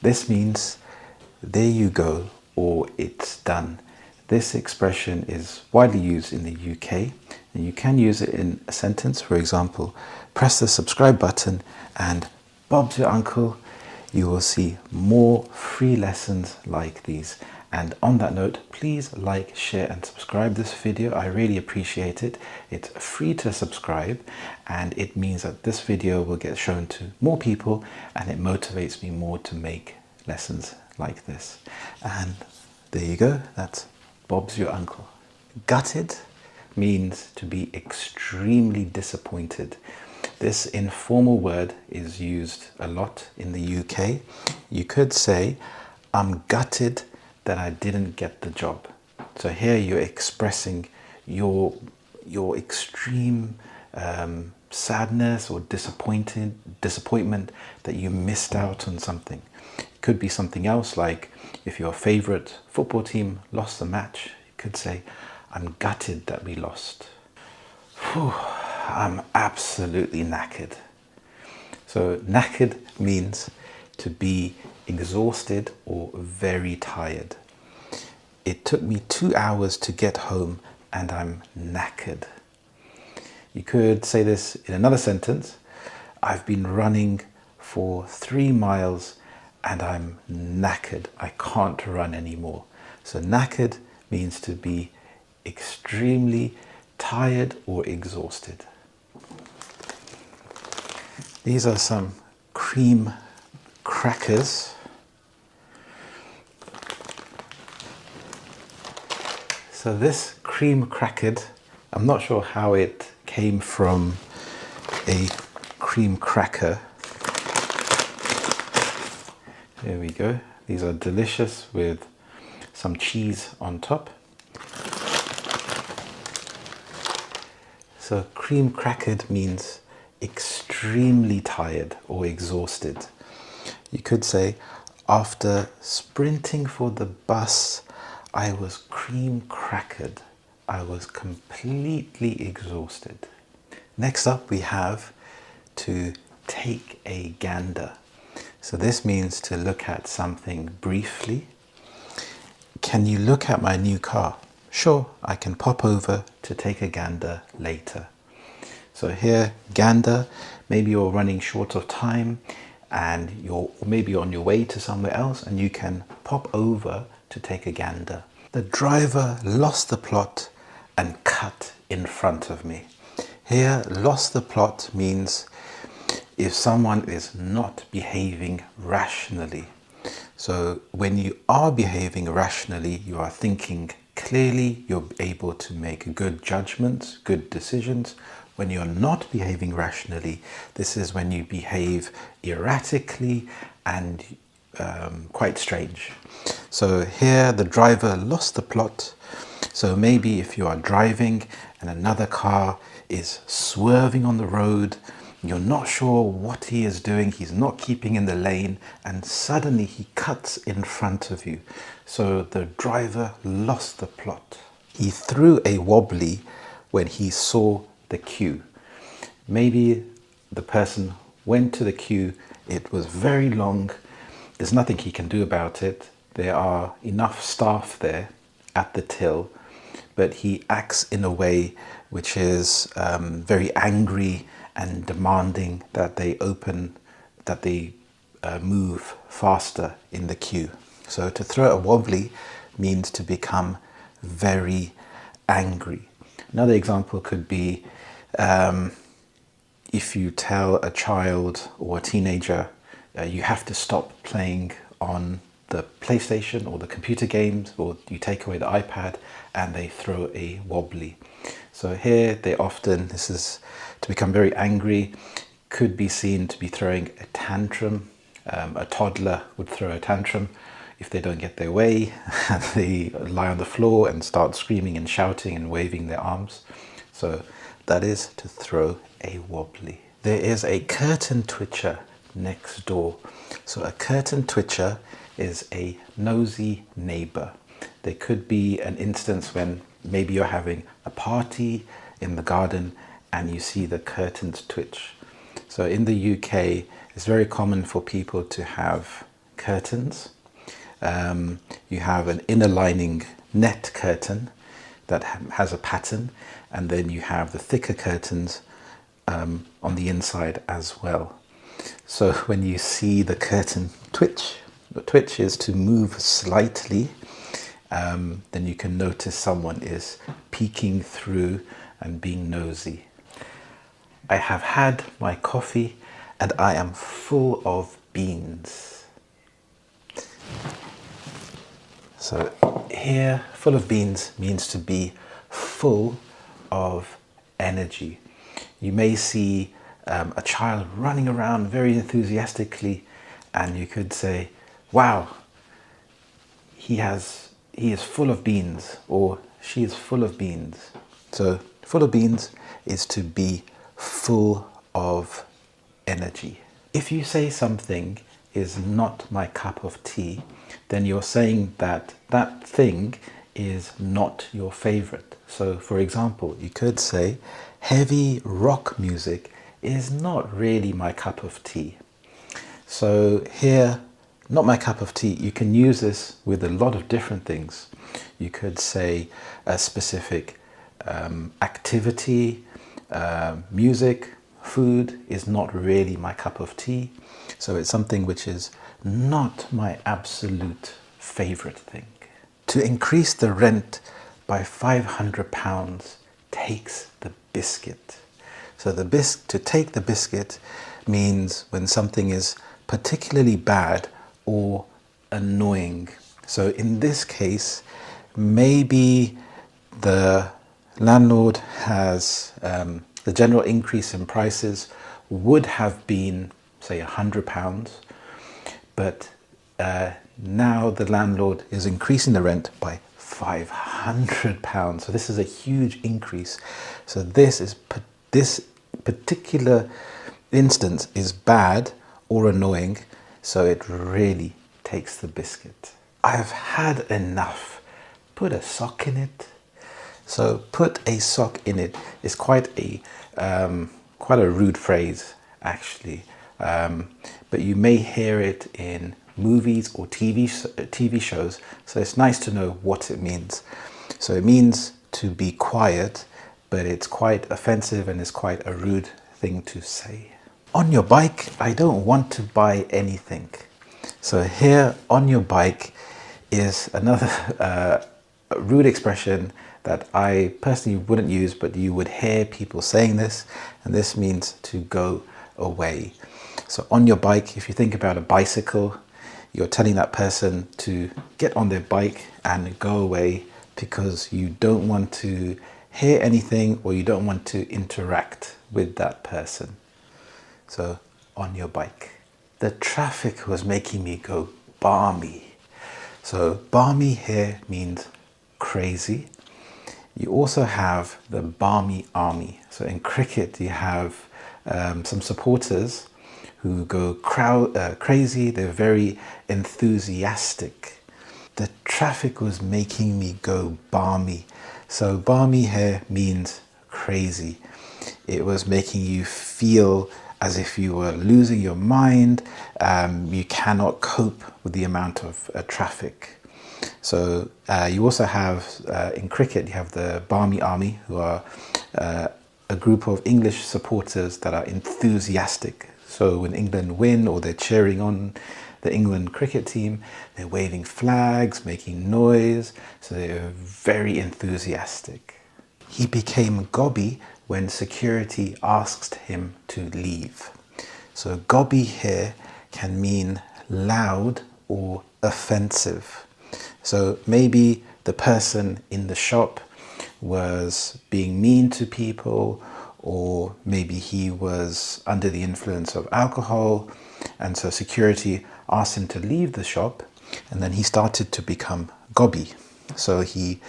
This means there you go, or it's done. This expression is widely used in the UK and you can use it in a sentence. For example, press the subscribe button, and Bob's your uncle. You will see more free lessons like these. And on that note, please like, share and subscribe this video. I really appreciate it. It's free to subscribe, and it means that this video will get shown to more people, and it motivates me more to make lessons like this. And there you go. That's Bob's your uncle. Gutted means to be extremely disappointed. This informal word is used a lot in the UK. You could say, I'm gutted that I didn't get the job. So here you're expressing your extreme sadness or disappointment that you missed out on something. It could be something else, like if your favorite football team lost the match, you could say, I'm gutted that we lost. Whew, I'm absolutely knackered. So knackered means to be exhausted or very tired. It took me 2 hours to get home and I'm knackered. You could say this in another sentence. I've been running for 3 miles and I'm knackered. I can't run anymore. So knackered means to be extremely tired or exhausted. These are some cream crackers. So this cream crackered, I'm not sure how it came from a cream cracker. There we go. These are delicious with some cheese on top. So cream crackered means extremely tired or exhausted. You could say, after sprinting for the bus, I was cream crackered. I was completely exhausted. Next up, we have to take a gander. So this means to look at something briefly. Can you look at my new car? Sure, I can pop over to take a gander later. So here, gander, maybe you're running short of time and you're maybe on your way to somewhere else and you can pop over to take a gander. The driver lost the plot and cut in front of me. Here, lost the plot means if someone is not behaving rationally. So when you are behaving rationally, you are thinking clearly, you're able to make good judgments, good decisions. When you're not behaving rationally, this is when you behave erratically and quite strange. So here the driver lost the plot. So maybe if you are driving and another car is swerving on the road, you're not sure what he is doing, he's not keeping in the lane, and suddenly he cuts in front of you. So the driver lost the plot. He threw a wobbly when he saw the queue. Maybe the person went to the queue, it was very long, there's nothing he can do about it. There are enough staff there at the till, but he acts in a way which is very angry and demanding that they move faster in the queue. So to throw a wobbly means to become very angry. Another example could be if you tell a child or a teenager you have to stop playing on the PlayStation or the computer games, or you take away the iPad and they throw a wobbly. So here they often, this is to become very angry, could be seen to be throwing a tantrum. A toddler would throw a tantrum if they don't get their way. They lie on the floor and start screaming and shouting and waving their arms. So that is to throw a wobbly. There is a curtain twitcher next door. So a curtain twitcher is a nosy neighbor. There could be an instance when maybe you're having a party in the garden and you see the curtains twitch. So in the UK, it's very common for people to have curtains. You have an inner lining net curtain that has a pattern, and then you have the thicker curtains on the inside as well. So when you see the curtain twitch, the twitch is to move slightly, then you can notice someone is peeking through and being nosy. I have had my coffee and I am full of beans. So here, full of beans means to be full of energy. You may see a child running around very enthusiastically, and you could say, wow, he is full of beans, or she is full of beans. So full of beans is to be full of energy. If you say something is not my cup of tea, then you're saying that that thing is not your favorite. So for example, you could say heavy rock music is not really my cup of tea. So here, not my cup of tea, you can use this with a lot of different things. You could say a specific activity, music, food is not really my cup of tea. So it's something which is not my absolute favorite thing. To increase the rent by £500 takes the biscuit. So to take the biscuit means when something is particularly bad or annoying. So in this case, maybe the landlord has the general increase in prices would have been, say, £100, but now the landlord is increasing the rent by £500. So this is a huge increase. So this particular instance is bad or annoying, so it really takes the biscuit. I've had enough. Put a sock in it. So put a sock in it is quite a rude phrase, actually, but you may hear it in movies or TV shows, so it's nice to know what it means. So it means to be quiet, but it's quite offensive and it's quite a rude thing to say. On your bike, I don't want to buy anything. So here, on your bike, is another rude expression that I personally wouldn't use, but you would hear people saying this, and this means to go away. So on your bike, if you think about a bicycle, you're telling that person to get on their bike and go away because you don't want to hear anything or you don't want to interact with that person. So on your bike. The traffic was making me go balmy. So balmy here means crazy. You also have the Barmy Army. So in cricket, you have some supporters who go crazy. They're very enthusiastic. The traffic was making me go balmy. So balmy here means crazy. It was making you feel as if you were losing your mind. You cannot cope with the amount of traffic. So you also have, in cricket, you have the Barmy Army, who are a group of English supporters that are enthusiastic. So when England win or they're cheering on the England cricket team, they're waving flags, making noise, so they're very enthusiastic. He became gobby when security asked him to leave. So gobby here can mean loud or offensive. So maybe the person in the shop was being mean to people, or maybe he was under the influence of alcohol, and so security asked him to leave the shop, and then he started to become gobby. So he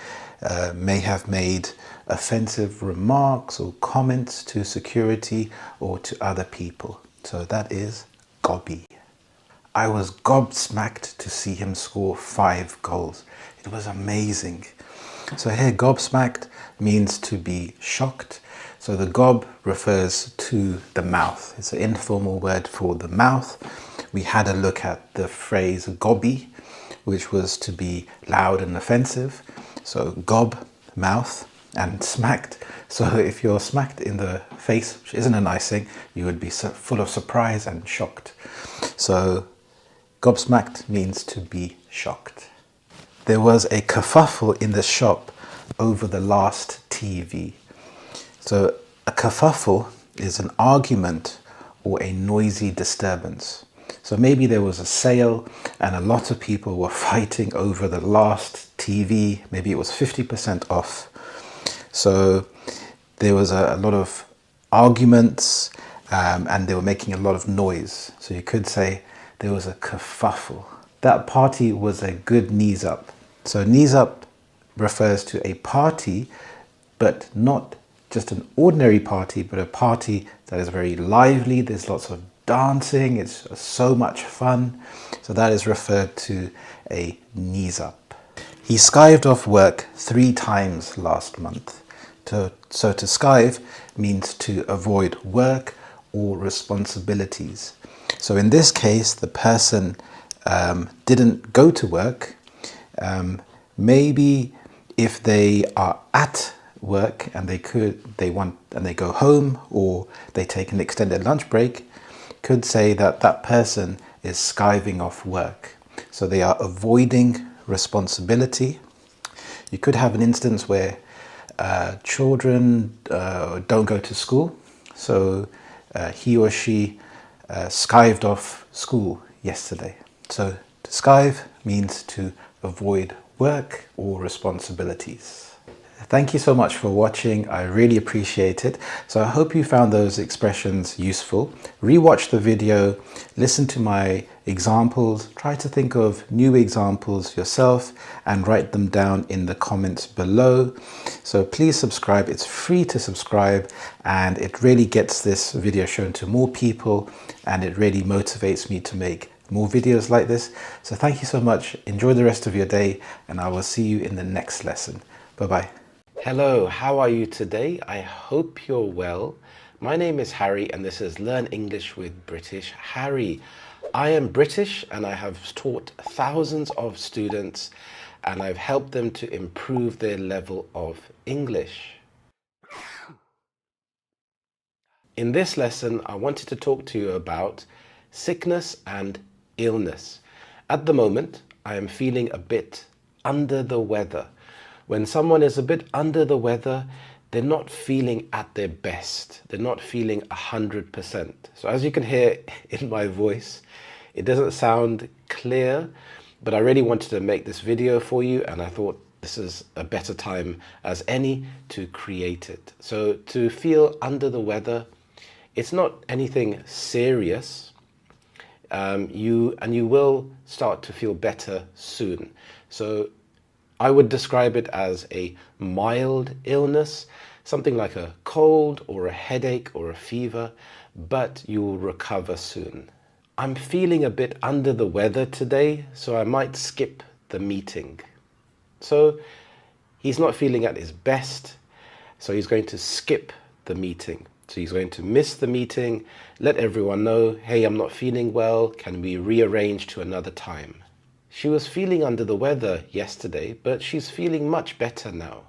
may have made offensive remarks or comments to security or to other people. So that is gobby. I was gobsmacked to see him score 5 goals. It was amazing. So here, gobsmacked means to be shocked. So the gob refers to the mouth. It's an informal word for the mouth. We had a look at the phrase gobby, which was to be loud and offensive. So gob, mouth, and smacked. So if you're smacked in the face, which isn't a nice thing, you would be full of surprise and shocked. So gobsmacked means to be shocked. There was a kerfuffle in the shop over the last TV. So a kerfuffle is an argument or a noisy disturbance. So maybe there was a sale and a lot of people were fighting over the last TV. Maybe it was 50% off. So there was a lot of arguments and they were making a lot of noise. So you could say there was a kerfuffle. That party was a good knees up. So knees up refers to a party, but not just an ordinary party, but a party that is very lively. There's lots of dancing. It's so much fun. So that is referred to a knees up. He skived off work 3 times last month. So to skive means to avoid work or responsibilities. So in this case, the person didn't go to work. Maybe if they are at work and they go home, or they take an extended lunch break, could say that that person is skiving off work. So they are avoiding responsibility. You could have an instance where children don't go to school. So he or she skived off school yesterday. So to skive means to avoid work or responsibilities. Thank you so much for watching. I really appreciate it. So I hope you found those expressions useful. Rewatch the video, listen to my examples, try to think of new examples yourself and write them down in the comments below. So please subscribe. It's free to subscribe and it really gets this video shown to more people and it really motivates me to make more videos like this. So thank you so much. Enjoy the rest of your day and I will see you in the next lesson. Bye-bye. Hello, how are you today? I hope you're well. My name is Harry and this is Learn English with British Harry. I am British and I have taught thousands of students and I've helped them to improve their level of English. In this lesson, I wanted to talk to you about sickness and illness. At the moment, I am feeling a bit under the weather. When someone is a bit under the weather, they're not feeling at their best. They're not feeling 100%. So as you can hear in my voice, it doesn't sound clear, but I really wanted to make this video for you and I thought this is a better time as any to create it. So to feel under the weather, it's not anything serious. You will start to feel better soon. So I would describe it as a mild illness, something like a cold or a headache or a fever, but you will recover soon. I'm feeling a bit under the weather today, so I might skip the meeting. So he's not feeling at his best, so he's going to skip the meeting. So he's going to miss the meeting, let everyone know, hey, I'm not feeling well, can we rearrange to another time? She was feeling under the weather yesterday, but she's feeling much better now.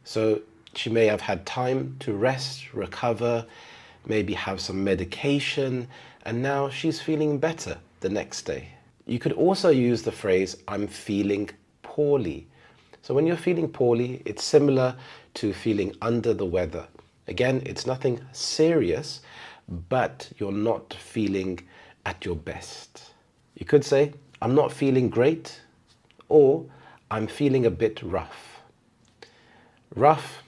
So she may have had time to rest, recover, maybe have some medication, and now she's feeling better the next day. You could also use the phrase, I'm feeling poorly. So when you're feeling poorly, it's similar to feeling under the weather. Again, it's nothing serious, but you're not feeling at your best. You could say, I'm not feeling great, or I'm feeling a bit rough. Rough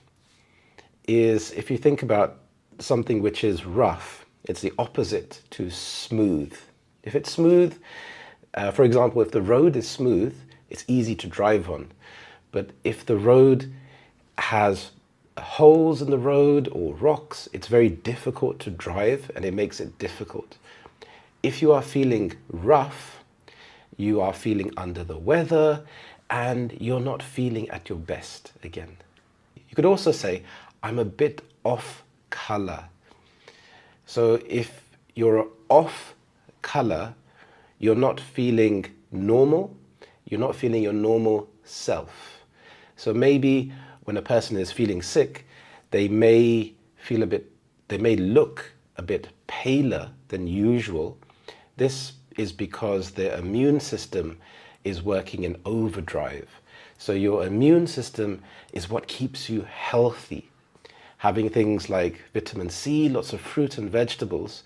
is, if you think about something which is rough, it's the opposite to smooth. If it's smooth, for example, if the road is smooth, it's easy to drive on. But if the road has holes in the road or rocks, it's very difficult to drive and it makes it difficult. If you are feeling rough, you are feeling under the weather and you're not feeling at your best again. You could also say, I'm a bit off color. So if you're off color, you're not feeling normal, you're not feeling your normal self. So maybe when a person is feeling sick, they may look a bit paler than usual. This is because their immune system is working in overdrive. So your immune system is what keeps you healthy. Having things like vitamin C, lots of fruit and vegetables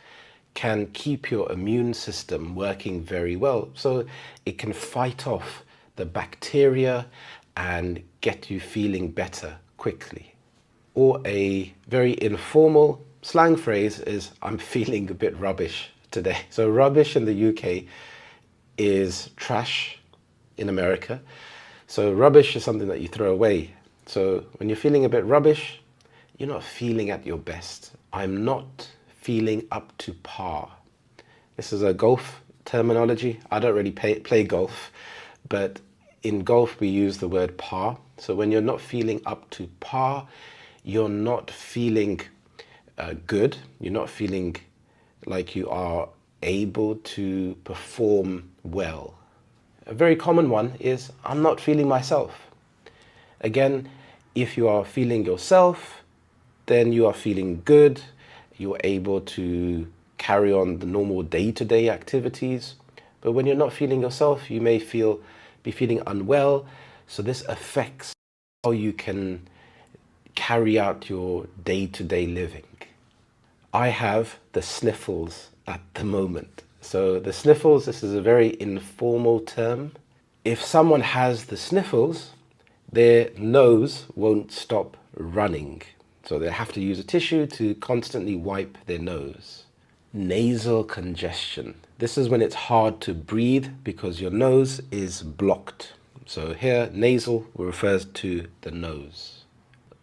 can keep your immune system working very well. So it can fight off the bacteria and get you feeling better quickly. Or a very informal slang phrase is, I'm feeling a bit rubbish today. So rubbish in the UK is trash in America. So rubbish is something that you throw away. So when you're feeling a bit rubbish, you're not feeling at your best. I'm not feeling up to par. This is a golf terminology. I don't really play golf, but in golf we use the word par. So when you're not feeling up to par, you're not feeling good. You're not feeling like you are able to perform well. A very common one is, I'm not feeling myself. Again, if you are feeling yourself, then you are feeling good. You're able to carry on the normal day-to-day activities. But when you're not feeling yourself, you may be feeling unwell. So this affects how you can carry out your day-to-day living. I have the sniffles at the moment. So the sniffles, this is a very informal term. If someone has the sniffles, their nose won't stop running. So they have to use a tissue to constantly wipe their nose. Nasal congestion. This is when it's hard to breathe because your nose is blocked. So here, nasal refers to the nose.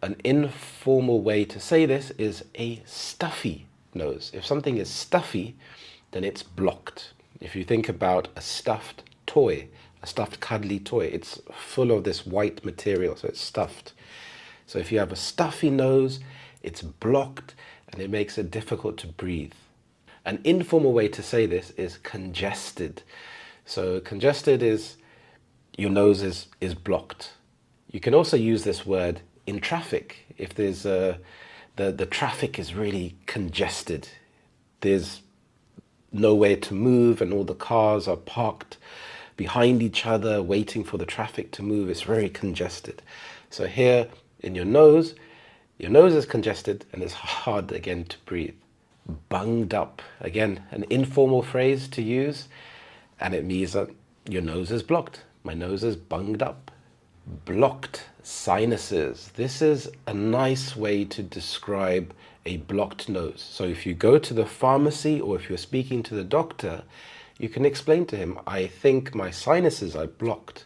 An informal way to say this is a stuffy nose. If something is stuffy, then it's blocked. If you think about a stuffed toy, a stuffed cuddly toy, it's full of this white material, so it's stuffed. So if you have a stuffy nose, it's blocked and it makes it difficult to breathe. An informal way to say this is congested. So congested is your nose is blocked. You can also use this word in traffic. If there's the traffic is really congested, there's nowhere to move and all the cars are parked behind each other waiting for the traffic to move. It's very congested. So here in your nose is congested and it's hard again to breathe. Bunged up, again, an informal phrase to use, and it means that your nose is blocked. My nose is bunged up. Blocked sinuses. This is a nice way to describe a blocked nose. So if you go to the pharmacy or if you're speaking to the doctor, you can explain to him, I think my sinuses are blocked.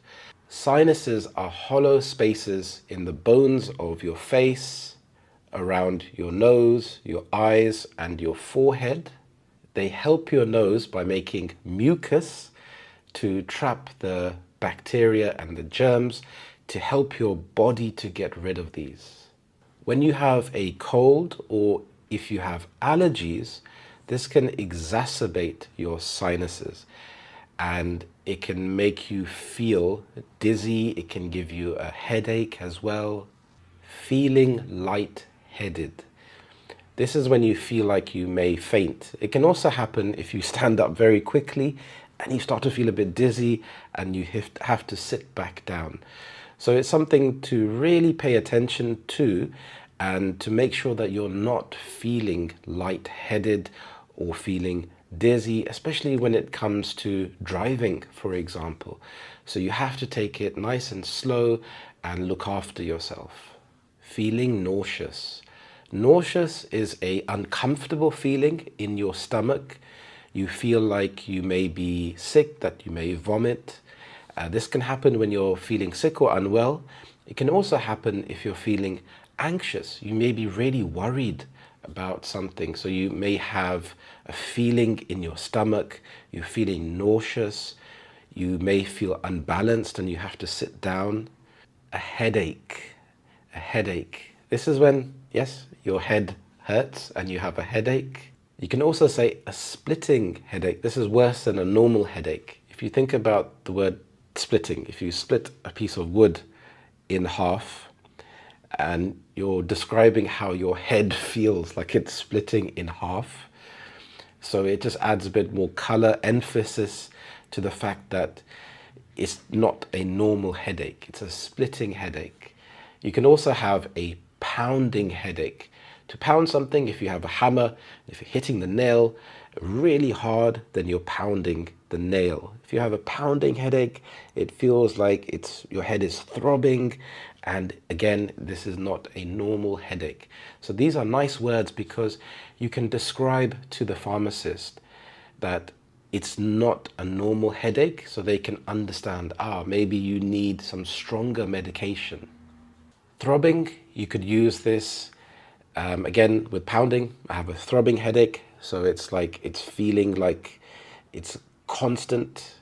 Sinuses are hollow spaces in the bones of your face, around your nose, your eyes, and your forehead. They help your nose by making mucus to trap the bacteria and the germs, to help your body to get rid of these. When you have a cold or if you have allergies, this can exacerbate your sinuses and it can make you feel dizzy. It can give you a headache as well. Feeling light-headed. This is when you feel like you may faint. It can also happen if you stand up very quickly and you start to feel a bit dizzy and you have to sit back down. So it's something to really pay attention to and to make sure that you're not feeling lightheaded or feeling dizzy, especially when it comes to driving, for example. So you have to take it nice and slow and look after yourself. Feeling nauseous. Nauseous is an uncomfortable feeling in your stomach. You feel like you may be sick, that you may vomit. This can happen when you're feeling sick or unwell. It can also happen if you're feeling anxious. You may be really worried about something. So you may have a feeling in your stomach. You're feeling nauseous. You may feel unbalanced and you have to sit down. A headache. A headache. This is when, yes, your head hurts and you have a headache. You can also say a splitting headache. This is worse than a normal headache. If you think about the word splitting, if you split a piece of wood in half and you're describing how your head feels like it's splitting in half. So it just adds a bit more color, emphasis to the fact that it's not a normal headache, it's a splitting headache. You can also have a pounding headache. To pound something, if you have a hammer, if you're hitting the nail really hard, then you're pounding the nail. If you have a pounding headache, it feels like your head is throbbing, and again, this is not a normal headache. So these are nice words because you can describe to the pharmacist that it's not a normal headache, so they can understand, maybe you need some stronger medication. Throbbing, you could use this again with pounding. I have a throbbing headache, so it's like it's feeling like it's constant.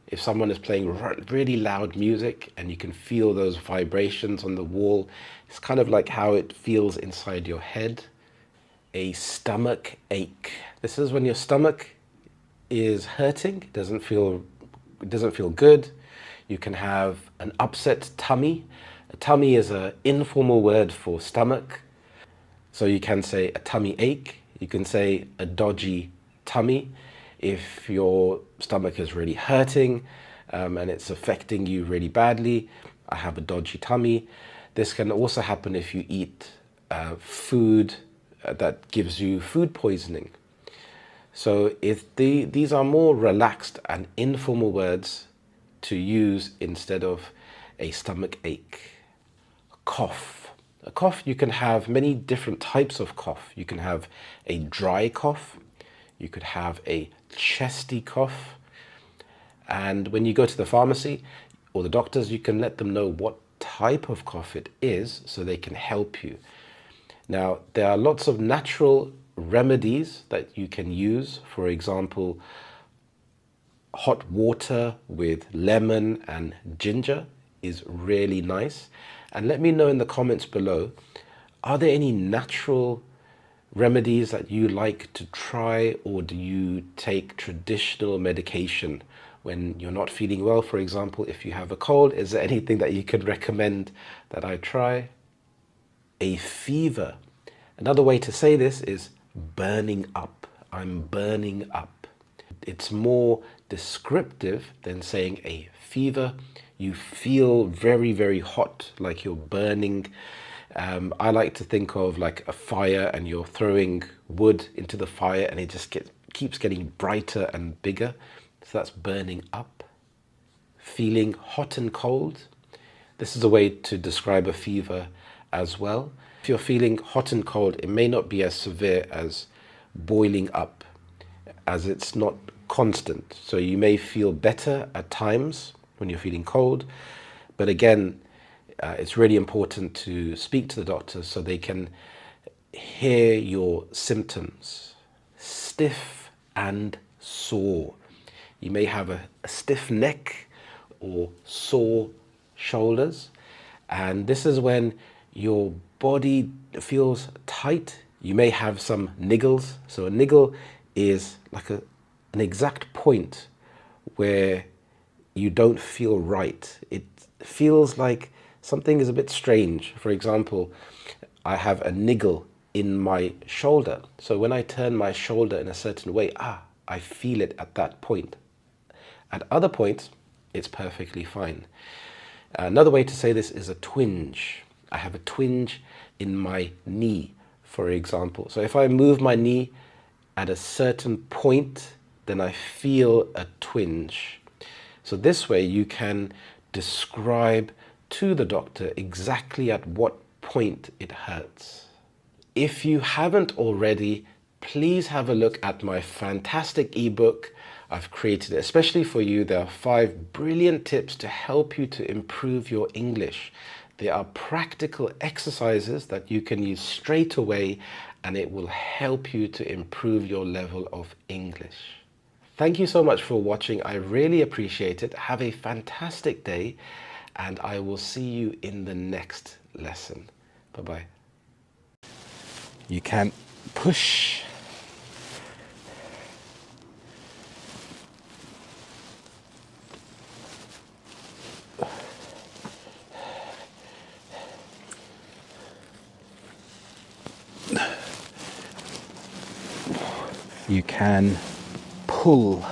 If someone is playing really loud music and you can feel those vibrations on the wall, it's kind of like how it feels inside your head. A stomach ache. This is when your stomach is hurting, it doesn't feel good. You can have an upset tummy. A tummy is an informal word for stomach. So you can say a tummy ache. You can say a dodgy tummy if your stomach is really hurting and it's affecting you really badly. I have a dodgy tummy. This can also happen if you eat food that gives you food poisoning. So these are more relaxed and informal words to use instead of a stomach ache. Cough. A cough, you can have many different types of cough. You can have a dry cough. You could have a chesty cough. And when you go to the pharmacy or the doctors, you can let them know what type of cough it is so they can help you. Now, there are lots of natural remedies that you can use. For example, hot water with lemon and ginger is really nice. And let me know in the comments below, are there any natural remedies that you like to try, or do you take traditional medication when you're not feeling well? For example, if you have a cold, is there anything that you could recommend that I try? A fever. Another way to say this is burning up. I'm burning up. It's more descriptive than saying a fever. You feel very, very hot, like you're burning. I like to think of like a fire and you're throwing wood into the fire and it just keeps getting brighter and bigger. So that's burning up. Feeling hot and cold. This is a way to describe a fever as well. If you're feeling hot and cold, it may not be as severe as boiling up, as it's not constant. So you may feel better at times when you're feeling cold. But again, it's really important to speak to the doctor so they can hear your symptoms. Stiff and sore. You may have a stiff neck or sore shoulders. And this is when your body feels tight. You may have some niggles. So a niggle is like an exact point where you don't feel right. It feels like something is a bit strange. For example, I have a niggle in my shoulder. So when I turn my shoulder in a certain way, I feel it at that point. At other points, it's perfectly fine. Another way to say this is a twinge. I have a twinge in my knee, for example. So if I move my knee at a certain point, then I feel a twinge. So this way you can describe to the doctor exactly at what point it hurts. If you haven't already, please have a look at my fantastic ebook I've created, especially for you. There are 5 brilliant tips to help you to improve your English. There are practical exercises that you can use straight away, and it will help you to improve your level of English. Thank you so much for watching. I really appreciate it. Have a fantastic day, and I will see you in the next lesson. Bye-bye. You can push. You can pull.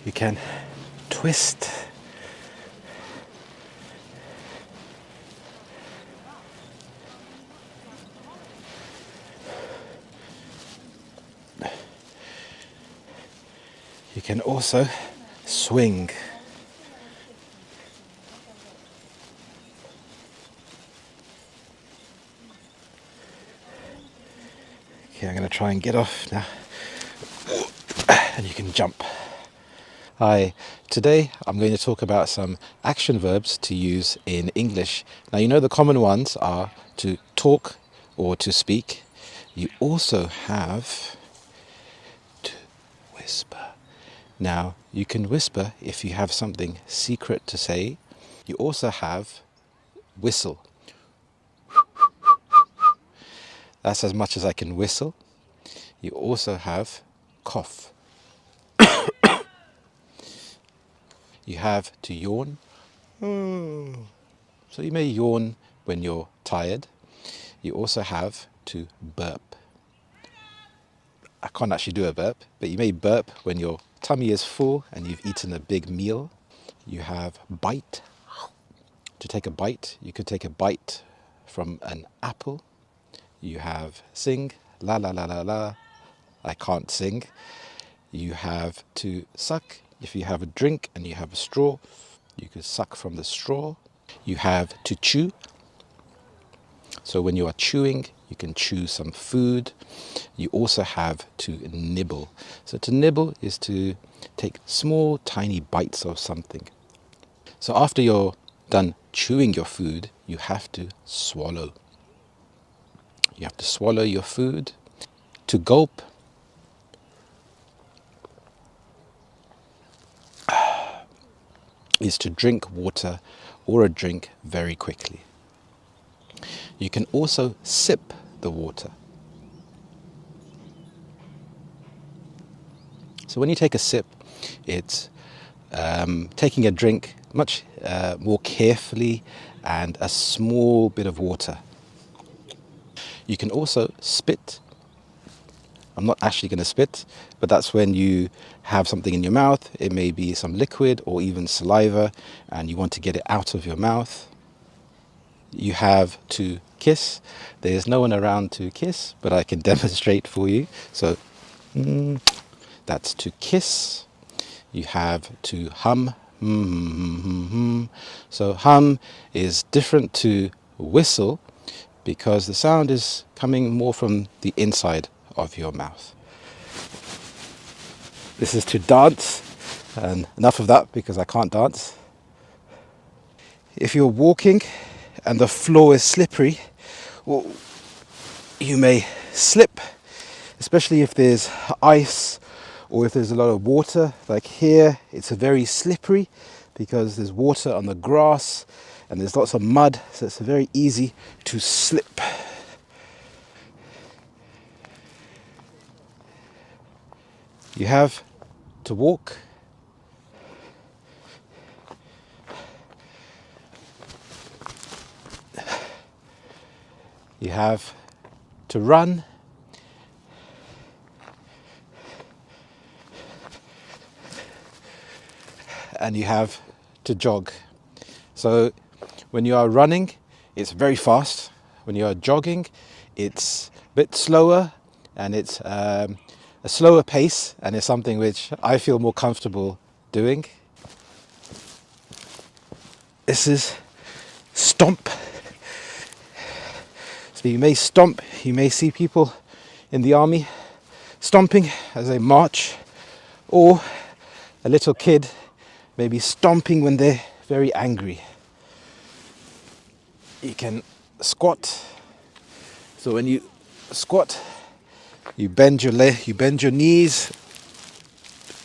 You can twist. You can also swing. Okay, I'm going to try and get off now. And you can jump. Hi, today I'm going to talk about some action verbs to use in English. Now, you know the common ones are to talk or to speak. You also have to whisper. Now, you can whisper if you have something secret to say. You also have whistle. That's as much as I can whistle. You also have cough. You have to yawn. So you may yawn when you're tired. You also have to burp. I can't actually do a burp, but you may burp when your tummy is full and you've eaten a big meal. You have bite. To take a bite, you could take a bite from an apple. You have sing, la la la la la. I can't sing. You have to suck. If you have a drink and you have a straw, you could suck from the straw. You have to chew. So when you are chewing, you can chew some food. You also have to nibble. So to nibble is to take small, tiny bites of something. So after you're done chewing your food, you have to swallow. You have to swallow your food. To gulp is to drink water or a drink very quickly. You can also sip the water. So when you take a sip, it's taking a drink much more carefully and a small bit of water. You can also spit. I'm not actually going to spit, but that's when you have something in your mouth. It may be some liquid or even saliva, and you want to get it out of your mouth. You have to kiss. There's no one around to kiss, but I can demonstrate for you. So that's to kiss. You have to hum. So hum is different to whistle because the sound is coming more from the inside of your mouth. This is to dance, and enough of that because I can't dance. If you're walking and the floor is slippery, well, you may slip, especially if there's ice or if there's a lot of water. Like here, it's very slippery because there's water on the grass and there's lots of mud, so it's very easy to slip. You have to walk. You have to run. And you have to jog. So when you are running, it's very fast. When you are jogging, it's a bit slower and it's a slower pace, and it's something which I feel more comfortable doing. This is stomp. So you may stomp, you may see people in the army stomping as they march, or a little kid may be stomping when they're very angry. You can squat. So when you squat, you bend your knees,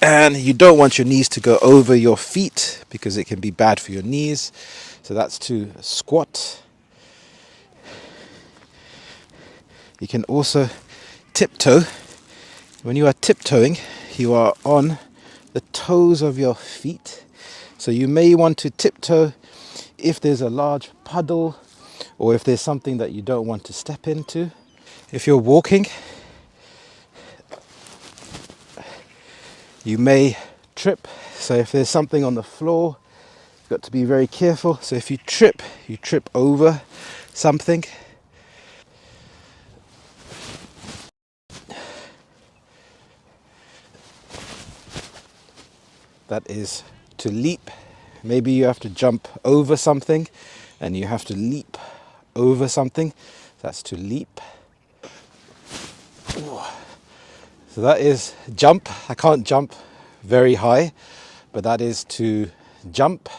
and you don't want your knees to go over your feet because it can be bad for your knees. So that's to squat. You can also tiptoe. When you are tiptoeing, you are on the toes of your feet. So you may want to tiptoe if there's a large puddle or if there's something that you don't want to step into. If you're walking, you may trip. So if there's something on the floor, you've got to be very careful. So if you trip over something. That is to leap. Maybe you have to jump over something and you have to leap over something. That's to leap. So that is jump. I can't jump very high, but that is to jump.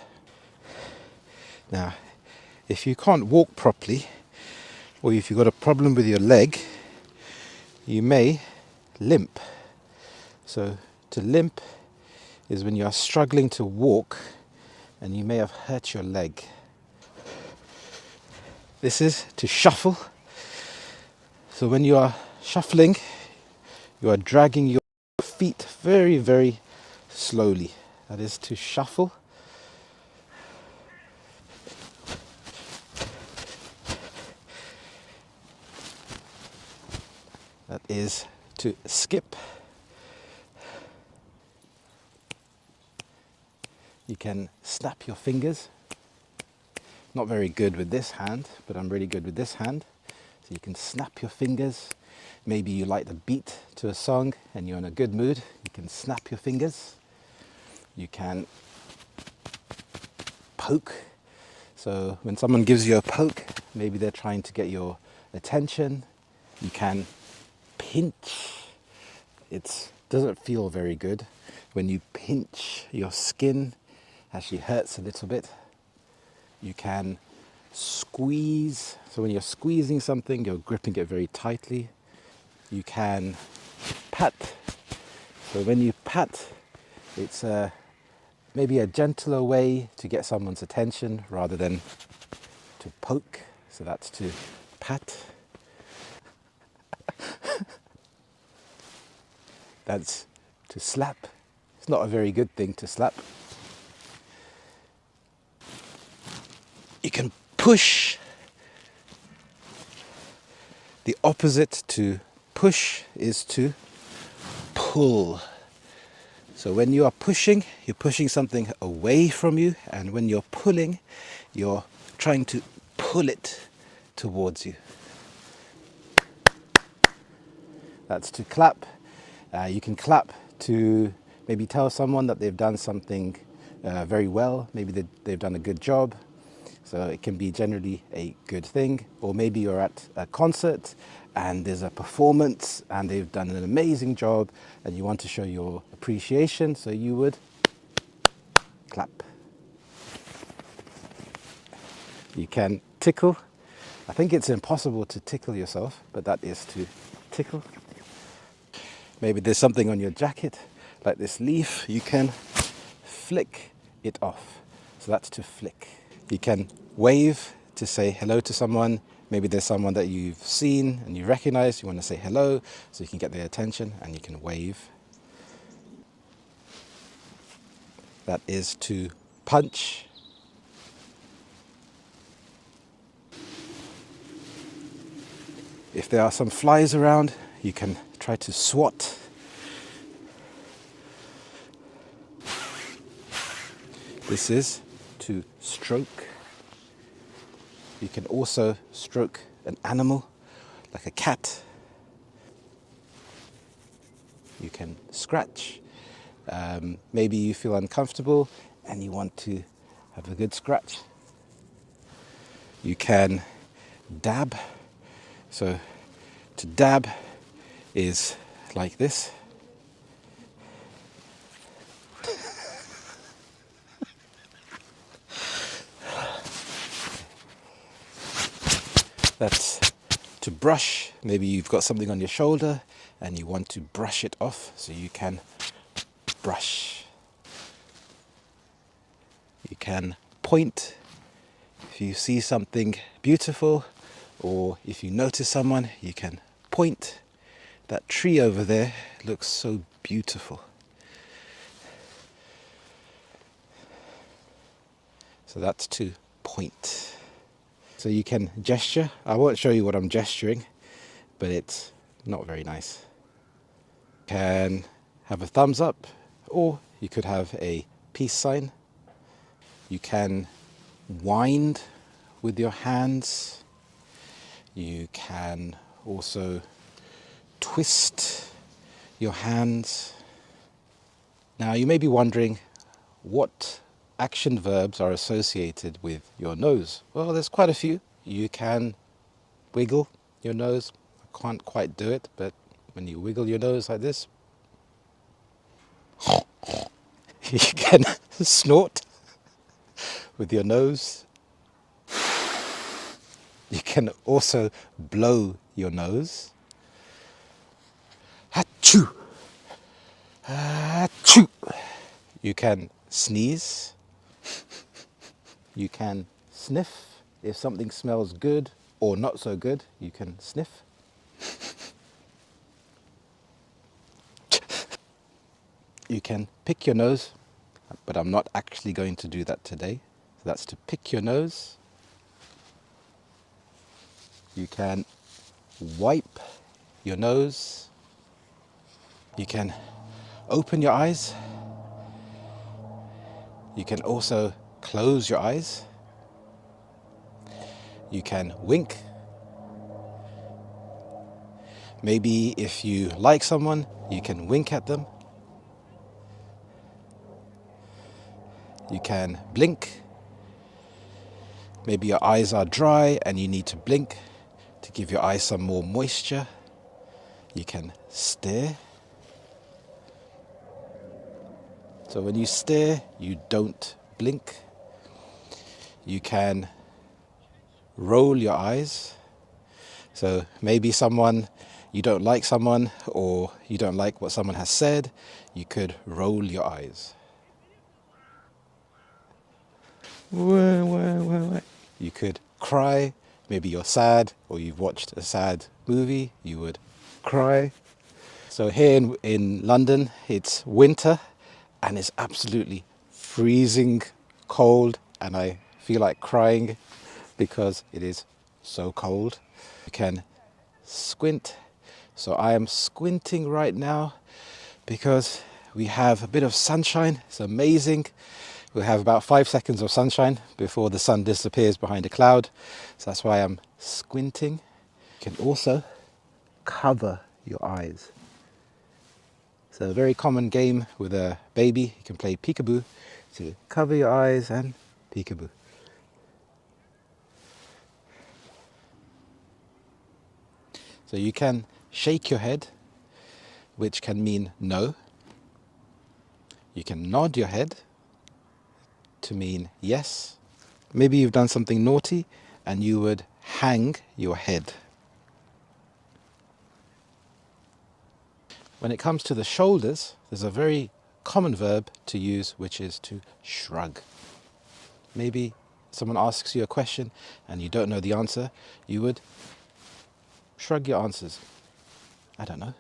Now, if you can't walk properly, or if you've got a problem with your leg, you may limp. So to limp is when you are struggling to walk and you may have hurt your leg. This is to shuffle. So when you are shuffling, you are dragging your feet very, very slowly. That is to shuffle. That is to skip. You can snap your fingers. Not very good with this hand, but I'm really good with this hand. So you can snap your fingers. Maybe you like the beat to a song and you're in a good mood. You can snap your fingers. You can poke. So when someone gives you a poke, maybe they're trying to get your attention. You can pinch. It doesn't feel very good. When you pinch, your skin actually hurts a little bit. You can squeeze. So when you're squeezing something, you're gripping it very tightly. You can pat. So when you pat, it's maybe a gentler way to get someone's attention rather than to poke. So that's to pat. That's to slap. It's not a very good thing to slap. You can push. The opposite to push is to pull. So when you are pushing, you're pushing something away from you, and when you're pulling, you're trying to pull it towards you. That's to clap. You can clap to maybe tell someone that they've done something very well. Maybe they've done a good job. So it can be generally a good thing. Or maybe you're at a concert and there's a performance and they've done an amazing job and you want to show your appreciation. So you would clap. You can tickle. I think it's impossible to tickle yourself, but that is to tickle. Maybe there's something on your jacket, like this leaf. You can flick it off. So that's to flick. You can wave to say hello to someone. Maybe there's someone that you've seen and you recognize. You want to say hello, so you can get their attention, and you can wave. That is to punch. If there are some flies around, you can try to swat. This is to stroke. You can also stroke an animal, like a cat. You can scratch. Maybe you feel uncomfortable and you want to have a good scratch. You can dab. So to dab is like this. That's to brush. Maybe you've got something on your shoulder and you want to brush it off, so you can brush. You can point. If you see something beautiful or if you notice someone, you can point. That tree over there looks so beautiful. So that's to point. So you can gesture. I won't show you what I'm gesturing, but it's not very nice. Can have a thumbs up, or you could have a peace sign. You can wind with your hands. You can also twist your hands. Now you may be wondering what action verbs are associated with your nose. Well, there's quite a few. You can wiggle your nose. I can't quite do it, but when you wiggle your nose like this, you can snort with your nose. You can also blow your nose. Achoo! Achoo! You can sneeze. You can sniff. If something smells good or not so good, you can sniff. You can pick your nose, but I'm not actually going to do that today. So that's to pick your nose. You can wipe your nose. You can open your eyes. You can also close your eyes. You can wink. Maybe if you like someone, you can wink at them. You can blink. Maybe your eyes are dry and you need to blink to give your eyes some more moisture. You can stare. So when you stare, you don't blink. You can roll your eyes. So maybe you don't like someone, or you don't like what someone has said, you could roll your eyes. You could cry. Maybe you're sad, or you've watched a sad movie, you would cry. So here in London, it's winter and it's absolutely freezing cold, and I feel like crying because it is so cold. You can squint. So I am squinting right now because we have a bit of sunshine. It's amazing. We have about 5 seconds of sunshine before the sun disappears behind a cloud. So that's why I'm squinting. You can also cover your eyes. So a very common game with a baby. You can play peekaboo to cover your eyes and peekaboo. So you can shake your head, which can mean no. You can nod your head to mean yes. Maybe you've done something naughty and you would hang your head. When it comes to the shoulders, there's a very common verb to use, which is to shrug. Maybe someone asks you a question and you don't know the answer, you would shrug your answers. I don't know.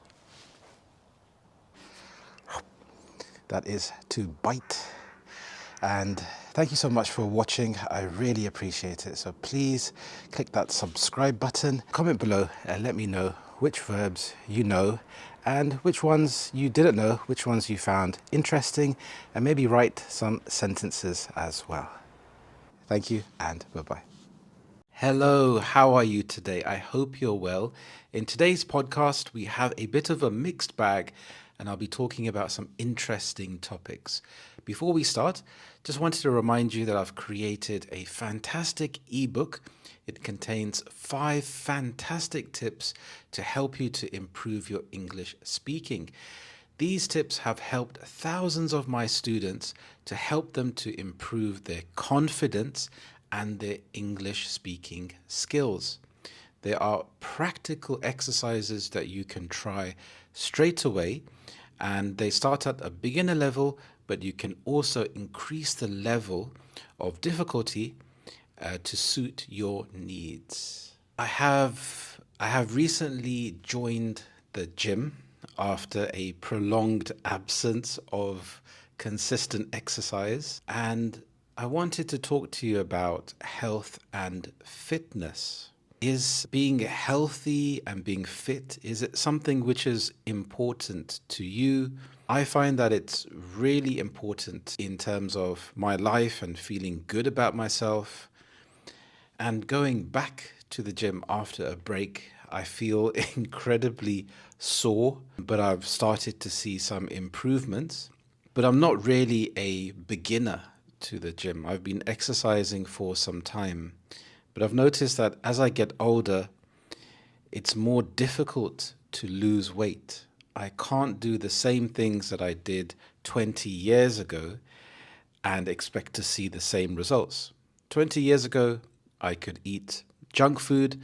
That is to bite. And thank you so much for watching. I really appreciate it. So please click that subscribe button, comment below and let me know which verbs you know and which ones you didn't know, which ones you found interesting, and maybe write some sentences as well. Thank you and bye-bye. Hello, how are you today? I hope you're well. In today's podcast, we have a bit of a mixed bag, and I'll be talking about some interesting topics. Before we start, just wanted to remind you that I've created a fantastic ebook. It contains 5 fantastic tips to help you to improve your English speaking. These tips have helped thousands of my students to help them to improve their confidence and their English speaking skills. There are practical exercises that you can try straight away, and they start at a beginner level, but you can also increase the level of difficulty to suit your needs. I have recently joined the gym after a prolonged absence of consistent exercise, and I wanted to talk to you about health and fitness. Is being healthy and being fit, is it something which is important to you? I find that it's really important in terms of my life and feeling good about myself. And going back to the gym after a break, I feel incredibly sore, but I've started to see some improvements. But I'm not really a beginner to the gym. I've been exercising for some time. But I've noticed that as I get older, it's more difficult to lose weight. I can't do the same things that I did 20 years ago and expect to see the same results. 20 years ago, I could eat junk food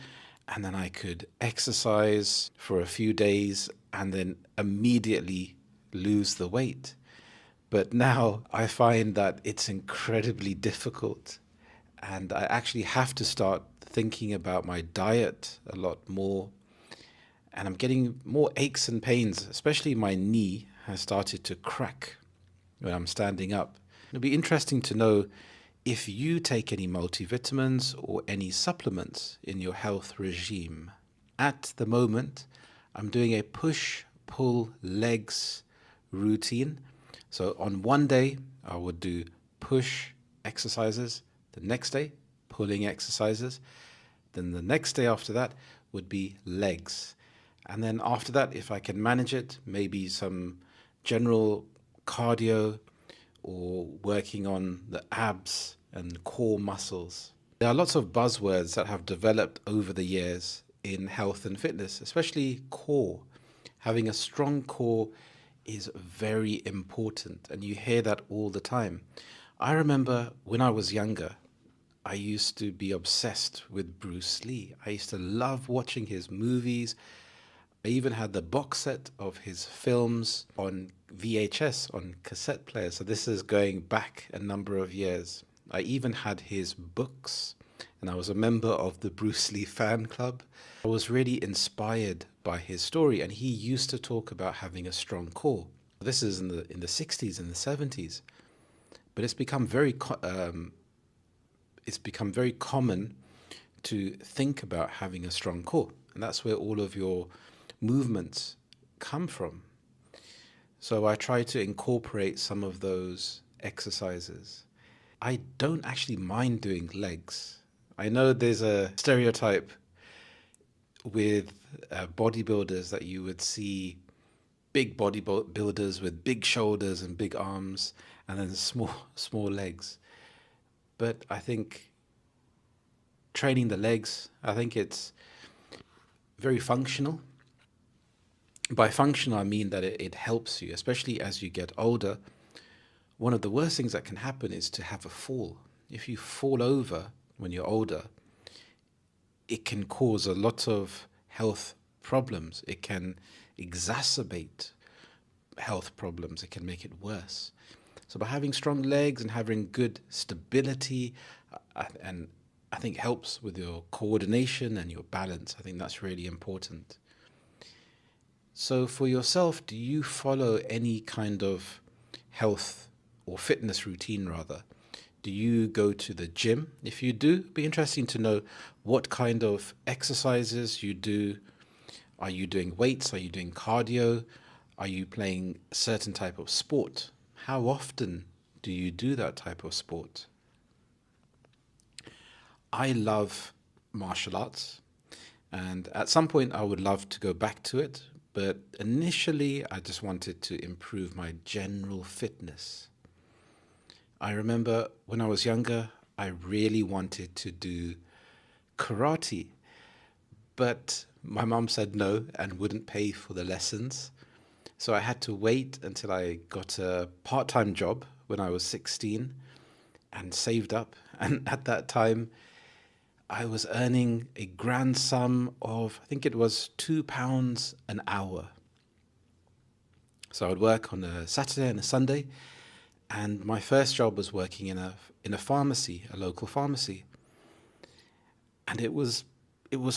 and then I could exercise for a few days and then immediately lose the weight. But now I find that it's incredibly difficult, and I actually have to start thinking about my diet a lot more. And I'm getting more aches and pains, especially my knee has started to crack when I'm standing up. It'll be interesting to know if you take any multivitamins or any supplements in your health regime. At the moment, I'm doing a push pull legs routine. So on one day, I would do push exercises, the next day, pulling exercises, then the next day after that would be legs. And then after that, if I can manage it, maybe some general cardio or working on the abs and core muscles. There are lots of buzzwords that have developed over the years in health and fitness, especially core. Having a strong core is very important, and you hear that all the time. I remember when I was younger, I used to be obsessed with Bruce Lee. I used to love watching his movies. I even had the box set of his films on VHS, on cassette players. So this is going back a number of years. I even had his books, and I was a member of the Bruce Lee fan club. I was really inspired by his story, and he used to talk about having a strong core. This is in the 60s and the 70s, but it's become very common to think about having a strong core, and that's where all of your movements come from. So I try to incorporate some of those exercises. I don't actually mind doing legs. I know there's a stereotype with bodybuilders that you would see big bodybuilders with big shoulders and big arms and then small legs. But I think training the legs, I think it's very functional. By functional, I mean that it helps you, especially as you get older. One of the worst things that can happen is to have a fall. If you fall over when you're older, it can cause a lot of health problems. It can exacerbate health problems. It can make it worse. So by having strong legs and having good stability, and I think helps with your coordination and your balance. I think that's really important. So for yourself, do you follow any kind of health or fitness routine rather? Do you go to the gym? If you do, it'd be interesting to know what kind of exercises you do. Are you doing weights? Are you doing cardio? Are you playing a certain type of sport? How often do you do that type of sport? I love martial arts, and at some point I would love to go back to it, but initially I just wanted to improve my general fitness. I remember when I was younger, I really wanted to do karate, but my mom said no and wouldn't pay for the lessons. So I had to wait until I got a part-time job when I was 16 and saved up. And at that time, I was earning a grand sum of, I think it was £2 an hour. So I would work on a Saturday and a Sunday, and my first job was working in a pharmacy, a local pharmacy. And it was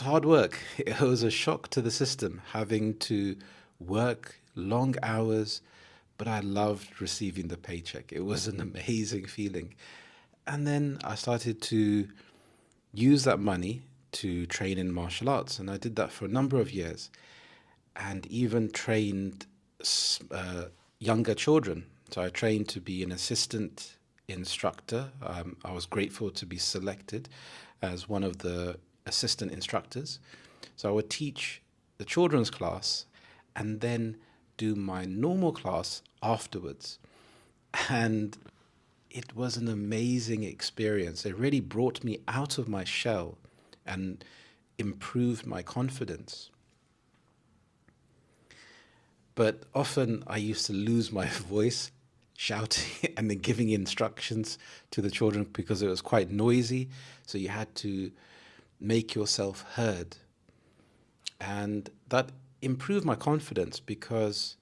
hard work. It was a shock to the system having to work long hours, but I loved receiving the paycheck. It was an amazing feeling. And then I started to use that money to train in martial arts. And I did that for a number of years and even trained younger children. So I trained to be an assistant instructor. I was grateful to be selected as one of the assistant instructors. So I would teach the children's class and then do my normal class afterwards. And it was an amazing experience. It really brought me out of my shell and improved my confidence. But often I used to lose my voice shouting and then giving instructions to the children because it was quite noisy. So you had to make yourself heard. And that improved my confidence because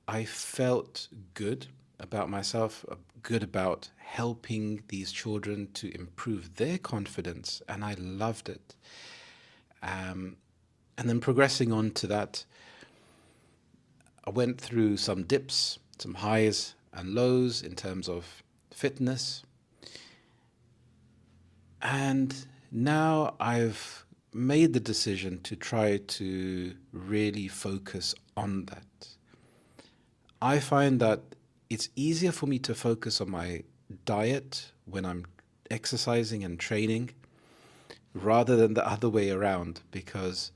I felt good about myself, good about helping these children to improve their confidence, and I loved it. And then progressing on to that, I went through some dips, some highs and lows in terms of fitness. And now I've made the decision to try to really focus on that. I find that it's easier for me to focus on my diet when I'm exercising and training rather than the other way around because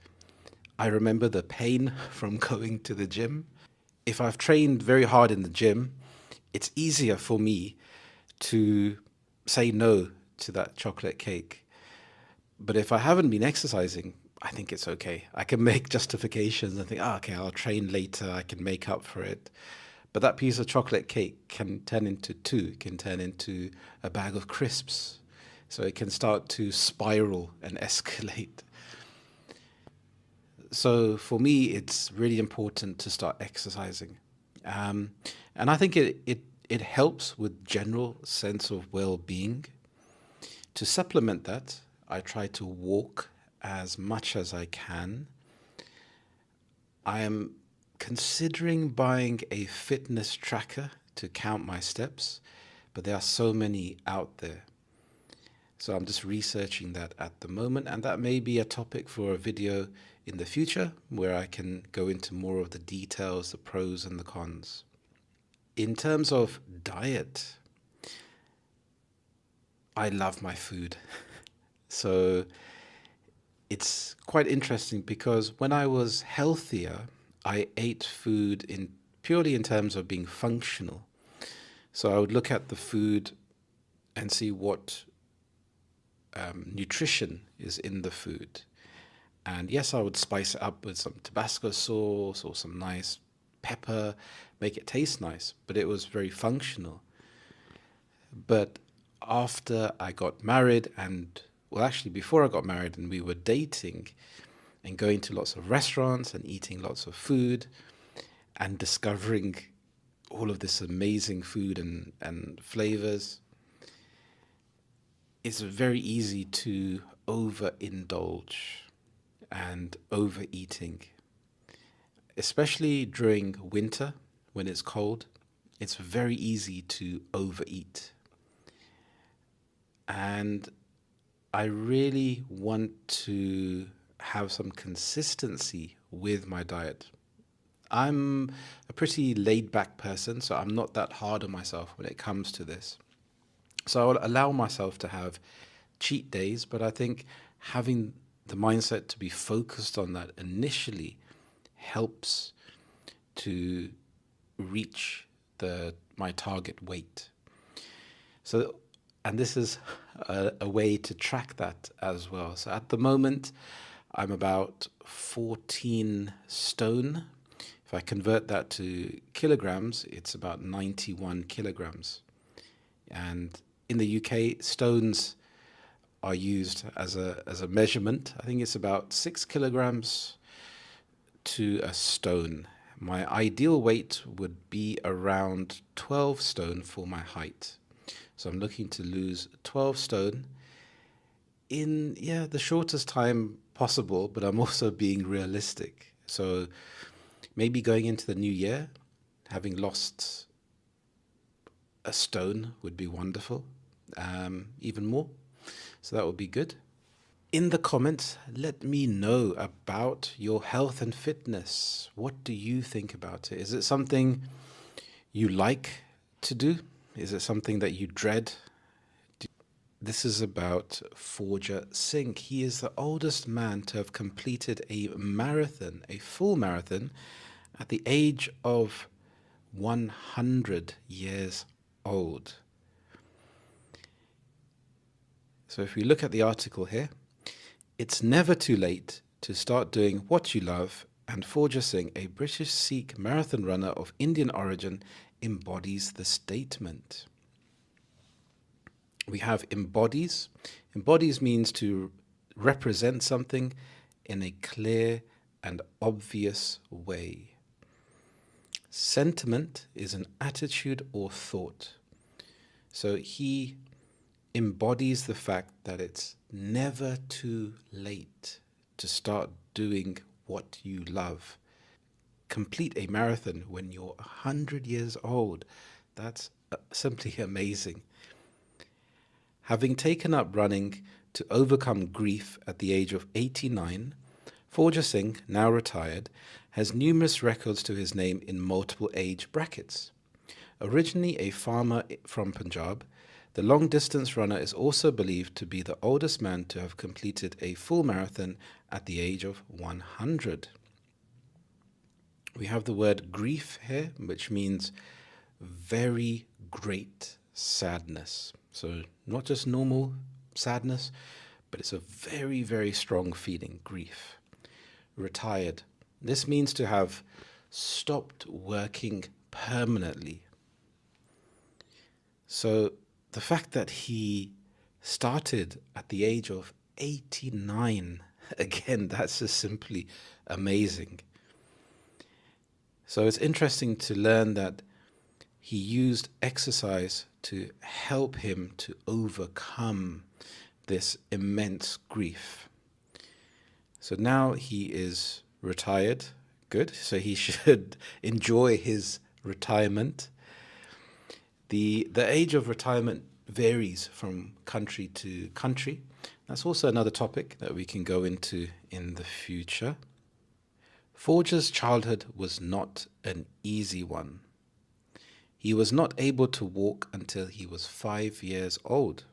I remember the pain from going to the gym. If I've trained very hard in the gym, it's easier for me to say no to that chocolate cake. But if I haven't been exercising, I think it's okay. I can make justifications and think, okay, I'll train later, I can make up for it. But that piece of chocolate cake can turn into two, it can turn into a bag of crisps. So it can start to spiral and escalate. So for me, it's really important to start exercising. And I think it helps with general sense of well-being. To supplement that, I try to walk as much as I can. I am considering buying a fitness tracker to count my steps, but there are so many out there. So I'm just researching that at the moment, and that may be a topic for a video in the future where I can go into more of the details, the pros and the cons. In terms of diet, I love my food. So it's quite interesting because when I was healthier, I ate food in purely in terms of being functional. So I would look at the food and see what nutrition is in the food. And yes, I would spice it up with some Tabasco sauce or some nice pepper, make it taste nice, but it was very functional. But after I got married, and well, actually, before I got married and we were dating and going to lots of restaurants and eating lots of food and discovering all of this amazing food and flavors, it's very easy to overindulge and overeating, especially during winter when it's cold. It's very easy to overeat. And I really want to have some consistency with my diet. I'm a pretty laid back person, so I'm not that hard on myself when it comes to this. So I'll allow myself to have cheat days, but I think having the mindset to be focused on that initially helps to reach my target weight. So, and this is a way to track that as well. So at the moment, I'm about 14 stone. If I convert that to kilograms, it's about 91 kilograms. And in the UK, stones are used as a measurement. I think it's about 6 kilograms to a stone. My ideal weight would be around 12 stone for my height. So I'm looking to lose 12 stone in the shortest time possible, but I'm also being realistic. So maybe going into the new year, having lost a stone would be wonderful. even more. So that would be good. In the comments, let me know about your health and fitness. What do you think about it? Is it something you like to do? Is it something that you dread? This is about Forja Singh. He is the oldest man to have completed a marathon, a full marathon, at the age of 100 years old. So if we look at the article here, it's never too late to start doing what you love, and Forja Singh, a British Sikh marathon runner of Indian origin, embodies the statement. We have embodies. Embodies means to represent something in a clear and obvious way. Sentiment is an attitude or thought. So he embodies the fact that it's never too late to start doing what you love. Complete a marathon when you're 100 years old. That's simply amazing. Having taken up running to overcome grief at the age of 89, Forja Singh, now retired, has numerous records to his name in multiple age brackets. Originally a farmer from Punjab, the long-distance runner is also believed to be the oldest man to have completed a full marathon at the age of 100. We have the word grief here, which means very great sadness. So not just normal sadness, but it's a very, very strong feeling, grief. Retired. This means to have stopped working permanently. So the fact that he started at the age of 89, again, that's just simply amazing. So it's interesting to learn that he used exercise to help him to overcome this immense grief. So now he is retired. Good. So he should enjoy his retirement. The age of retirement varies from country to country. That's also another topic that we can go into in the future. Forja's childhood was not an easy one. He was not able to walk until he was 5 years old.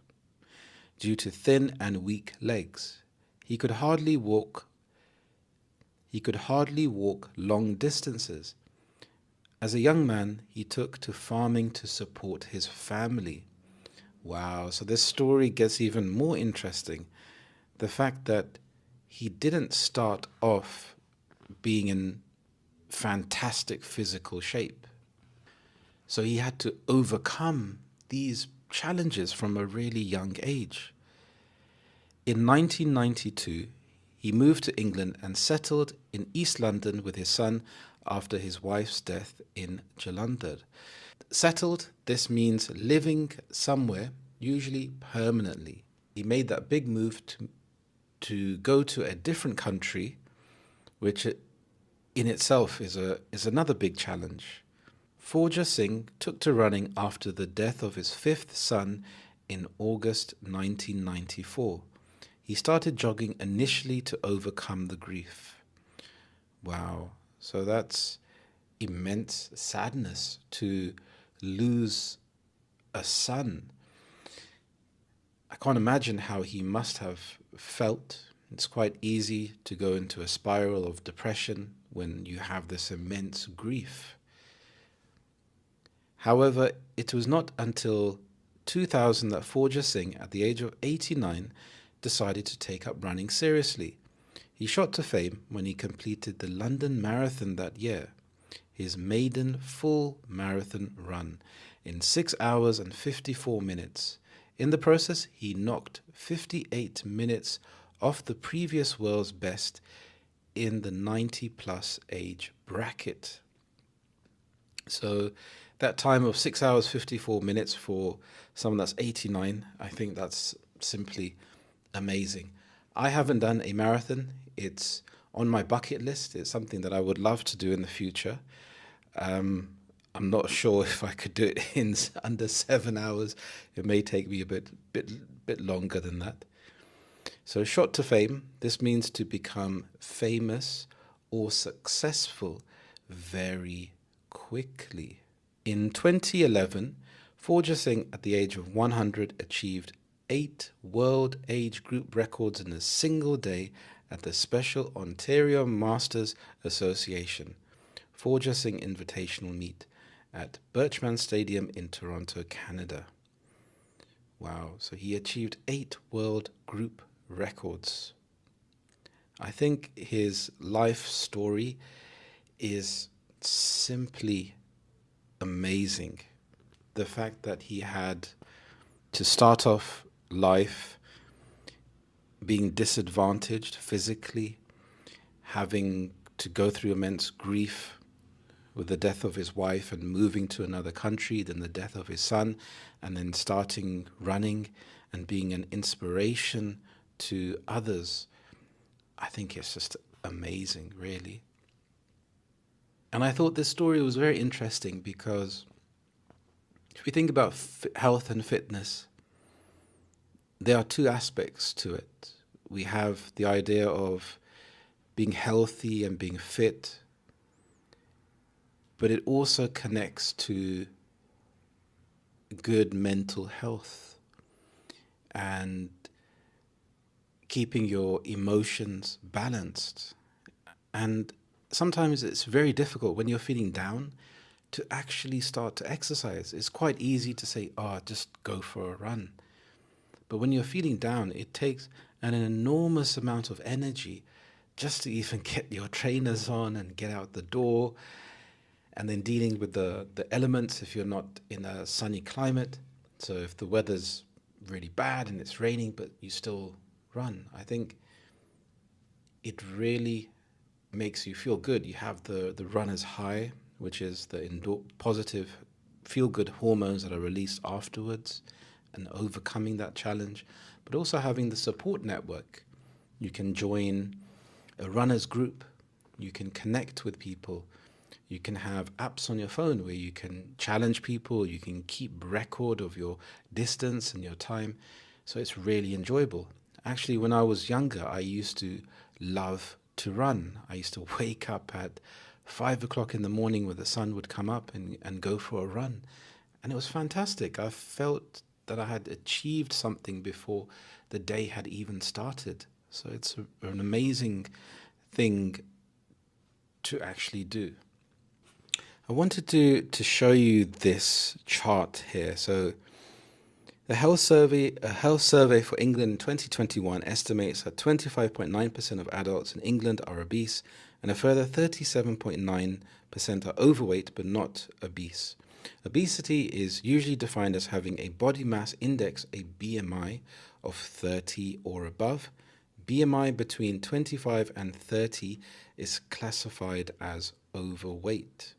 Due to thin and weak legs, he could hardly walk long distances. As a young man, he took to farming to support his family. Wow, so this story gets even more interesting. The fact that he didn't start off being in fantastic physical shape. So he had to overcome these challenges from a really young age. In 1992, he moved to England and settled in East London with his son after his wife's death in Jalandhar. Settled, this means living somewhere, usually permanently. He made that big move to go to a different country, which in itself is another big challenge. Forja Singh took to running after the death of his fifth son in August 1994. He started jogging initially to overcome the grief. Wow, so that's immense sadness to lose a son. I can't imagine how he must have felt. It's quite easy to go into a spiral of depression when you have this immense grief. However, it was not until 2000 that Forja Singh, at the age of 89, decided to take up running seriously. He shot to fame when he completed the London Marathon that year, his maiden full marathon run, in 6 hours and 54 minutes. In the process, he knocked 58 minutes off the previous world's best in the 90-plus age bracket. So that time of 6 hours 54 minutes for someone that's 89, I think that's simply amazing. I haven't done a marathon. It's on my bucket list. It's something that I would love to do in the future. I'm not sure if I could do it in under 7 hours. It may take me a bit longer than that. So, shot to fame, this means to become famous or successful very quickly. In 2011, Forja Singh, at the age of 100, achieved 8 world age group records in a single day at the Special Ontario Masters Association Forja Singh Invitational Meet at Birchman Stadium in Toronto, Canada. Wow, so he achieved 8 world group records. I think his life story is simply amazing. The fact that he had to start off life being disadvantaged physically, having to go through immense grief with the death of his wife and moving to another country, then the death of his son, and then starting running and being an inspiration to others. I think it's just amazing, really. And I thought this story was very interesting because if we think about health and fitness, there are two aspects to it. We have the idea of being healthy and being fit, but it also connects to good mental health and keeping your emotions balanced. And sometimes it's very difficult when you're feeling down to actually start to exercise. It's quite easy to say, oh, just go for a run. But when you're feeling down, it takes an enormous amount of energy just to even get your trainers on and get out the door, and then dealing with the elements if you're not in a sunny climate. So if the weather's really bad and it's raining, but you still run, I think it really makes you feel good. You have the runner's high, which is the positive feel-good hormones that are released afterwards and overcoming that challenge, but also having the support network. You can join a runner's group, you can connect with people, you can have apps on your phone where you can challenge people, you can keep record of your distance and your time. So it's really enjoyable. Actually, when I was younger, I used to love to run. I used to wake up at 5 o'clock in the morning when the sun would come up and go for a run. And it was fantastic. I felt that I had achieved something before the day had even started. So it's an amazing thing to actually do. I wanted to show you this chart here. So a health survey for England in 2021 estimates that 25.9% of adults in England are obese and a further 37.9% are overweight but not obese. Obesity is usually defined as having a body mass index, a BMI, of 30 or above. BMI between 25 and 30 is classified as overweight.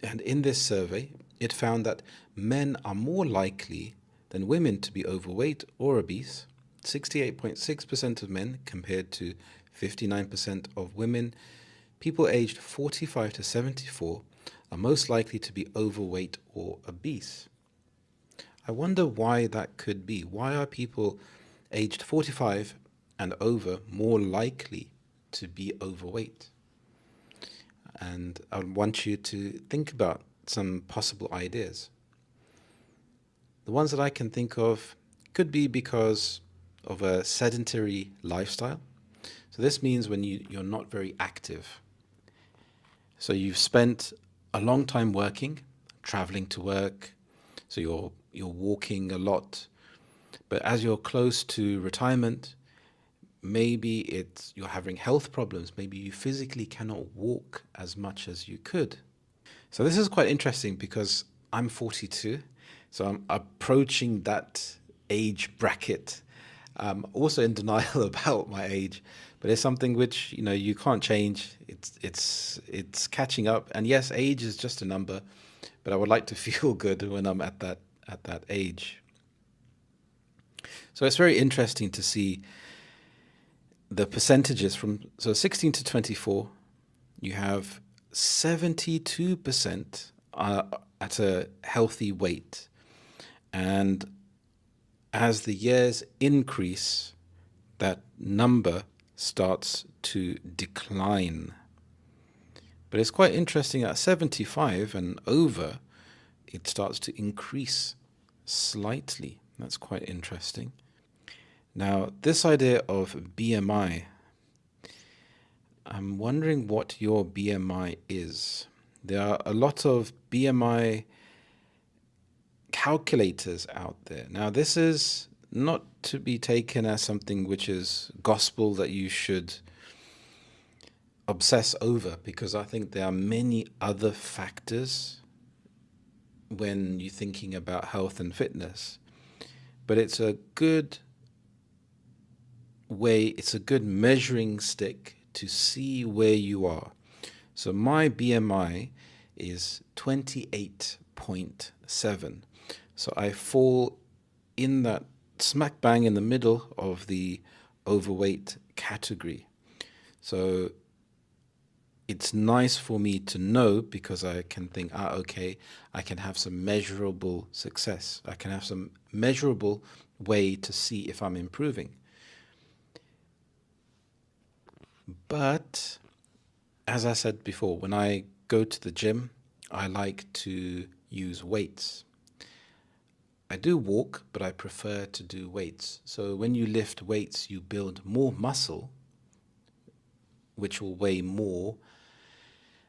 And in this survey, it found that men are more likely than women to be overweight or obese. 68.6% of men compared to 59% of women. People aged 45 to 74 are most likely to be overweight or obese. I wonder why that could be. Why are people aged 45 and over more likely to be overweight? And I want you to think about some possible ideas. The ones that I can think of could be because of a sedentary lifestyle. So this means when you're not very active. So you've spent a long time working, traveling to work, so you're walking a lot. But as you're close to retirement, maybe you're having health problems. Maybe you physically cannot walk as much as you could. So this is quite interesting because I'm 42, so I'm approaching that age bracket. Also in denial about my age, but it's something which you can't change. It's catching up, and yes, age is just a number, but I would like to feel good when I'm at that age. So it's very interesting to see the percentages from 16 to 24. You have 72% at a healthy weight. And as the years increase, that number starts to decline. But it's quite interesting at 75 and over, it starts to increase slightly. That's quite interesting. Now, this idea of BMI, I'm wondering what your BMI is. There are a lot of BMI calculators out there. Now, this is not to be taken as something which is gospel that you should obsess over, because I think there are many other factors when you're thinking about health and fitness. But it's a good way, it's a good measuring stick to see where you are. So my BMI is 28.7. So I fall in that smack bang in the middle of the overweight category. So it's nice for me to know, because I can think, okay, I can have some measurable success. I can have some measurable way to see if I'm improving. But as I said before, when I go to the gym, I like to use weights. I do walk, but I prefer to do weights. So when you lift weights, you build more muscle, which will weigh more,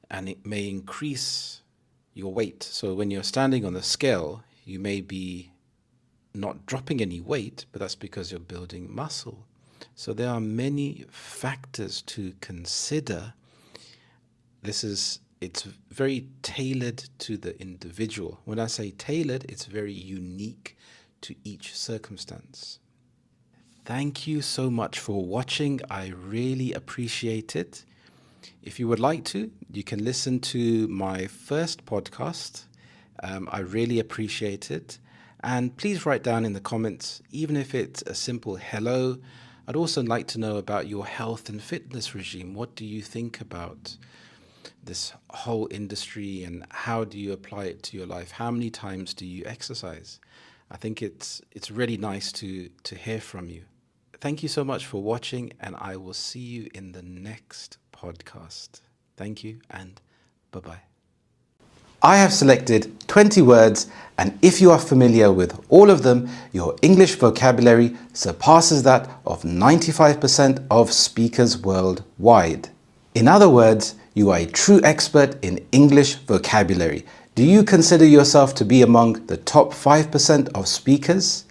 and it may increase your weight. So when you're standing on the scale, you may be not dropping any weight, but that's because you're building muscle. So there are many factors to consider. It's very tailored to the individual. When I say tailored, it's very unique to each circumstance. Thank you so much for watching. I really appreciate it. If you would like to, you can listen to my first podcast. I really appreciate it. And please write down in the comments, even if it's a simple hello. I'd also like to know about your health and fitness regime. What do you think about this whole industry, and how do you apply it to your life? How many times do you exercise? I think it's really nice to hear from you. Thank you so much for watching, and I will see you in the next podcast. Thank you, and bye-bye. I have selected 20 words, and if you are familiar with all of them, your English vocabulary surpasses that of 95% of speakers worldwide. In other words, you are a true expert in English vocabulary. Do you consider yourself to be among the top 5% of speakers?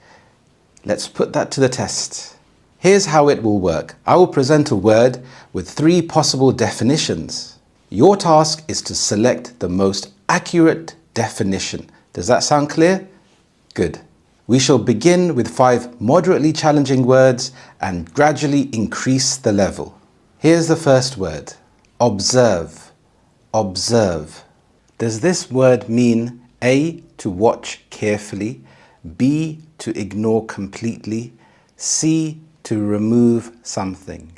Let's put that to the test. Here's how it will work. I will present a word with 3 possible definitions. Your task is to select the most accurate definition. Does that sound clear? Good. We shall begin with 5 moderately challenging words and gradually increase the level. Here's the first word. Observe. Observe. Does this word mean A, to watch carefully, B, to ignore completely, C, to remove something?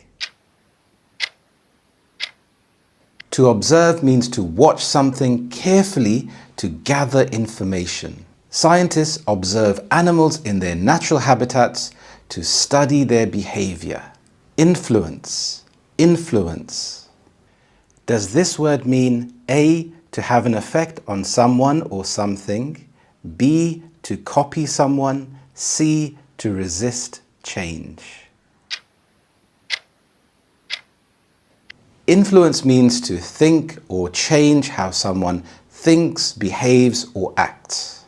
To observe means to watch something carefully to gather information. Scientists observe animals in their natural habitats to study their behavior. Influence. Influence. Does this word mean A, to have an effect on someone or something, B, to copy someone, C, to resist change? Influence means to think or change how someone thinks, behaves, or acts.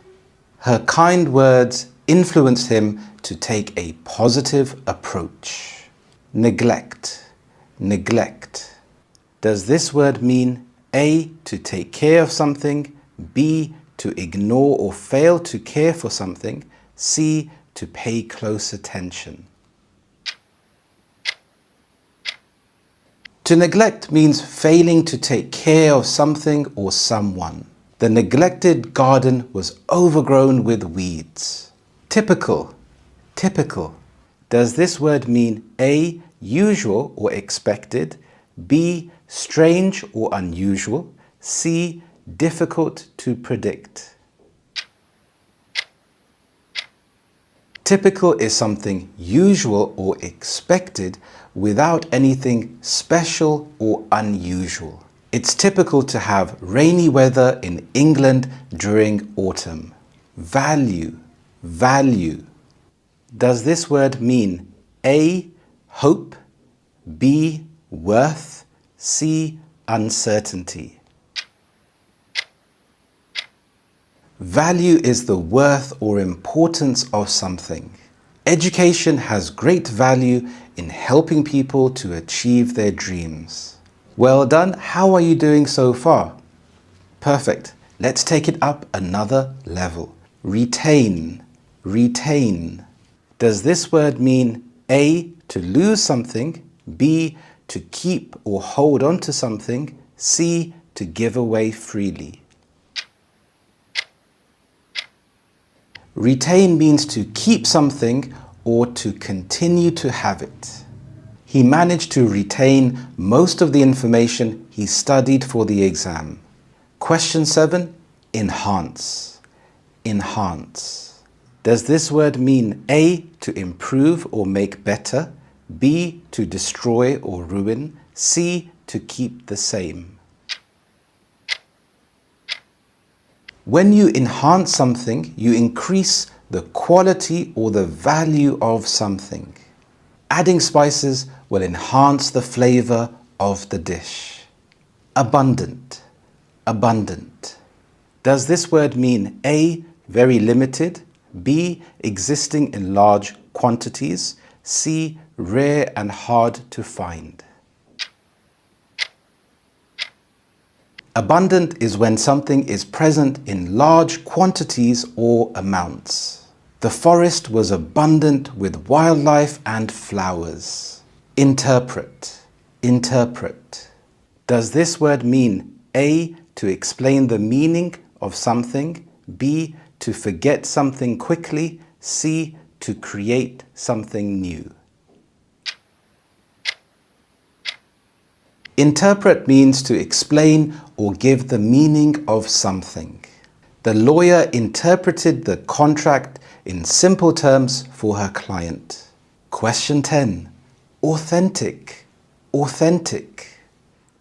Her kind words influenced him to take a positive approach. Neglect. Neglect. Does this word mean A, to take care of something, B, to ignore or fail to care for something, C, to pay close attention? To neglect means failing to take care of something or someone. The neglected garden was overgrown with weeds. Typical. Typical. Does this word mean A, usual or expected, B, strange or unusual, C, difficult to predict. Typical is something usual or expected without anything special or unusual. It's typical to have rainy weather in England during autumn. Value, value. Does this word mean A, hope, B, worth, C, uncertainty? Value is the worth or importance of something. Education has great value in helping people to achieve their dreams. Well done. How are you doing so far? Perfect. Let's take it up another level. Retain, retain. Does this word mean A, to lose something, B, to keep or hold on to something, C, to give away freely? Retain means to keep something or to continue to have it. He managed to retain most of the information he studied for the exam. Question 7. Enhance. Enhance. Does this word mean A, to improve or make better, B, to destroy or ruin, C, to keep the same? When you enhance something, you increase the quality or the value of something. Adding spices will enhance the flavor of the dish. Abundant, abundant. Does this word mean A, very limited, B, existing in large quantities, C, rare and hard to find? Abundant is when something is present in large quantities or amounts. The forest was abundant with wildlife and flowers. Interpret, interpret. Does this word mean A, to explain the meaning of something, B, to forget something quickly, C, to create something new? Interpret means to explain or give the meaning of something. The lawyer interpreted the contract in simple terms for her client. Question 10. Authentic, authentic.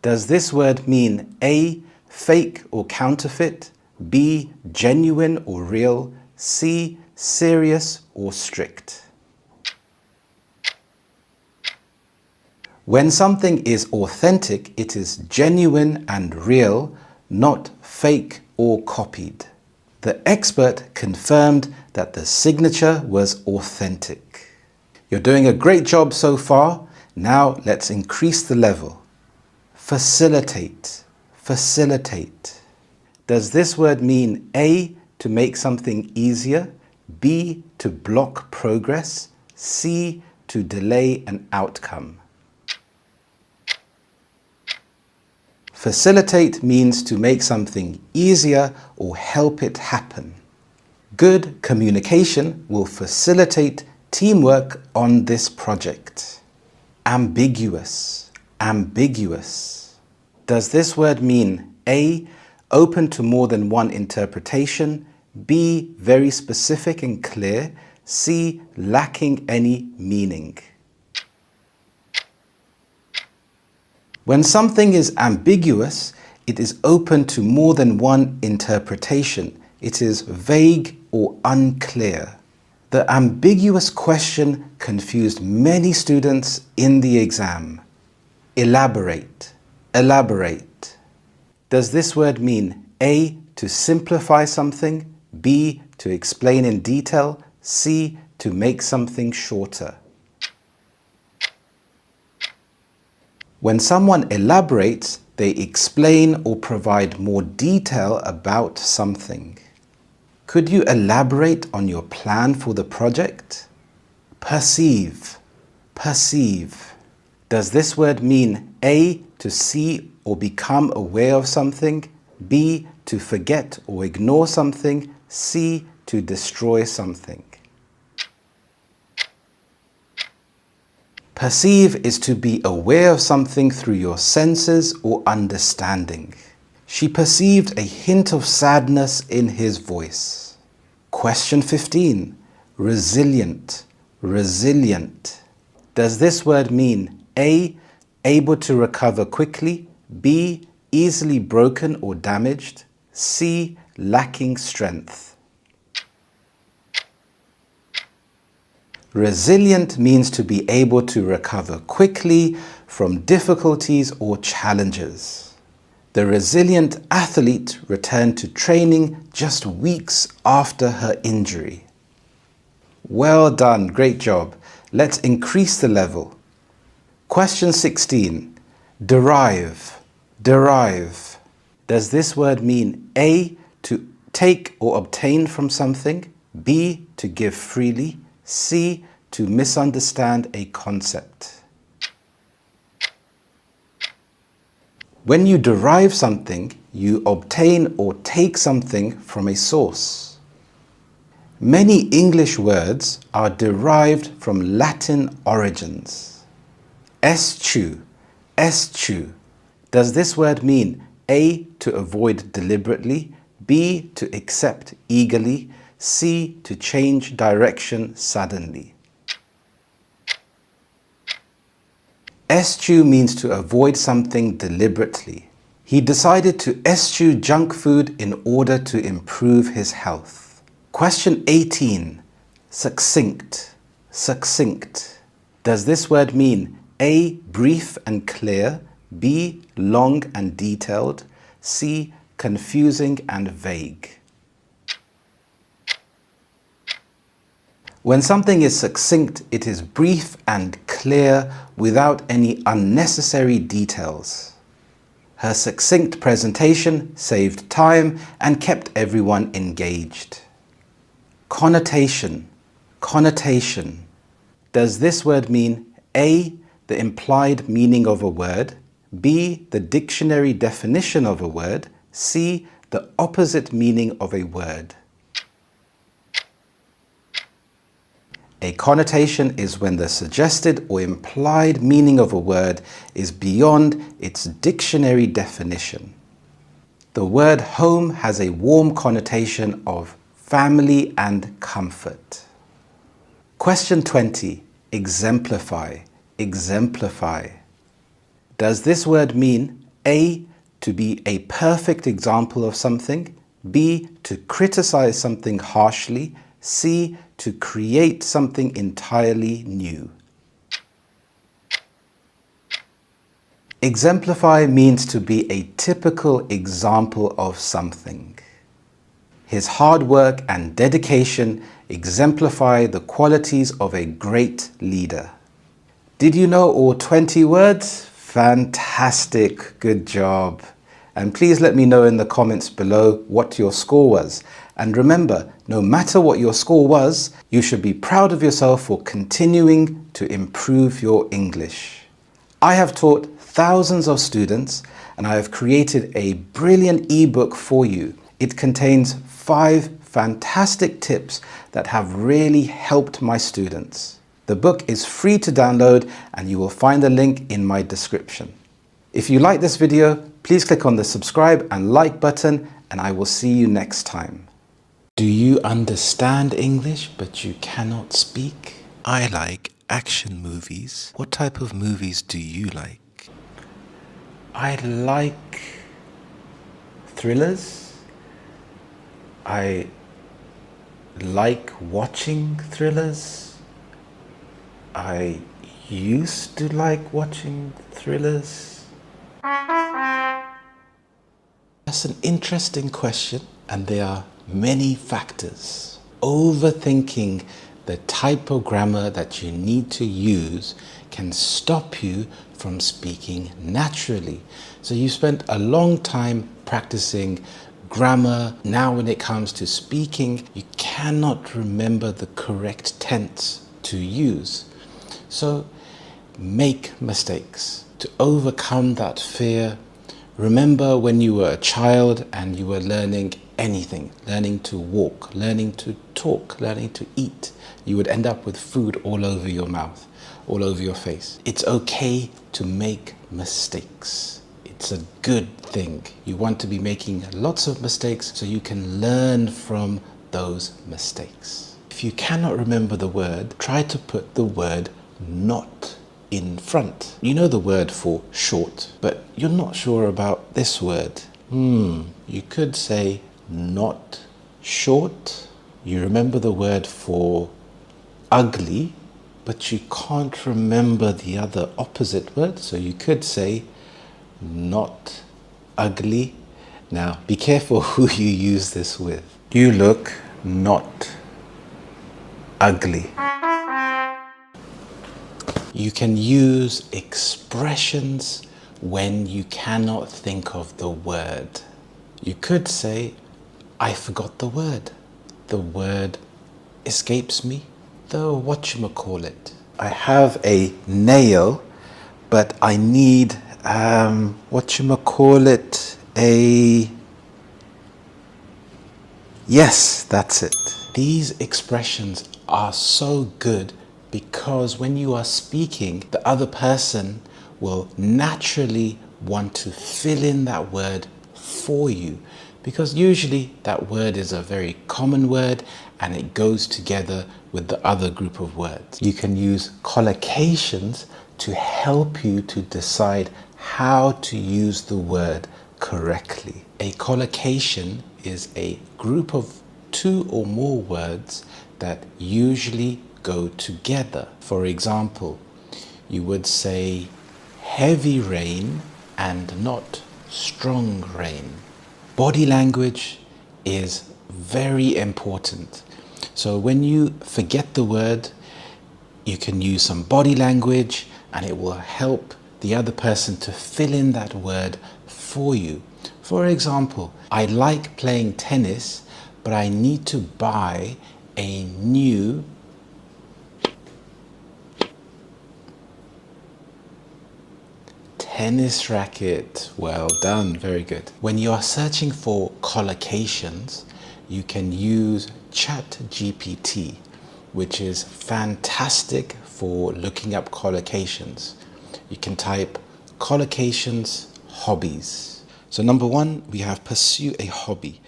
Does this word mean A, fake or counterfeit, B, genuine or real, C, serious or strict? When something is authentic, it is genuine and real, not fake or copied. The expert confirmed that the signature was authentic. You're doing a great job so far. Now let's increase the level. Facilitate, facilitate. Does this word mean A, to make something easier, B, to block progress, C, to delay an outcome? Facilitate means to make something easier or help it happen. Good communication will facilitate teamwork on this project. Ambiguous, ambiguous. Does this word mean A, open to more than one interpretation, B, very specific and clear, C, lacking any meaning? When something is ambiguous, it is open to more than one interpretation. It is vague or unclear. The ambiguous question confused many students in the exam. Elaborate, elaborate. Does this word mean A, to simplify something, B, to explain in detail, C, to make something shorter? When someone elaborates, they explain or provide more detail about something. Could you elaborate on your plan for the project? Perceive, perceive. Does this word mean A, to see or become aware of something, B, to forget or ignore something, C, to destroy something? Perceive is to be aware of something through your senses or understanding. She perceived a hint of sadness in his voice. Question 15. Resilient. Resilient. Does this word mean A, able to recover quickly, B, easily broken or damaged, C, lacking strength? Resilient means to be able to recover quickly from difficulties or challenges. The resilient athlete returned to training just weeks after her injury. Well done, great job. Let's increase the level. Question 16. Derive. Derive. Does this word mean A, to take or obtain from something, B, to give freely, C, to misunderstand a concept? When you derive something, you obtain or take something from a source. Many English words are derived from Latin origins. Eschew. Eschew. Does this word mean A, to avoid deliberately, B, to accept eagerly, C, to change direction suddenly? Eschew means to avoid something deliberately. He decided to eschew junk food in order to improve his health. Question 18. Succinct. Succinct. Does this word mean A, brief and clear, B, long and detailed, C, confusing and vague? When something is succinct, it is brief and clear without any unnecessary details. Her succinct presentation saved time and kept everyone engaged. Connotation. Connotation. Does this word mean A, the implied meaning of a word, B, the dictionary definition of a word, C, the opposite meaning of a word? A connotation is when the suggested or implied meaning of a word is beyond its dictionary definition. The word home has a warm connotation of family and comfort. Question 20. Exemplify. Exemplify. Does this word mean A, to be a perfect example of something, B, to criticize something harshly, C, to create something entirely new? Exemplify means to be a typical example of something. His hard work and dedication exemplify the qualities of a great leader. Did you know all 20 words? Fantastic, good job. And please let me know in the comments below what your score was. And remember, no matter what your score was, you should be proud of yourself for continuing to improve your English. I have taught thousands of students and I have created a brilliant ebook for you. It contains 5 fantastic tips that have really helped my students. The book is free to download and you will find the link in my description. If you like this video, please click on the subscribe and like button and I will see you next time. Do you understand English but you cannot speak? I like action movies. What type of movies do you like? I like thrillers. I like watching thrillers. I used to like watching thrillers. That's an interesting question, and there are many factors. Overthinking the type of grammar that you need to use can stop you from speaking naturally. So you spent a long time practicing grammar. Now when it comes to speaking, you cannot remember the correct tense to use. So make mistakes. To overcome that fear, remember when you were a child and you were learning anything, learning to walk, learning to talk, learning to eat, you would end up with food all over your mouth, all over your face. It's okay to make mistakes. It's a good thing. You want to be making lots of mistakes so you can learn from those mistakes. If you cannot remember the word, try to put the word not in front. You know the word for short, but you're not sure about this word. You could say not short. You remember the word for ugly, but you can't remember the other opposite word. So you could say not ugly. Now, be careful who you use this with. You look not ugly. You can use expressions when you cannot think of the word. You could say, I forgot the word. The word escapes me. The whatchamacallit. I have a nail, but I need, yes, that's it. These expressions are so good because when you are speaking, the other person will naturally want to fill in that word for you, because usually that word is a very common word and it goes together with the other group of words. You can use collocations to help you to decide how to use the word correctly. A collocation is a group of two or more words that usually go together. For example, you would say heavy rain and not strong rain. Body language is very important. So when you forget the word, you can use some body language and it will help the other person to fill in that word for you. For example, I like playing tennis, but I need to buy a new tennis racket. Well done, very good. When you are searching for collocations, you can use ChatGPT, which is fantastic for looking up collocations. You can type collocations hobbies. So number one, we have pursue a hobby.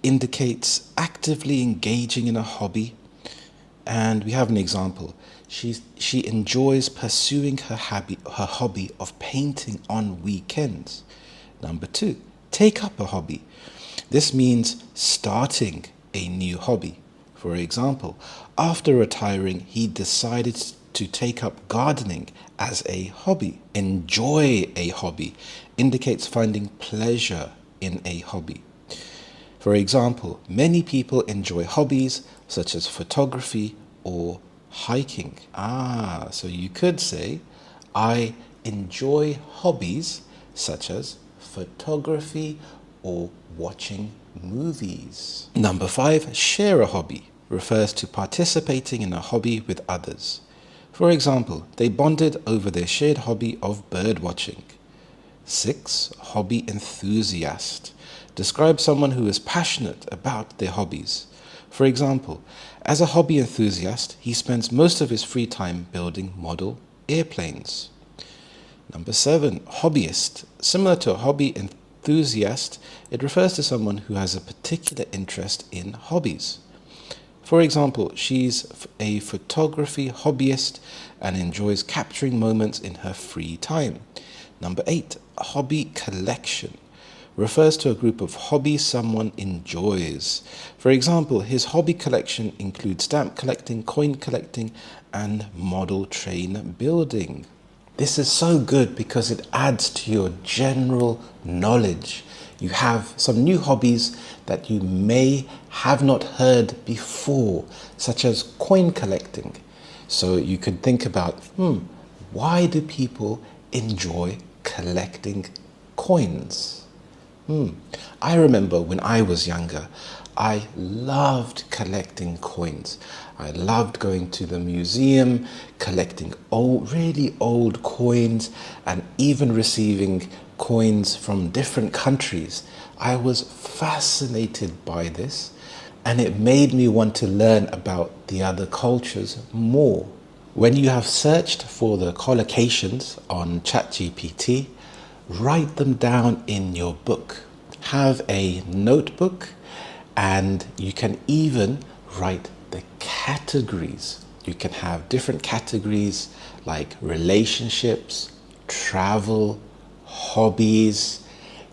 Indicates actively engaging in a hobby. And we have an example. She enjoys pursuing her hobby of painting on weekends. Number two, take up a hobby. This means starting a new hobby. For example, after retiring, he decided to take up gardening as a hobby. Enjoy a hobby indicates finding pleasure in a hobby. For example, many people enjoy hobbies such as photography or hiking. So you could say, I enjoy hobbies such as photography or watching movies. Number five, share a hobby. Refers to participating in a hobby with others. For example, they bonded over their shared hobby of bird watching. 6. Hobby enthusiast. Describe someone who is passionate about their hobbies. For example, as a hobby enthusiast, he spends most of his free time building model airplanes. Number 7. Hobbyist. Similar to a hobby enthusiast, it refers to someone who has a particular interest in hobbies. For example, she's a photography hobbyist and enjoys capturing moments in her free time. Number 8, hobby collection. Refers to a group of hobbies someone enjoys. For example, his hobby collection includes stamp collecting, coin collecting, and model train building. This is so good because it adds to your general knowledge. You have some new hobbies that you may have not heard before, such as coin collecting. So you could think about, why do people enjoy collecting coins? I remember when I was younger, I loved collecting coins. I loved going to the museum, collecting really old coins, and even receiving coins from different countries. I was fascinated by this, and it made me want to learn about the other cultures more. When you have searched for the collocations on ChatGPT, write them down in your book. Have a notebook, and you can even write the categories. You can have different categories like relationships, travel, hobbies,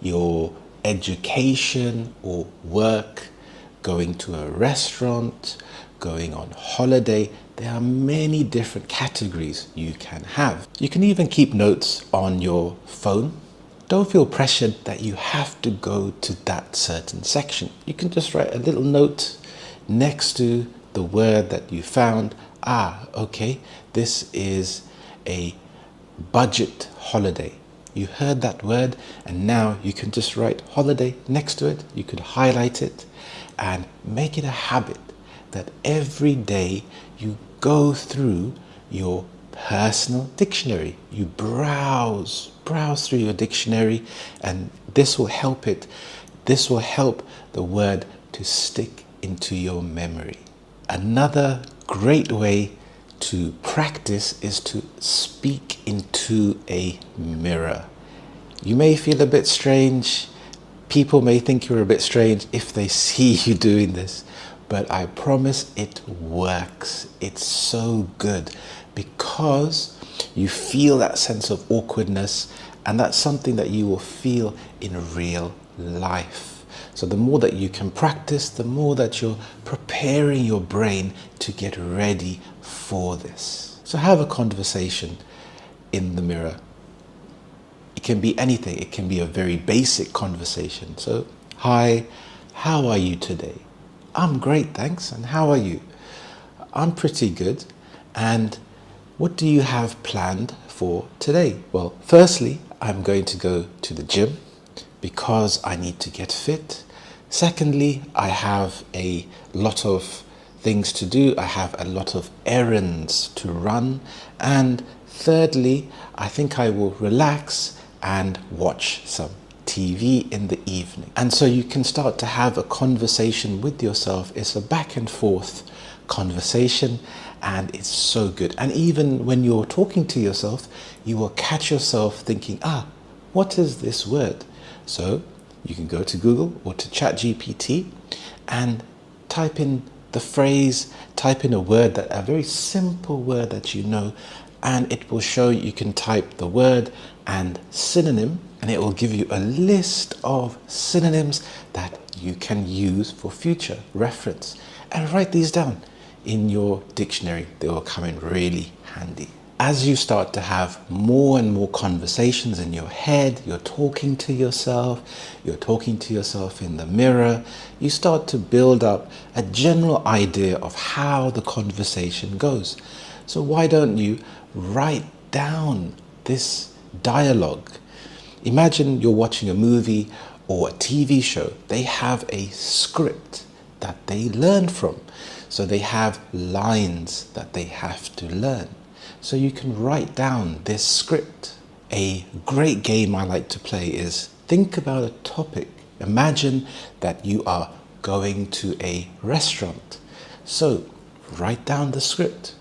your education or work, going to a restaurant, going on holiday. There are many different categories you can have. You can even keep notes on your phone. Don't feel pressured that you have to go to that certain section. You can just write a little note next to the word that you found. Okay, this is a budget holiday. You heard that word, and now you can just write holiday next to it. You could highlight it and make it a habit that every day you go through your personal dictionary. You browse through your dictionary, and this will help the word to stick into your memory. Another great way to practice is to speak into a mirror. You may feel a bit strange. People may think you're a bit strange if they see you doing this, but I promise it works. It's so good because you feel that sense of awkwardness, and that's something that you will feel in real life. So the more that you can practice, the more that you're preparing your brain to get ready for this. So have a conversation in the mirror. It can be anything. It can be a very basic conversation. So, hi, how are you today? I'm great, thanks. And how are you? I'm pretty good. And what do you have planned for today? Well, firstly, I'm going to go to the gym because I need to get fit. Secondly, I have a lot of things to do. I have a lot of errands to run. And thirdly, I think I will relax and watch some TV in the evening. And so you can start to have a conversation with yourself. It's a back and forth conversation, and it's so good. And even when you're talking to yourself, you will catch yourself thinking, what is this word? So you can go to Google or to ChatGPT and type in the phrase, type in a very simple word that you know, and it will show you can type the word and synonym, and it will give you a list of synonyms that you can use for future reference. And write these down in your dictionary. They will come in really handy. As you start to have more and more conversations in your head, you're talking to yourself in the mirror, you start to build up a general idea of how the conversation goes. So why don't you write down this dialogue? Imagine you're watching a movie or a TV show. They have a script that they learn from. So they have lines that they have to learn. So you can write down this script. A great game I like to play is think about a topic. Imagine that you are going to a restaurant. So write down the script.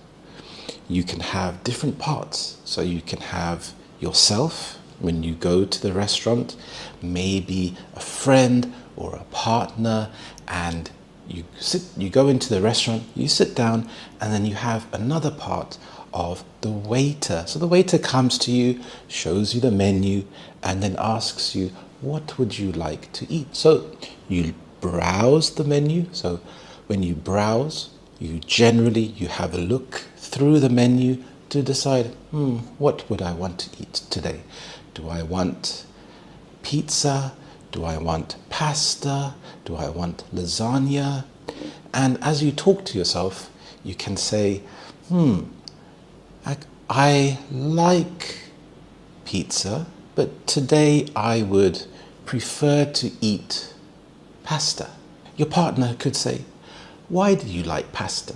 You can have different parts. So you can have yourself when you go to the restaurant, maybe a friend or a partner, and you go into the restaurant, you sit down, and then you have another part of the waiter. So the waiter comes to you, shows you the menu, and then asks you, what would you like to eat? So you browse the menu. So when you browse, you have a look through the menu to decide, what would I want to eat today? Do I want pizza? Do I want pasta? Do I want lasagna? And as you talk to yourself, you can say, I like pizza, but today I would prefer to eat pasta. Your partner could say, why do you like pasta?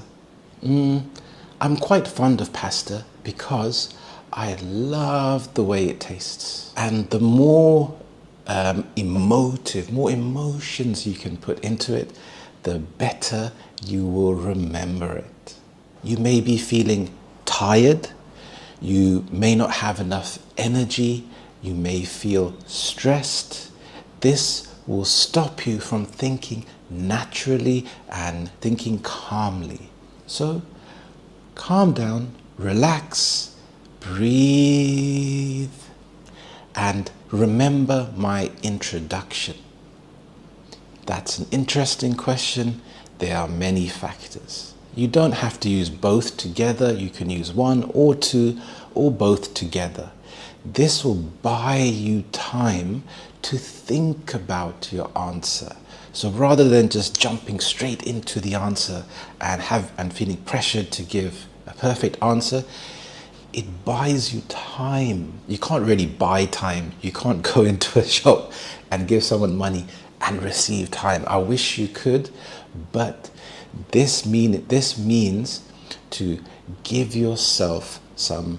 I'm quite fond of pasta because I love the way it tastes. And the more more emotions you can put into it, the better you will remember it. You may be feeling tired. You may not have enough energy. You may feel stressed. This will stop you from thinking naturally and thinking calmly. So calm down, relax, breathe, and remember my introduction. That's an interesting question. There are many factors. You don't have to use both together. You can use one or two or both together. This will buy you time to think about your answer. So rather than just jumping straight into the answer and feeling pressured to give a perfect answer, it buys you time. You can't really buy time. You can't go into a shop and give someone money and receive time. I wish you could, but this means to give yourself some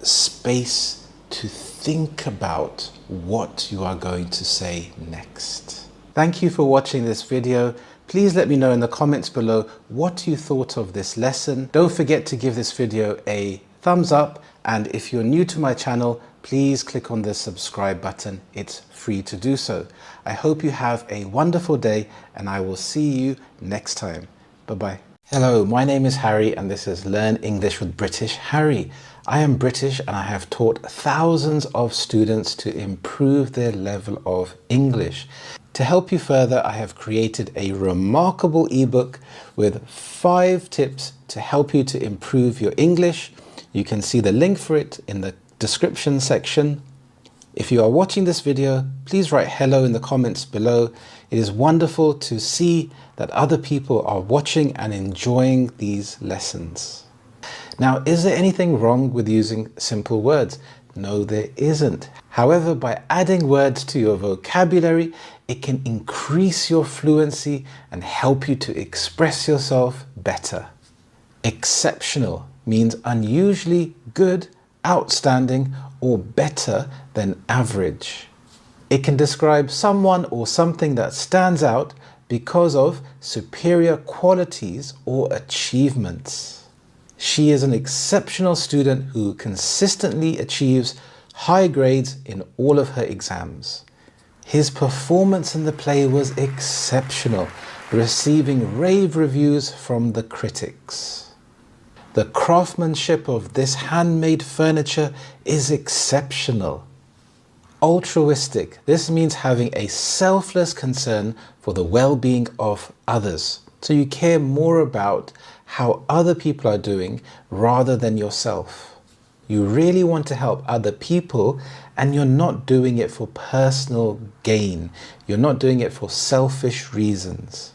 space to think about what you are going to say next. Thank you for watching this video. Please let me know in the comments below what you thought of this lesson. Don't forget to give this video a thumbs up, and if you're new to my channel, please click on the subscribe button. It's free to do so. I hope you have a wonderful day, and I will see you next time. Bye-bye. Hello, my name is Harry, and this is Learn English with British Harry. I am British, and I have taught thousands of students to improve their level of English. To help you further, I have created a remarkable ebook with 5 tips to help you to improve your English. You can see the link for it in the description section. If you are watching this video, please write hello in the comments below. It is wonderful to see that other people are watching and enjoying these lessons. Now, is there anything wrong with using simple words? No, there isn't. However, by adding words to your vocabulary, it can increase your fluency and help you to express yourself better. Exceptional means unusually good, outstanding, or better than average. It can describe someone or something that stands out because of superior qualities or achievements. She is an exceptional student who consistently achieves high grades in all of her exams. His performance in the play was exceptional, receiving rave reviews from the critics. The craftsmanship of this handmade furniture is exceptional. Altruistic. This means having a selfless concern for the well-being of others. So you care more about how other people are doing rather than yourself. You really want to help other people, and you're not doing it for personal gain. You're not doing it for selfish reasons.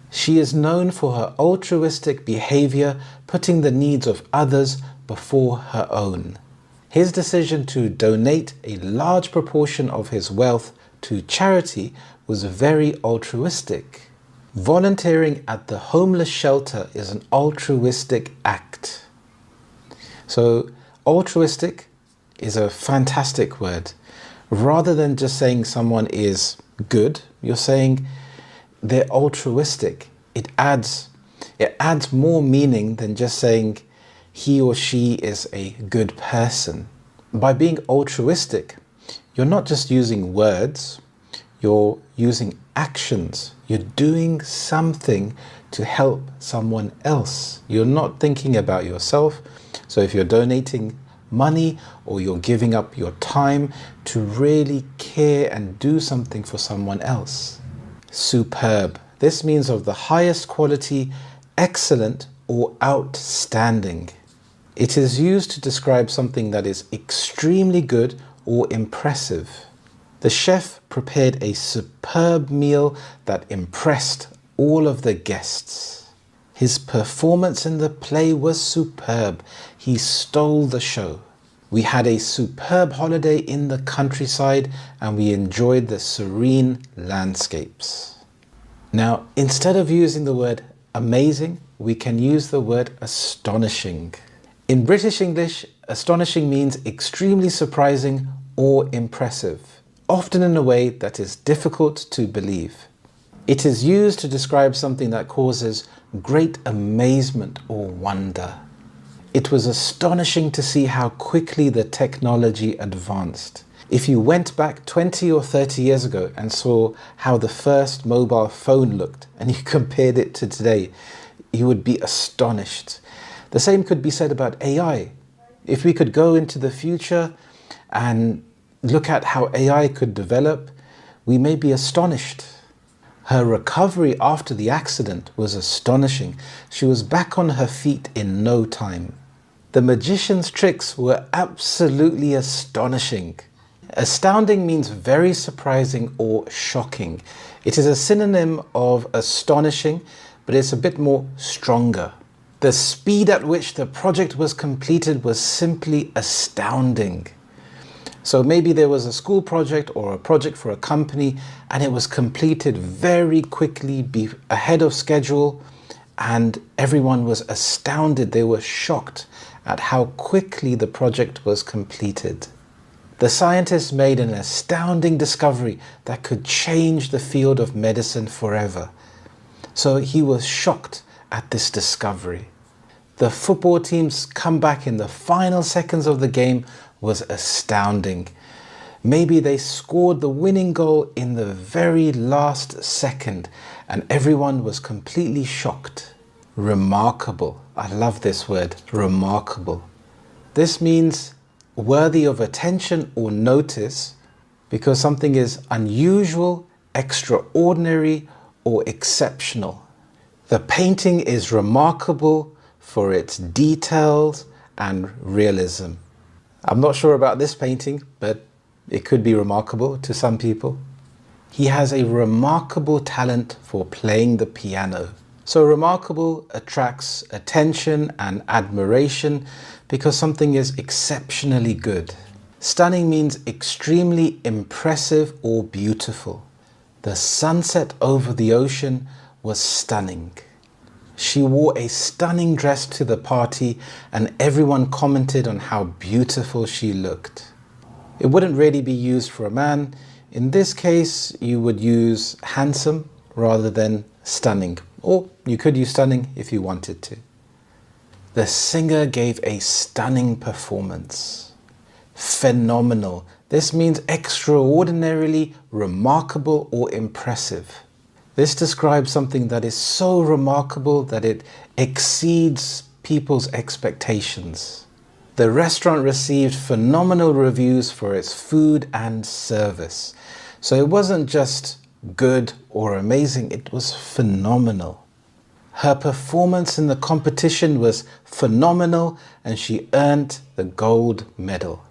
She is known for her altruistic behavior, putting the needs of others before her own. His decision to donate a large proportion of his wealth to charity was very altruistic. Volunteering at the homeless shelter is an altruistic act. So altruistic is a fantastic word. Rather than just saying someone is good, you're saying they're altruistic. It adds more meaning than just saying he or she is a good person. By being altruistic, you're not just using words, you're using actions. You're doing something to help someone else. You're not thinking about yourself. So if you're donating money or you're giving up your time to really care and do something for someone else. Superb. This means of the highest quality, excellent, or outstanding. It is used to describe something that is extremely good or impressive. The chef prepared a superb meal that impressed all of the guests. His performance in the play was superb. He stole the show. We had a superb holiday in the countryside and we enjoyed the serene landscapes. Now, instead of using the word amazing, we can use the word astonishing. In British English, astonishing means extremely surprising or impressive, often in a way that is difficult to believe. It is used to describe something that causes great amazement or wonder. It was astonishing to see how quickly the technology advanced. If you went back 20 or 30 years ago and saw how the first mobile phone looked and you compared it to today, you would be astonished. The same could be said about AI. If we could go into the future and look at how AI could develop, we may be astonished. Her recovery after the accident was astonishing. She was back on her feet in no time. The magician's tricks were absolutely astonishing. Astounding means very surprising or shocking. It is a synonym of astonishing, but it's a bit more stronger. The speed at which the project was completed was simply astounding. So maybe there was a school project or a project for a company and it was completed very quickly, ahead of schedule, and everyone was astounded. They were shocked at how quickly the project was completed. The scientist made an astounding discovery that could change the field of medicine forever. So he was shocked at this discovery. The football team's comeback in the final seconds of the game was astounding. Maybe they scored the winning goal in the very last second and everyone was completely shocked. Remarkable. I love this word, remarkable. This means worthy of attention or notice because something is unusual, extraordinary, or exceptional. The painting is remarkable for its details and realism. I'm not sure about this painting, but it could be remarkable to some people. He has a remarkable talent for playing the piano. So remarkable attracts attention and admiration because something is exceptionally good. Stunning means extremely impressive or beautiful. The sunset over the ocean was stunning. She wore a stunning dress to the party and everyone commented on how beautiful she looked. It wouldn't really be used for a man. In this case, you would use handsome rather than stunning. Or you could use stunning if you wanted to. The singer gave a stunning performance. Phenomenal. This means extraordinarily remarkable or impressive. This describes something that is so remarkable that it exceeds people's expectations. The restaurant received phenomenal reviews for its food and service. So it wasn't just good or amazing, it was phenomenal. Her performance in the competition was phenomenal and she earned the gold medal.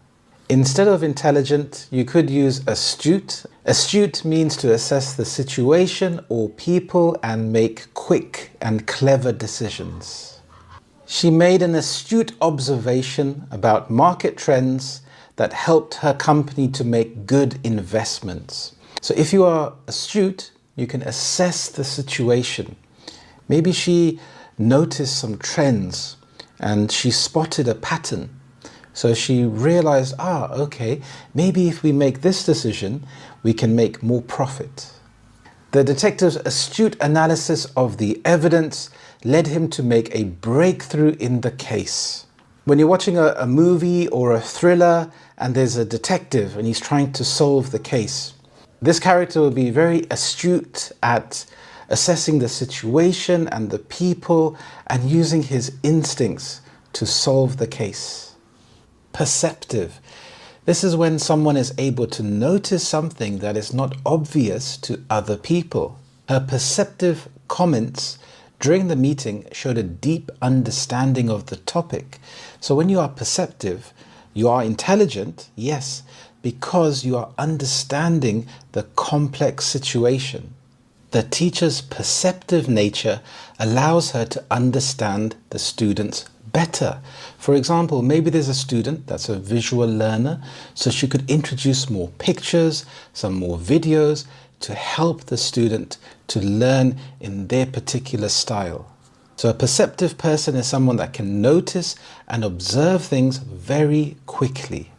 Instead of intelligent, you could use astute. Astute means to assess the situation or people and make quick and clever decisions. She made an astute observation about market trends that helped her company to make good investments. So if you are astute, you can assess the situation. Maybe she noticed some trends and she spotted a pattern. So she realized, okay, maybe if we make this decision, we can make more profit. The detective's astute analysis of the evidence led him to make a breakthrough in the case. When you're watching a movie or a thriller and there's a detective and he's trying to solve the case, this character will be very astute at assessing the situation and the people and using his instincts to solve the case. Perceptive. This is when someone is able to notice something that is not obvious to other people. Her perceptive comments during the meeting showed a deep understanding of the topic. So when you are perceptive, you are intelligent, yes, because you are understanding the complex situation. The teacher's perceptive nature allows her to understand the students better. For example, maybe there's a student that's a visual learner, so she could introduce more pictures, some more videos to help the student to learn in their particular style. So a perceptive person is someone that can notice and observe things very quickly.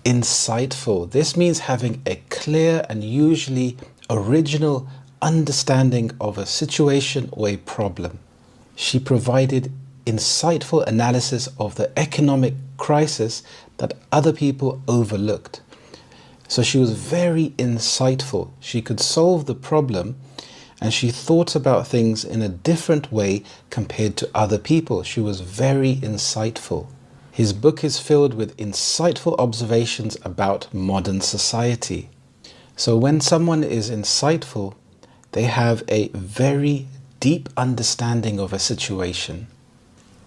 Insightful. This means having a clear and usually original understanding of a situation or a problem. She provided insightful analysis of the economic crisis that other people overlooked. So she was very insightful. She could solve the problem, and she thought about things in a different way compared to other people. She was very insightful. His book is filled with insightful observations about modern society. So when someone is insightful, they have a very deep understanding of a situation.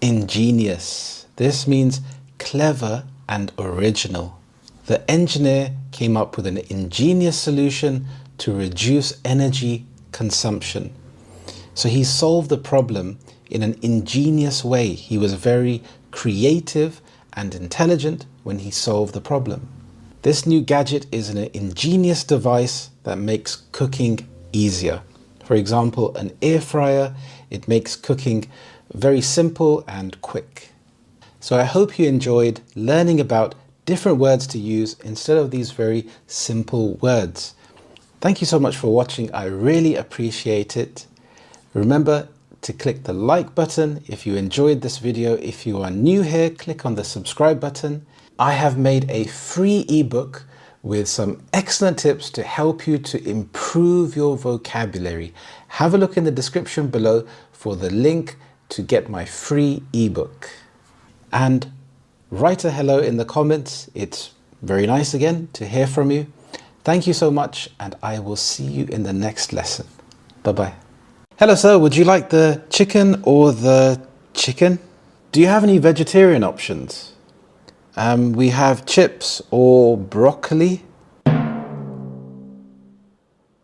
Ingenious. This means clever and original. The engineer came up with an ingenious solution to reduce energy consumption. So he solved the problem in an ingenious way. He was very creative and intelligent when he solved the problem. This new gadget is an ingenious device that makes cooking easier. For example, an air fryer, it makes cooking very simple and quick. So I hope you enjoyed learning about different words to use instead of these very simple words. Thank you so much for watching. I really appreciate it. Remember to click the like button if you enjoyed this video. If you are new here, click on the subscribe button. I have made a free ebook with some excellent tips to help you to improve your vocabulary. Have a look in the description below for the link to get my free ebook. And write a hello in the comments. It's very nice again to hear from you. Thank you so much, and I will see you in the next lesson. Bye-bye. Hello, sir. Would you like the chicken or the chicken? Do you have any vegetarian options? We have chips or broccoli.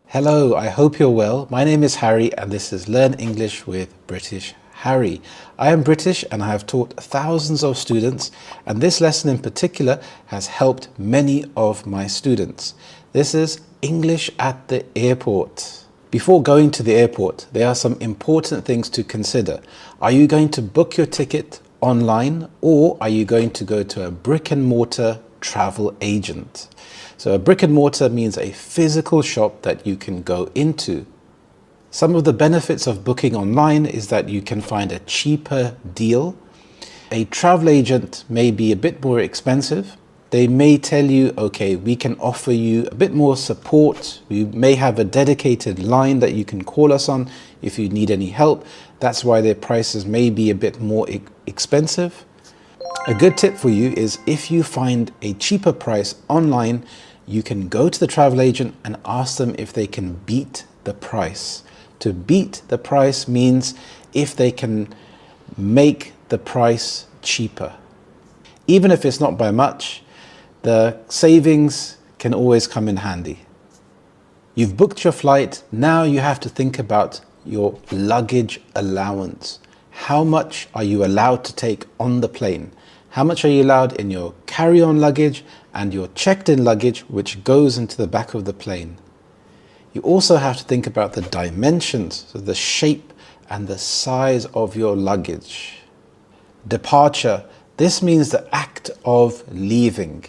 Hello, I hope you're well. My name is Harry, and this is Learn English with British Harry. I am British and I have taught thousands of students, and this lesson in particular has helped many of my students. This is English at the airport. Before going to the airport, there are some important things to consider. Are you going to book your ticket online, or are you going to go to a brick and mortar travel agent? So a brick and mortar means a physical shop that you can go into. Some of the benefits of booking online is that you can find a cheaper deal. A travel agent may be a bit more expensive. They may tell you, okay, we can offer you a bit more support. We may have a dedicated line that you can call us on if you need any help. That's why their prices may be a bit more expensive. A good tip for you is if you find a cheaper price online, you can go to the travel agent and ask them if they can beat the price. To beat the price means if they can make the price cheaper. Even if it's not by much, the savings can always come in handy. You've booked your flight, now you have to think about your luggage allowance. How much are you allowed to take on the plane? How much are you allowed in your carry-on luggage and your checked-in luggage, which goes into the back of the plane? You also have to think about the dimensions, so the shape and the size of your luggage. Departure, this means the act of leaving.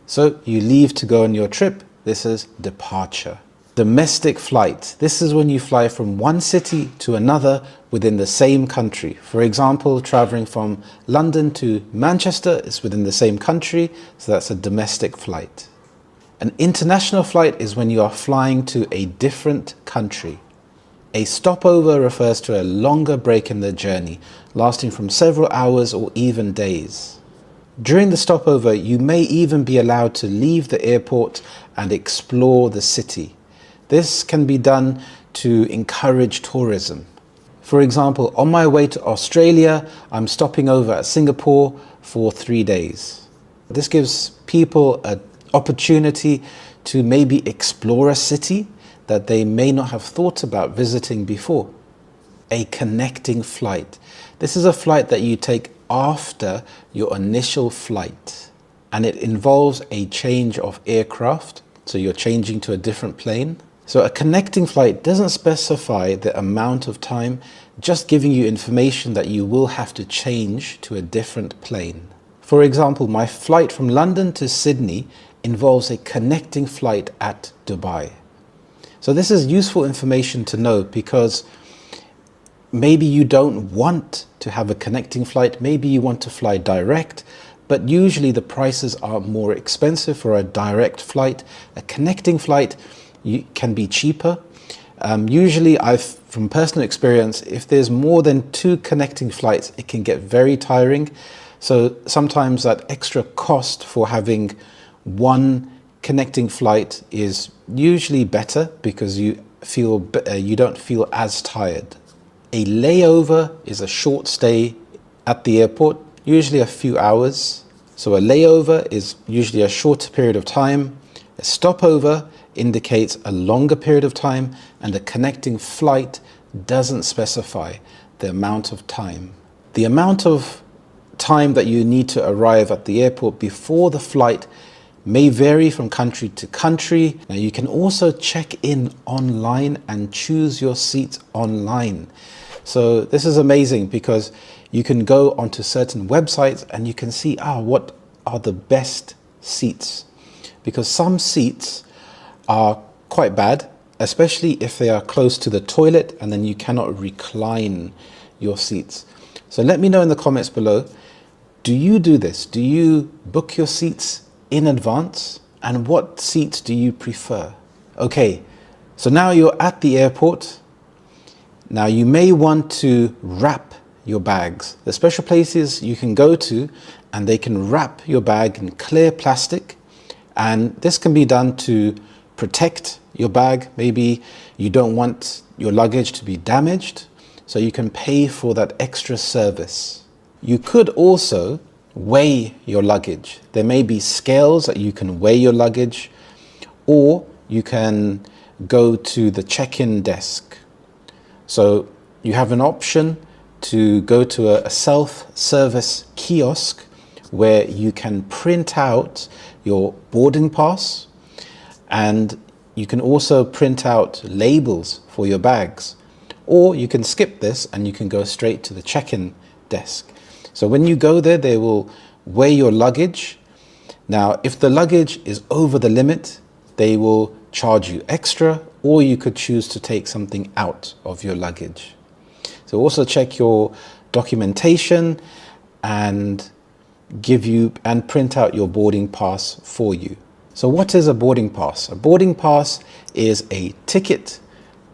So you leave to go on your trip, this is departure. Domestic flight, this is when you fly from one city to another within the same country. For example, traveling from London to Manchester is within the same country, so that's a domestic flight. An international flight is when you are flying to a different country. A stopover refers to a longer break in the journey, lasting from several hours or even days. During the stopover, you may even be allowed to leave the airport and explore the city. This can be done to encourage tourism. For example, on my way to Australia, I'm stopping over at Singapore for 3 days. This gives people an opportunity to maybe explore a city that they may not have thought about visiting before. A connecting flight. This is a flight that you take after your initial flight, and it involves a change of aircraft, so you're changing to a different plane. So a connecting flight doesn't specify the amount of time, just giving you information that you will have to change to a different plane. For example, my flight from London to Sydney involves a connecting flight at Dubai. So this is useful information to know, because maybe you don't want to have a connecting flight, maybe you want to fly direct, but usually the prices are more expensive for a direct flight. A connecting flight can be cheaper. Usually, from personal experience, if there's more than 2 connecting flights, it can get very tiring. So sometimes that extra cost for having one connecting flight is usually better because you don't feel as tired. A layover is a short stay at the airport, usually a few hours. So a layover is usually a shorter period of time. A stopover indicates a longer period of time, and a connecting flight doesn't specify the amount of time. The amount of time that you need to arrive at the airport before the flight may vary from country to country. Now you can also check in online and choose your seats online. So this is amazing because you can go onto certain websites and you can see, what are the best seats? Because some seats are quite bad, especially if they are close to the toilet and then you cannot recline your seats. So let me know in the comments below, do you do this? Do you book your seats in advance? And what seats do you prefer? Okay, so now you're at the airport. Now you may want to wrap your bags. There's special places you can go to and they can wrap your bag in clear plastic, and this can be done to protect your bag. Maybe you don't want your luggage to be damaged, so you can pay for that extra service. You could also weigh your luggage. There may be scales that you can weigh your luggage, or you can go to the check-in desk. So you have an option to go to a self-service kiosk where you can print out your boarding pass, and you can also print out labels for your bags. Or you can skip this and you can go straight to the check-in desk. So when you go there, they will weigh your luggage. Now, if the luggage is over the limit, they will charge you extra, or you could choose to take something out of your luggage. So also check your documentation and print out your boarding pass for you. So what is a boarding pass? A boarding pass is a ticket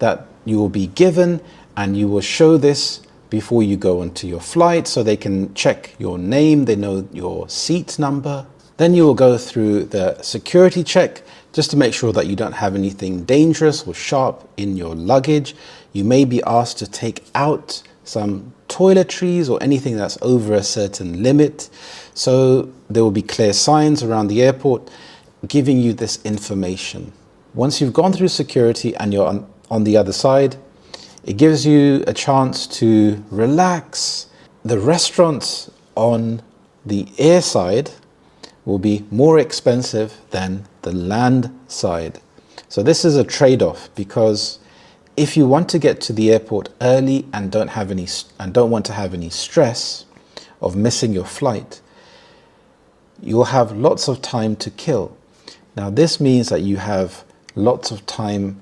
that you will be given, and you will show this before you go onto your flight so they can check your name, they know your seat number. Then you will go through the security check just to make sure that you don't have anything dangerous or sharp in your luggage. You may be asked to take out some toiletries or anything that's over a certain limit. So there will be clear signs around the airport giving you this information. Once you've gone through security and you're on the other side, it gives you a chance to relax. The restaurants on the air side will be more expensive than the land side. So this is a trade-off, because if you want to get to the airport early and don't want to have any stress of missing your flight, you'll have lots of time to kill. Now this means that you have lots of time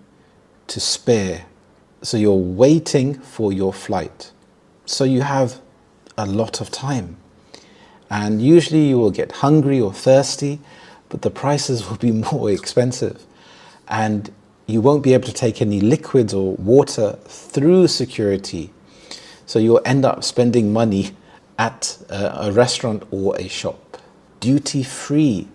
to spare. So you're waiting for your flight. So you have a lot of time. And usually you will get hungry or thirsty, but the prices will be more expensive. And you won't be able to take any liquids or water through security. So you'll end up spending money at a restaurant or a shop. Duty free.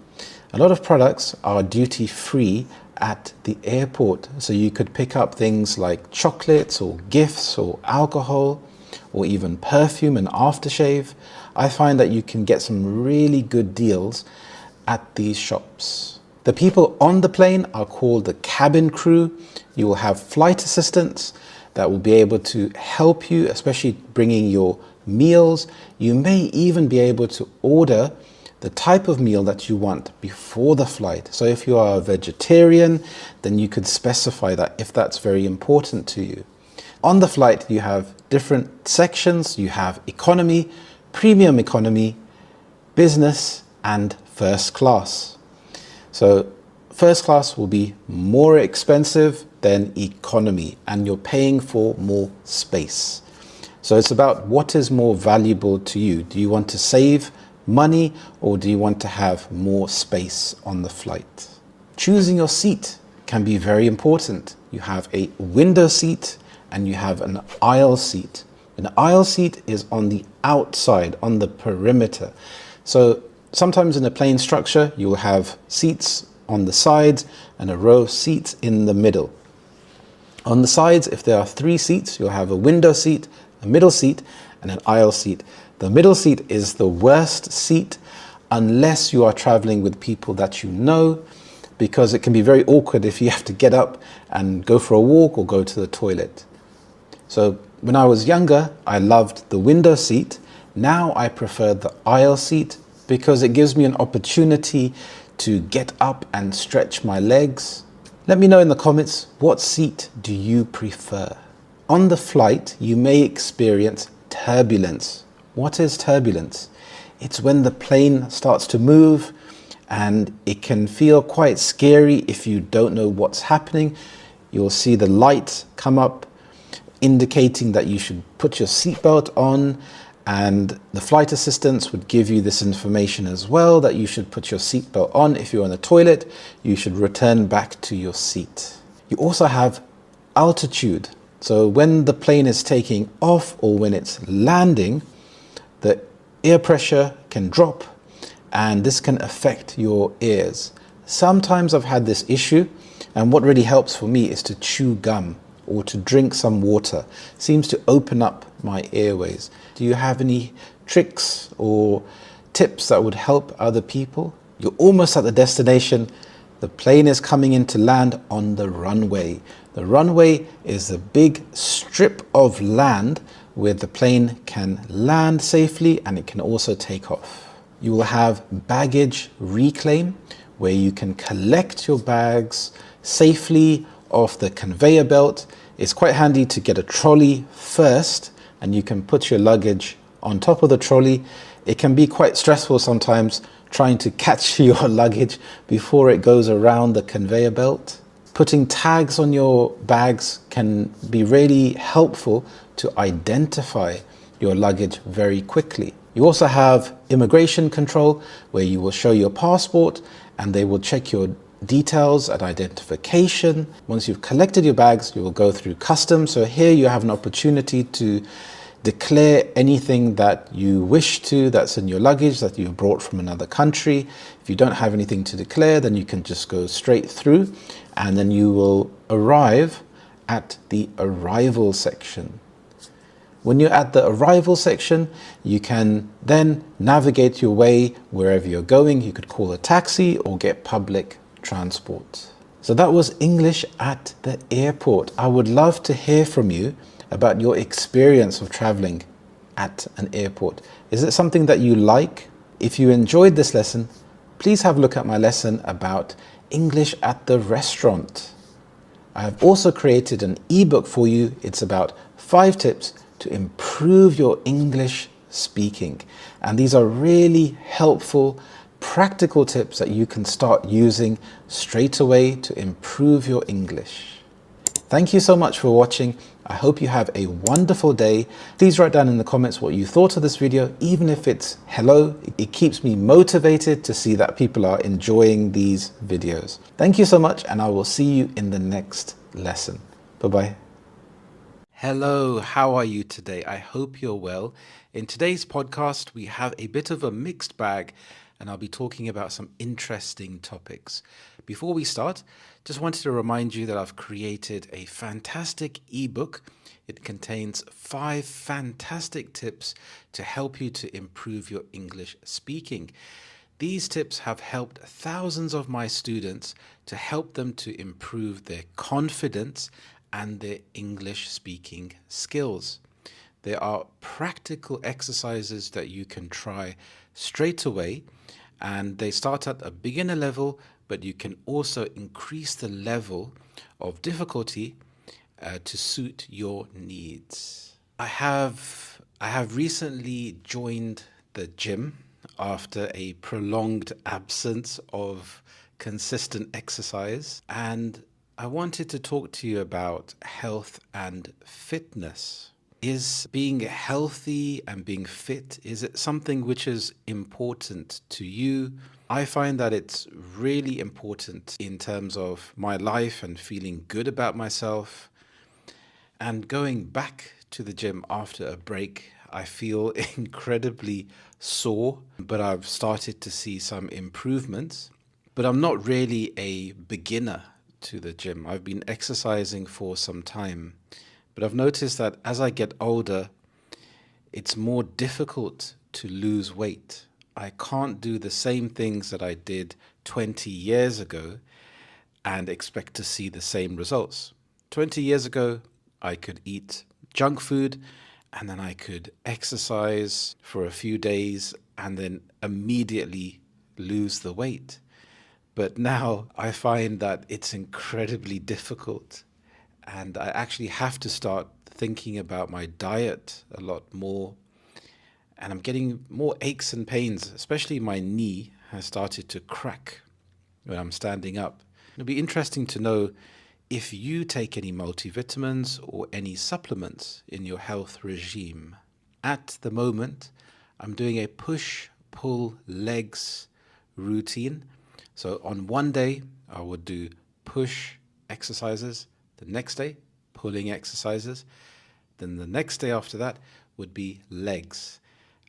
A lot of products are duty free at the airport. So you could pick up things like chocolates or gifts or alcohol or even perfume and aftershave. I find that you can get some really good deals at these shops. The people on the plane are called the cabin crew. You will have flight assistants that will be able to help you, especially bringing your meals. You may even be able to order the type of meal that you want before the flight. So if you are a vegetarian, then you could specify that if that's very important to you. On the flight, you have different sections. You have economy, premium economy, business, and first class. So first class will be more expensive than economy, and you're paying for more space. So it's about what is more valuable to you. Do you want to save money, or do you want to have more space on the flight? Choosing your seat can be very important. You have a window seat and you have an aisle seat. An aisle seat is on the outside, on the perimeter. So sometimes in a plane structure, you will have seats on the sides and a row of seats in the middle. On the sides, if there are 3 seats, you'll have a window seat, a middle seat, and an aisle seat. The middle seat is the worst seat unless you are traveling with people that you know, because it can be very awkward if you have to get up and go for a walk or go to the toilet. So when I was younger, I loved the window seat. Now I prefer the aisle seat because it gives me an opportunity to get up and stretch my legs. Let me know in the comments, what seat do you prefer? On the flight, you may experience turbulence. What is turbulence? It's when the plane starts to move, and it can feel quite scary if you don't know what's happening. You'll see the light come up indicating that you should put your seatbelt on, and the flight assistants would give you this information as well, that you should put your seatbelt on. If you're on the toilet, you should return back to your seat. You also have altitude. So when the plane is taking off or when it's landing, the air pressure can drop, and this can affect your ears. Sometimes I've had this issue, and what really helps for me is to chew gum or to drink some water. Seems to open up my airways. Do you have any tricks or tips that would help other people? You're almost at the destination. The plane is coming in to land on the runway. The runway is a big strip of land where the plane can land safely and it can also take off. You will have baggage reclaim, where you can collect your bags safely off the conveyor belt. It's quite handy to get a trolley first, and you can put your luggage on top of the trolley. It can be quite stressful sometimes trying to catch your luggage before it goes around the conveyor belt. Putting tags on your bags can be really helpful to identify your luggage very quickly. You also have immigration control, where you will show your passport and they will check your details and identification. Once you've collected your bags, you will go through customs. So here you have an opportunity to declare anything that you wish to, that's in your luggage that you've brought from another country. If you don't have anything to declare, then you can just go straight through, and then you will arrive at the arrival section. When you're at the arrival section, you can then navigate your way wherever you're going. You could call a taxi or get public transport. So that was English at the airport. I would love to hear from you about your experience of traveling at an airport. Is it something that you like? If you enjoyed this lesson, please have a look at my lesson about English at the restaurant. I have also created an ebook for you. It's about 5 tips to improve your English speaking. And these are really helpful, practical tips that you can start using straight away to improve your English. Thank you so much for watching. I hope you have a wonderful day. Please write down in the comments what you thought of this video, even if it's hello. It keeps me motivated to see that people are enjoying these videos. Thank you so much, and I will see you in the next lesson. Bye-bye. Hello, how are you today? I hope you're well. In today's podcast, we have a bit of a mixed bag, and I'll be talking about some interesting topics. Before we start, just wanted to remind you that I've created a fantastic ebook. It contains 5 fantastic tips to help you to improve your English speaking. These tips have helped thousands of my students to help them to improve their confidence and their English speaking skills. There are practical exercises that you can try straight away, and they start at a beginner level, but you can also increase the level of difficulty to suit your needs. I have recently joined the gym after a prolonged absence of consistent exercise, and I wanted to talk to you about health and fitness. Is being healthy and being fit, is it something which is important to you? I find that it's really important in terms of my life and feeling good about myself. And going back to the gym after a break, I feel incredibly sore, but I've started to see some improvements. But I'm not really a beginner to the gym. I've been exercising for some time. But I've noticed that as I get older, it's more difficult to lose weight. I can't do the same things that I did 20 years ago and expect to see the same results. 20 years ago, I could eat junk food and then I could exercise for a few days and then immediately lose the weight. But now I find that it's incredibly difficult. And I actually have to start thinking about my diet a lot more. And I'm getting more aches and pains, especially my knee has started to crack when I'm standing up. It'll be interesting to know if you take any multivitamins or any supplements in your health regime. At the moment, I'm doing a push pull legs routine. So on one day, I would do push exercises, the next day, pulling exercises. Then the next day after that would be legs.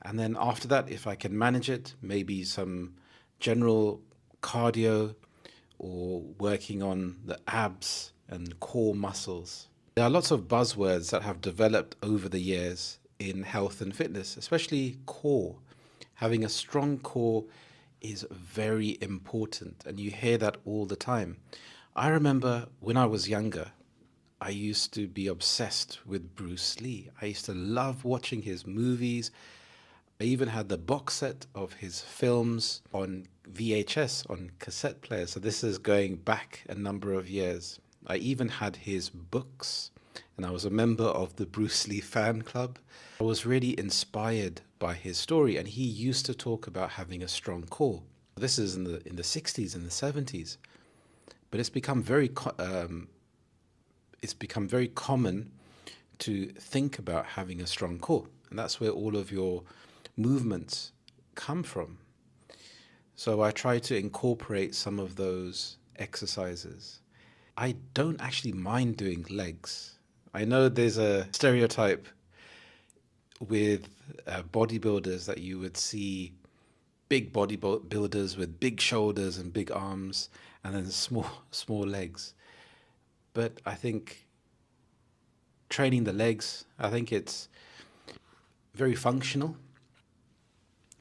And then after that, if I can manage it, maybe some general cardio or working on the abs and core muscles. There are lots of buzzwords that have developed over the years in health and fitness, especially core. Having a strong core is very important, and you hear that all the time. I remember when I was younger, I used to be obsessed with Bruce Lee. I used to love watching his movies. I even had the box set of his films on VHS, on cassette players. So this is going back a number of years. I even had his books, and I was a member of the Bruce Lee fan club. I was really inspired by his story, and he used to talk about having a strong core. This is in the 60s and the 70s, but it's become very common to think about having a strong core, and that's where all of your movements come from. So I try to incorporate some of those exercises. I don't actually mind doing legs. I know there's a stereotype with bodybuilders that you would see big bodybuilders with big shoulders and big arms and then small legs. But I think training the legs, I think it's very functional.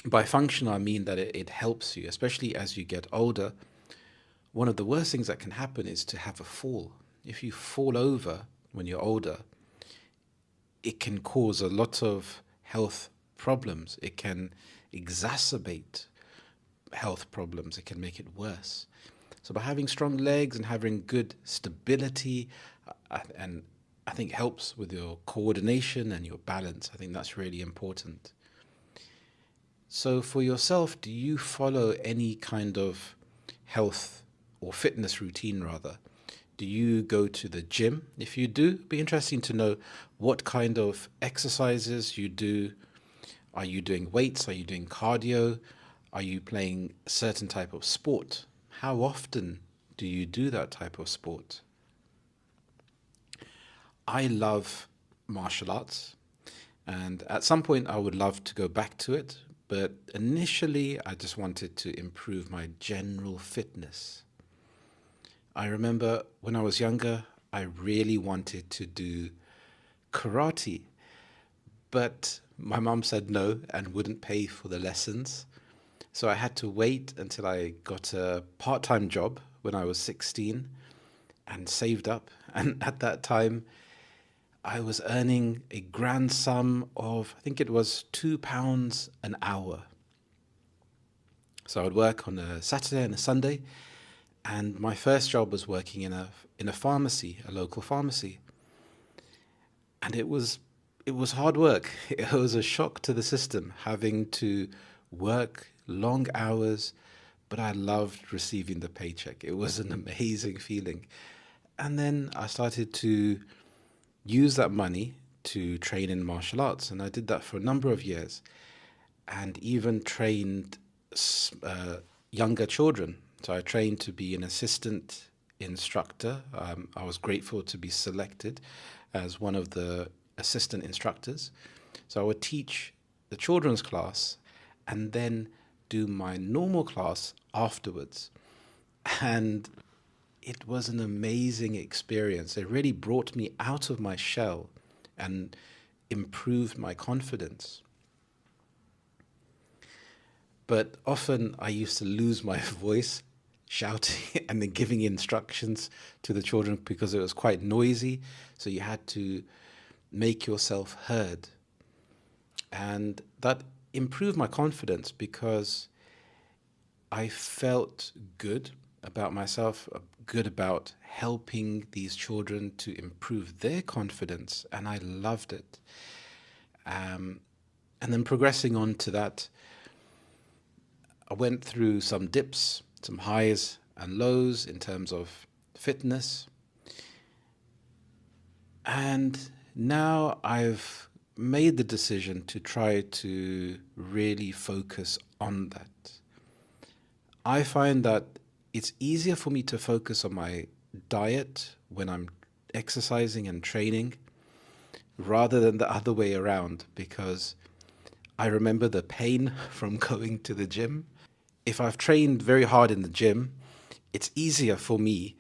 By functional, I mean that it helps you, especially as you get older. One of the worst things that can happen is to have a fall. If you fall over when you're older, it can cause a lot of health problems. It can exacerbate health problems. It can make it worse. So by having strong legs and having good stability, and I think helps with your coordination and your balance, I think that's really important. So for yourself, do you follow any kind of health or fitness routine rather? Do you go to the gym? If you do, it'd be interesting to know what kind of exercises you do. Are you doing weights? Are you doing cardio? Are you playing a certain type of sport? How often do you do that type of sport? I love martial arts, and at some point I would love to go back to it, but initially I just wanted to improve my general fitness. I remember when I was younger, I really wanted to do karate, but my mum said no and wouldn't pay for the lessons. So I had to wait until I got a part-time job when I was 16 and saved up. And at that time, I was earning a grand sum of, I think it was £2 an hour. So I would work on a Saturday and a Sunday. And my first job was working in a pharmacy, a local pharmacy. And it was hard work. It was a shock to the system having to work long hours, but I loved receiving the paycheck. It was an amazing feeling. And then I started to use that money to train in martial arts, and I did that for a number of years, and even trained younger children. So I trained to be an assistant instructor. I was grateful to be selected as one of the assistant instructors. So I would teach the children's class and then do my normal class afterwards. And it was an amazing experience. It really brought me out of my shell and improved my confidence. But often I used to lose my voice shouting and then giving instructions to the children because it was quite noisy. So you had to make yourself heard. And that improved my confidence because I felt good about myself, good about helping these children to improve their confidence, and I loved it. And then progressing on to that, I went through some dips, some highs and lows in terms of fitness. And now I've made the decision to try to really focus on that. I find that it's easier for me to focus on my diet when I'm exercising and training rather than the other way around, because I remember the pain from going to the gym. If I've trained very hard in the gym, it's easier for me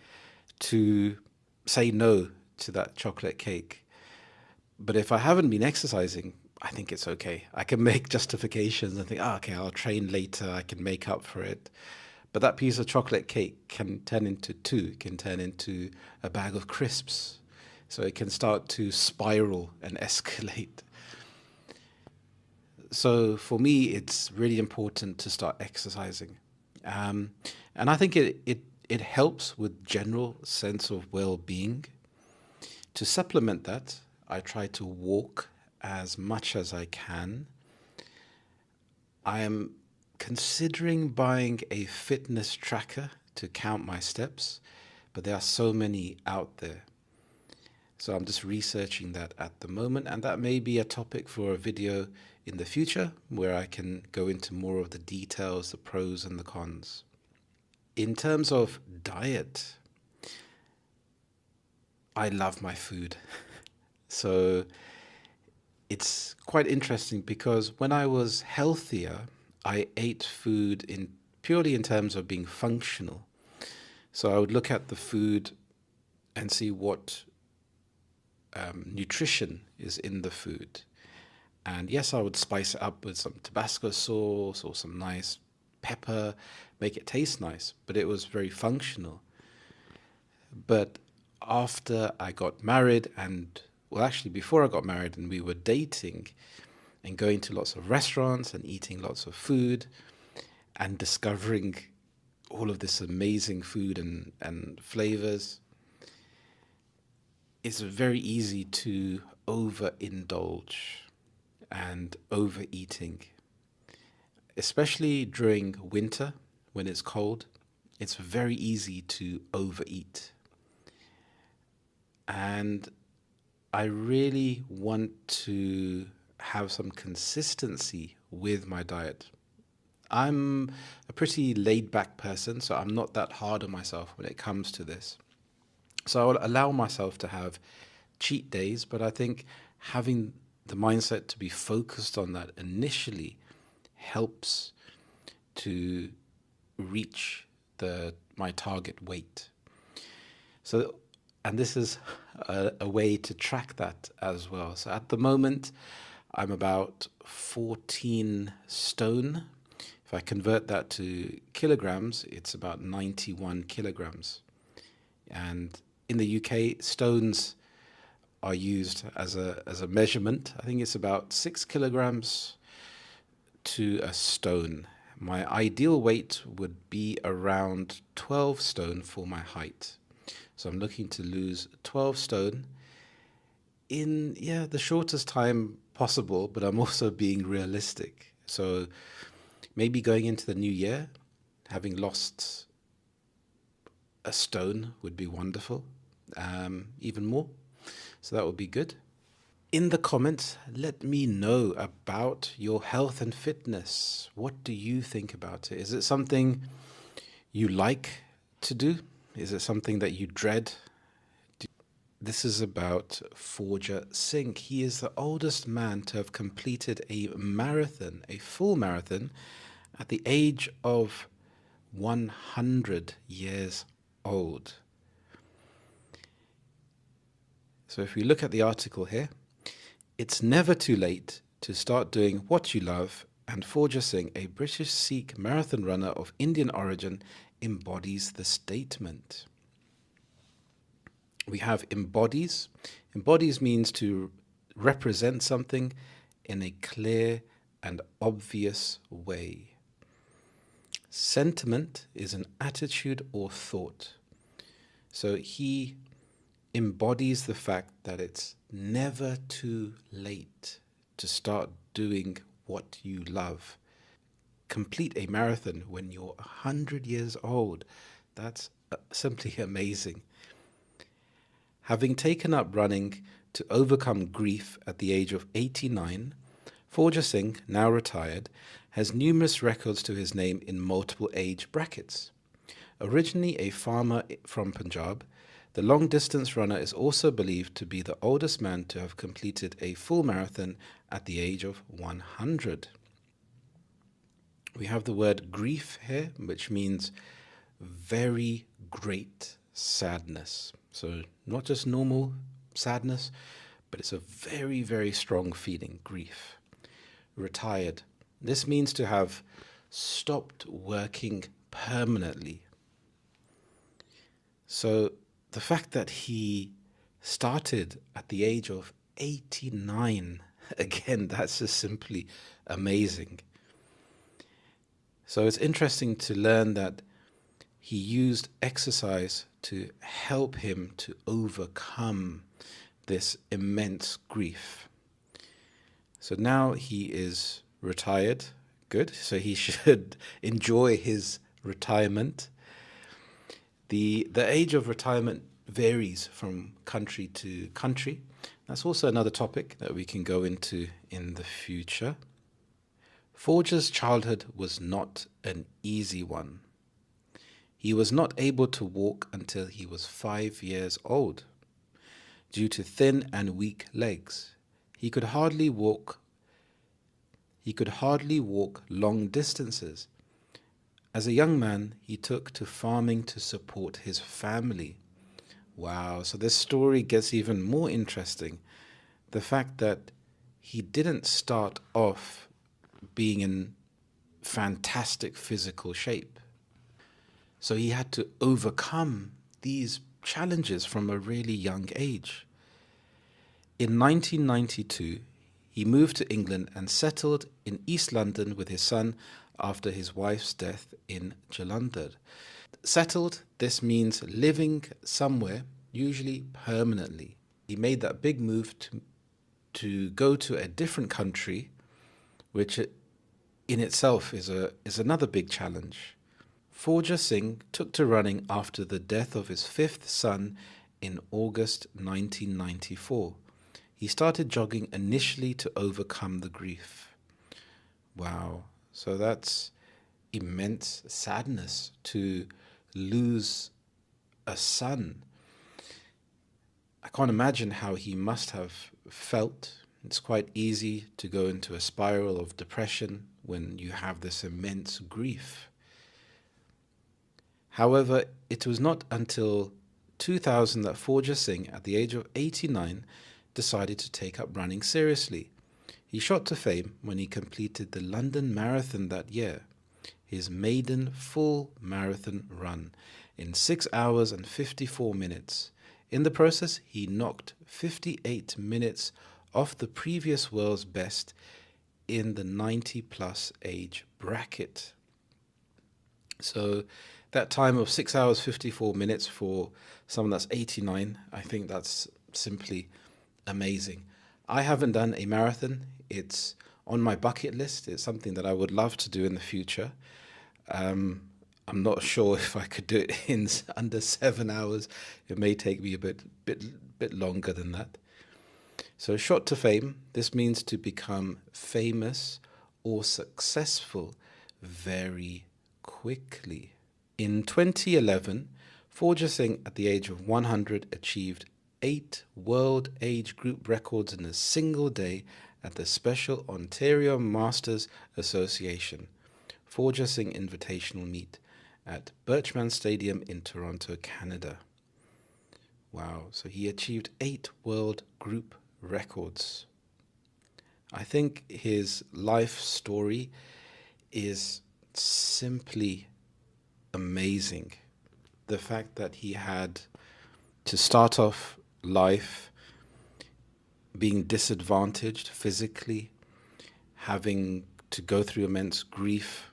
to say no to that chocolate cake. But if I haven't been exercising, I think it's okay. I can make justifications and think, okay, I'll train later, I can make up for it. But that piece of chocolate cake can turn into two, it can turn into a bag of crisps. So it can start to spiral and escalate. So for me, it's really important to start exercising. And I think it helps with general sense of well-being. To supplement that, I try to walk as much as I can. I am considering buying a fitness tracker to count my steps, but there are so many out there. So I'm just researching that at the moment, and that may be a topic for a video in the future where I can go into more of the details, the pros and the cons. In terms of diet, I love my food. So it's quite interesting because when I was healthier, I ate food in purely in terms of being functional. So I would look at the food and see what nutrition is in the food. And yes, I would spice it up with some Tabasco sauce or some nice pepper, make it taste nice, but it was very functional. But after I got married, and well, actually, before I got married and we were dating and going to lots of restaurants and eating lots of food and discovering all of this amazing food and flavors, it's very easy to overindulge and overeating, especially during winter when it's cold. It's very easy to overeat. And I really want to have some consistency with my diet. I'm a pretty laid back person, so I'm not that hard on myself when it comes to this. So I will allow myself to have cheat days, but I think having the mindset to be focused on that initially helps to reach my target weight. So, and this is a way to track that as well. So at the moment, I'm about 14 stone. If I convert that to kilograms, it's about 91 kilograms. And in the UK, stones are used as a measurement. I think it's about 6 kilograms to a stone. My ideal weight would be around 12 stone for my height. So I'm looking to lose 12 stone in the shortest time possible, but I'm also being realistic. So maybe going into the new year, having lost a stone would be wonderful, even more. So that would be good. In the comments, let me know about your health and fitness. What do you think about it? Is it something you like to do? Is it something that you dread? This is about Forja Singh. He is the oldest man to have completed a marathon, a full marathon, at the age of 100 years old. So if we look at the article here, it's never too late to start doing what you love, and Forja Singh, a British Sikh marathon runner of Indian origin, embodies the statement. We have embodies. Embodies means to represent something in a clear and obvious way. Sentiment is an attitude or thought. So he embodies the fact that it's never too late to start doing what you love. Complete a marathon when you're 100 years old. That's simply amazing. Having taken up running to overcome grief at the age of 89, Forja Singh, now retired, has numerous records to his name in multiple age brackets. Originally a farmer from Punjab, the long-distance runner is also believed to be the oldest man to have completed a full marathon at the age of 100. We have the word grief here, which means very great sadness. So not just normal sadness, but it's a very, very strong feeling, grief. Retired. This means to have stopped working permanently. So the fact that he started at the age of 89, again, that's just simply amazing. So it's interesting to learn that he used exercise to help him to overcome this immense grief. So now he is retired. Good. So he should enjoy his retirement. The age of retirement varies from country to country. That's also another topic that we can go into in the future. Forja's childhood was not an easy one. He was not able to walk until he was 5 years old. Due to thin and weak legs, he could hardly walk long distances. As a young man, he took to farming to support his family. Wow, so this story gets even more interesting. The fact that he didn't start off being in fantastic physical shape. So he had to overcome these challenges from a really young age. In 1992, he moved to England and settled in East London with his son after his wife's death in Jalandhar. Settled, this means living somewhere, usually permanently. He made that big move to go to a different country, which in itself is another big challenge. Forja Singh took to running after the death of his fifth son in August 1994. He started jogging initially to overcome the grief. Wow. So that's immense sadness to lose a son. I can't imagine how he must have felt. It's quite easy to go into a spiral of depression when you have this immense grief. However, it was not until 2000 that Forja Singh, at the age of 89, decided to take up running seriously. He shot to fame when he completed the London Marathon that year, his maiden full marathon run, in 6 hours and 54 minutes. In the process, he knocked 58 minutes off the previous world's best in the 90-plus age bracket. So that time of 6 hours 54 minutes for someone that's 89, I think that's simply amazing. I haven't done a marathon. It's on my bucket list. It's something that I would love to do in the future. I'm not sure if I could do it in under 7 hours. It may take me a bit longer than that. So, shot to fame, this means to become famous or successful very quickly. In 2011, Forger Singh, at the age of 100, achieved 8 world age group records in a single day at the Special Ontario Masters Association Forger Singh Invitational Meet at Birchman Stadium in Toronto, Canada. Wow, so he achieved 8 world group records. I think his life story is simply amazing. The fact that he had to start off life being disadvantaged physically, having to go through immense grief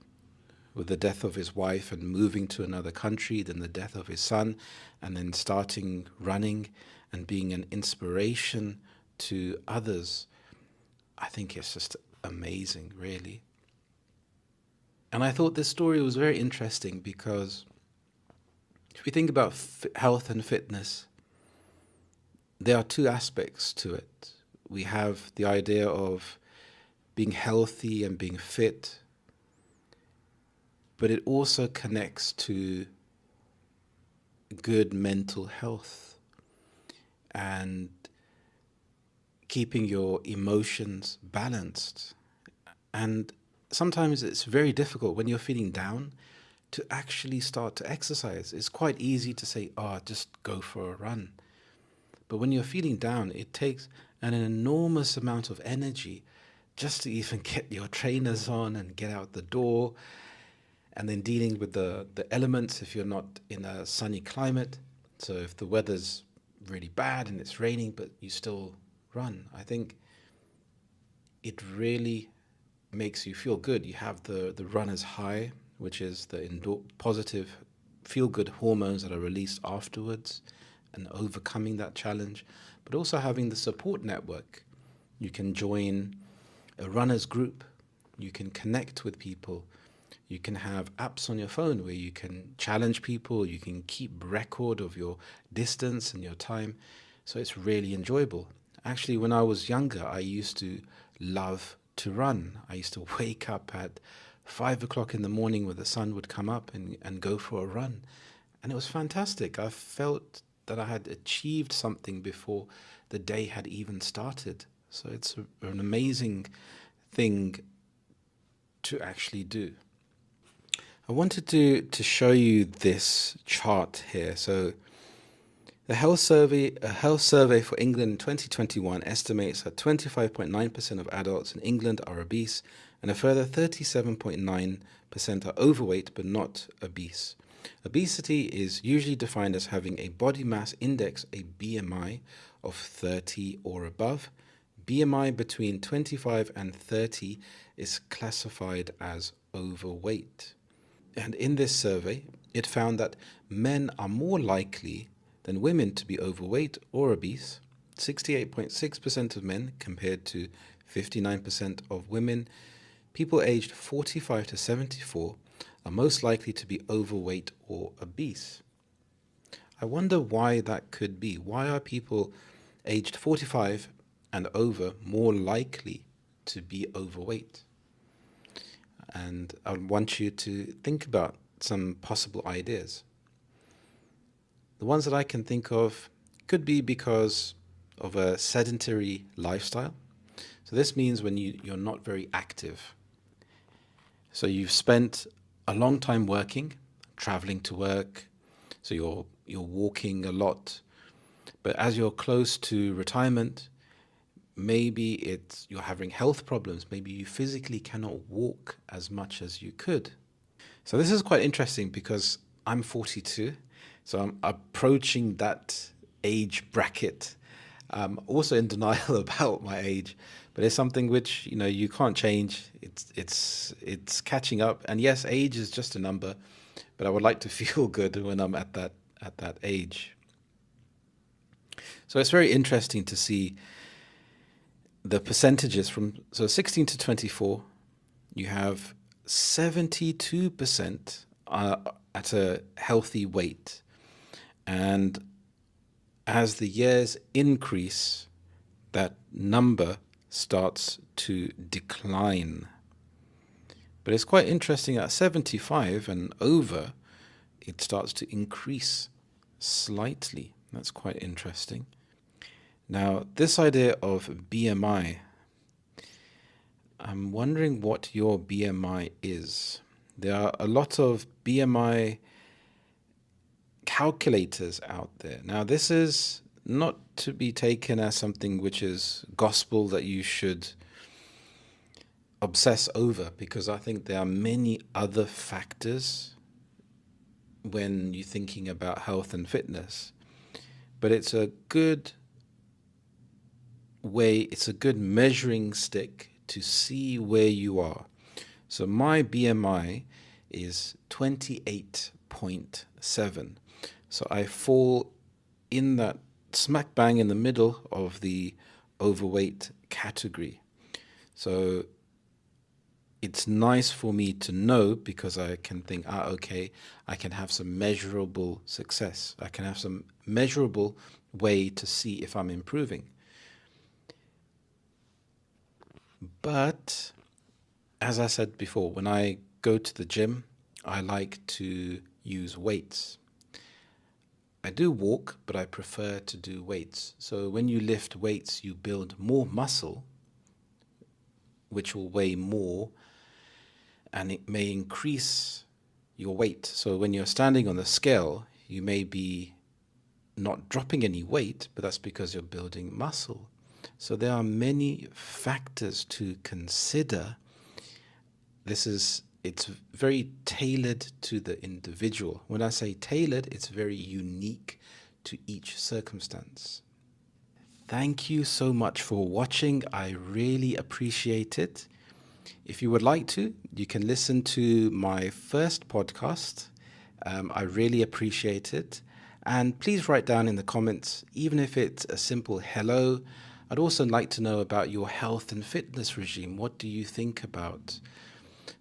with the death of his wife and moving to another country, then the death of his son, and then starting running and being an inspiration to others. I think it's just amazing, really. And I thought this story was very interesting because if we think about health and fitness, there are two aspects to it. We have the idea of being healthy and being fit, but it also connects to good mental health and keeping your emotions balanced. And sometimes it's very difficult when you're feeling down to actually start to exercise. It's quite easy to say, oh, just go for a run. But when you're feeling down, it takes an enormous amount of energy just to even get your trainers on and get out the door, and then dealing with the elements if you're not in a sunny climate. So if the weather's really bad and it's raining, but you still run, I think it really makes you feel good. You have the runner's high, which is the positive feel-good hormones that are released afterwards and overcoming that challenge, but also having the support network. You can join a runner's group, you can connect with people, you can have apps on your phone where you can challenge people, you can keep record of your distance and your time. So it's really enjoyable. Actually, when I was younger, I used to love to run. I used to wake up at 5 o'clock in the morning when the sun would come up and go for a run. And it was fantastic. I felt that I had achieved something before the day had even started. So it's an amazing thing to actually do. I wanted to show you this chart here. So a health survey for England in 2021 estimates that 25.9% of adults in England are obese and a further 37.9% are overweight but not obese. Obesity is usually defined as having a body mass index, a BMI, of 30 or above. BMI between 25 and 30 is classified as overweight. And in this survey, it found that men are more likely than women to be overweight or obese. 68.6% of men compared to 59% of women. People aged 45 to 74 are most likely to be overweight or obese. I wonder why that could be. Why are people aged 45 and over more likely to be overweight? And I want you to think about some possible ideas. The ones that I can think of could be because of a sedentary lifestyle. So this means when you're not very active. So you've spent a long time working, traveling to work, so you're walking a lot. But as you're close to retirement, maybe you're having health problems. Maybe you physically cannot walk as much as you could. So this is quite interesting because I'm 42, so I'm approaching that age bracket. Also in denial about my age, but it's something which you can't change. It's catching up, and yes, age is just a number, but I would like to feel good when I'm at that age. So it's very interesting to see the percentages from 16 to 24. You have 72% at a healthy weight, and as the years increase, that number starts to decline. But it's quite interesting at 75 and over, it starts to increase slightly. That's quite interesting. Now, this idea of BMI, I'm wondering what your BMI is. There are a lot of BMI calculators out there. Now, this is not to be taken as something which is gospel that you should obsess over, because I think there are many other factors when you're thinking about health and fitness. But it's a good way, it's a good measuring stick to see where you are. So my BMI is 28.7. So I fall in that smack bang in the middle of the overweight category. So it's nice for me to know, because I can think, okay, I can have some measurable success. I can have some measurable way to see if I'm improving. But as I said before, when I go to the gym, I like to use weights. I do walk, but I prefer to do weights. So when you lift weights, you build more muscle, which will weigh more, and it may increase your weight. So when you're standing on the scale, you may be not dropping any weight, but that's because you're building muscle. So there are many factors to consider. It's very tailored to the individual. When I say tailored, it's very unique to each circumstance. Thank you so much for watching. I really appreciate it. If you would like to, you can listen to my first podcast. I really appreciate it. And please write down in the comments, even if it's a simple hello. I'd also like to know about your health and fitness regime. What do you think about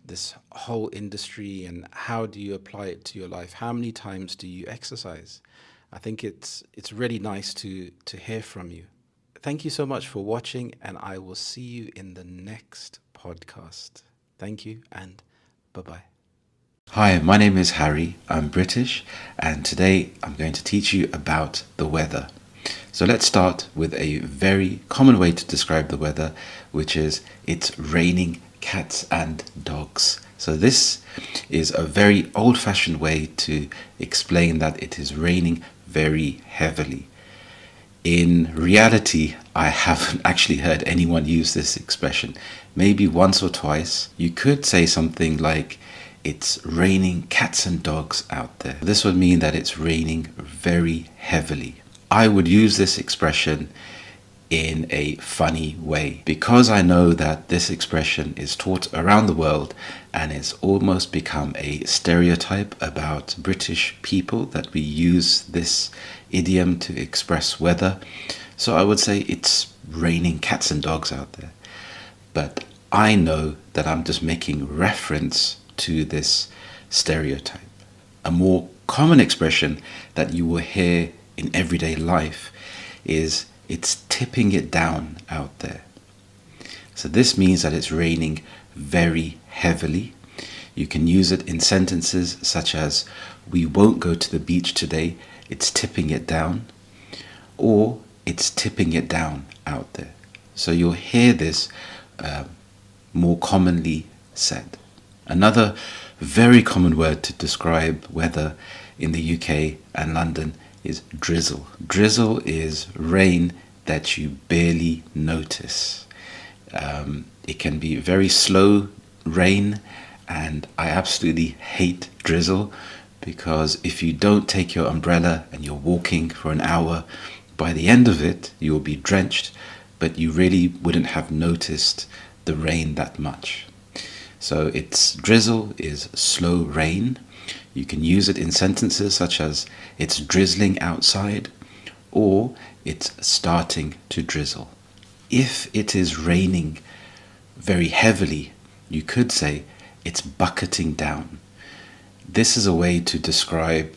this whole industry, and how do you apply it to your life? How many times do you exercise? I think it's really nice to hear from you. Thank you so much for watching, and I will see you in the next podcast. Thank you, and bye-bye. Hi, my name is Harry. I'm British, and today I'm going to teach you about the weather. So let's start with a very common way to describe the weather, which is it's raining cats and dogs. So this is a very old-fashioned way to explain that it is raining very heavily. In reality, I haven't actually heard anyone use this expression. Maybe once or twice. You could say something like, it's raining cats and dogs out there. This would mean that it's raining very heavily. I would use this expression in a funny way, because I know that this expression is taught around the world and it's almost become a stereotype about British people, that we use this idiom to express weather. So I would say it's raining cats and dogs out there. But I know that I'm just making reference to this stereotype. A more common expression that you will hear in everyday life is it's tipping it down out there. So this means that it's raining very heavily. You can use it in sentences such as, we won't go to the beach today, it's tipping it down, or it's tipping it down out there. So you'll hear this more commonly said. Another very common word to describe weather in the UK and London is drizzle. Drizzle is rain that you barely notice. It can be very slow rain, and I absolutely hate drizzle, because if you don't take your umbrella and you're walking for an hour, by the end of it you'll be drenched, but you really wouldn't have noticed the rain that much. So drizzle is slow rain. You can use it in sentences such as, it's drizzling outside, or it's starting to drizzle. If it is raining very heavily, you could say it's bucketing down. This is a way to describe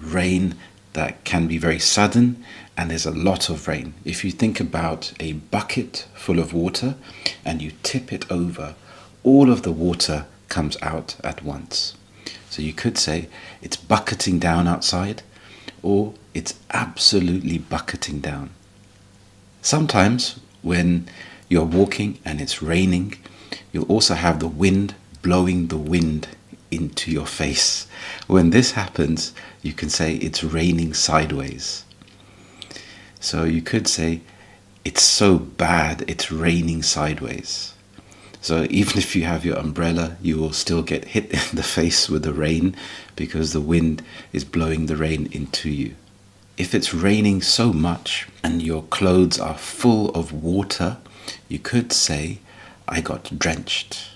rain that can be very sudden and there's a lot of rain. If you think about a bucket full of water and you tip it over, all of the water comes out at once. So you could say it's bucketing down outside, or it's absolutely bucketing down. Sometimes when you're walking and it's raining, you'll also have the wind blowing the wind into your face. When this happens, you can say it's raining sideways. So you could say it's so bad it's raining sideways. So even if you have your umbrella, you will still get hit in the face with the rain because the wind is blowing the rain into you. If it's raining so much and your clothes are full of water, you could say, I got drenched.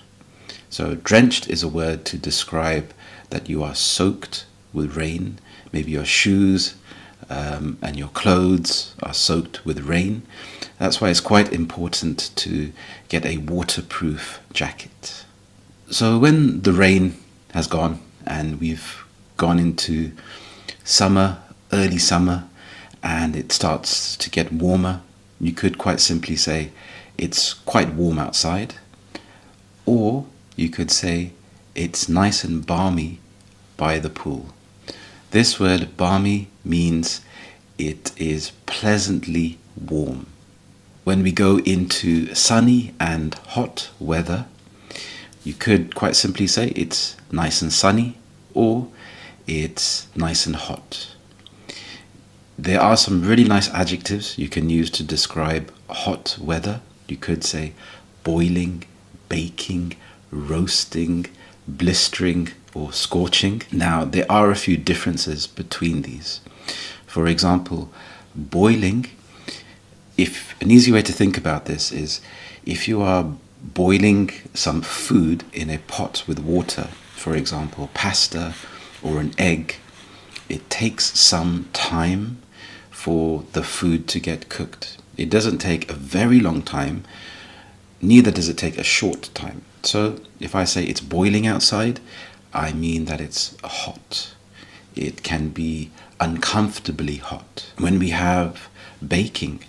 So drenched is a word to describe that you are soaked with rain. Maybe your shoes and your clothes are soaked with rain. That's why it's quite important to get a waterproof jacket. So when the rain has gone and we've gone into summer, early summer, and it starts to get warmer, you could quite simply say it's quite warm outside. Or you could say it's nice and balmy by the pool. This word balmy means it is pleasantly warm. When we go into sunny and hot weather, you could quite simply say it's nice and sunny or it's nice and hot. There are some really nice adjectives you can use to describe hot weather. You could say boiling, baking, roasting, blistering, or scorching. Now, there are a few differences between these. For example, boiling, an easy way to think about this is if you are boiling some food in a pot with water, for example, pasta or an egg, it takes some time for the food to get cooked. It doesn't take a very long time, neither does it take a short time. So if I say it's boiling outside, I mean that it's hot. It can be uncomfortably hot. When we have baking,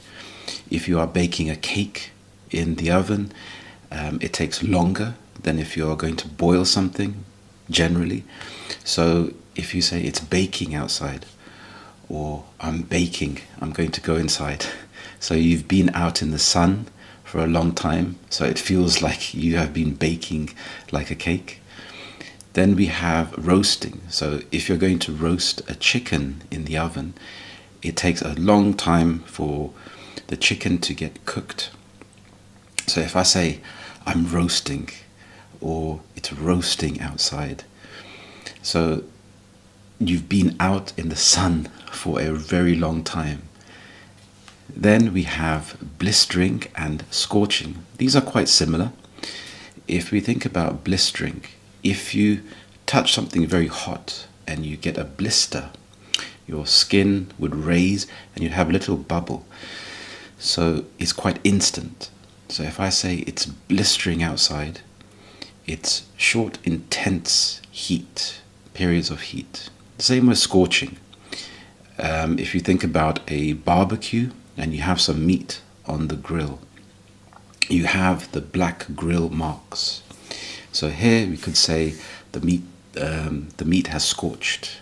if you are baking a cake in the oven, it takes longer than if you are going to boil something, generally. So if you say it's baking outside, or I'm baking, I'm going to go inside. So you've been out in the sun for a long time, so it feels like you have been baking like a cake. Then we have roasting. So if you're going to roast a chicken in the oven, it takes a long time for the chicken to get cooked. So if I say I'm roasting, or it's roasting outside, so you've been out in the sun for a very long time. Then we have blistering and scorching. These are quite similar. If we think about blistering, if you touch something very hot and you get a blister, your skin would raise and you'd have a little bubble. So it's quite instant. So if I say it's blistering outside, it's short, intense heat, periods of heat. Same with scorching. If you think about a barbecue and you have some meat on the grill, you have the black grill marks. So here we could say the meat has scorched.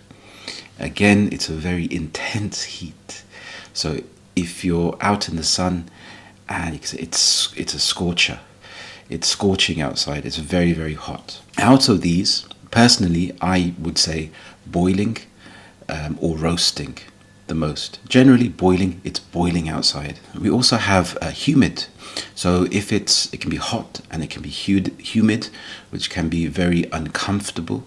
Again, it's a very intense heat. So if you're out in the sun and you can say it's a scorcher, it's scorching outside, it's very, very hot. Out of these, personally, I would say boiling or roasting the most. Generally boiling, it's boiling outside. We also have humid. So if it can be hot and it can be humid, which can be very uncomfortable.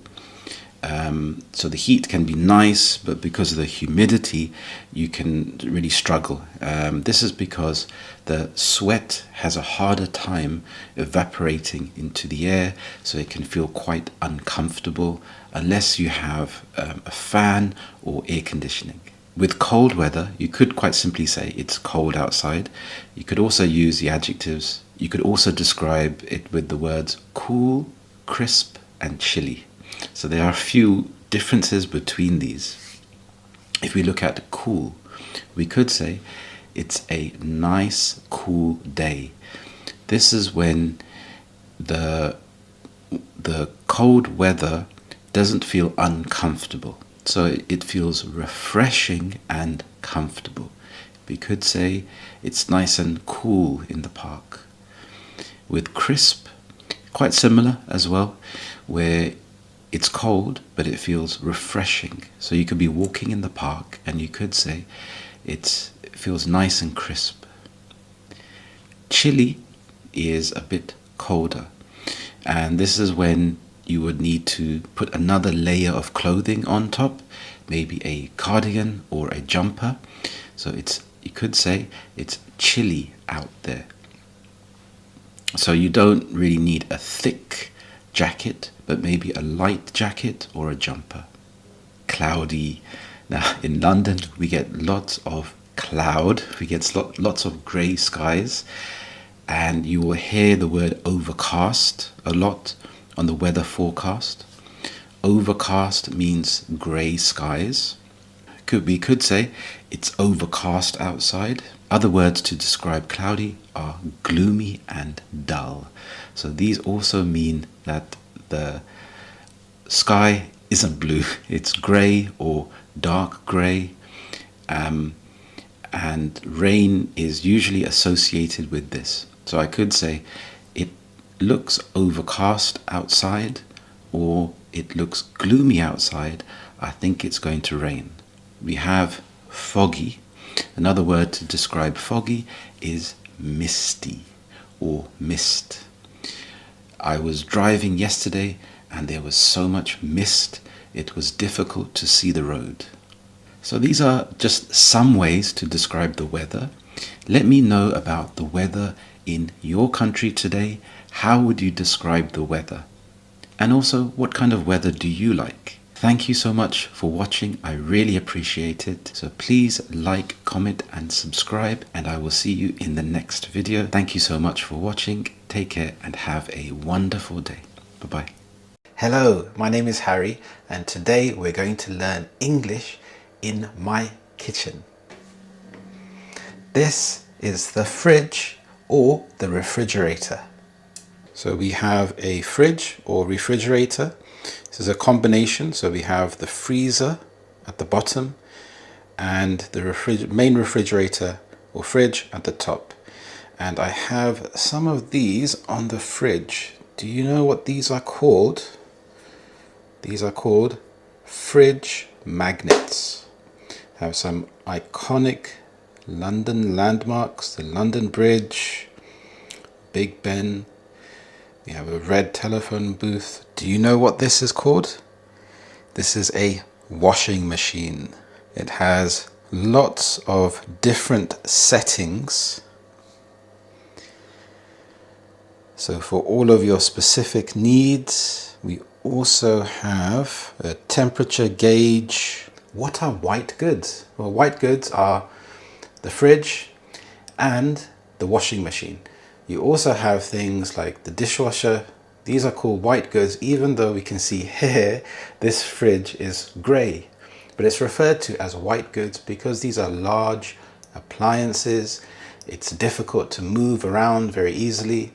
So the heat can be nice, but because of the humidity, you can really struggle. This is because the sweat has a harder time evaporating into the air, so it can feel quite uncomfortable unless you have a fan or air conditioning. With cold weather, you could quite simply say it's cold outside. You could also use the adjectives. You could also describe it with the words cool, crisp, and chilly. So there are a few differences between these. If we look at cool, we could say it's a nice cool day. This is when the cold weather doesn't feel uncomfortable. So it feels refreshing and comfortable. We could say it's nice and cool in the park. With crisp, quite similar as well, where it's cold but it feels refreshing. So you could be walking in the park and you could say it feels nice and crisp. Chilly is a bit colder, and this is when you would need to put another layer of clothing on top, maybe a cardigan or a jumper. So you could say it's chilly out there. So you don't really need a thick jacket, but maybe a light jacket or a jumper. Cloudy. Now in London we get lots of cloud, we get lots of grey skies, and you will hear the word overcast a lot on the weather forecast. Overcast means grey skies. We could say it's overcast outside. Other words to describe cloudy are gloomy and dull. So these also mean that the sky isn't blue, it's grey or dark grey, and rain is usually associated with this. So I could say it looks overcast outside, or it looks gloomy outside. I think it's going to rain. We have foggy. Another word to describe foggy is misty or mist. I was driving yesterday and there was so much mist, it was difficult to see the road. So these are just some ways to describe the weather. Let me know about the weather in your country today. How would you describe the weather? And also, what kind of weather do you like? Thank you so much for watching. I really appreciate it. So please like, comment and subscribe, and I will see you in the next video. Thank you so much for watching. Take care and have a wonderful day. Bye-bye. Hello, my name is Harry, and today we're going to learn English in my kitchen. This is the fridge or the refrigerator. So we have a fridge or refrigerator. This is a combination. So we have the freezer at the bottom and the main refrigerator or fridge at the top. And I have some of these on the fridge. Do you know what these are called? These are called fridge magnets. I have some iconic London landmarks, the London Bridge, Big Ben. We have a red telephone booth. Do you know what this is called? This is a washing machine. It has lots of different settings. So for all of your specific needs, we also have a temperature gauge. What are white goods? Well, white goods are the fridge and the washing machine. You also have things like the dishwasher. These are called white goods, even though we can see here this fridge is grey. But it's referred to as white goods because these are large appliances. It's difficult to move around very easily.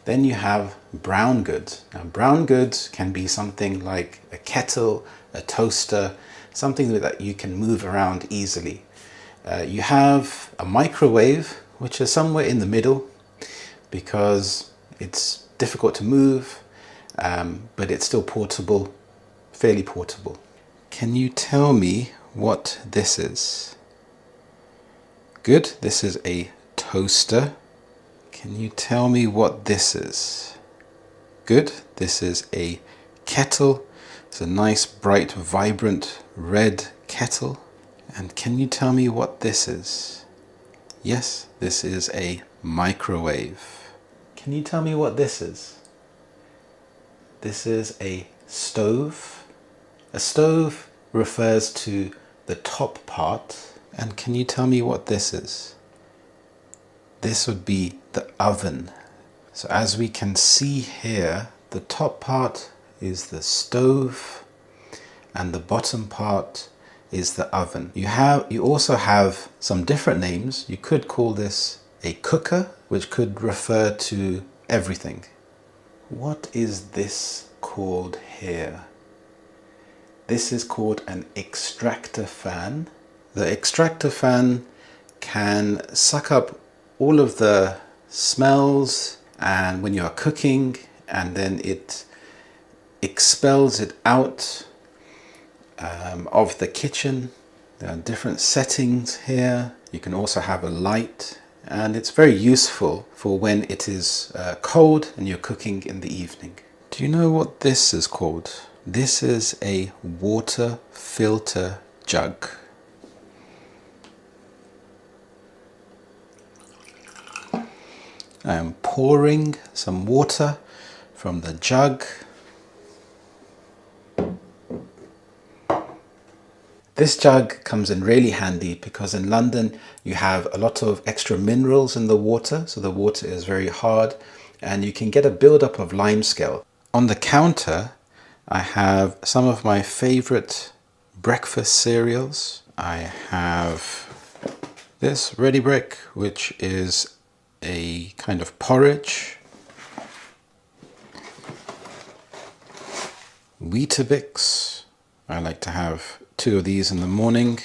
Then you have brown goods. Now brown goods can be something like a kettle, a toaster, something that you can move around easily. You have a microwave, which is somewhere in the middle because it's difficult to move, but it's still portable, fairly portable. Can you tell me what this is? Good, this is a toaster. Can you tell me what this is? Good, this is a kettle. It's a nice, bright, vibrant red kettle. And can you tell me what this is? Yes, this is a microwave. Can you tell me what this is? This is a stove. A stove refers to the top part. And can you tell me what this is? This would be the oven. So as we can see here, the top part is the stove and the bottom part is the oven. You also have some different names. You could call this a cooker, which could refer to everything. What is this called here? This is called an extractor fan. The extractor fan can suck up all of the smells and when you are cooking, and then it expels it out of the kitchen. There are different settings here. You can also have a light, and it's very useful for when it is cold and you're cooking in the evening. Do you know what this is called? This is a water filter jug. I am pouring some water from the jug. This jug comes in really handy because in London you have a lot of extra minerals in the water, so the water is very hard and you can get a buildup of limescale. On the counter I have some of my favorite breakfast cereals. I have this Ready Brick, which is a kind of porridge. Weetabix. I like to have 2 of these in the morning.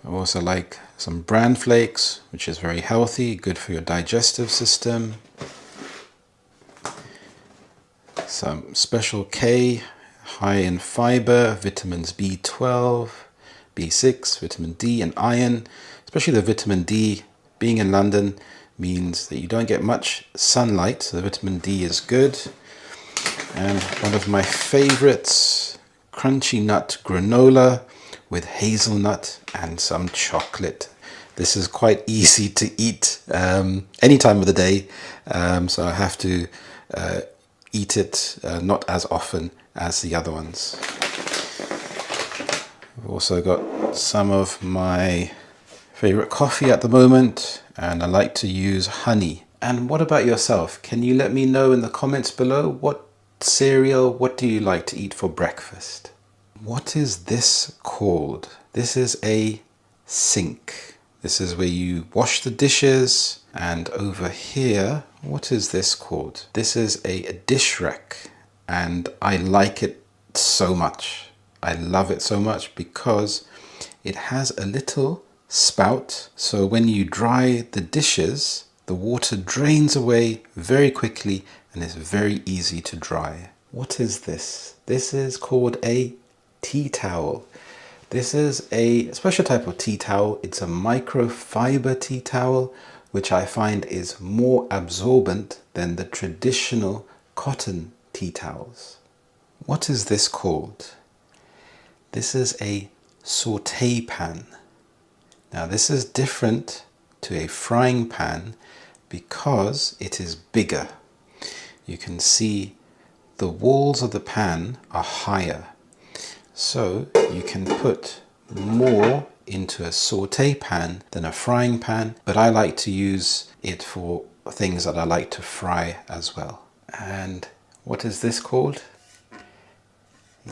I also like some bran flakes, which is very healthy, good for your digestive system. Some Special K, high in fiber, vitamins B12, B6, vitamin D and iron. Especially the vitamin D, being in London means that you don't get much sunlight, so the vitamin D is good. And one of my favorites, crunchy nut granola with hazelnut and some chocolate. This is quite easy to eat any time of the day, so I have to eat it not as often as the other ones. I've also got some of my favorite coffee at the moment, and I like to use honey. And what about yourself? Can you let me know in the comments below what cereal, what do you like to eat for breakfast? What is this called? This is a sink. This is where you wash the dishes. And over here, what is this called? This is a dish rack, and I like it so much. I love it so much because it has a little spout, so when you dry the dishes, the water drains away very quickly and it's very easy to dry. What is this? This is called a tea towel. This is a special type of tea towel. It's a microfiber tea towel, which I find is more absorbent than the traditional cotton tea towels. What is this called? This is a saute pan. Now this is different to a frying pan because it is bigger. You can see the walls of the pan are higher, so you can put more into a saute pan than a frying pan, but I like to use it for things that I like to fry as well. And what is this called?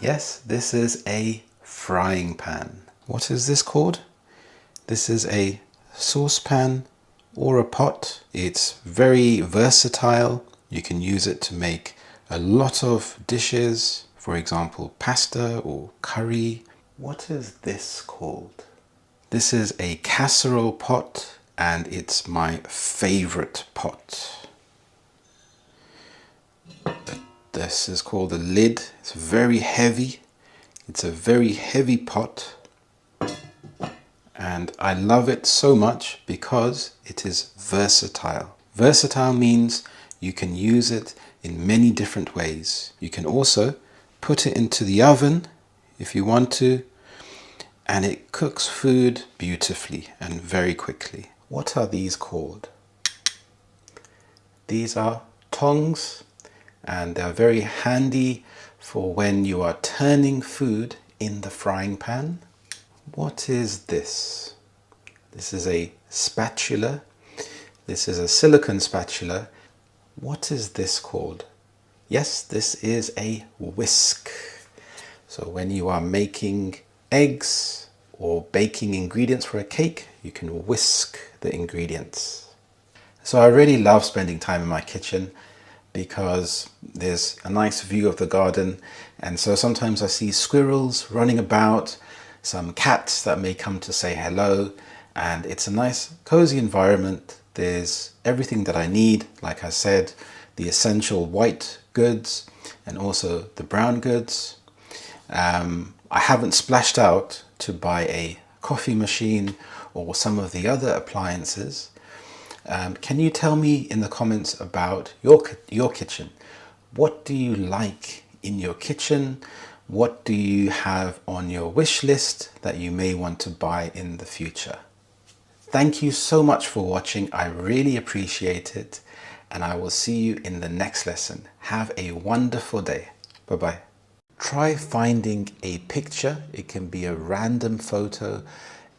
Yes, this is a frying pan. What is this called? This is a saucepan or a pot. It's very versatile. You can use it to make a lot of dishes, for example, pasta or curry. What is this called? This is a casserole pot, and it's my favorite pot. This is called a lid. It's very heavy. It's a very heavy pot, and I love it so much because it is versatile. Versatile means you can use it in many different ways. You can also put it into the oven if you want to, and it cooks food beautifully and very quickly. What are these called? These are tongs, and they're very handy for when you are turning food in the frying pan. What is this? This is a spatula. This is a silicone spatula. What is this called? Yes, this is a whisk. So when you are making eggs or baking ingredients for a cake, you can whisk the ingredients. So I really love spending time in my kitchen because there's a nice view of the garden, and so sometimes I see squirrels running about, some cats that may come to say hello, and it's a nice cozy environment. There's everything that I need, like I said, the essential white goods and also the brown goods. I haven't splashed out to buy a coffee machine or some of the other appliances. Can you tell me in the comments about your kitchen? What do you like in your kitchen? What do you have on your wish list that you may want to buy in the future? Thank you so much for watching. I really appreciate it. And I will see you in the next lesson. Have a wonderful day. Bye-bye. Try finding a picture. It can be a random photo,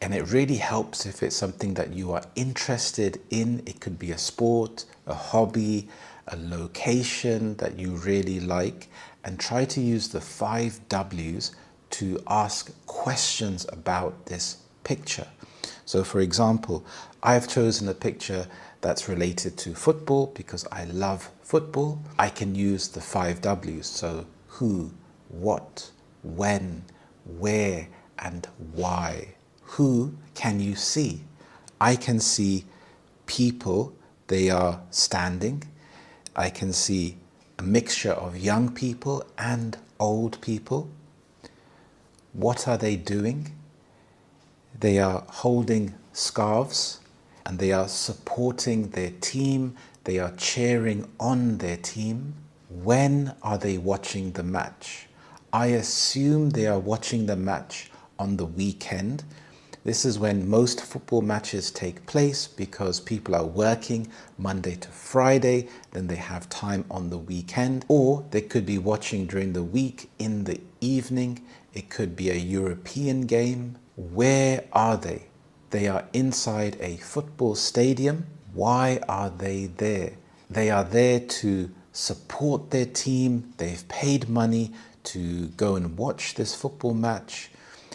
and it really helps if it's something that you are interested in. It could be a sport, a hobby, a location that you really like, and try to use the 5 W's to ask questions about this picture. So for example, I've chosen a picture that's related to football because I love football. I can use the 5 W's. So who, what, when, where, and why. Who can you see? I can see people, they are standing. I can see a mixture of young people and old people. What are they doing? They are holding scarves and they are supporting their team. They are cheering on their team. When are they watching the match? I assume they are watching the match on the weekend. This is when most football matches take place because people are working Monday to Friday, then they have time on the weekend, or they could be watching during the week in the evening. It could be a European game. Where are they? They are inside a football stadium. Why are they there? They are there to support their team. They've paid money to go and watch this football match.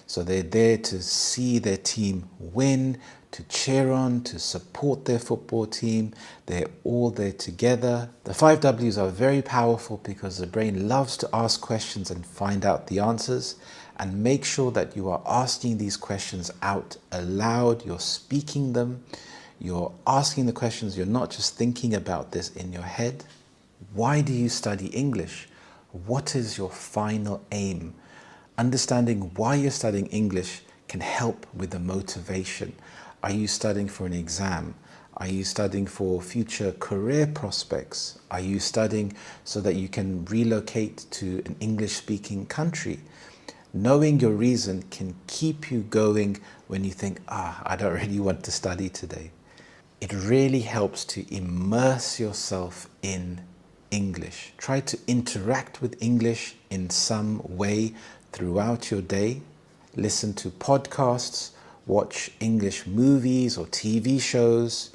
So they're there to see their team win, to cheer on, to support their football team. They're all there together. The 5 W's are very powerful because the brain loves to ask questions and find out the answers. And make sure that you are asking these questions out aloud. You're speaking them. You're asking the questions. You're not just thinking about this in your head. Why do you study English? What is your final aim? Understanding why you're studying English can help with the motivation. Are you studying for an exam? Are you studying for future career prospects? Are you studying so that you can relocate to an English-speaking country? Knowing your reason can keep you going when you think, I don't really want to study today. It really helps to immerse yourself in English. Try to interact with English in some way throughout your day. Listen to podcasts, watch English movies or TV shows.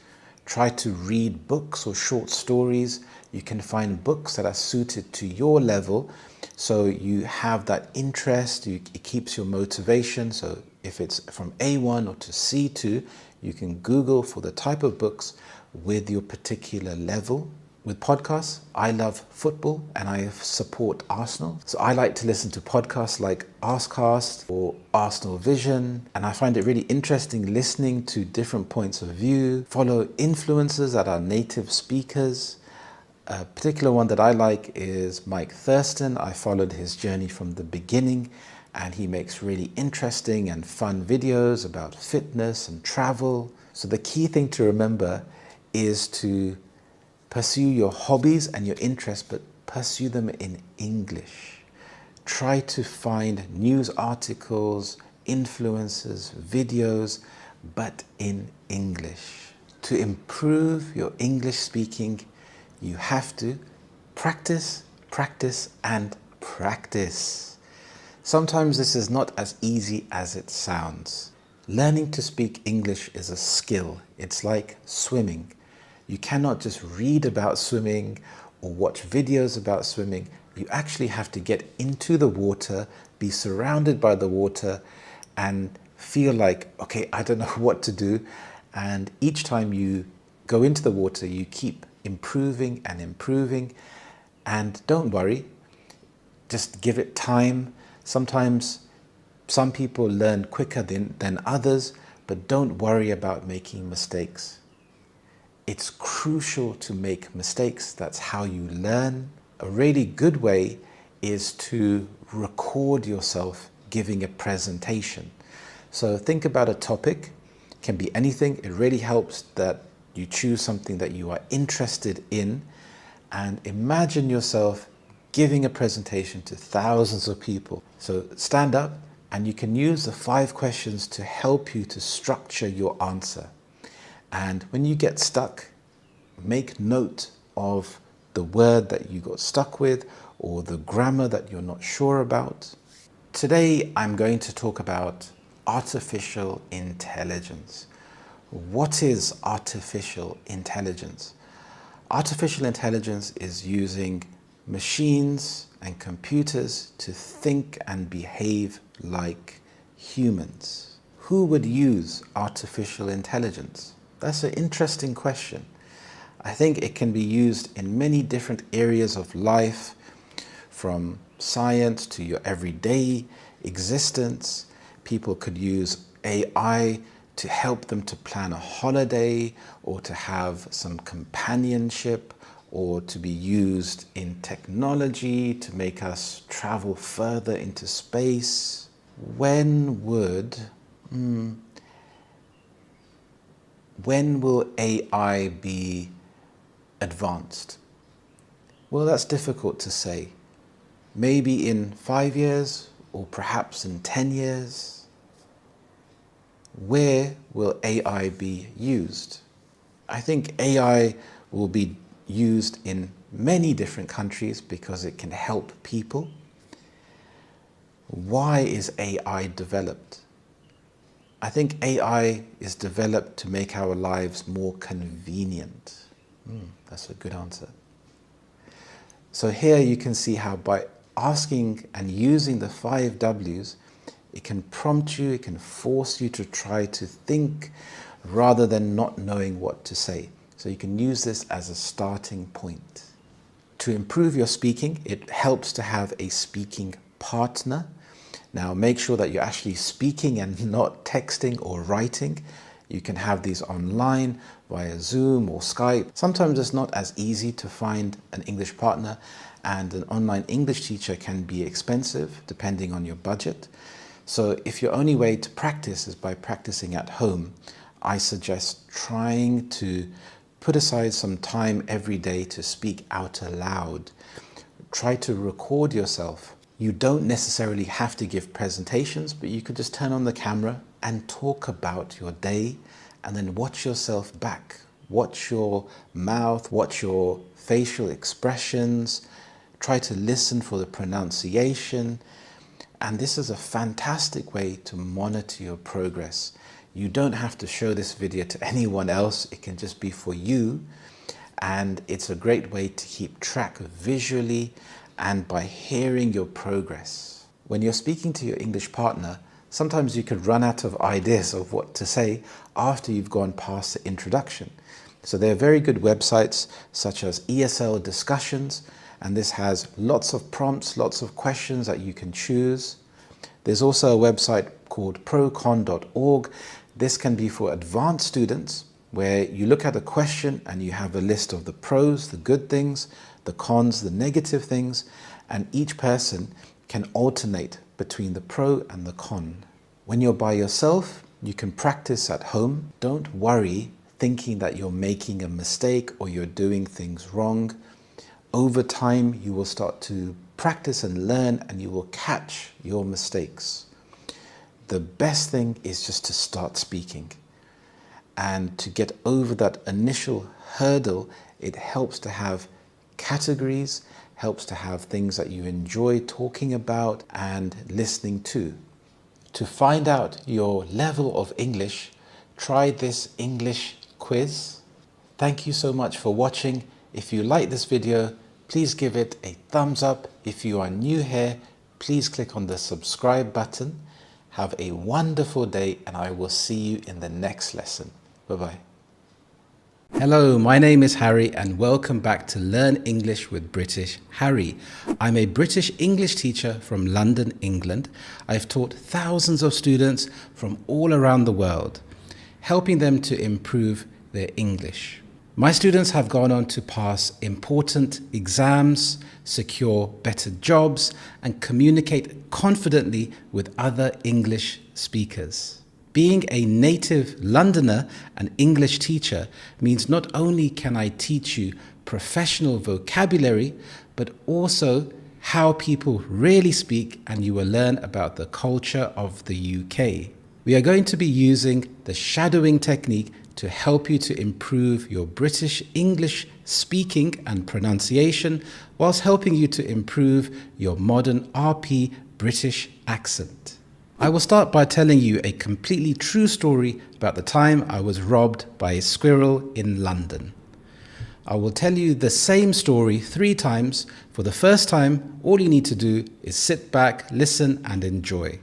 Try to read books or short stories. You can find books that are suited to your level, so you have that interest. It keeps your motivation. So if it's from A1 or to C2, you can Google for the type of books with your particular level. With podcasts, I love football and I support Arsenal. So I like to listen to podcasts like Arscast or Arsenal Vision. And I find it really interesting listening to different points of view. Follow influencers that are native speakers. A particular one that I like is Mike Thurston. I followed his journey from the beginning, and he makes really interesting and fun videos about fitness and travel. So the key thing to remember is to pursue your hobbies and your interests, but pursue them in English. Try to find news articles, influencers, videos, but in English. To improve your English speaking, you have to practice, practice, and practice. Sometimes this is not as easy as it sounds. Learning to speak English is a skill. It's like swimming. You cannot just read about swimming or watch videos about swimming. You actually have to get into the water, be surrounded by the water, and feel like, okay, I don't know what to do. And each time you go into the water, you keep improving and improving. And don't worry, just give it time. Sometimes some people learn quicker than others, but don't worry about making mistakes. It's crucial to make mistakes. That's how you learn. A really good way is to record yourself giving a presentation. So think about a topic, it can be anything. It really helps that you choose something that you are interested in, and imagine yourself giving a presentation to thousands of people. So stand up, and you can use the 5 questions to help you to structure your answer. And when you get stuck, make note of the word that you got stuck with or the grammar that you're not sure about. Today, I'm going to talk about artificial intelligence. What is artificial intelligence? Artificial intelligence is using machines and computers to think and behave like humans. Who would use artificial intelligence? That's an interesting question. I think it can be used in many different areas of life, from science to your everyday existence. People could use AI to help them to plan a holiday, or to have some companionship, or to be used in technology to make us travel further into space. When will AI be advanced? Well, that's difficult to say. Maybe in 5 years, or perhaps in 10 years. Where will AI be used? I think AI will be used in many different countries because it can help people. Why is AI developed? I think AI is developed to make our lives more convenient. That's a good answer. So here you can see how by asking and using the 5 W's, it can prompt you, it can force you to try to think rather than not knowing what to say. So you can use this as a starting point. To improve your speaking, it helps to have a speaking partner. Now make sure that you're actually speaking and not texting or writing. You can have these online via Zoom or Skype. Sometimes it's not as easy to find an English partner, and an online English teacher can be expensive depending on your budget. So if your only way to practice is by practicing at home, I suggest trying to put aside some time every day to speak out aloud. Try to record yourself. You don't necessarily have to give presentations, but you could just turn on the camera and talk about your day, and then watch yourself back. Watch your mouth, watch your facial expressions, try to listen for the pronunciation. And this is a fantastic way to monitor your progress. You don't have to show this video to anyone else. It can just be for you. And it's a great way to keep track visually and by hearing your progress. When you're speaking to your English partner, sometimes you could run out of ideas of what to say after you've gone past the introduction. So there are very good websites such as ESL Discussions, and this has lots of prompts, lots of questions that you can choose. There's also a website called procon.org. This can be for advanced students, where you look at a question and you have a list of the pros, the good things, the cons, the negative things, and each person can alternate between the pro and the con. When you're by yourself, you can practice at home. Don't worry thinking that you're making a mistake or you're doing things wrong. Over time, you will start to practice and learn, and you will catch your mistakes. The best thing is just to start speaking. And to get over that initial hurdle, it helps to have categories, helps to have things that you enjoy talking about and listening to. To find out your level of English, try this English quiz. Thank you so much for watching. If you like this video, Please give it a thumbs up. If you are new here, please click on the subscribe button. Have a wonderful day, and I will see you in the next lesson. Bye-bye. Hello, my name is Harry and welcome back to Learn English with British Harry. I'm a British English teacher from London, England. I've taught thousands of students from all around the world, helping them to improve their English. My students have gone on to pass important exams, secure better jobs, and communicate confidently with other English speakers. Being a native Londoner and English teacher means not only can I teach you professional vocabulary, but also how people really speak, and you will learn about the culture of the UK. We are going to be using the shadowing technique to help you to improve your British English speaking and pronunciation, whilst helping you to improve your modern RP British accent. I will start by telling you a completely true story about the time I was robbed by a squirrel in London. I will tell you the same story 3 times. For the first time, all you need to do is sit back, listen and enjoy.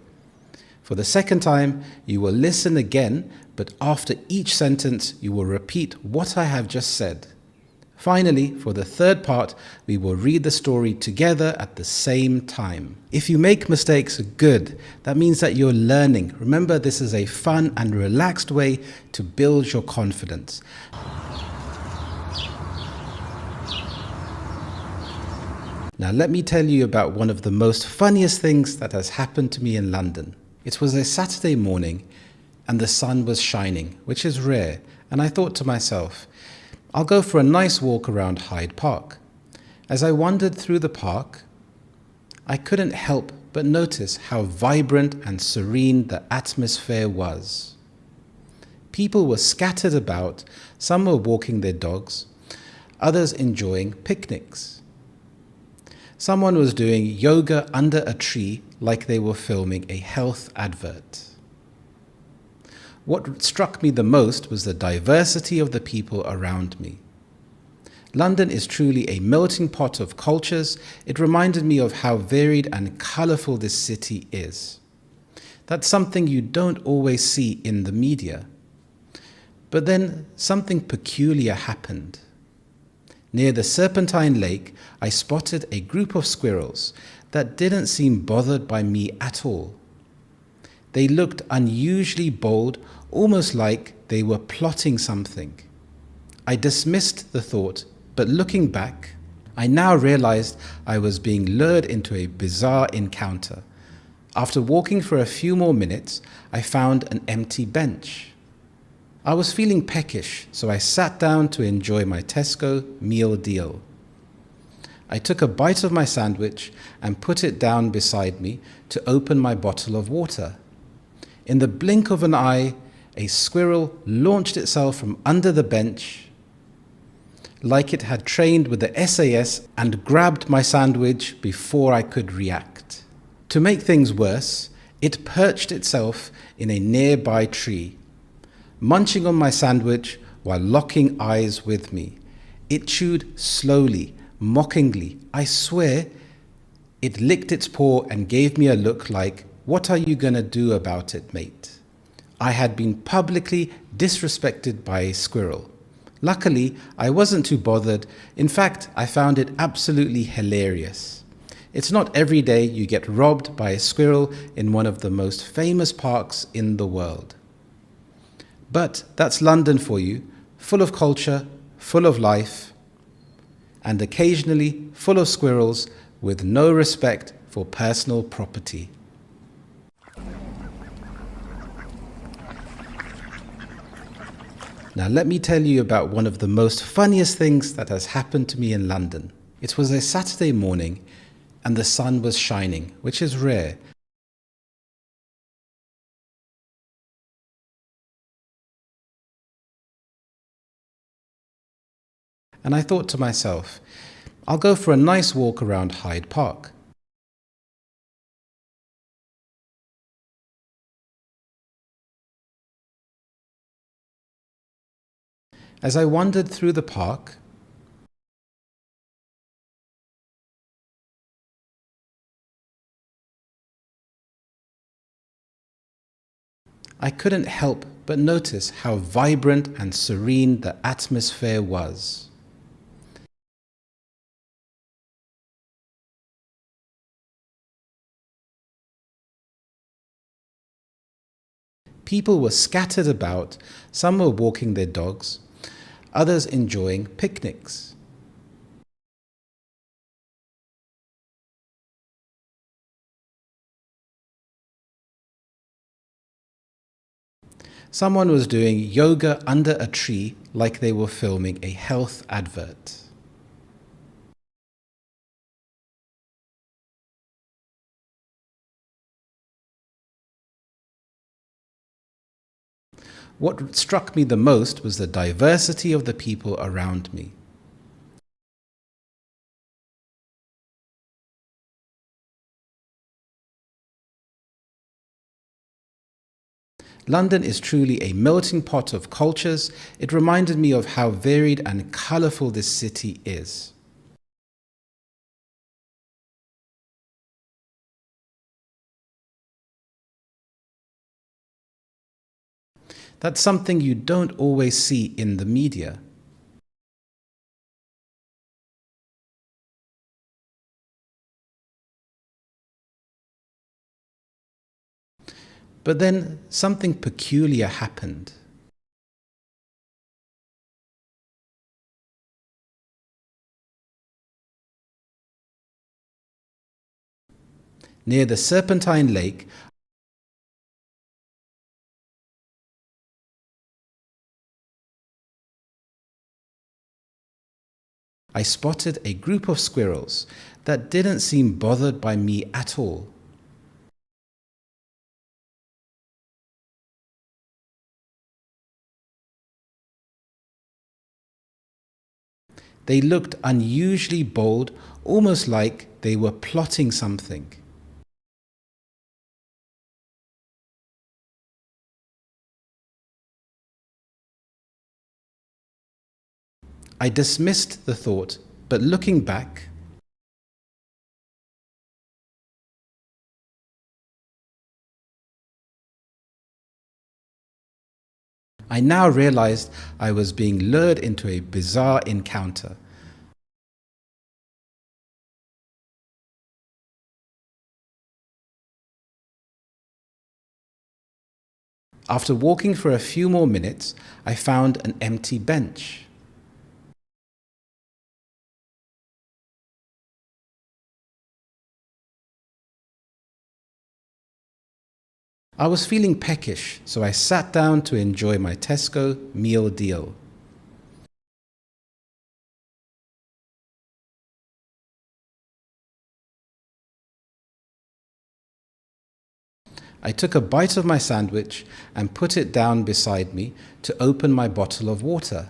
For the second time, you will listen again, but after each sentence, you will repeat what I have just said. Finally, for the third part, we will read the story together at the same time. If you make mistakes, good. That means that you're learning. Remember, this is a fun and relaxed way to build your confidence. Now, let me tell you about one of the most funniest things that has happened to me in London. It was a Saturday morning and the sun was shining, which is rare, and I thought to myself, I'll go for a nice walk around Hyde Park. As I wandered through the park, I couldn't help but notice how vibrant and serene the atmosphere was. People were scattered about, some were walking their dogs, others enjoying picnics. Someone was doing yoga under a tree like they were filming a health advert. What struck me the most was the diversity of the people around me. London is truly a melting pot of cultures. It reminded me of how varied and colourful this city is. That's something you don't always see in the media. But then something peculiar happened. Near the Serpentine Lake, I spotted a group of squirrels that didn't seem bothered by me at all. They looked unusually bold, almost like they were plotting something. I dismissed the thought, but looking back, I now realized I was being lured into a bizarre encounter. After walking for a few more minutes, I found an empty bench. I was feeling peckish, so I sat down to enjoy my Tesco meal deal. I took a bite of my sandwich and put it down beside me to open my bottle of water. In the blink of an eye, a squirrel launched itself from under the bench like it had trained with the SAS and grabbed my sandwich before I could react. To make things worse, it perched itself in a nearby tree, munching on my sandwich while locking eyes with me. It chewed slowly, mockingly. I swear, it licked its paw and gave me a look like, "What are you gonna do about it, mate?" I had been publicly disrespected by a squirrel. Luckily, I wasn't too bothered. In fact, I found it absolutely hilarious. It's not every day you get robbed by a squirrel in one of the most famous parks in the world. But that's London for you, full of culture, full of life, and occasionally full of squirrels with no respect for personal property. Now let me tell you about one of the most funniest things that has happened to me in London. It was a Saturday morning and the sun was shining, which is rare. And I thought to myself, I'll go for a nice walk around Hyde Park. As I wandered through the park, I couldn't help but notice how vibrant and serene the atmosphere was. People were scattered about, some were walking their dogs, others enjoying picnics. Someone was doing yoga under a tree like they were filming a health advert. What struck me the most was the diversity of the people around me. London is truly a melting pot of cultures. It reminded me of how varied and colourful this city is. That's something you don't always see in the media. But then something peculiar happened. Near the Serpentine Lake, I spotted a group of squirrels that didn't seem bothered by me at all. They looked unusually bold, almost like they were plotting something. I dismissed the thought, but looking back, I now realized I was being lured into a bizarre encounter. After walking for a few more minutes, I found an empty bench. I was feeling peckish, so I sat down to enjoy my Tesco meal deal. I took a bite of my sandwich and put it down beside me to open my bottle of water.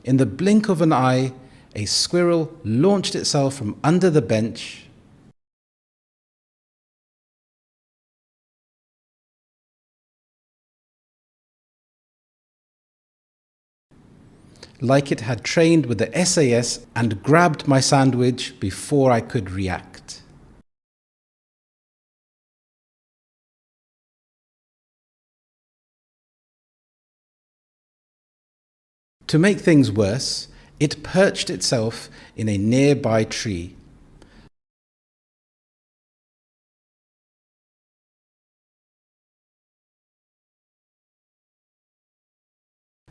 In the blink of an eye, a squirrel launched itself from under the bench. Like it had trained with the SAS and grabbed my sandwich before I could react. To make things worse, it perched itself in a nearby tree.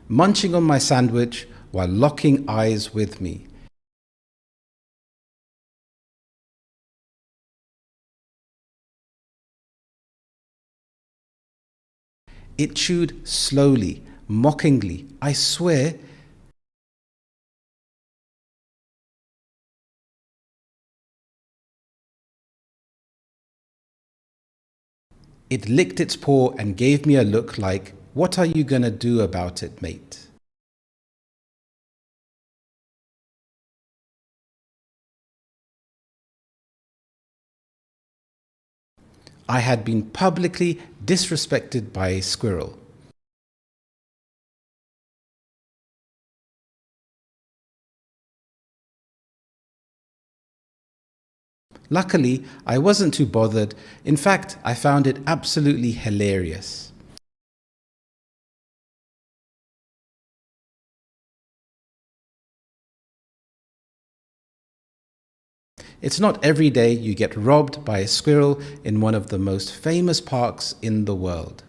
Munching on my sandwich while locking eyes with me. It chewed slowly, mockingly. I swear, it licked its paw and gave me a look like, "What are you gonna do about it, mate?" I had been publicly disrespected by a squirrel. Luckily, I wasn't too bothered. In fact, I found it absolutely hilarious. It's not every day you get robbed by a squirrel in one of the most famous parks in the world.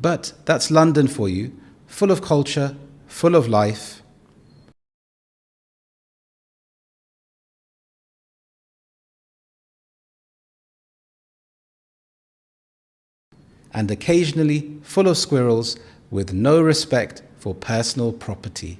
But that's London for you, full of culture, full of life. And occasionally full of squirrels with no respect for personal property.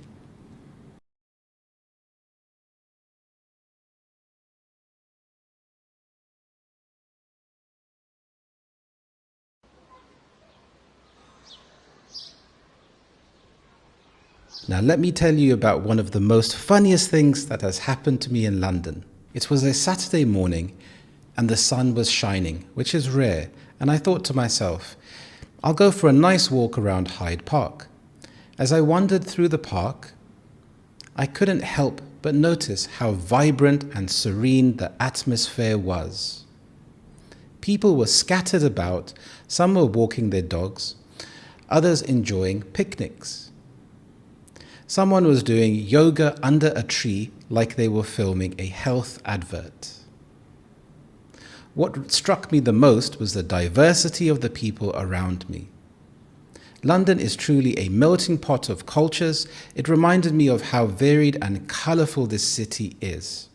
Now let me tell you about one of the most funniest things that has happened to me in London. It was a Saturday morning and the sun was shining, which is rare, and I thought to myself, I'll go for a nice walk around Hyde Park. As I wandered through the park, I couldn't help but notice how vibrant and serene the atmosphere was. People were scattered about, some were walking their dogs, others enjoying picnics. Someone was doing yoga under a tree like they were filming a health advert. What struck me the most was the diversity of the people around me. London is truly a melting pot of cultures. It reminded me of how varied and colourful this city is.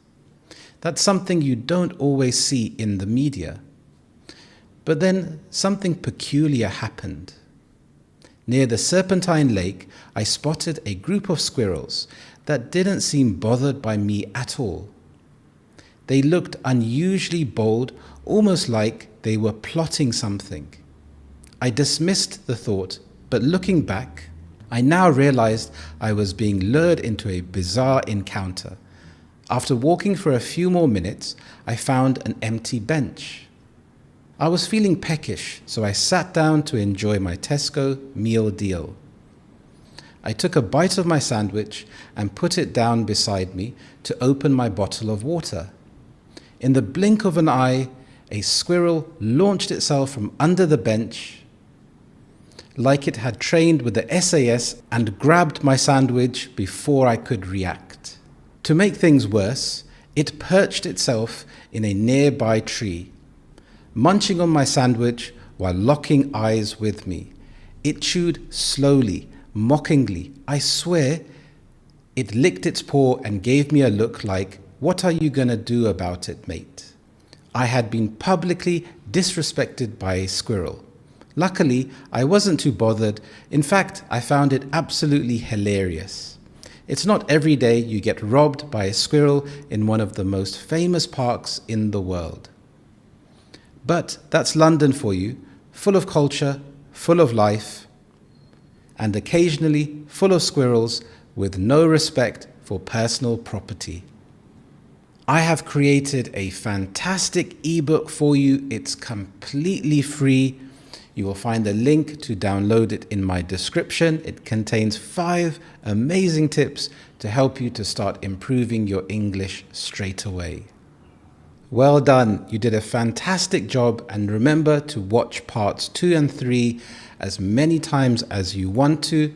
That's something you don't always see in the media. But then something peculiar happened. Near the Serpentine Lake, I spotted a group of squirrels that didn't seem bothered by me at all. They looked unusually bold, almost like they were plotting something. I dismissed the thought, but looking back, I now realized I was being lured into a bizarre encounter. After walking for a few more minutes, I found an empty bench. I was feeling peckish, so I sat down to enjoy my Tesco meal deal. I took a bite of my sandwich and put it down beside me to open my bottle of water. In the blink of an eye, a squirrel launched itself from under the bench like it had trained with the SAS and grabbed my sandwich before I could react. To make things worse, it perched itself in a nearby tree, munching on my sandwich while locking eyes with me. It chewed slowly, mockingly. I swear, it licked its paw and gave me a look like, "What are you gonna do about it, mate?" I had been publicly disrespected by a squirrel. Luckily, I wasn't too bothered. In fact, I found it absolutely hilarious. It's not every day you get robbed by a squirrel in one of the most famous parks in the world. But that's London for you, full of culture, full of life, and occasionally full of squirrels with no respect for personal property. I have created a fantastic ebook for you. It's completely free. You will find a link to download it in my description. It contains 5 amazing tips to help you to start improving your English straight away. Well done, you did a fantastic job, and remember to watch parts 2 and 3 as many times as you want to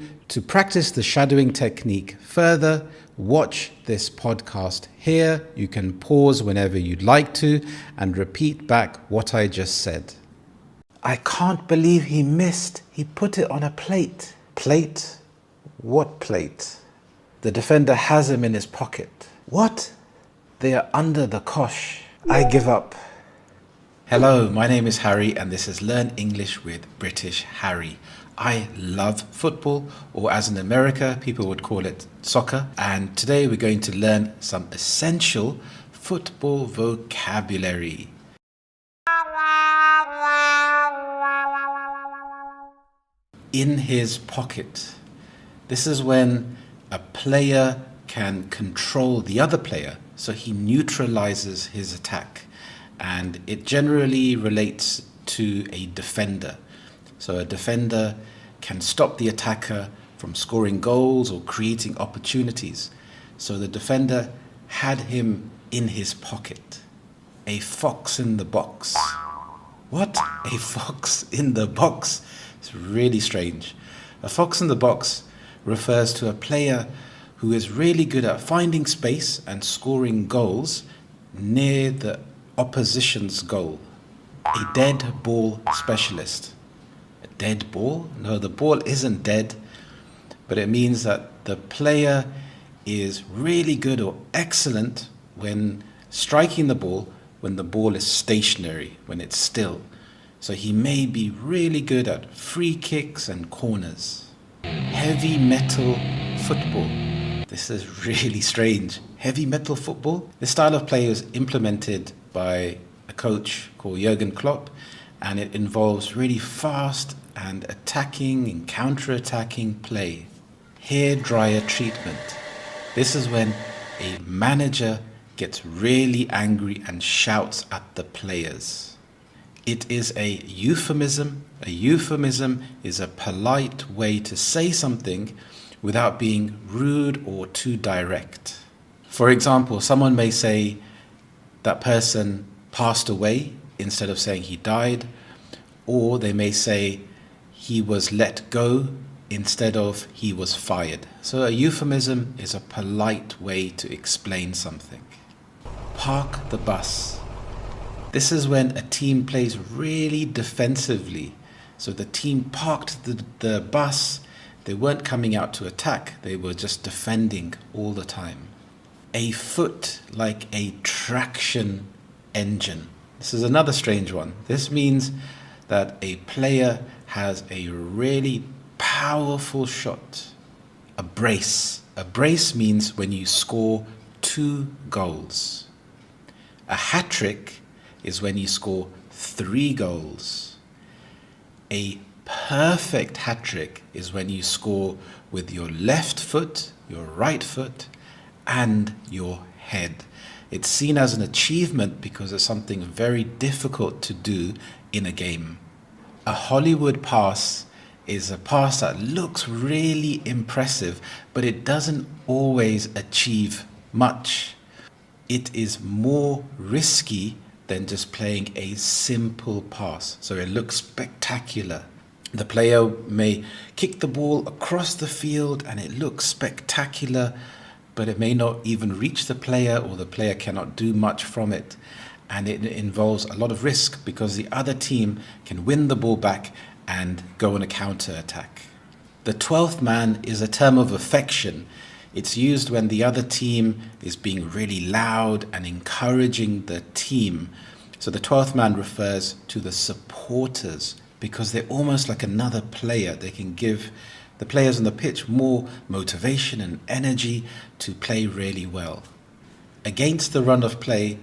practice the shadowing technique further. Watch this podcast here. You can pause whenever you'd like to and repeat back what I just said. I can't believe he missed. He put it on a plate. Plate? What plate? The defender has him in his pocket. What? They are under the cosh. I give up. Hello, my name is Harry and this is Learn English with British Harry. I love football, or as in America, people would call it soccer. And today we're going to learn some essential football vocabulary. In his pocket. This is when a player can control the other player, so he neutralizes his attack. And it generally relates to a defender. So a defender can stop the attacker from scoring goals or creating opportunities. So the defender had him in his pocket. A fox in the box. What? A fox in the box? It's really strange. A fox in the box refers to a player who is really good at finding space and scoring goals near the opposition's goal. A dead ball specialist. A dead ball? No, the ball isn't dead, but it means that the player is really good or excellent when striking the ball when the ball is stationary, when it's still. So he may be really good at free kicks and corners. Heavy metal football. This is really strange. Heavy metal football? This style of play was implemented by a coach called Jurgen Klopp, and it involves really fast and attacking and counter-attacking play. Hair dryer treatment. This is when a manager gets really angry and shouts at the players. It is a euphemism. A euphemism is a polite way to say something without being rude or too direct. For example, someone may say that person passed away instead of saying he died, or they may say he was let go instead of he was fired. So a euphemism is a polite way to explain something. Park the bus. This is when a team plays really defensively. So the team parked the bus. They weren't coming out to attack. They were just defending all the time. A foot like a traction engine. This is another strange one. This means that a player has a really powerful shot. A brace. A brace means when you score 2 goals. A hat-trick is when you score 3 goals. A perfect hat-trick is when you score with your left foot, your right foot, and your head. It's seen as an achievement because it's something very difficult to do in a game. A Hollywood pass is a pass that looks really impressive, but it doesn't always achieve much. It is more risky than just playing a simple pass. So it looks spectacular. The player may kick the ball across the field and it looks spectacular, but it may not even reach the player, or the player cannot do much from it. And it involves a lot of risk because the other team can win the ball back and go on a counter attack. The 12th man is a term of affection. It's used when the other team is being really loud and encouraging the team. So the 12th man refers to the supporters because they're almost like another player. They can give the players on the pitch more motivation and energy to play really well. Against the run of play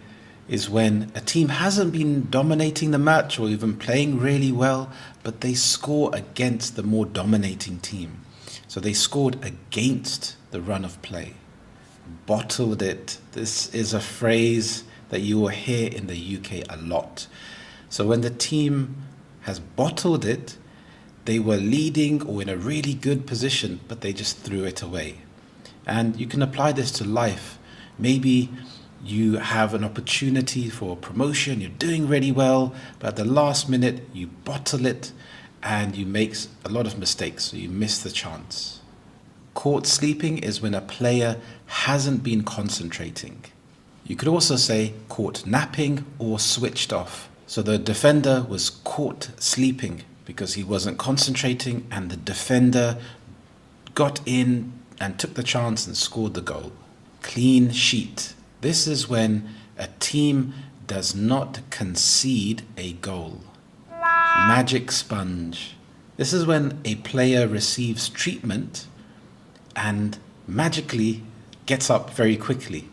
is when a team hasn't been dominating the match or even playing really well, but they score against the more dominating team. So they scored against the run of play. Bottled it. This is a phrase that you will hear in the UK a lot. So when the team has bottled it, they were leading or in a really good position, but they just threw it away. And you can apply this to life. Maybe you have an opportunity for promotion, you're doing really well, but at the last minute you bottle it and you make a lot of mistakes, so you miss the chance. Caught sleeping is when a player hasn't been concentrating. You could also say caught napping or switched off. So the defender was caught sleeping because he wasn't concentrating, and the defender got in and took the chance and scored the goal. Clean sheet. This is when a team does not concede a goal. Magic sponge. This is when a player receives treatment and magically gets up very quickly.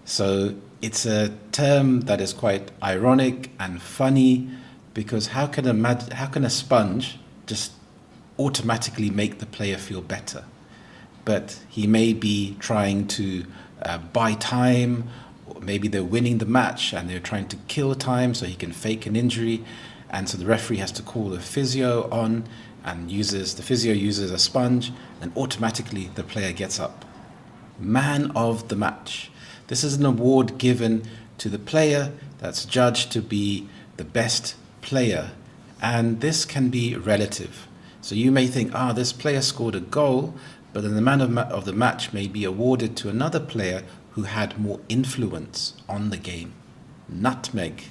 So it's a term that is quite ironic and funny, because how can a sponge just automatically make the player feel better? But he may be trying to buy time, or maybe they're winning the match and they're trying to kill time so he can fake an injury, and so the referee has to call the physio on, and the physio uses a sponge, and automatically the player gets up. Man of the match. This is an award given to the player that's judged to be the best player, and this can be relative. So you may think, this player scored a goal, but then the man of the match may be awarded to another player who had more influence on the game. Nutmeg.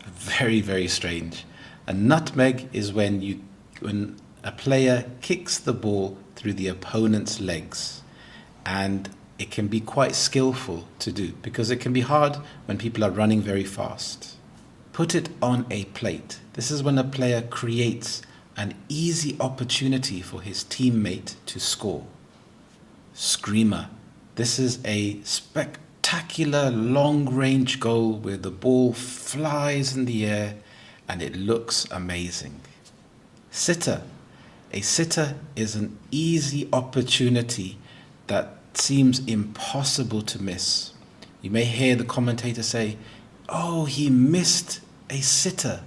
Very, very strange. A nutmeg is when a player kicks the ball through the opponent's legs, and it can be quite skillful to do because it can be hard when people are running very fast. Put it on a plate. This is when a player creates an easy opportunity for his teammate to score. Screamer. This is a spectacular long-range goal where the ball flies in the air and it looks amazing. Sitter. A sitter is an easy opportunity that seems impossible to miss. You may hear the commentator say, he missed a sitter.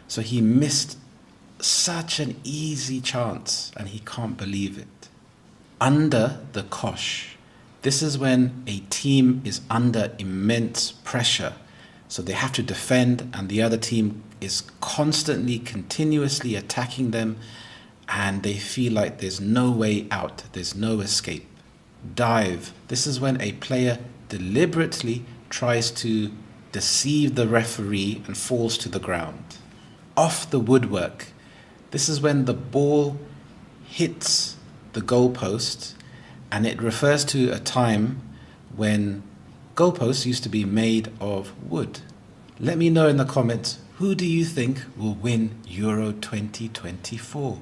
So he missed such an easy chance and he can't believe it. Under the cosh. This is when a team is under immense pressure. So they have to defend and the other team is constantly, continuously attacking them, and they feel like there's no way out, there's no escape. Dive. This is when a player deliberately tries to deceive the referee and falls to the ground. Off the woodwork. This is when the ball hits the goalpost, and it refers to a time when goalposts used to be made of wood. Let me know in the comments, who do you think will win Euro 2024?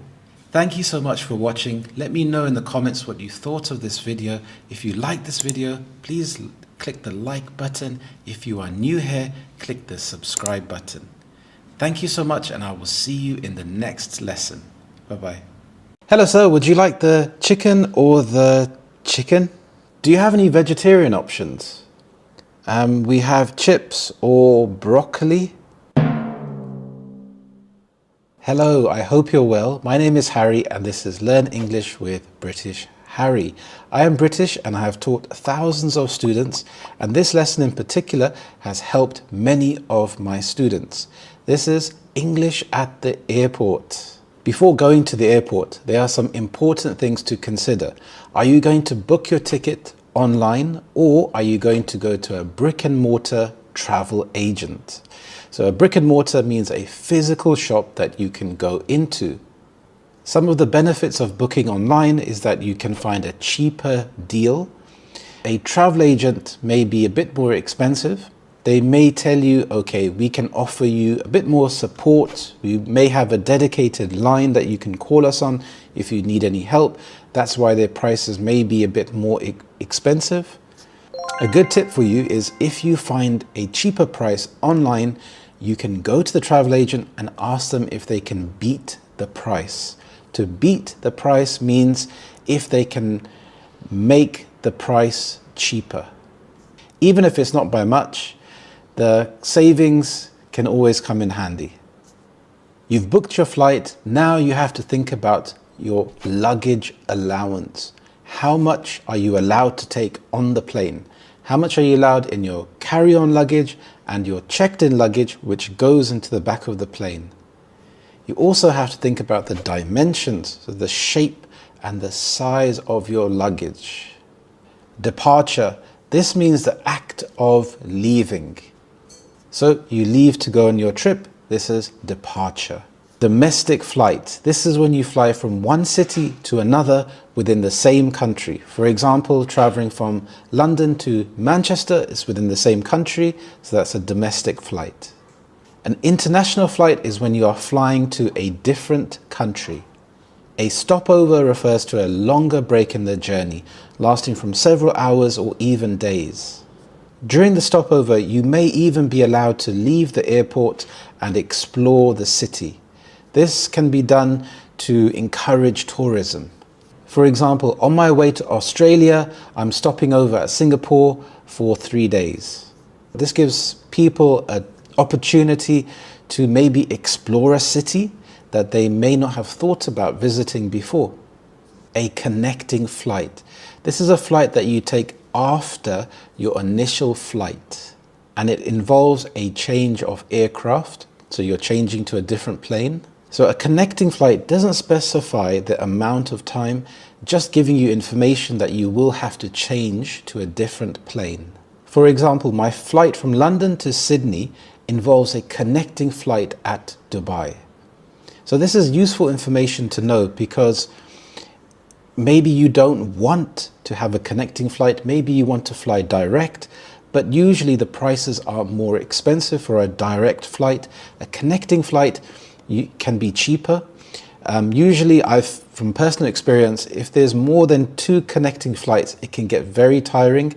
Thank you so much for watching. Let me know in the comments what you thought of this video. If you like this video, please click the like button. If you are new here, click the subscribe button. Thank you so much, and I will see you in the next lesson. Bye-bye. Hello, sir. Would you like the chicken or the chicken? Do you have any vegetarian options? We have chips or broccoli. Hello, I hope you're well. My name is Harry and this is Learn English with British Harry. I am British and I have taught thousands of students, and this lesson in particular has helped many of my students. This is English at the airport. Before going to the airport, there are some important things to consider. Are you going to book your ticket online, or are you going to go to a brick and mortar travel agent? So a brick and mortar means a physical shop that you can go into. Some of the benefits of booking online is that you can find a cheaper deal. A travel agent may be a bit more expensive. They may tell you, okay, we can offer you a bit more support. We may have a dedicated line that you can call us on if you need any help. That's why their prices may be a bit more expensive. A good tip for you is if you find a cheaper price online, you can go to the travel agent and ask them if they can beat the price. To beat the price means if they can make the price cheaper. Even if it's not by much, the savings can always come in handy. You've booked your flight, now you have to think about your luggage allowance. How much are you allowed to take on the plane? How much are you allowed in your carry-on luggage and your checked-in luggage, which goes into the back of the plane? You also have to think about the dimensions, so the shape and the size of your luggage. Departure. This means the act of leaving. So you leave to go on your trip. This is departure. Domestic flight. This is when you fly from one city to another within the same country. For example, traveling from London to Manchester is within the same country, so that's a domestic flight. An international flight is when you are flying to a different country. A stopover refers to a longer break in the journey, lasting from several hours or even days. During the stopover, you may even be allowed to leave the airport and explore the city. This can be done to encourage tourism. For example, on my way to Australia, I'm stopping over at Singapore for 3 days. This gives people an opportunity to maybe explore a city. that they may not have thought about visiting before. A connecting flight. This is a flight that you take after your initial flight, and it involves a change of aircraft. So you're changing to a different plane. So a connecting flight doesn't specify the amount of time, just giving you information that you will have to change to a different plane. For example, my flight from London to Sydney involves a connecting flight at Dubai. So this is useful information to know, because maybe you don't want to have a connecting flight, maybe you want to fly direct, but usually the prices are more expensive for a direct flight. A connecting flight can be cheaper. Usually, from personal experience, if there's more than 2 connecting flights, it can get very tiring.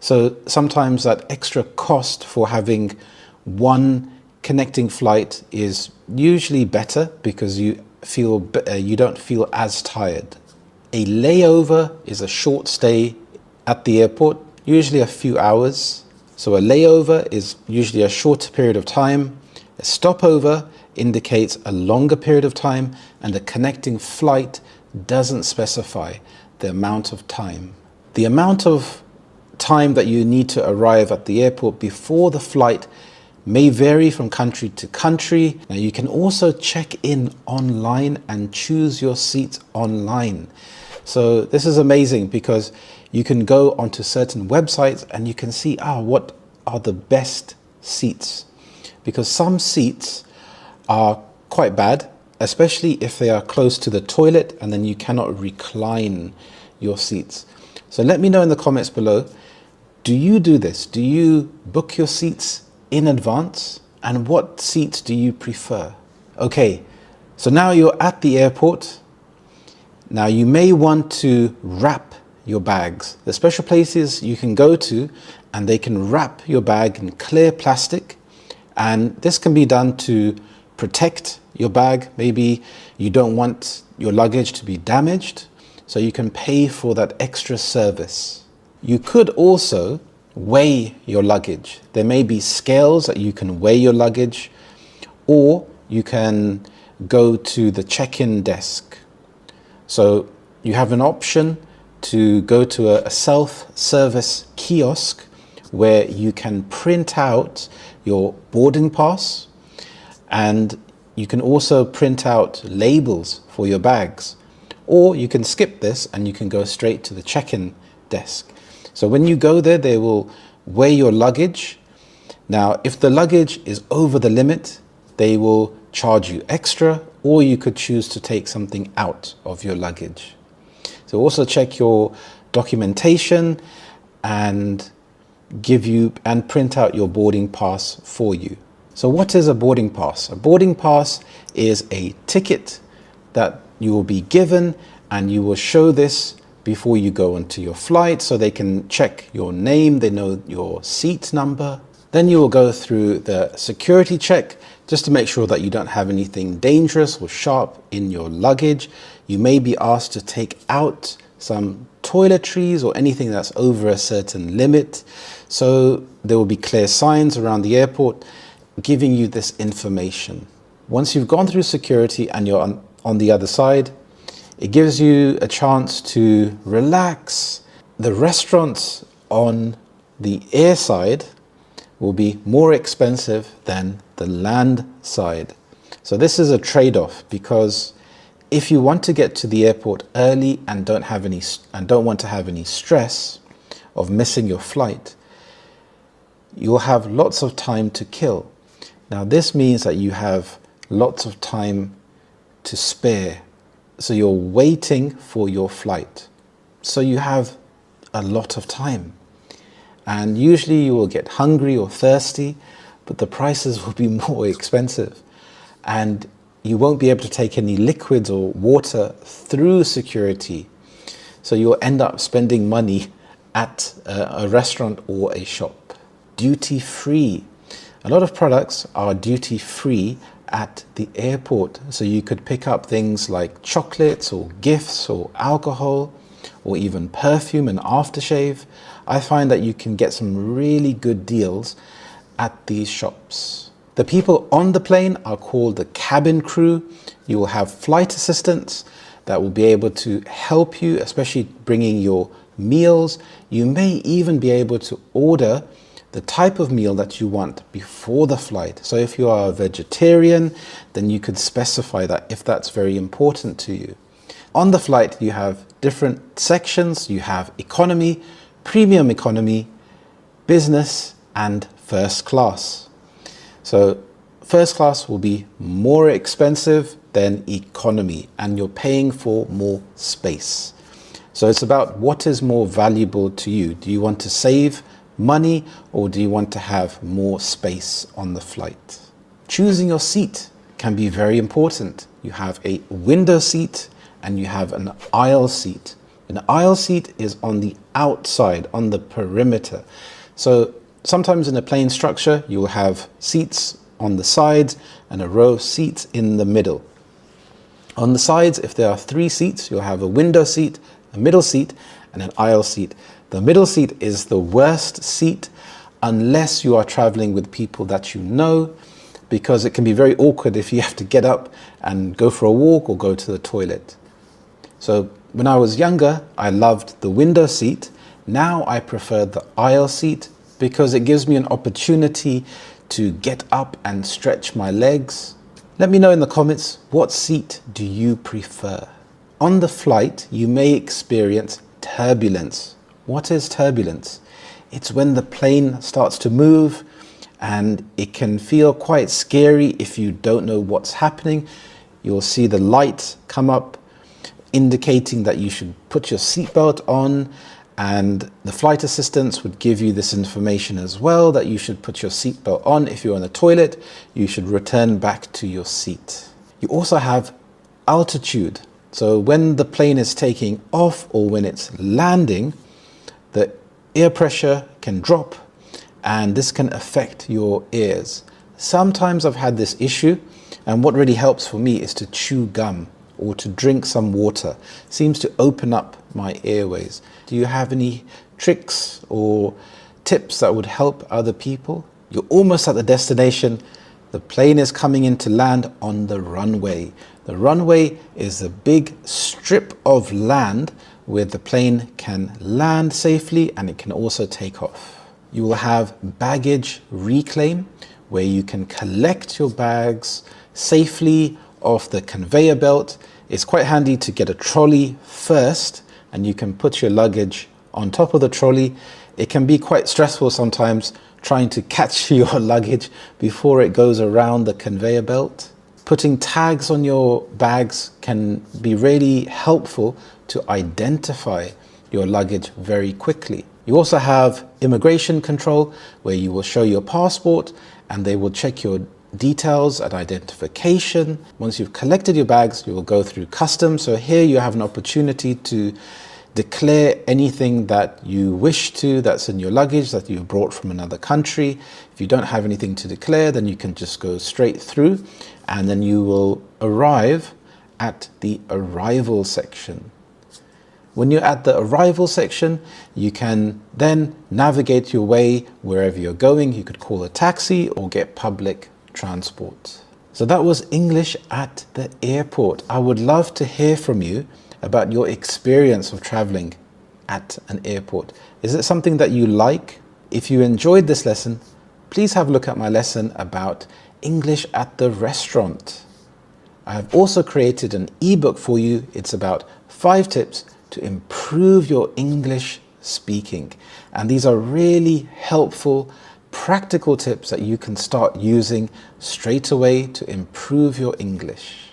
So sometimes that extra cost for having one connecting flight is usually better, because you don't feel as tired. A layover is a short stay at the airport, usually a few hours. So a layover is usually a shorter period of time. A stopover indicates a longer period of time, and a connecting flight doesn't specify the amount of time. The amount of time that you need to arrive at the airport before the flight may vary from country to country. Now, you can also check in online and choose your seats online. So this is amazing, because you can go onto certain websites and you can see, what are the best seats? Because some seats are quite bad, especially if they are close to the toilet, and then you cannot recline your seats. So let me know in the comments below, do you do this? Do you book your seats in advance? And what seats do you prefer? Okay, so now you're at the airport. Now you may want to wrap your bags. There's special places you can go to and they can wrap your bag in clear plastic, and this can be done to protect your bag. Maybe you don't want your luggage to be damaged, so you can pay for that extra service. You could also weigh your luggage. There may be scales that you can weigh your luggage, or you can go to the check-in desk. So you have an option to go to a self-service kiosk where you can print out your boarding pass, and you can also print out labels for your bags. Or you can skip this and you can go straight to the check-in desk. So when you go there, they will weigh your luggage. Now, if the luggage is over the limit, they will charge you extra, or you could choose to take something out of your luggage. So also check your documentation and print out your boarding pass for you. So what is a boarding pass? A boarding pass is a ticket that you will be given, and you will show this before you go onto your flight, so they can check your name, they know your seat number. Then you will go through the security check just to make sure that you don't have anything dangerous or sharp in your luggage. You may be asked to take out some toiletries or anything that's over a certain limit. So there will be clear signs around the airport giving you this information. Once you've gone through security and you're on the other side, it gives you a chance to relax. The restaurants on the air side will be more expensive than the land side. So this is a trade-off, because if you want to get to the airport early and don't want to have any stress of missing your flight, you'll have lots of time to kill. Now this means that you have lots of time to spare. So you're waiting for your flight. So you have a lot of time. And usually you will get hungry or thirsty, but the prices will be more expensive. And you won't be able to take any liquids or water through security. So you'll end up spending money at a restaurant or a shop. Duty free. A lot of products are duty free at the airport. So you could pick up things like chocolates or gifts or alcohol, or even perfume and aftershave. I find that you can get some really good deals at these shops. The people on the plane are called the cabin crew. You will have flight assistants that will be able to help you, especially bringing your meals. You may even be able to order the type of meal that you want before the flight. So if you are a vegetarian, then you could specify that if that's very important to you. On the flight, you have different sections. You have economy, premium economy, business, and first class. So first class will be more expensive than economy, and you're paying for more space. So it's about what is more valuable to you. Do you want to save money, or do you want to have more space on the flight? Choosing your seat can be very important. You have a window seat and you have an aisle seat. An aisle seat is on the outside, on the perimeter. So sometimes in a plane structure, you will have seats on the sides and a row of seats in the middle. On the sides, if there are 3 seats, you'll have a window seat, a middle seat, and an aisle seat. The middle seat is the worst seat unless you are traveling with people that you know, because it can be very awkward if you have to get up and go for a walk or go to the toilet. So when I was younger, I loved the window seat. Now I prefer the aisle seat because it gives me an opportunity to get up and stretch my legs. Let me know in the comments, what seat do you prefer? On the flight, you may experience turbulence. What is turbulence? It's when the plane starts to move, and it can feel quite scary if you don't know what's happening. You'll see the light come up indicating that you should put your seatbelt on, and the flight assistants would give you this information as well, that you should put your seatbelt on. If you're on the toilet, you should return back to your seat. You also have altitude. So when the plane is taking off or when it's landing, the air pressure can drop, and this can affect your ears. Sometimes I've had this issue, and what really helps for me is to chew gum or to drink some water. It seems to open up my airways. Do you have any tricks or tips that would help other people? You're almost at the destination. The plane is coming in to land on the runway. The runway is a big strip of land where the plane can land safely and it can also take off. You will have baggage reclaim, where you can collect your bags safely off the conveyor belt. It's quite handy to get a trolley first, and you can put your luggage on top of the trolley. It can be quite stressful sometimes trying to catch your luggage before it goes around the conveyor belt. Putting tags on your bags can be really helpful to identify your luggage very quickly. You also have immigration control, where you will show your passport and they will check your details and identification. Once you've collected your bags, you will go through customs. So here you have an opportunity to declare anything that you wish to that's in your luggage that you've brought from another country. If you don't have anything to declare, then you can just go straight through, and then you will arrive at the arrival section. When you're at the arrival section, you can then navigate your way wherever you're going. You could call a taxi or get public transport. So that was English at the airport. I would love to hear from you about your experience of traveling at an airport. Is it something that you like? If you enjoyed this lesson, please have a look at my lesson about English at the restaurant. I have also created an ebook for you. It's about 5 tips to improve your English speaking. And these are really helpful, practical tips that you can start using straight away to improve your English.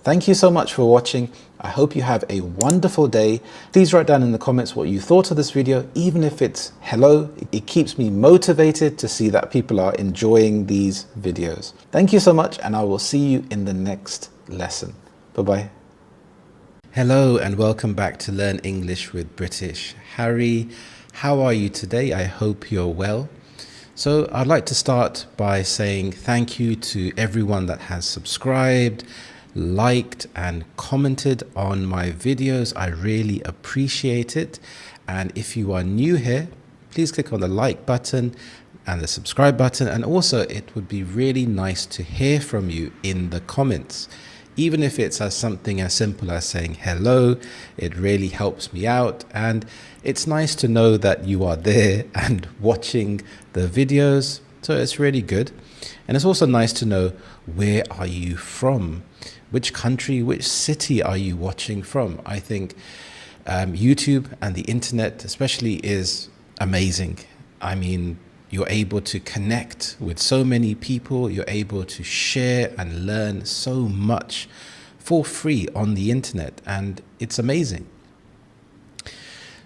Thank you so much for watching. I hope you have a wonderful day. Please write down in the comments what you thought of this video, even if it's hello. It keeps me motivated to see that people are enjoying these videos. Thank you so much, and I will see you in the next lesson. Bye-bye. Hello and welcome back to Learn English with British Harry. How are you today? I hope you're well. So I'd like to start by saying thank you to everyone that has subscribed, liked and commented on my videos. I really appreciate it. And if you are new here, please click on the like button and the subscribe button. And also, it would be really nice to hear from you in the comments. Even if it's as something as simple as saying hello, it really helps me out. And it's nice to know that you are there and watching the videos. So it's really good. And it's also nice to know, where are you from? Which country, which city are you watching from? I think YouTube and the internet especially is amazing. I mean, you're able to connect with so many people. You're able to share and learn so much for free on the internet, and it's amazing.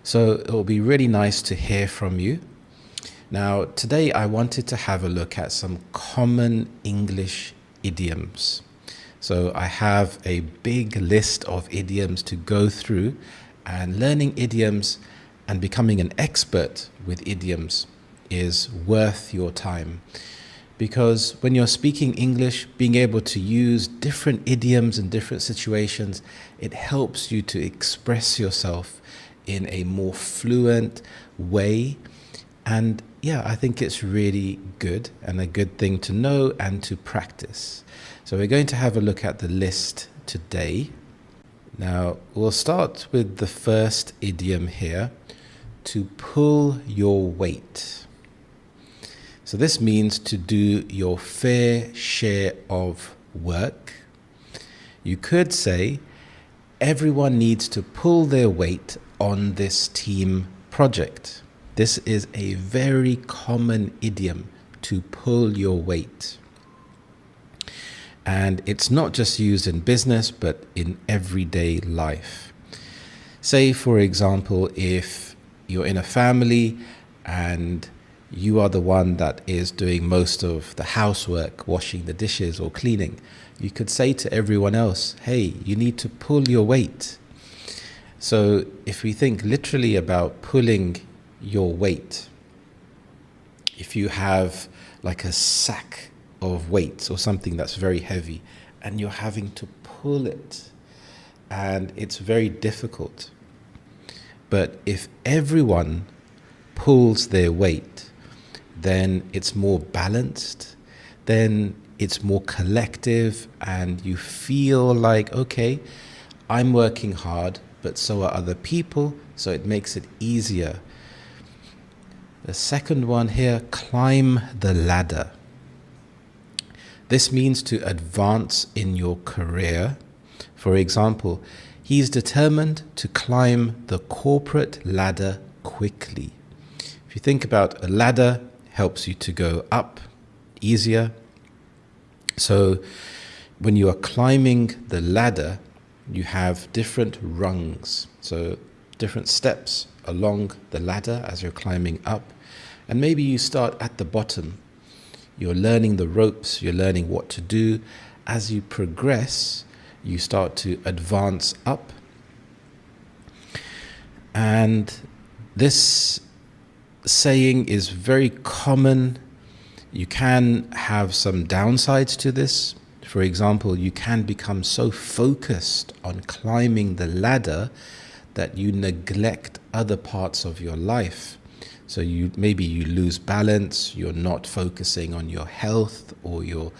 So it will be really nice to hear from you. Now, today I wanted to have a look at some common English idioms. So I have a big list of idioms to go through, and learning idioms and becoming an expert with idioms is worth your time, because when you're speaking English, being able to use different idioms in different situations, it helps you to express yourself in a more fluent way. And yeah, I think it's really good and a good thing to know and to practice. So we're going to have a look at the list today. Now, we'll start with the first idiom here, to pull your weight. So this means to do your fair share of work. You could say, everyone needs to pull their weight on this team project. This is a very common idiom, to pull your weight. And it's not just used in business, but in everyday life. Say, for example, if you're in a family and you are the one that is doing most of the housework, washing the dishes or cleaning, you could say to everyone else, hey, you need to pull your weight. So if we think literally about pulling your weight, if you have like a sack of weights or something that's very heavy and you're having to pull it, and it's very difficult. But if everyone pulls their weight, then it's more balanced, then it's more collective, and you feel like, okay, I'm working hard, but so are other people, so it makes it easier. The second one here, climb the ladder. This means to advance in your career. For example, he's determined to climb the corporate ladder quickly. If you think about a ladder, helps you to go up easier. So when you are climbing the ladder, you have different rungs, so different steps along the ladder as you're climbing up. And maybe you start at the bottom. You're learning the ropes, you're learning what to do. As you progress, you start to advance up. And this saying is very common. You can have some downsides to this. For example, you can become so focused on climbing the ladder that you neglect other parts of your life. So maybe you lose balance, you're not focusing on your health or your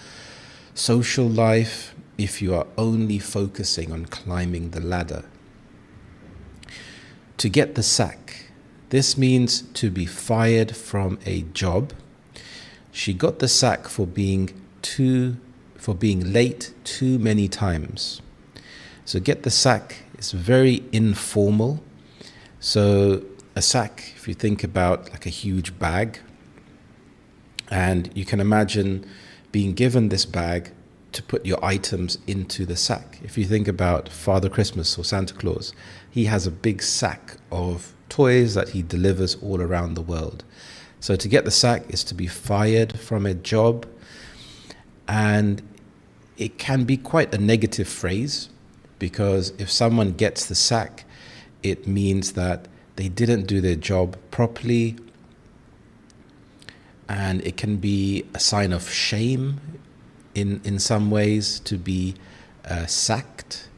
social life if you are only focusing on climbing the ladder. To get the sack. This means to be fired from a job. She got the sack for being late too many times. So get the sack is very informal. So a sack, if you think about like a huge bag, and you can imagine being given this bag to put your items into the sack. If you think about Father Christmas or Santa Claus, he has a big sack of toys that he delivers all around the world. So to get the sack is to be fired from a job, and it can be quite a negative phrase, because if someone gets the sack, it means that they didn't do their job properly, and it can be a sign of shame in some ways to be sacked.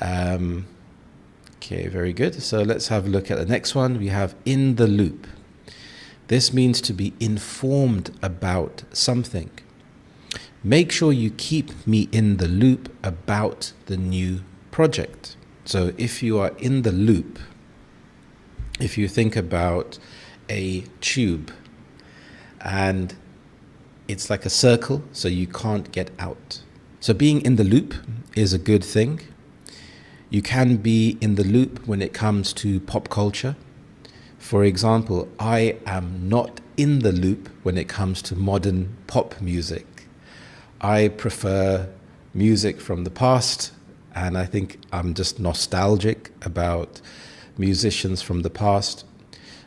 Okay, very good. So let's have a look at the next one. We have in the loop. This means to be informed about something. Make sure you keep me in the loop about the new project. So if you are in the loop, if you think about a tube and it's like a circle, so you can't get out. So being in the loop is a good thing. You can be in the loop when it comes to pop culture. For example, I am not in the loop when it comes to modern pop music. I prefer music from the past, and I think I'm just nostalgic about musicians from the past.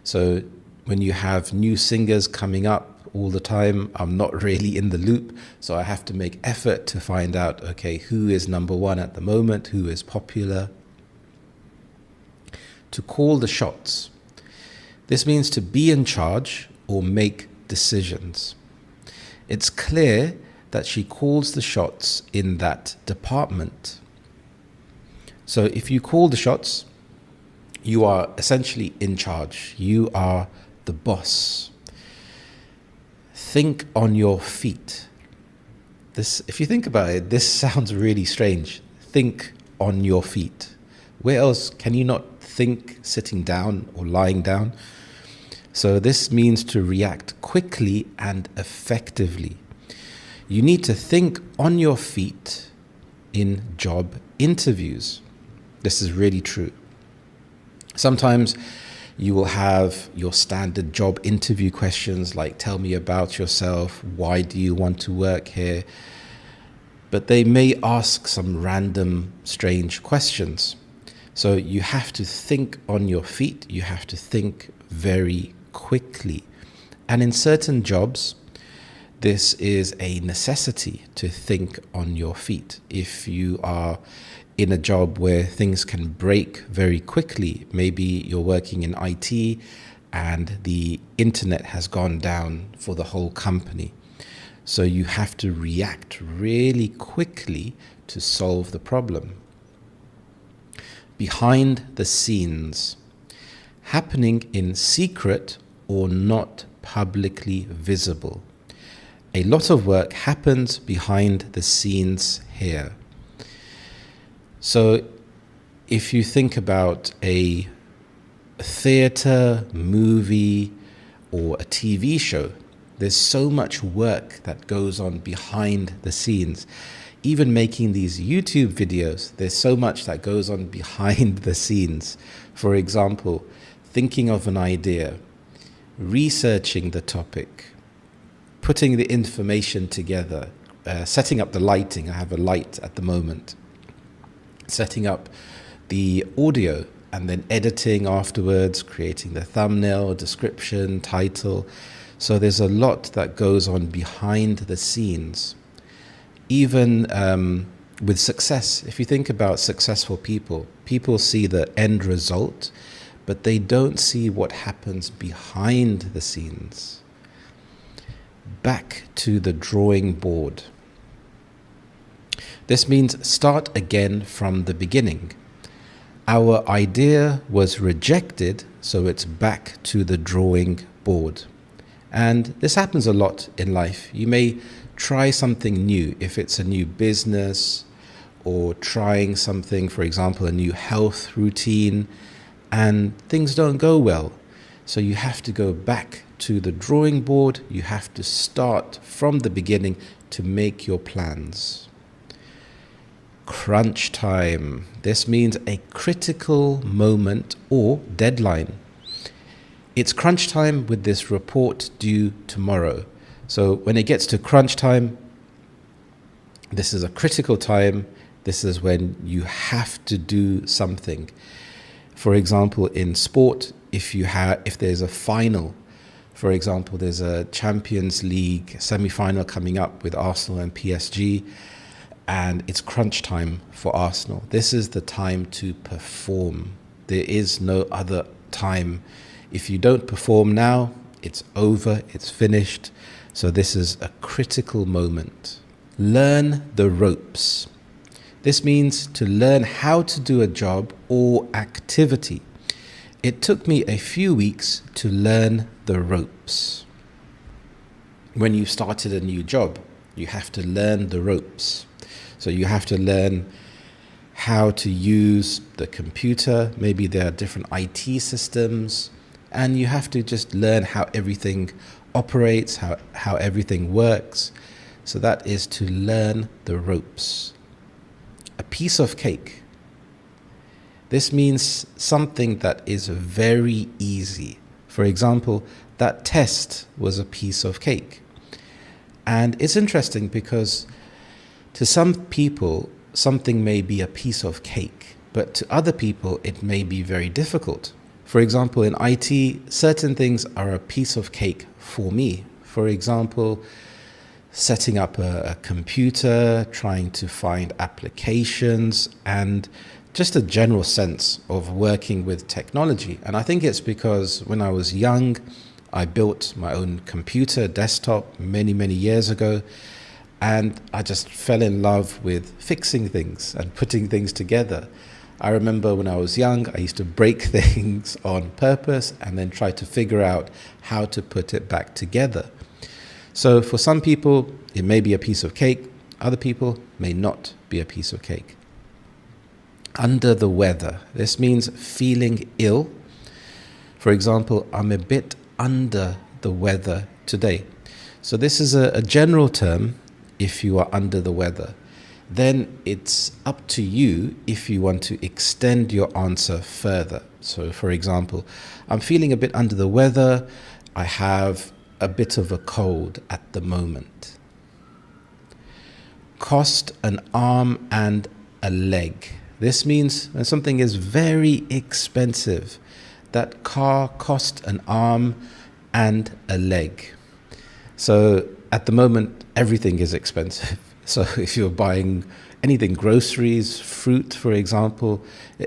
So when you have new singers coming up all the time, I'm not really in the loop. So I have to make effort to find out, okay, who is number one at the moment, who is popular. To call the shots. This means to be in charge or make decisions. It's clear that she calls the shots in that department. So if you call the shots, you are essentially in charge. You are the boss. Think on your feet. This, if you think about it, this sounds really strange. Think on your feet. Where else can you not think sitting down or lying down? So this means to react quickly and effectively. You need to think on your feet in job interviews. This is really true. Sometimes you will have your standard job interview questions like, tell me about yourself, why do you want to work here? But they may ask some random, strange questions. So you have to think on your feet, you have to think very quickly. And in certain jobs, this is a necessity to think on your feet. If you are in a job where things can break very quickly, maybe you're working in IT and the internet has gone down for the whole company. So you have to react really quickly to solve the problem. Behind the scenes, happening in secret or not publicly visible. A lot of work happens behind the scenes here. So if you think about a theater, movie, or a TV show, there's so much work that goes on behind the scenes. Even making these YouTube videos, there's so much that goes on behind the scenes. For example, thinking of an idea, researching the topic, putting the information together, setting up the lighting. I have a light at the moment. Setting up the audio and then editing afterwards, creating the thumbnail, description, title. So there's a lot that goes on behind the scenes. Even with success, if you think about successful people, people see the end result, but they don't see what happens behind the scenes. Back to the drawing board. This means start again from the beginning. Our idea was rejected, so it's back to the drawing board. And this happens a lot in life. You may try something new, if it's a new business or trying something, for example, a new health routine, and things don't go well. So you have to go back to the drawing board. You have to start from the beginning to make your plans. Crunch time. This means a critical moment or deadline. It's crunch time with this report due tomorrow. So when it gets to crunch time, this is a critical time. This is when you have to do something. For example, in sport, if there's a final, for example, there's a Champions League semi-final coming up with Arsenal and PSG, and it's crunch time for Arsenal. This is the time to perform. There is no other time. If you don't perform now, it's over, it's finished. So this is a critical moment. Learn the ropes. This means to learn how to do a job or activity. It took me a few weeks to learn the ropes. When you started a new job, you have to learn the ropes. So you have to learn how to use the computer. Maybe there are different IT systems, and you have to just learn how everything operates, how everything works. So that is to learn the ropes. A piece of cake. This means something that is very easy. For example, that test was a piece of cake. And it's interesting because to some people, something may be a piece of cake, but to other people, it may be very difficult. For example, in IT, certain things are a piece of cake for me. For example, setting up a computer, trying to find applications, and just a general sense of working with technology. And I think it's because when I was young, I built my own computer desktop many, many years ago, and I just fell in love with fixing things and putting things together. I remember when I was young, I used to break things on purpose and then try to figure out how to put it back together. So for some people, it may be a piece of cake. Other people may not be a piece of cake. Under the weather. This means feeling ill. For example, I'm a bit under the weather today. So this is a general term if you are under the weather. Then it's up to you if you want to extend your answer further. So for example, I'm feeling a bit under the weather. I have a bit of a cold at the moment. Cost an arm and a leg. This means when something is very expensive. That car cost an arm and a leg. So at the moment, everything is expensive. So if you're buying anything, groceries, fruit, for example,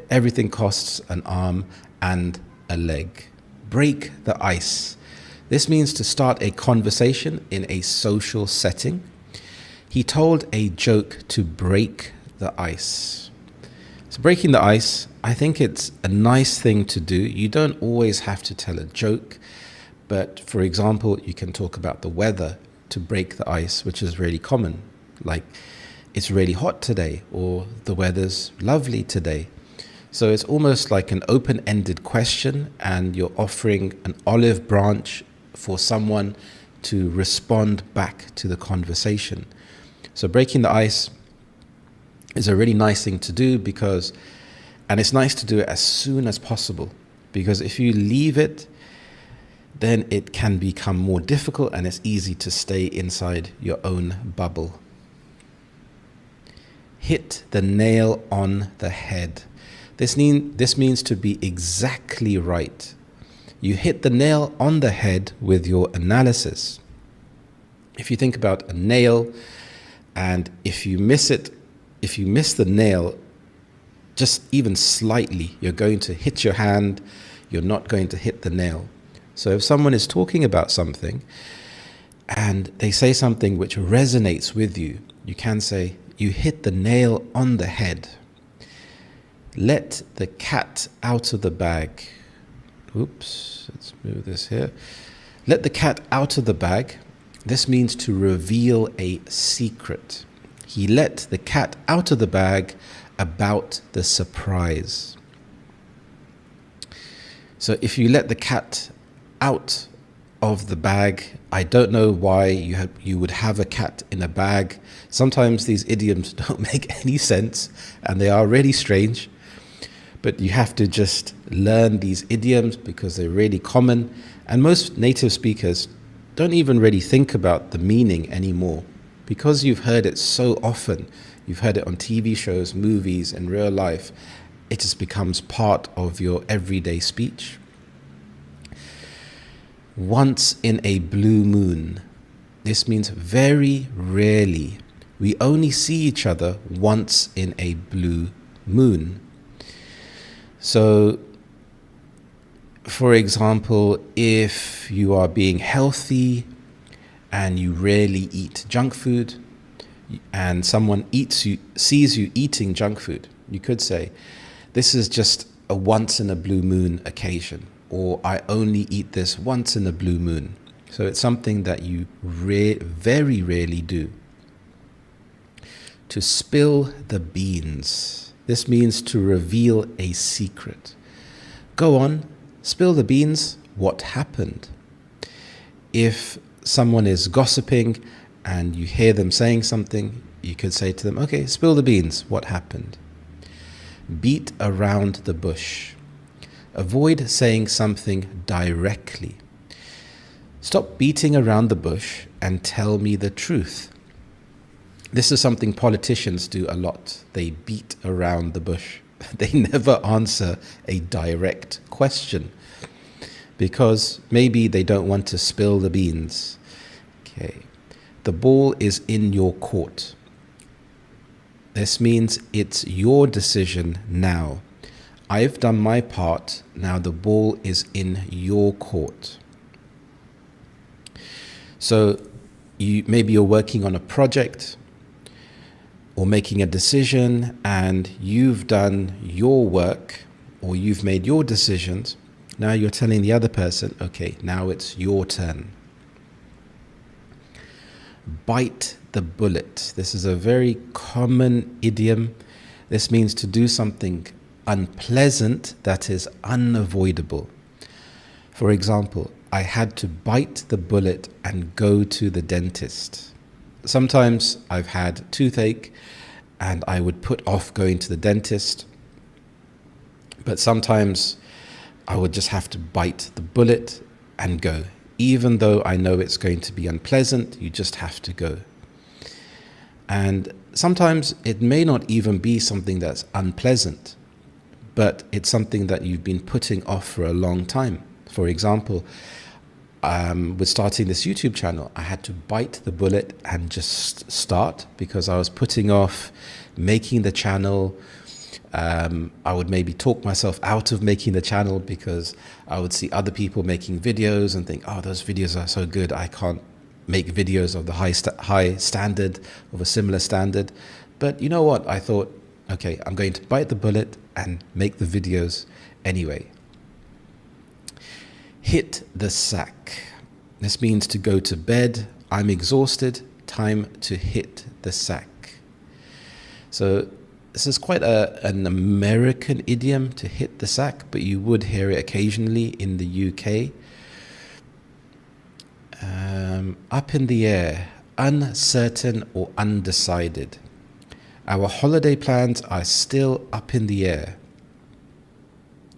everything costs an arm and a leg. Break the ice. This means to start a conversation in a social setting. He told a joke to break the ice. So breaking the ice, I think it's a nice thing to do. You don't always have to tell a joke, but for example, you can talk about the weather to break the ice, which is really common. Like, it's really hot today, or the weather's lovely today. So it's almost like an open-ended question, and you're offering an olive branch for someone to respond back to the conversation. So breaking the ice is a really nice thing to do and it's nice to do it as soon as possible, because if you leave it, then it can become more difficult and it's easy to stay inside your own bubble. Hit the nail on the head. This means to be exactly right. You hit the nail on the head with your analysis. If you think about a nail, and if you miss the nail just even slightly, you're going to hit your hand, you're not going to hit the nail. So if someone is talking about something and they say something which resonates with you, you can say, you hit the nail on the head. Let the cat out of the bag. Oops, let's move this here. Let the cat out of the bag. This means to reveal a secret. He let the cat out of the bag about the surprise. So if you let the cat out of the bag, I don't know why you would have a cat in a bag. Sometimes these idioms don't make any sense and they are really strange, but you have to just learn these idioms because they're really common, and most native speakers don't even really think about the meaning anymore because you've heard it so often. You've heard it on TV shows, movies, in real life. It just becomes part of your everyday speech. Once in a blue moon. This means very rarely. We only see each other once in a blue moon. So, for example, if you are being healthy and you rarely eat junk food, and someone sees you eating junk food, you could say, this is just a once in a blue moon occasion, or I only eat this once in a blue moon. So it's something that you very rarely do. To spill the beans. This means to reveal a secret. Go on, spill the beans. What happened? If someone is gossiping and you hear them saying something, you could say to them, okay, spill the beans. What happened? Beat around the bush. Avoid saying something directly. Stop beating around the bush and tell me the truth. This is something politicians do a lot. They beat around the bush. They never answer a direct question because maybe they don't want to spill the beans. Okay. The ball is in your court. This means it's your decision now. I've done my part. Now the ball is in your court. So maybe you're working on a project or making a decision, and you've done your work or you've made your decisions. Now you're telling the other person, okay, now it's your turn. Bite the bullet. This is a very common idiom. This means to do something unpleasant that is unavoidable. For example, I had to bite the bullet and go to the dentist. Sometimes I've had toothache and I would put off going to the dentist, but sometimes I would just have to bite the bullet and go. Even though I know it's going to be unpleasant, you just have to go. And sometimes it may not even be something that's unpleasant, but it's something that you've been putting off for a long time. For example, with starting this YouTube channel, I had to bite the bullet and just start because I was putting off making the channel. I would maybe talk myself out of making the channel because I would see other people making videos and think, oh, those videos are so good, I can't make videos of the high standard, of a similar standard. But you know what? I thought, okay, I'm going to bite the bullet and make the videos anyway. Hit the sack. This means to go to bed. I'm exhausted. Time to hit the sack. So this is quite an American idiom, to hit the sack, but you would hear it occasionally in the UK. Up in the air, uncertain or undecided. Our holiday plans are still up in the air.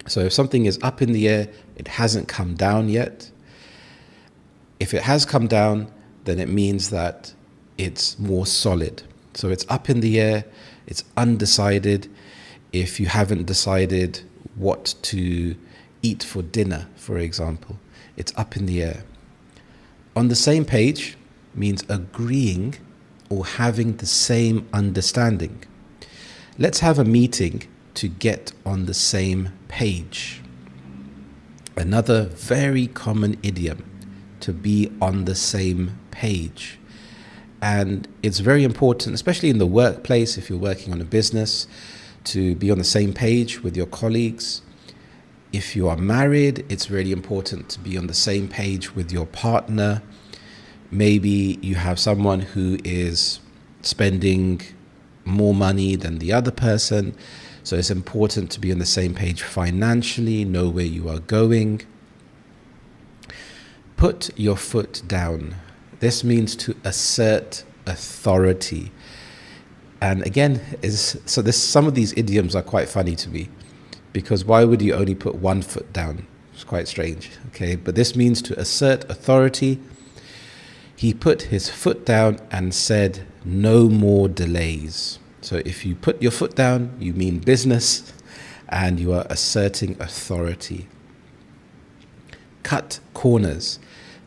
So if something is up in the air, it hasn't come down yet. If it has come down, then it means that it's more solid. So it's up in the air, it's undecided. If you haven't decided what to eat for dinner, for example, it's up in the air. On the same page means agreeing or having the same understanding. Let's have a meeting to get on the same page. Another very common idiom, to be on the same page. And it's very important, especially in the workplace, if you're working on a business, to be on the same page with your colleagues. If you are married, it's really important to be on the same page with your partner. Maybe you have someone who is spending more money than the other person. So it's important to be on the same page financially, know where you are going. Put your foot down. This means to assert authority. And again, some of these idioms are quite funny to me, because why would you only put one foot down? It's quite strange. Okay, but this means to assert authority. He put his foot down and said, no more delays. So if you put your foot down, you mean business and you are asserting authority. Cut corners.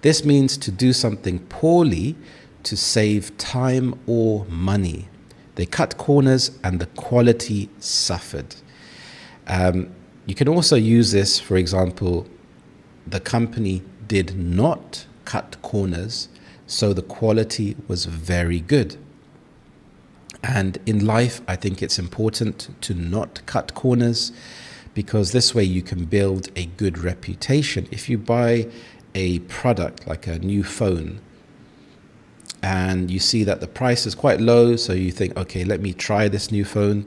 This means to do something poorly to save time or money. They cut corners and the quality suffered. You can also use this, for example, the company did not cut corners, so the quality was very good. And in life, I think it's important to not cut corners, because this way you can build a good reputation. If you buy a product like a new phone and you see that the price is quite low, so you think, okay, let me try this new phone,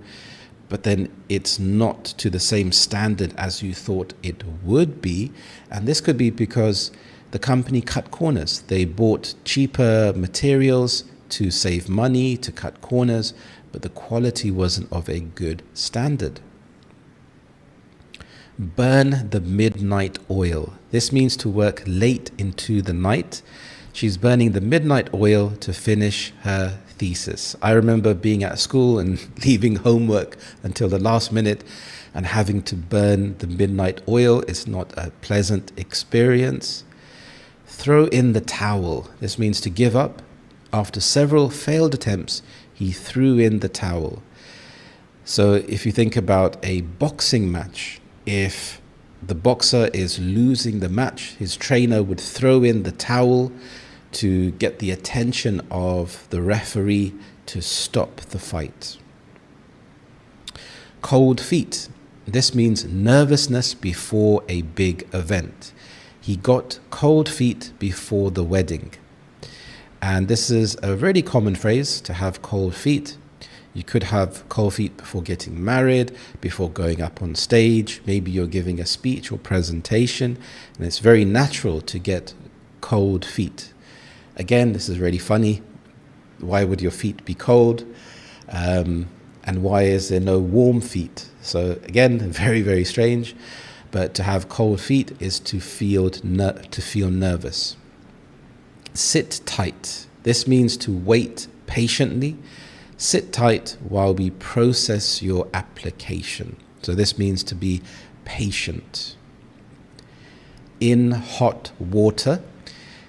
but then it's not to the same standard as you thought it would be. And this could be because the company cut corners. They bought cheaper materials to save money, to cut corners, but the quality wasn't of a good standard. Burn the midnight oil. This means to work late into the night. She's burning the midnight oil to finish her thesis. I remember being at school and leaving homework until the last minute and having to burn the midnight oil. It's not a pleasant experience. Throw in the towel. This means to give up. After several failed attempts, he threw in the towel. So if you think about a boxing match, if the boxer is losing the match, his trainer would throw in the towel to get the attention of the referee to stop the fight. Cold feet. This means nervousness before a big event. He got cold feet before the wedding. And this is a really common phrase, to have cold feet. You could have cold feet before getting married, before going up on stage. Maybe you're giving a speech or presentation, and it's very natural to get cold feet. Again, this is really funny. Why would your feet be cold? And why is there no warm feet? So again, very, very strange. But to have cold feet is to feel nervous. Sit tight. This means to wait patiently. Sit tight while we process your application. So this means to be patient. In hot water.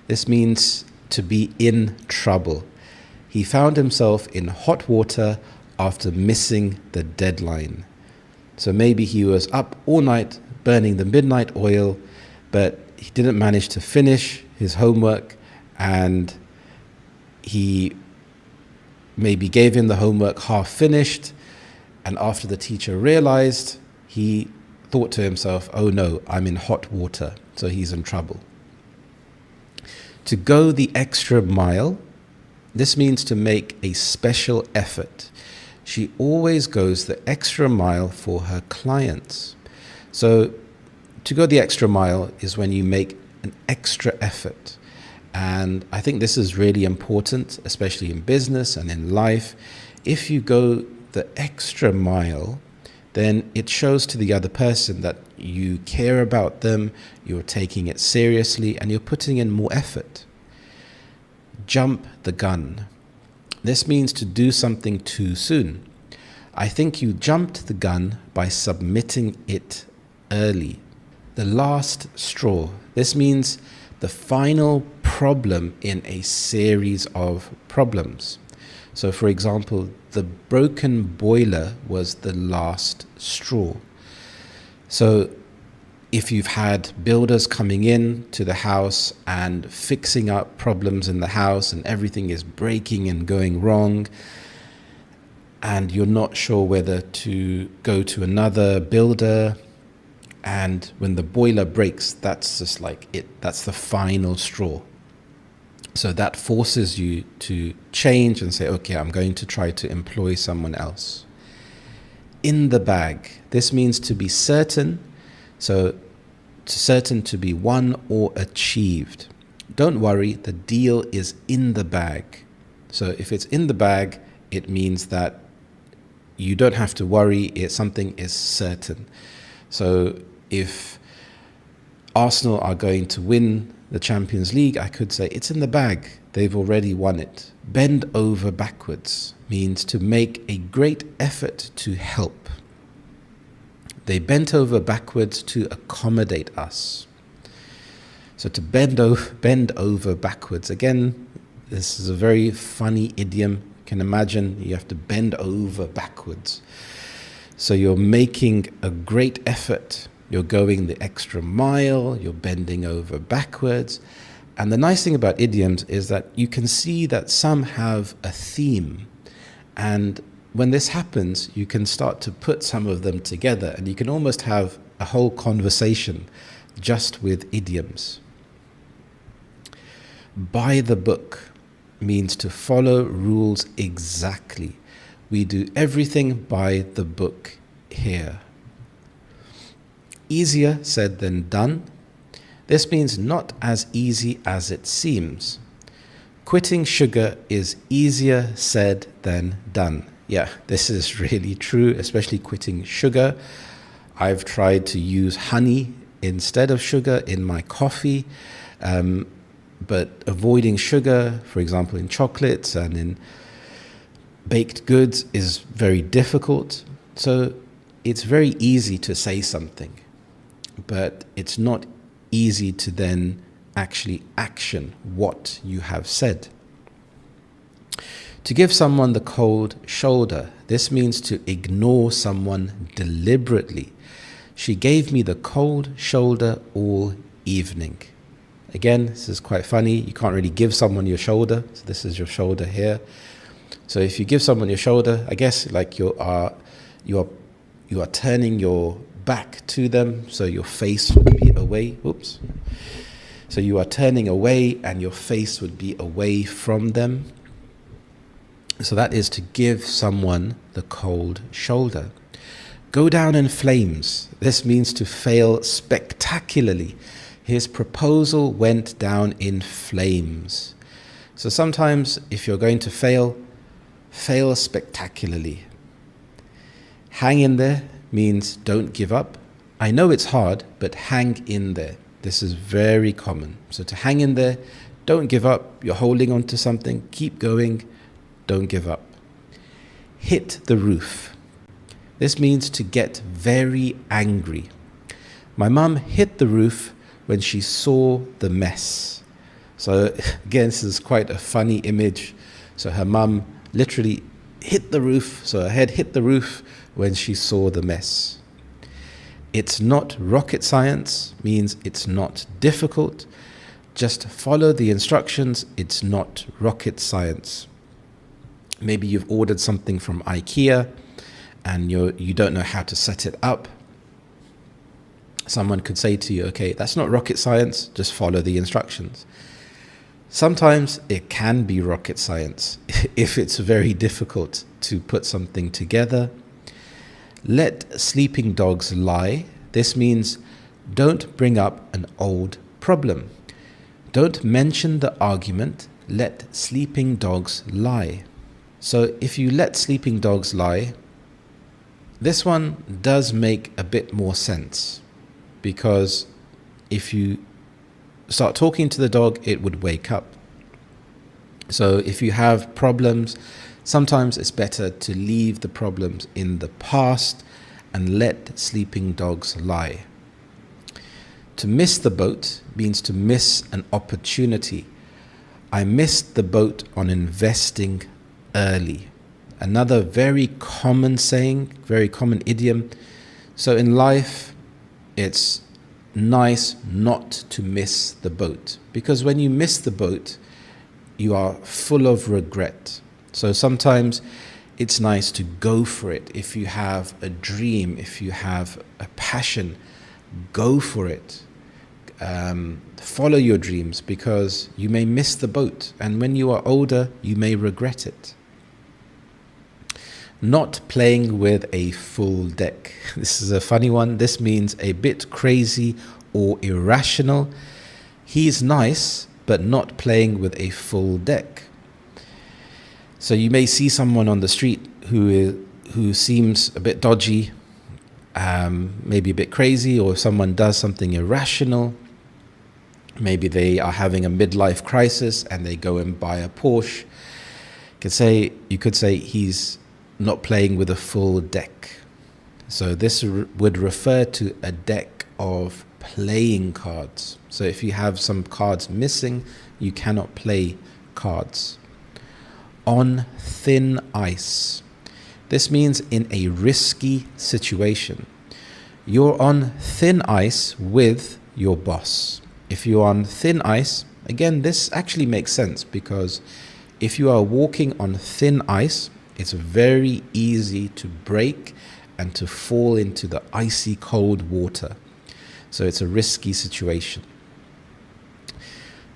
This means to be in trouble. He found himself in hot water after missing the deadline. So maybe he was up all night burning the midnight oil, but he didn't manage to finish his homework, and he maybe gave him the homework half finished, and after the teacher realized, he thought to himself, oh no, I'm in hot water, so he's in trouble. To go the extra mile, this means to make a special effort. She always goes the extra mile for her clients. So to go the extra mile is when you make an extra effort. And I think this is really important, especially in business and in life. If you go the extra mile, then it shows to the other person that you care about them, you're taking it seriously, and you're putting in more effort. Jump the gun. This means to do something too soon. I think you jumped the gun by submitting it early. The last straw. This means the final problem in a series of problems. So for example, the broken boiler was the last straw. So if you've had builders coming in to the house and fixing up problems in the house and everything is breaking and going wrong, and you're not sure whether to go to another builder, and when the boiler breaks, that's just like it. That's the final straw. So that forces you to change and say, okay, I'm going to try to employ someone else. In the bag. This means to be certain. So certain to be won or achieved. Don't worry, the deal is in the bag. So if it's in the bag, it means that you don't have to worry, something is certain. So if Arsenal are going to win the Champions League, I could say it's in the bag. They've already won it. Bend over backwards means to make a great effort to help. They bent over backwards to accommodate us. So to bend over backwards. Again, this is a very funny idiom. You can imagine you have to bend over backwards. So you're making a great effort. You're going the extra mile. You're bending over backwards. And the nice thing about idioms is that you can see that some have a theme. And when this happens, you can start to put some of them together, and you can almost have a whole conversation just with idioms. By the book means to follow rules exactly. We do everything by the book here. Easier said than done. This means not as easy as it seems. Quitting sugar is easier said than done. Yeah, this is really true, especially quitting sugar. I've tried to use honey instead of sugar in my coffee, but avoiding sugar, for example, in chocolates and in baked goods is very difficult. So it's very easy to say something, but it's not easy to then actually action what you have said. To give someone the cold shoulder, this means to ignore someone deliberately. She gave me the cold shoulder all evening. Again, this is quite funny. You can't really give someone your shoulder. So this is your shoulder here. So if you give someone your shoulder, I guess like you are turning your back to them, so your face would be away. Oops. So you are turning away and your face would be away from them. So that is to give someone the cold shoulder. Go down in flames. This means to fail spectacularly. His proposal went down in flames. So sometimes if you're going to fail spectacularly. Hang in there means don't give up. I know it's hard, but hang in there. This is very common. So to hang in there, don't give up. You're holding on to something. Keep going. Don't give up. Hit the roof. This means to get very angry. My mum hit the roof when she saw the mess. So again, this is quite a funny image. So her mum literally hit the roof. So her head hit the roof when she saw the mess. It's not rocket science means it's not difficult. Just follow the instructions. It's not rocket science. Maybe you've ordered something from IKEA and you don't know how to set it up. Someone could say to you, okay, that's not rocket science, just follow the instructions. Sometimes it can be rocket science if it's very difficult to put something together. Let sleeping dogs lie. This means don't bring up an old problem. Don't mention the argument. Let sleeping dogs lie. So if you let sleeping dogs lie, this one does make a bit more sense, because if you start talking to the dog, it would wake up. So if you have problems, sometimes it's better to leave the problems in the past and let sleeping dogs lie. To miss the boat means to miss an opportunity. I missed the boat on investing early. Another very common saying, very common idiom. So in life, it's nice not to miss the boat, because when you miss the boat, you are full of regret. So sometimes it's nice to go for it. If you have a dream, if you have a passion, go for it. Follow your dreams, because you may miss the boat, and when you are older, you may regret it. Not playing with a full deck. This is a funny one. This means a bit crazy or irrational. He's nice, but not playing with a full deck. So you may see someone on the street who seems a bit dodgy, maybe a bit crazy, or someone does something irrational. Maybe they are having a midlife crisis and they go and buy a Porsche. You could say he's not playing with a full deck. So this would refer to a deck of playing cards. So if you have some cards missing, you cannot play cards. On thin ice. This means in a risky situation. You're on thin ice with your boss. If you're on thin ice, again, this actually makes sense, because if you are walking on thin ice, It's very easy to break and to fall into the icy cold water. So it's a risky situation.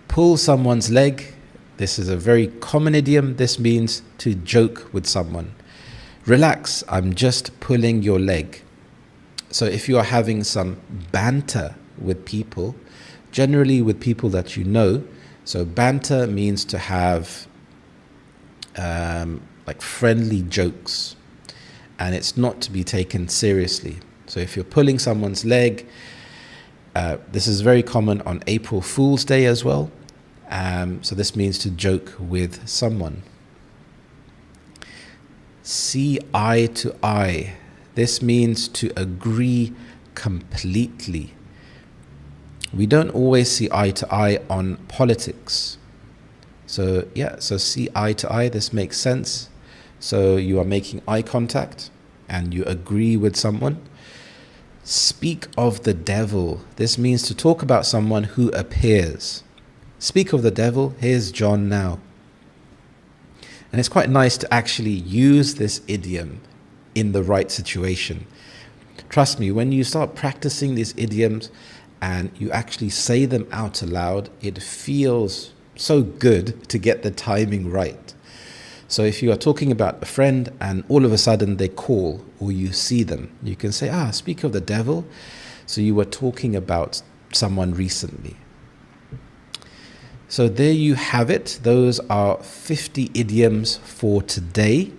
Pull someone's leg. This is a very common idiom. This means to joke with someone. Relax, I'm just pulling your leg. So if you are having some banter with people, generally with people that you know, so banter means to have like friendly jokes, and it's not to be taken seriously. So if you're pulling someone's leg, this is very common on April Fool's Day as well. So this means to joke with someone. See eye to eye. This means to agree completely. We don't always see eye to eye on politics. So see eye to eye, this makes sense. So you are making eye contact and you agree with someone. Speak of the devil. This means to talk about someone who appears. Speak of the devil, here's John now. And it's quite nice to actually use this idiom in the right situation. Trust me, when you start practicing these idioms and you actually say them out aloud, it feels so good to get the timing right. So if you are talking about a friend and all of a sudden they call or you see them, you can say, speak of the devil. So you were talking about someone recently. So there you have it. Those are 50 idioms for today.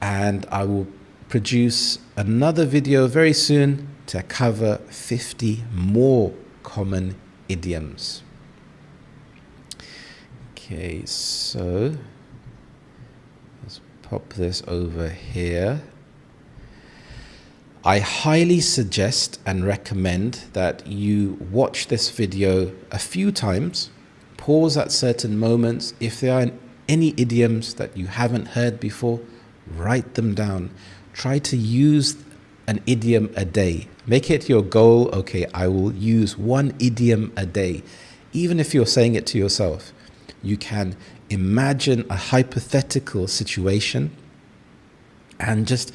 And I will produce another video very soon to cover 50 more common idioms. Okay, so let's pop this over here. I highly suggest and recommend that you watch this video a few times, pause at certain moments. If there are any idioms that you haven't heard before, write them down. Try to use an idiom a day. Make it your goal. Okay, I will use one idiom a day. Even if you're saying it to yourself, you can imagine a hypothetical situation and just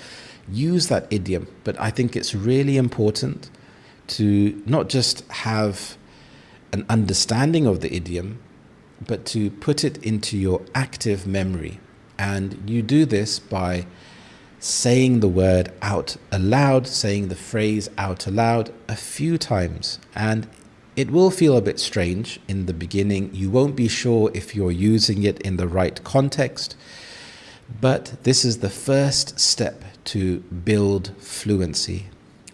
use that idiom. But I think it's really important to not just have an understanding of the idiom, but to put it into your active memory. And you do this by saying the word out aloud, saying the phrase out aloud a few times. And it will feel a bit strange in the beginning. You won't be sure if you're using it in the right context. But this is the first step to build fluency.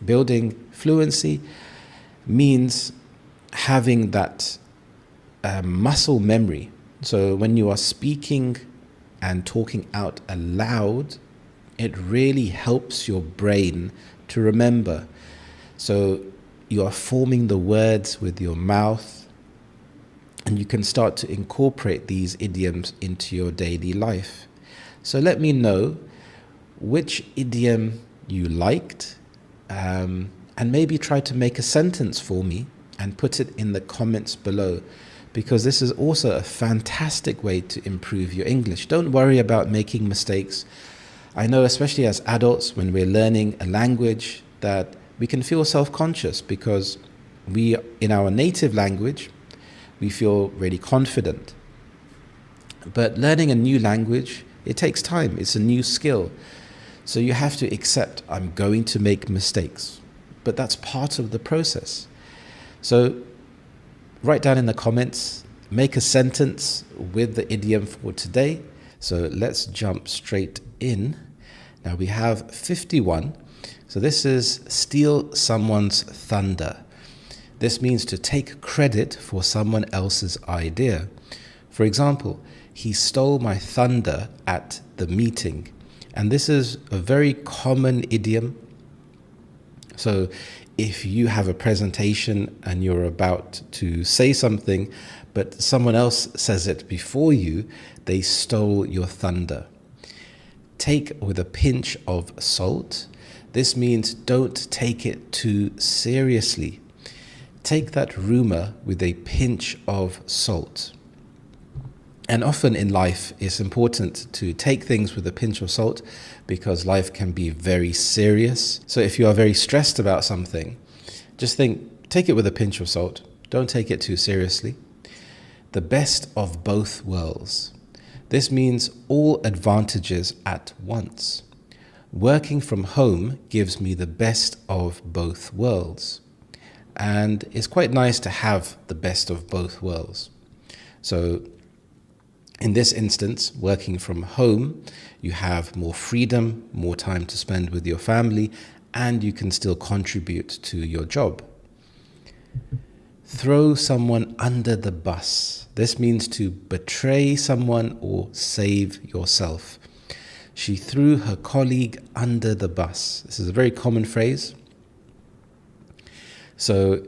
Building fluency means having that muscle memory. So when you are speaking and talking out aloud, it really helps your brain to remember. So you are forming the words with your mouth, and you can start to incorporate these idioms into your daily life. So let me know which idiom you liked, and maybe try to make a sentence for me and put it in the comments below, because this is also a fantastic way to improve your English. Don't worry about making mistakes. I know, especially as adults, when we're learning a language, that we can feel self-conscious because in our native language, we feel really confident. But learning a new language, it takes time. It's a new skill. So you have to accept, I'm going to make mistakes. But that's part of the process. So write down in the comments, make a sentence with the idiom for today. So let's jump straight in. Now we have 51. So this is steal someone's thunder. This means to take credit for someone else's idea. For example, he stole my thunder at the meeting. And this is a very common idiom. So if you have a presentation and you're about to say something, but someone else says it before you, they stole your thunder. Take with a pinch of salt. This means don't take it too seriously. Take that rumor with a pinch of salt. And often in life, it's important to take things with a pinch of salt because life can be very serious. So if you are very stressed about something, just take it with a pinch of salt. Don't take it too seriously. The best of both worlds. This means all advantages at once. Working from home gives me the best of both worlds. And it's quite nice to have the best of both worlds. So in this instance, working from home, you have more freedom, more time to spend with your family, and you can still contribute to your job. Throw someone under the bus. This means to betray someone or save yourself. She threw her colleague under the bus. This is a very common phrase. So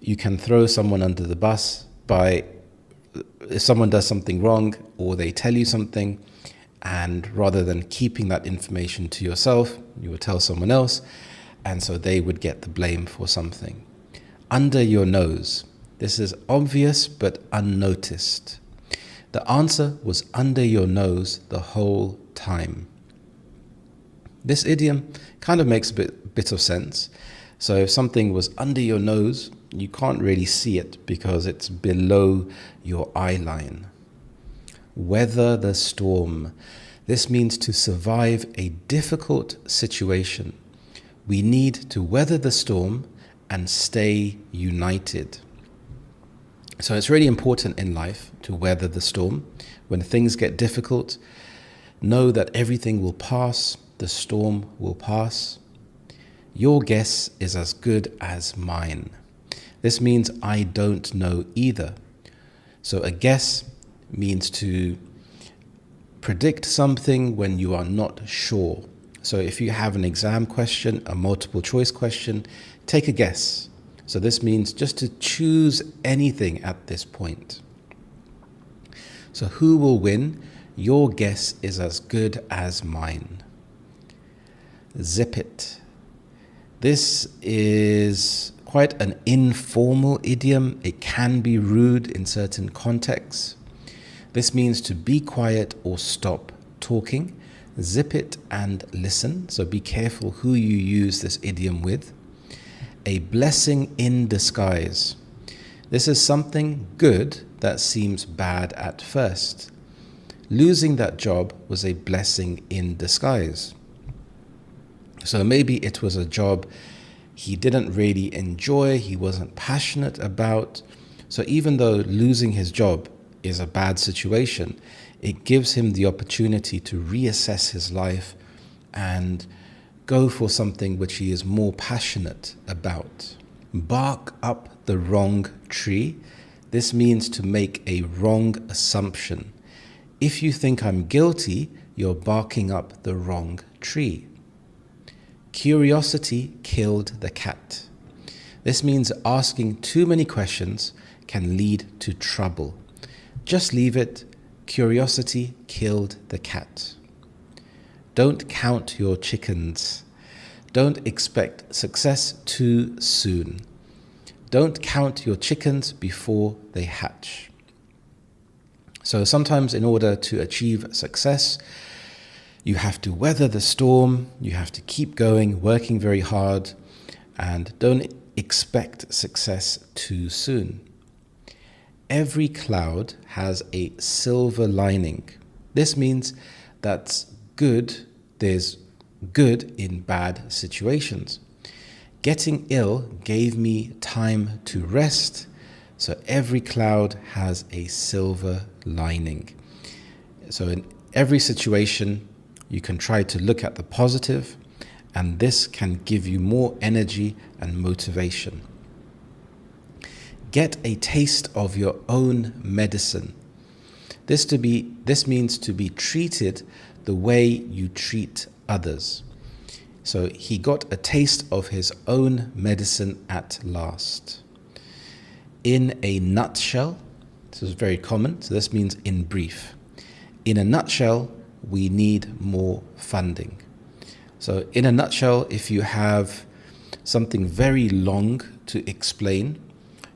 you can throw someone under the bus by if someone does something wrong or they tell you something, and rather than keeping that information to yourself, you would tell someone else, and so they would get the blame for something. Under your nose. This is obvious but unnoticed. The answer was under your nose the whole time. This idiom kind of makes a bit of sense. So if something was under your nose, you can't really see it because it's below your eye line. Weather the storm. This means to survive a difficult situation. We need to weather the storm and stay united. So it's really important in life to weather the storm. When things get difficult, know that everything will pass, the storm will pass. Your guess is as good as mine. This means I don't know either. So a guess means to predict something when you are not sure. So if you have an exam question, a multiple choice question, take a guess. So this means just to choose anything at this point. So who will win? Your guess is as good as mine. Zip it. This is quite an informal idiom. It can be rude in certain contexts. This means to be quiet or stop talking. Zip it and listen. So be careful who you use this idiom with. A blessing in disguise. This is something good that seems bad at first. Losing that job was a blessing in disguise. So maybe it was a job he didn't really enjoy, he wasn't passionate about. So even though losing his job is a bad situation, it gives him the opportunity to reassess his life and go for something which he is more passionate about. Bark up the wrong tree. This means to make a wrong assumption. If you think I'm guilty, you're barking up the wrong tree. Curiosity killed the cat. This means asking too many questions can lead to trouble. Just leave it. Curiosity killed the cat. Don't count your chickens. Don't expect success too soon. Don't count your chickens before they hatch. So sometimes in order to achieve success, you have to weather the storm, you have to keep going, working very hard, and don't expect success too soon. Every cloud has a silver lining. This means that's good, there's good in bad situations. Getting ill gave me time to rest, so every cloud has a silver lining. So in every situation, you can try to look at the positive, and this can give you more energy and motivation. Get a taste of your own medicine. This means to be treated the way you treat others. So he got a taste of his own medicine at last. In a nutshell, this is very common, so this means in brief. In a nutshell, we need more funding. So in a nutshell, if you have something very long to explain,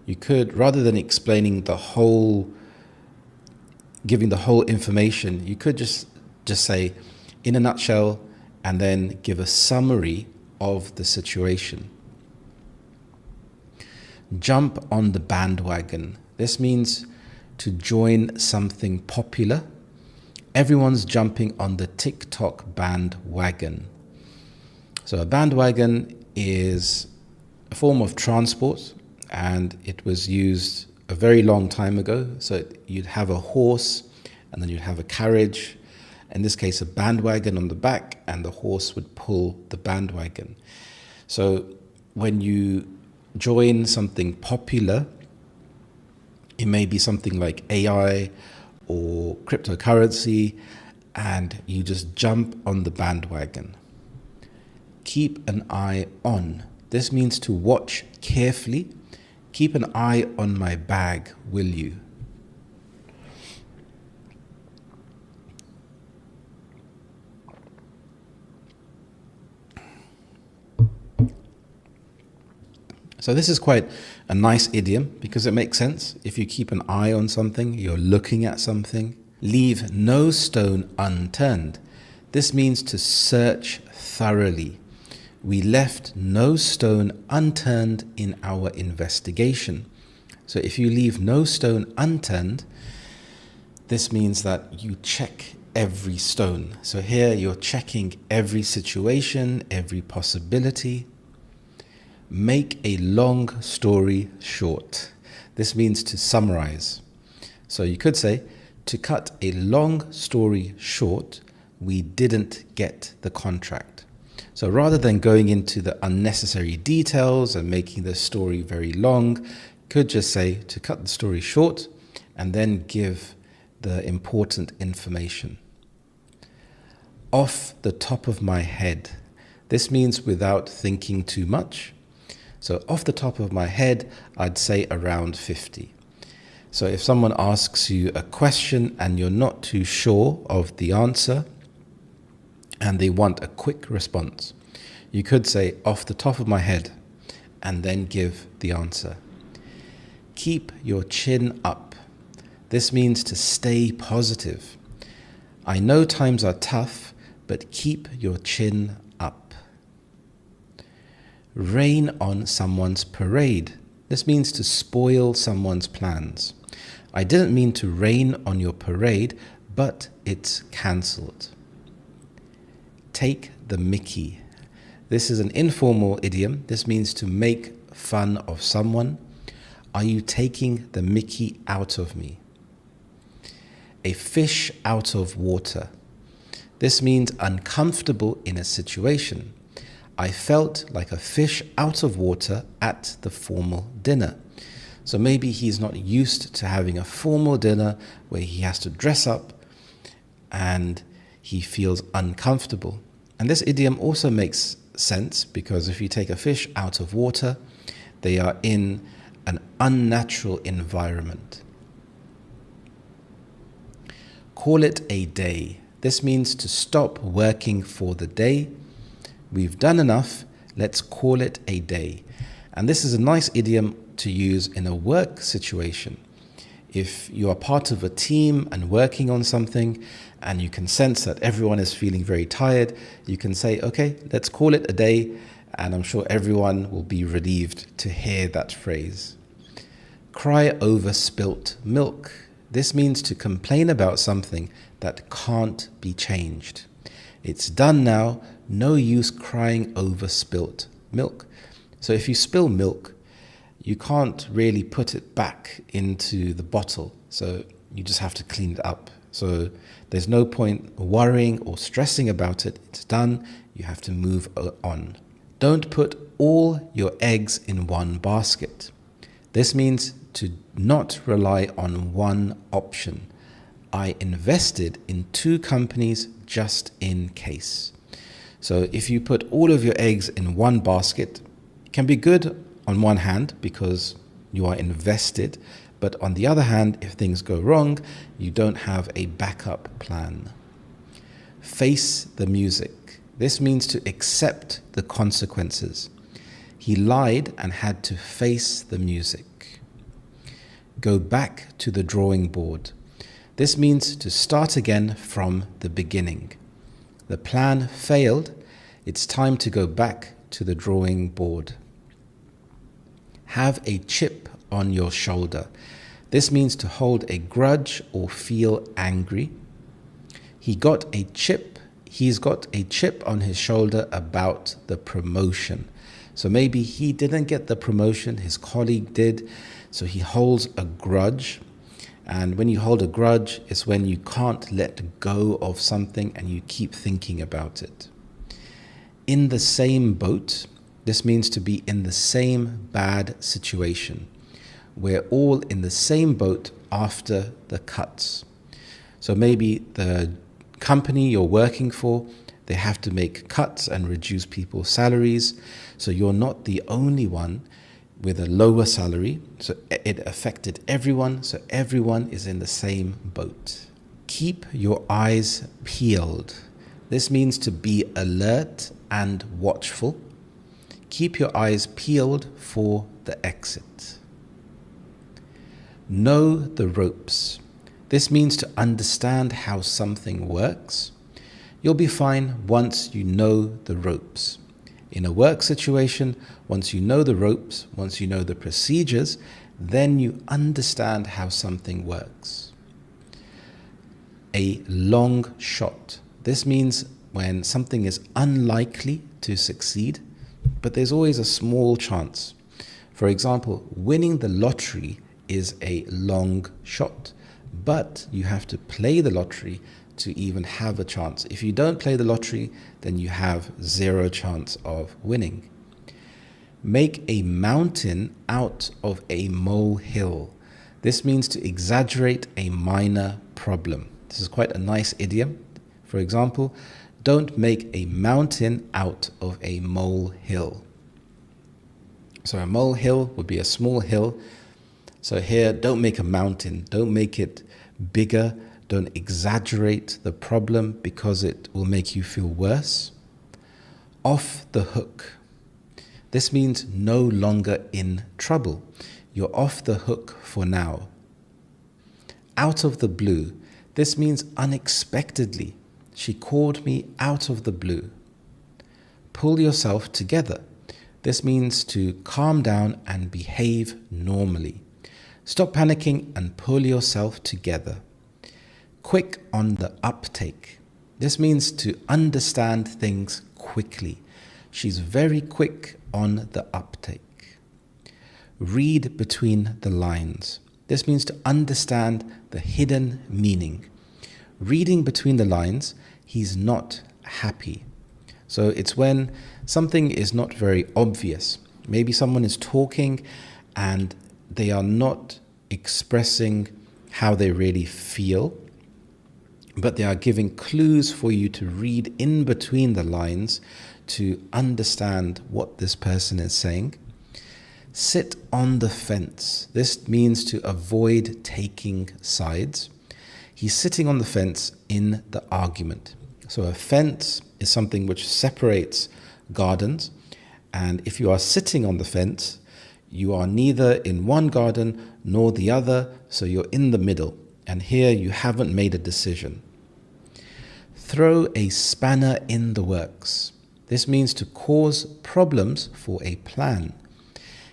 you could, rather than explaining the whole giving the whole information, you could just say, in a nutshell, and then give a summary of the situation. Jump on the bandwagon. This means to join something popular. Everyone's jumping on the TikTok bandwagon. So a bandwagon is a form of transport, and it was used a very long time ago. So you'd have a horse, and then you'd have a carriage, in this case a bandwagon on the back, and the horse would pull the bandwagon. So when you join something popular, it may be something like AI or cryptocurrency, and you just jump on the bandwagon. Keep an eye on. This means to watch carefully. Keep an eye on my bag, will you? So this is quite a nice idiom because it makes sense. If you keep an eye on something, you're looking at something. Leave no stone unturned. This means to search thoroughly. We left no stone unturned in our investigation. So if you leave no stone unturned, this means that you check every stone. So here you're checking every situation, every possibility. Make a long story short. This means to summarize. So you could say, to cut a long story short, we didn't get the contract. So rather than going into the unnecessary details and making the story very long, could just say to cut the story short and then give the important information. Off the top of my head. This means without thinking too much. So off the top of my head, I'd say around 50. So if someone asks you a question and you're not too sure of the answer and they want a quick response, you could say off the top of my head and then give the answer. Keep your chin up. This means to stay positive. I know times are tough, but keep your chin up. Rain on someone's parade. This means to spoil someone's plans. I didn't mean to rain on your parade, but it's cancelled. Take the mickey. This is an informal idiom. This means to make fun of someone. Are you taking the mickey out of me? A fish out of water. This means uncomfortable in a situation. I felt like a fish out of water at the formal dinner. So maybe he's not used to having a formal dinner where he has to dress up and he feels uncomfortable. And this idiom also makes sense because if you take a fish out of water, they are in an unnatural environment. Call it a day. This means to stop working for the day. We've done enough, let's call it a day. And this is a nice idiom to use in a work situation. If you are part of a team and working on something and you can sense that everyone is feeling very tired, you can say, okay, let's call it a day, and I'm sure everyone will be relieved to hear that phrase. Cry over spilt milk. This means to complain about something that can't be changed. It's done now, no use crying over spilt milk. So if you spill milk, you can't really put it back into the bottle. So you just have to clean it up. So there's no point worrying or stressing about it. It's done. You have to move on. Don't put all your eggs in one basket. This means to not rely on one option. I invested in 2 companies just in case. So if you put all of your eggs in one basket, it can be good on one hand because you are invested, but on the other hand, if things go wrong, you don't have a backup plan. Face the music. This means to accept the consequences. He lied and had to face the music. Go back to the drawing board. This means to start again from the beginning. The plan failed. It's time to go back to the drawing board. Have a chip on your shoulder. This means to hold a grudge or feel angry. He's got a chip on his shoulder about the promotion. So maybe he didn't get the promotion, his colleague did, so he holds a grudge. And when you hold a grudge, it's when you can't let go of something and you keep thinking about it. In the same boat, this means to be in the same bad situation. We're all in the same boat after the cuts. So maybe the company you're working for, they have to make cuts and reduce people's salaries. So you're not the only one with a lower salary. So it affected everyone. So everyone is in the same boat. Keep your eyes peeled. This means to be alert and watchful. Keep your eyes peeled for the exit. Know the ropes. This means to understand how something works. You'll be fine once you know the ropes. In a work situation, once you know the ropes, once you know the procedures, then you understand how something works. A long shot. This means when something is unlikely to succeed, but there's always a small chance. For example, winning the lottery is a long shot, but you have to play the lottery to even have a chance. If you don't play the lottery, then you have zero chance of winning. Make a mountain out of a molehill. This means to exaggerate a minor problem. This is quite a nice idiom. For example, don't make a mountain out of a molehill. So a molehill would be a small hill. So here, don't make a mountain. Don't make it bigger. Don't exaggerate the problem because it will make you feel worse. Off the hook. This means no longer in trouble. You're off the hook for now. Out of the blue. This means unexpectedly. She called me out of the blue. Pull yourself together. This means to calm down and behave normally. Stop panicking and pull yourself together. Quick on the uptake. This means to understand things quickly. She's very quick on the uptake. Read between the lines. This means to understand the hidden meaning. Reading between the lines, he's not happy. So it's when something is not very obvious. Maybe someone is talking and they are not expressing how they really feel, but they are giving clues for you to read in between the lines to understand what this person is saying. Sit on the fence. This means to avoid taking sides. He's sitting on the fence in the argument. So a fence is something which separates gardens, and if you are sitting on the fence, you are neither in one garden nor the other, so you're in the middle, and here you haven't made a decision. Throw a spanner in the works. This means to cause problems for a plan.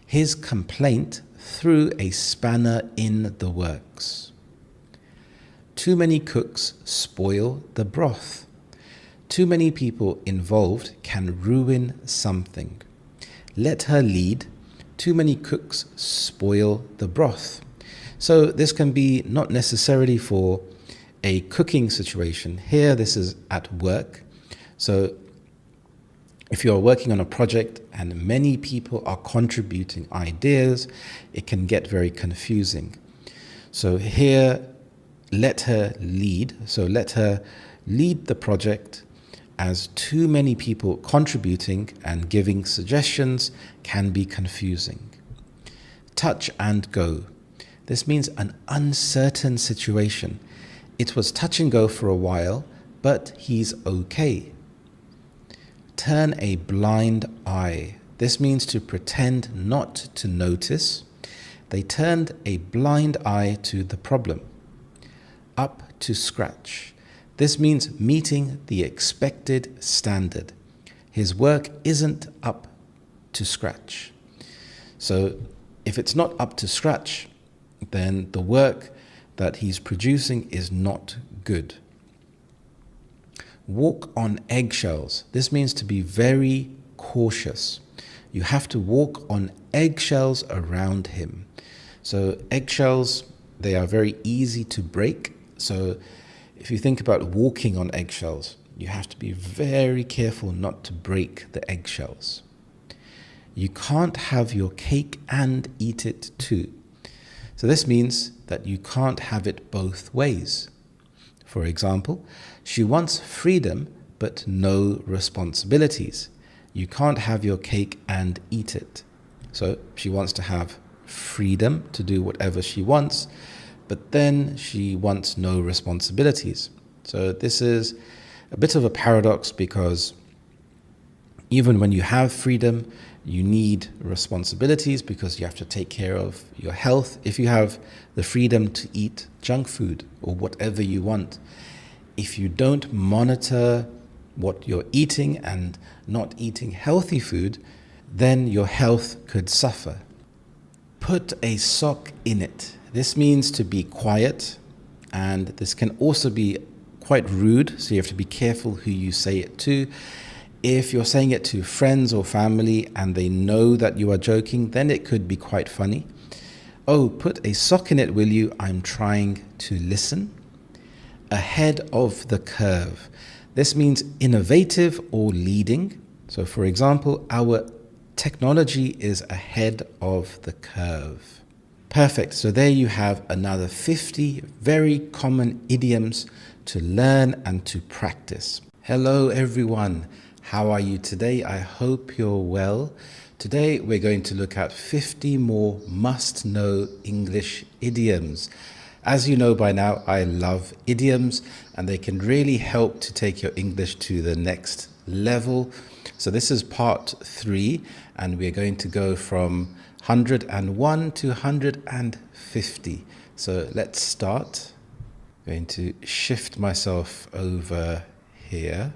His complaint threw a spanner in the works. Too many cooks spoil the broth. Too many people involved can ruin something. Let her lead. Too many cooks spoil the broth. So this can be not necessarily for a cooking situation. Here, this is at work. So if you are working on a project and many people are contributing ideas, it can get very confusing. So here, let her lead. So let her lead the project, as too many people contributing and giving suggestions can be confusing. Touch and go. This means an uncertain situation. It was touch and go for a while, but he's okay. Turn a blind eye. This means to pretend not to notice. They turned a blind eye to the problem. up to scratch. This means meeting the expected standard. His work isn't up to scratch. So if it's not up to scratch, then the work that he's producing is not good. Walk on eggshells. This means to be very cautious. You have to walk on eggshells around him. So eggshells, they are very easy to break. So if you think about walking on eggshells, you have to be very careful not to break the eggshells. You can't have your cake and eat it too. So this means that you can't have it both ways. For example, she wants freedom but no responsibilities. You can't have your cake and eat it. So she wants to have freedom to do whatever she wants, but then she wants no responsibilities. So this is a bit of a paradox, because even when you have freedom, you need responsibilities because you have to take care of your health. If you have the freedom to eat junk food or whatever you want, if you don't monitor what you're eating and not eating healthy food, then your health could suffer. Put a sock in it. This means to be quiet, and this can also be quite rude, so you have to be careful who you say it to. If you're saying it to friends or family and they know that you are joking, then it could be quite funny. Oh, put a sock in it, will you? I'm trying to listen. Ahead of the curve. This means innovative or leading. So for example, our technology is ahead of the curve. Perfect. So there you have another 50 very common idioms to learn and to practice. Hello everyone. How are you today? I hope you're well. Today we're going to look at 50 more must-know English idioms. As you know by now, I love idioms and they can really help to take your English to the next level. So this is part 3 and we're going to go from 101 to 150. So let's start. I'm going to shift myself over here.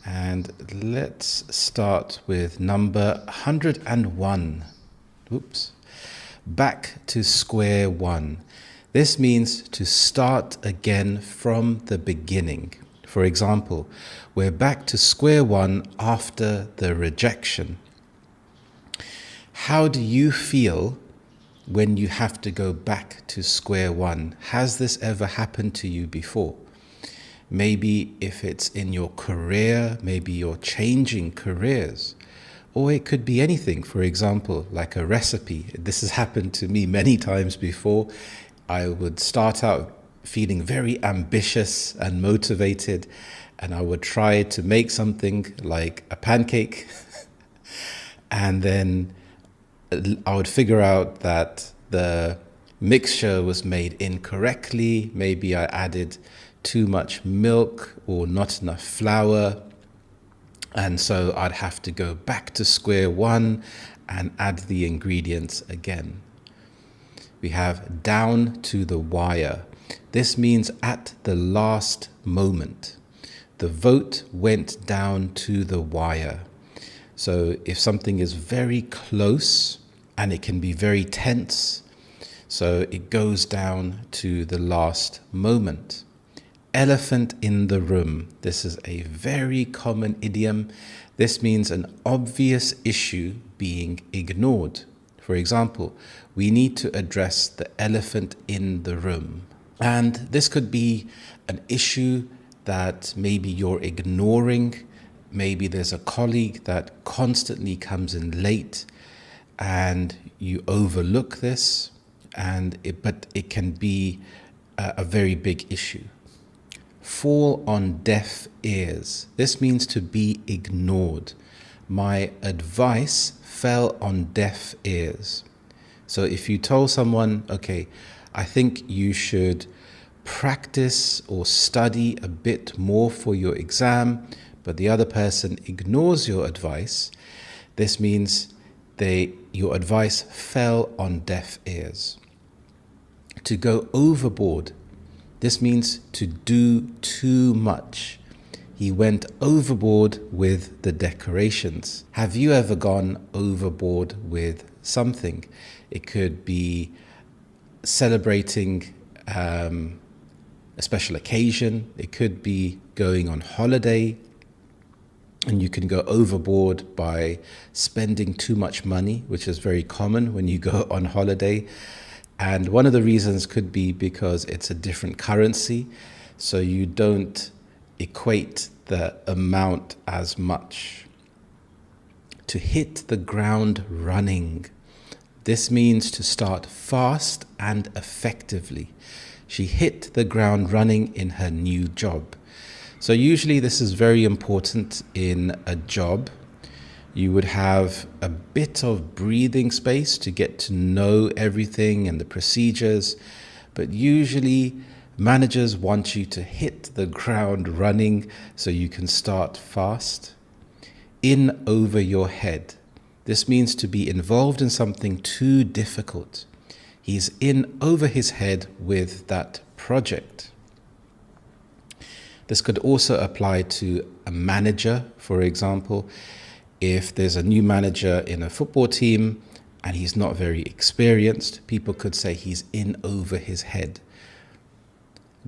And let's start with number 101. Oops. Back to square one. This means to start again from the beginning. For example, we're back to square one after the rejection. How do you feel when you have to go back to square one? Has this ever happened to you before? Maybe if it's in your career, maybe you're changing careers. Or it could be anything, for example, like a recipe. This has happened to me many times before. I would start out feeling very ambitious and motivated, and I would try to make something like a pancake. And then I would figure out that the mixture was made incorrectly. Maybe I added too much milk or not enough flour. And so I'd have to go back to square one and add the ingredients again. We have down to the wire. This means at the last moment. The vote went down to the wire. So if something is very close and it can be very tense, so it goes down to the last moment. Elephant in the room. This is a very common idiom. This means an obvious issue being ignored. For example, we need to address the elephant in the room. And this could be an issue that maybe you're ignoring. Maybe there's a colleague that constantly comes in late and you overlook this, but it can be a very big issue. Fall on deaf ears. This means to be ignored. My advice fell on deaf ears. So if you told someone, okay, I think you should practice or study a bit more for your exam, but the other person ignores your advice, this means your advice fell on deaf ears. To go overboard. This means to do too much. He went overboard with the decorations. Have you ever gone overboard with something? It could be celebrating a special occasion. It could be going on holiday, and you can go overboard by spending too much money, which is very common when you go on holiday. And one of the reasons could be because it's a different currency, so you don't equate the amount as much. To hit the ground running. This means to start fast and effectively. She hit the ground running in her new job. So usually this is very important in a job. You would have a bit of breathing space to get to know everything and the procedures, but usually managers want you to hit the ground running so you can start fast. In over your head. This means to be involved in something too difficult. He's in over his head with that project. This could also apply to a manager, for example. If there's a new manager in a football team and he's not very experienced, people could say he's in over his head.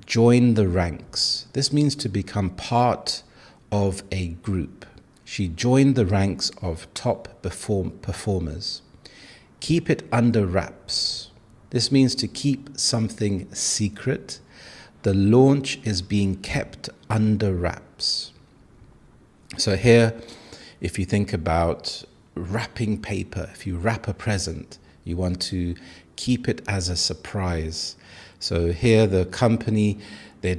Join the ranks. This means to become part of a group. She joined the ranks of top performers. Keep it under wraps. This means to keep something secret. The launch is being kept under wraps. So here, if you think about wrapping paper, if you wrap a present, you want to keep it as a surprise. So here the company, they're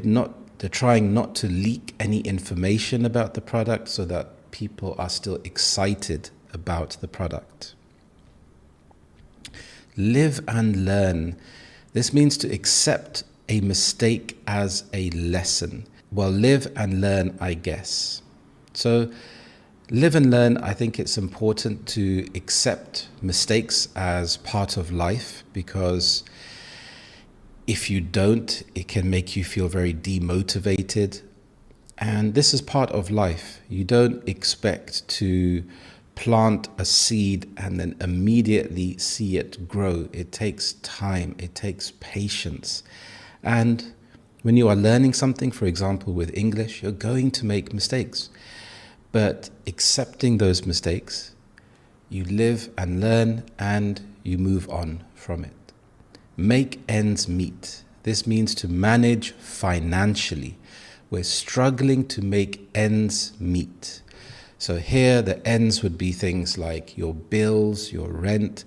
trying not to leak any information about the product so that people are still excited about the product. Live and learn. This means to accept a mistake as a lesson. Well, live and learn, I guess. So live and learn, I think it's important to accept mistakes as part of life, because if you don't, it can make you feel very demotivated. And this is part of life. You don't expect to plant a seed and then immediately see it grow. It takes time, it takes patience. And when you are learning something, for example, with English, you're going to make mistakes. But accepting those mistakes, you live and learn and you move on from it. Make ends meet. This means to manage financially. We're struggling to make ends meet. So here the ends would be things like your bills, your rent,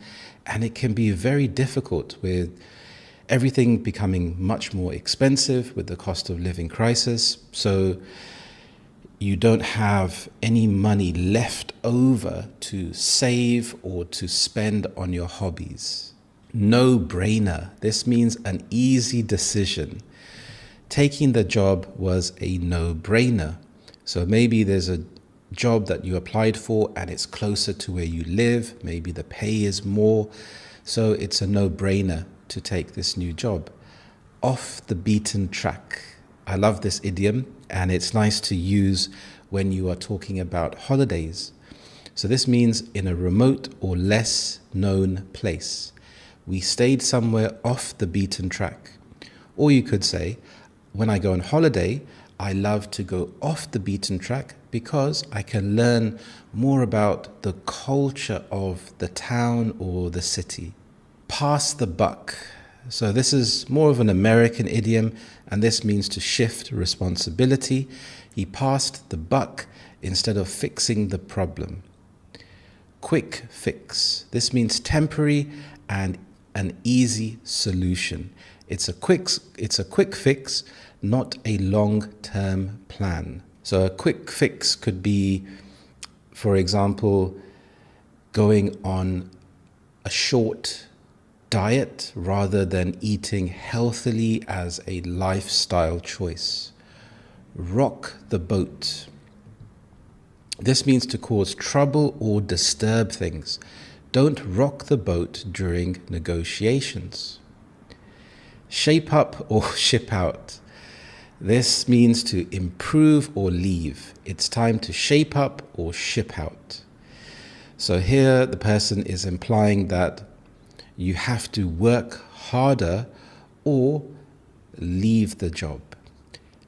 and it can be very difficult with everything becoming much more expensive with the cost of living crisis. So you don't have any money left over to save or to spend on your hobbies. No brainer. This means an easy decision. Taking the job was a no-brainer. So maybe there's a job that you applied for and it's closer to where you live. Maybe the pay is more. So it's a no-brainer to take this new job. Off the beaten track. I love this idiom, and it's nice to use when you are talking about holidays. So this means in a remote or less known place. We stayed somewhere off the beaten track. Or you could say, when I go on holiday, I love to go off the beaten track because I can learn more about the culture of the town or the city. Pass the buck. So this is more of an American idiom, and this means to shift responsibility. He passed the buck instead of fixing the problem. Quick fix. This means temporary and an easy solution. It's a quick fix, not a long-term plan. So a quick fix could be, for example, going on a short diet rather than eating healthily as a lifestyle choice. Rock the boat. This means to cause trouble or disturb things. Don't rock the boat during negotiations. Shape up or ship out. This means to improve or leave. It's time to shape up or ship out. So here the person is implying that you have to work harder or leave the job.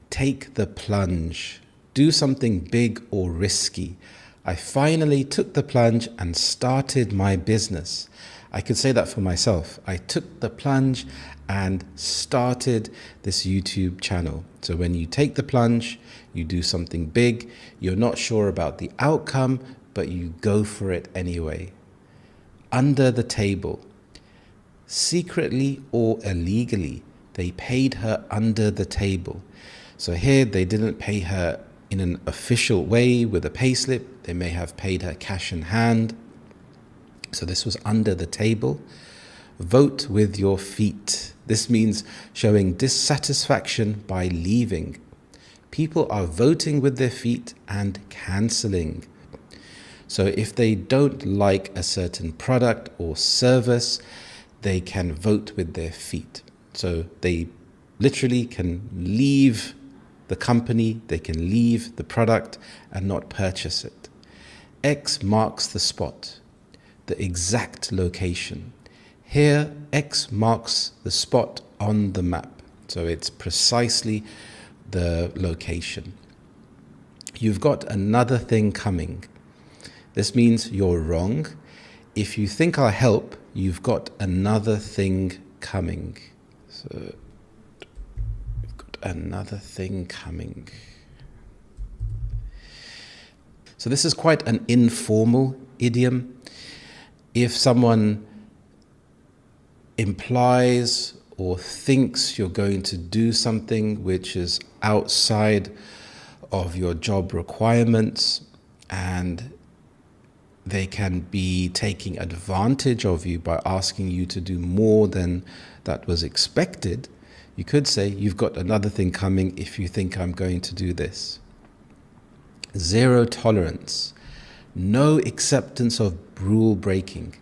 Take the plunge. Do something big or risky. I finally took the plunge and started my business. I could say that for myself. I took the plunge and started this YouTube channel. So when you take the plunge, you do something big, you're not sure about the outcome, but you go for it anyway. Under the table. Secretly or illegally, they paid her under the table. So here they didn't pay her in an official way with a payslip. They may have paid her cash in hand. So this was under the table. Vote with your feet. This means showing dissatisfaction by leaving. People are voting with their feet and cancelling. So if they don't like a certain product or service, they can vote with their feet. So they literally can leave the company, they can leave the product and not purchase it. X marks the spot, the exact location. Here, X marks the spot on the map. So it's precisely the location. You've got another thing coming. This means you're wrong. If you think I'll help, you've got another thing coming. So you've got another thing coming. So this is quite an informal idiom. If someone implies or thinks you're going to do something which is outside of your job requirements and they can be taking advantage of you by asking you to do more than that was expected, you could say, you've got another thing coming if you think I'm going to do this. Zero tolerance. No acceptance of rule breaking.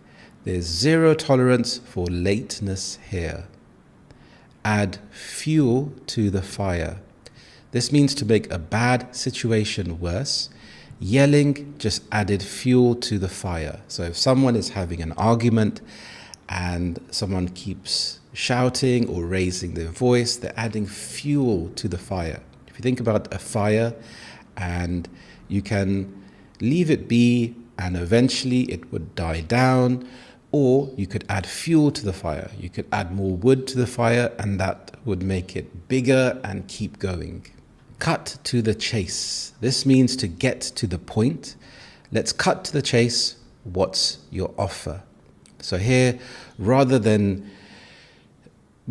There's zero tolerance for lateness here. Add fuel to the fire. This means to make a bad situation worse. Yelling just added fuel to the fire. So if someone is having an argument and someone keeps shouting or raising their voice, they're adding fuel to the fire. If you think about a fire and you can leave it be and eventually it would die down, or you could add fuel to the fire. You could add more wood to the fire and that would make it bigger and keep going. Cut to the chase. This means to get to the point. Let's cut to the chase. What's your offer? So here, rather than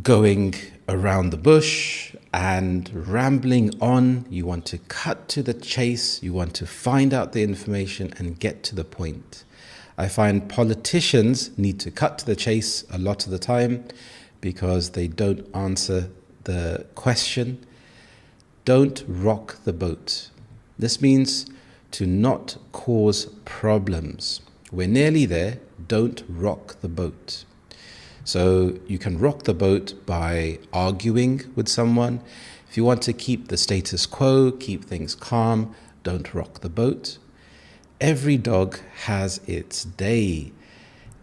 going around the bush and rambling on, you want to cut to the chase. You want to find out the information and get to the point. I find politicians need to cut to the chase a lot of the time because they don't answer the question. Don't rock the boat. This means to not cause problems. We're nearly there. Don't rock the boat. So you can rock the boat by arguing with someone. If you want to keep the status quo, keep things calm, don't rock the boat. Every dog has its day.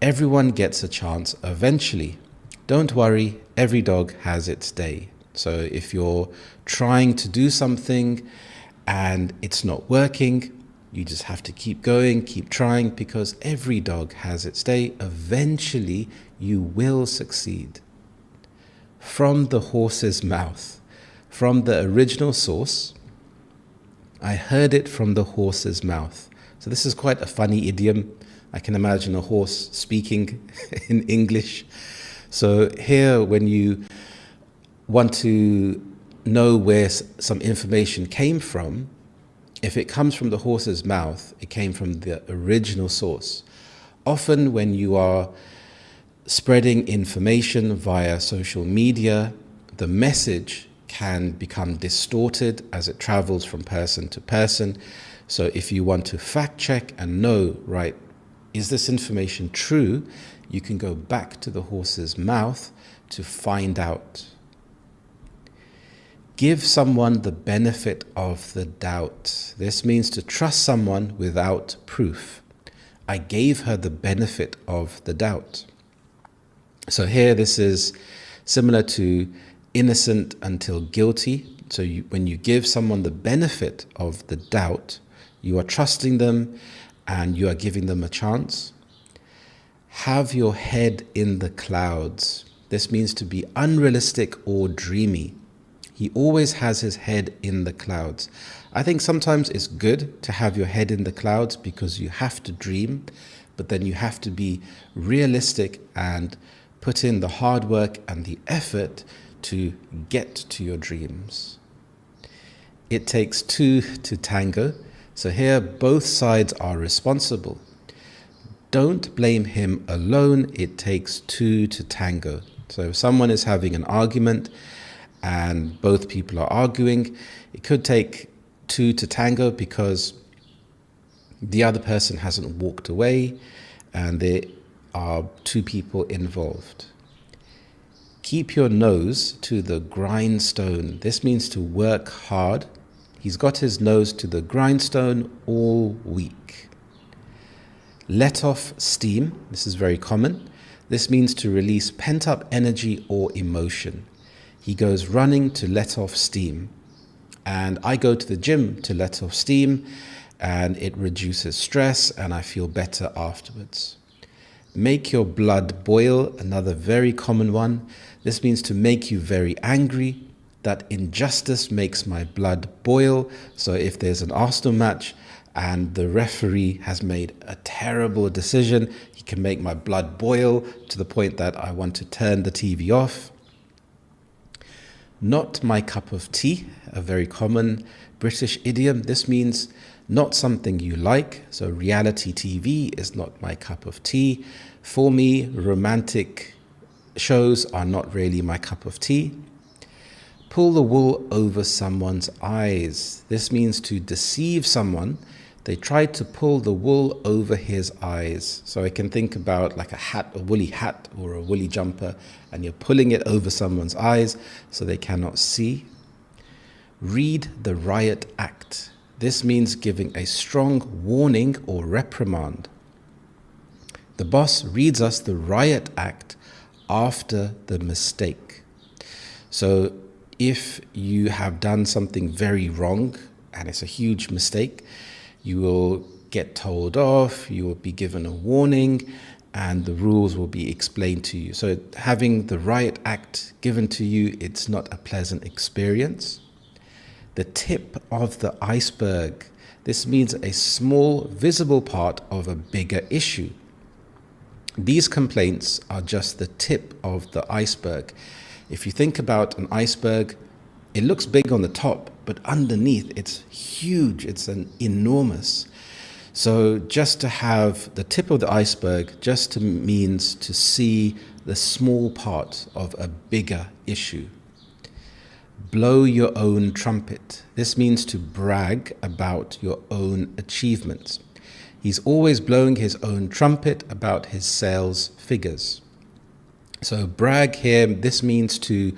Everyone gets a chance eventually. Don't worry, every dog has its day. So if you're trying to do something and it's not working, you just have to keep going, keep trying, because every dog has its day. Eventually, you will succeed. From the horse's mouth, from the original source, I heard it from the horse's mouth. So this is quite a funny idiom. I can imagine a horse speaking in English. So here, when you want to know where some information came from, if it comes from the horse's mouth, it came from the original source. Often when you are spreading information via social media, the message can become distorted as it travels from person to person. So if you want to fact check and know, right, is this information true? You can go back to the horse's mouth to find out. Give someone the benefit of the doubt. This means to trust someone without proof. I gave her the benefit of the doubt. So here this is similar to innocent until guilty. So when you give someone the benefit of the doubt, you are trusting them and you are giving them a chance. Have your head in the clouds. This means to be unrealistic or dreamy. He always has his head in the clouds. I think sometimes it's good to have your head in the clouds because you have to dream, but then you have to be realistic and put in the hard work and the effort to get to your dreams. It takes two to tango. So here both sides are responsible. Don't blame him alone. It takes two to tango. So if someone is having an argument and both people are arguing, it could take two to tango because the other person hasn't walked away and there are two people involved. Keep your nose to the grindstone. This means to work hard. He's got his nose to the grindstone all week. Let off steam. This is very common. This means to release pent-up energy or emotion. He goes running to let off steam. And I go to the gym to let off steam, and it reduces stress and I feel better afterwards. Make your blood boil, another very common one. This means to make you very angry. That injustice makes my blood boil. So if there's an Arsenal match and the referee has made a terrible decision, he can make my blood boil to the point that I want to turn the TV off. Not my cup of tea, a very common British idiom. This means not something you like. So reality TV is not my cup of tea. For me, romantic shows are not really my cup of tea. Pull the wool over someone's eyes. This means to deceive someone. They tried to pull the wool over his eyes. So I can think about like a hat, a woolly hat or a woolly jumper, and you're pulling it over someone's eyes so they cannot see. Read the riot act. This means giving a strong warning or reprimand. The boss reads us the riot act after the mistake. So if you have done something very wrong and it's a huge mistake, you will get told off, you will be given a warning, and the rules will be explained to you. So having the riot act given to you, it's not a pleasant experience. The tip of the iceberg. This means a small visible part of a bigger issue. These complaints are just the tip of the iceberg. If you think about an iceberg, it looks big on the top, but underneath it's huge, it's enormous. So just to have the tip of the iceberg just means to see the small part of a bigger issue. Blow your own trumpet. This means to brag about your own achievements. He's always blowing his own trumpet about his sales figures. So brag here, this means to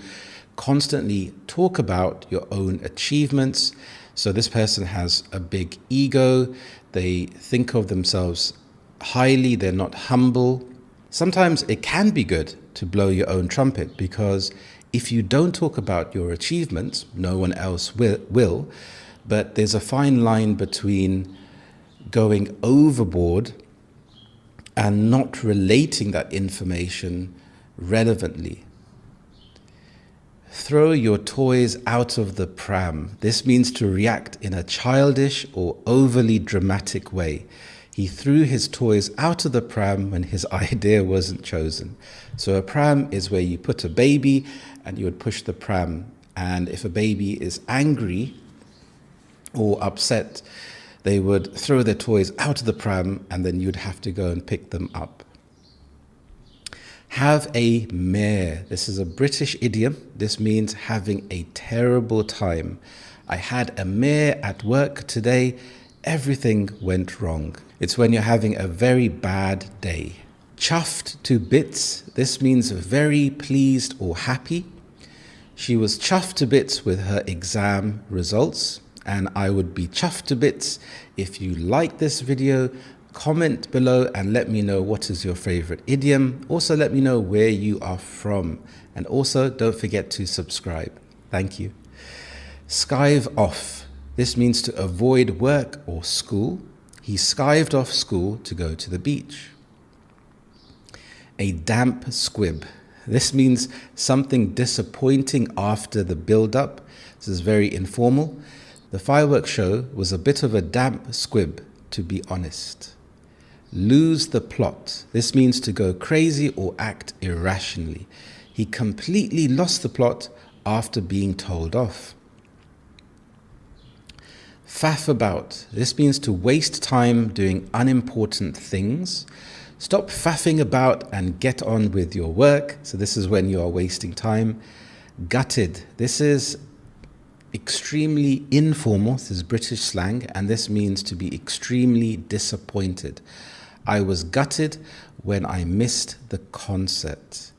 constantly talk about your own achievements. So this person has a big ego. They think of themselves highly. They're not humble. Sometimes it can be good to blow your own trumpet because if you don't talk about your achievements, no one else will. But there's a fine line between going overboard and not relating that information relevantly. Throw your toys out of the pram. This means to react in a childish or overly dramatic way. He threw his toys out of the pram when his idea wasn't chosen. So a pram is where you put a baby and you would push the pram. And if a baby is angry or upset, they would throw their toys out of the pram and then you'd have to go and pick them up. Have a mare. This is a British idiom. This means having a terrible time. I had a mare at work today. Everything went wrong. It's when you're having a very bad day. Chuffed to bits. This means very pleased or happy. She was chuffed to bits with her exam results, and I would be chuffed to bits if you like this video. Comment below and let me know what is your favorite idiom. Also let me know where you are from, and also don't forget to subscribe. Thank you. Skive off. This means to avoid work or school. He skived off school to go to the beach. A damp squib. This means something disappointing after the build-up. This is very informal. The fireworks show was a bit of a damp squib, to be honest. Lose the plot. This means to go crazy or act irrationally. He completely lost the plot after being told off. Faff about. This means to waste time doing unimportant things. Stop faffing about and get on with your work. So this is when you are wasting time. Gutted. This is extremely informal. This is British slang, and this means to be extremely disappointed. I was gutted when I missed the concert.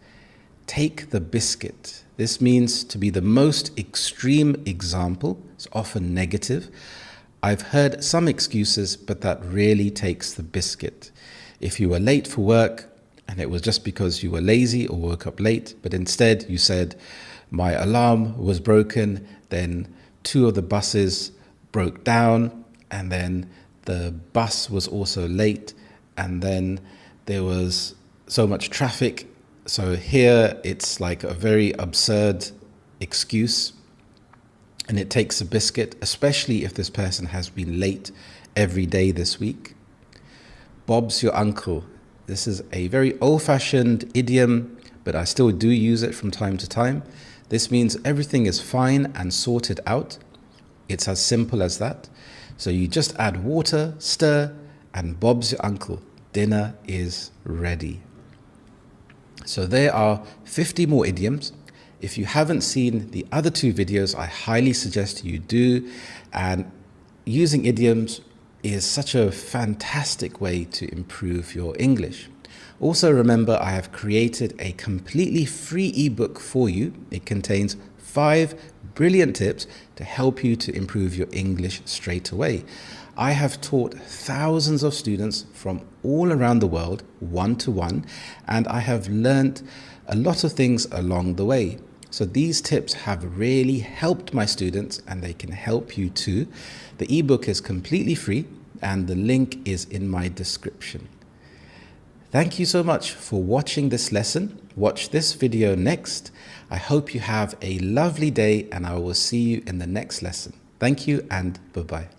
Take the biscuit. This means to be the most extreme example. It's often negative. I've heard some excuses, but that really takes the biscuit. If you were late for work and it was just because you were lazy or woke up late, but instead you said, my alarm was broken, then 2 of the buses broke down, and then the bus was also late, and then there was so much traffic. So here it's like a very absurd excuse, and it takes a biscuit, especially if this person has been late every day this week. Bob's your uncle. This is a very old-fashioned idiom, but I still do use it from time to time. This means everything is fine and sorted out. It's as simple as that. So you just add water, stir, and Bob's your uncle. Dinner is ready. So there are 50 more idioms. If you haven't seen the other 2 videos, I highly suggest you do. And using idioms is such a fantastic way to improve your English. Also remember, I have created a completely free ebook for you. It contains 5 brilliant tips to help you to improve your English straight away. I have taught thousands of students from all around the world one-to-one, and I have learnt a lot of things along the way. So these tips have really helped my students, and they can help you too. The ebook is completely free, and the link is in my description. Thank you so much for watching this lesson. Watch this video next. I hope you have a lovely day, and I will see you in the next lesson. Thank you, and bye-bye.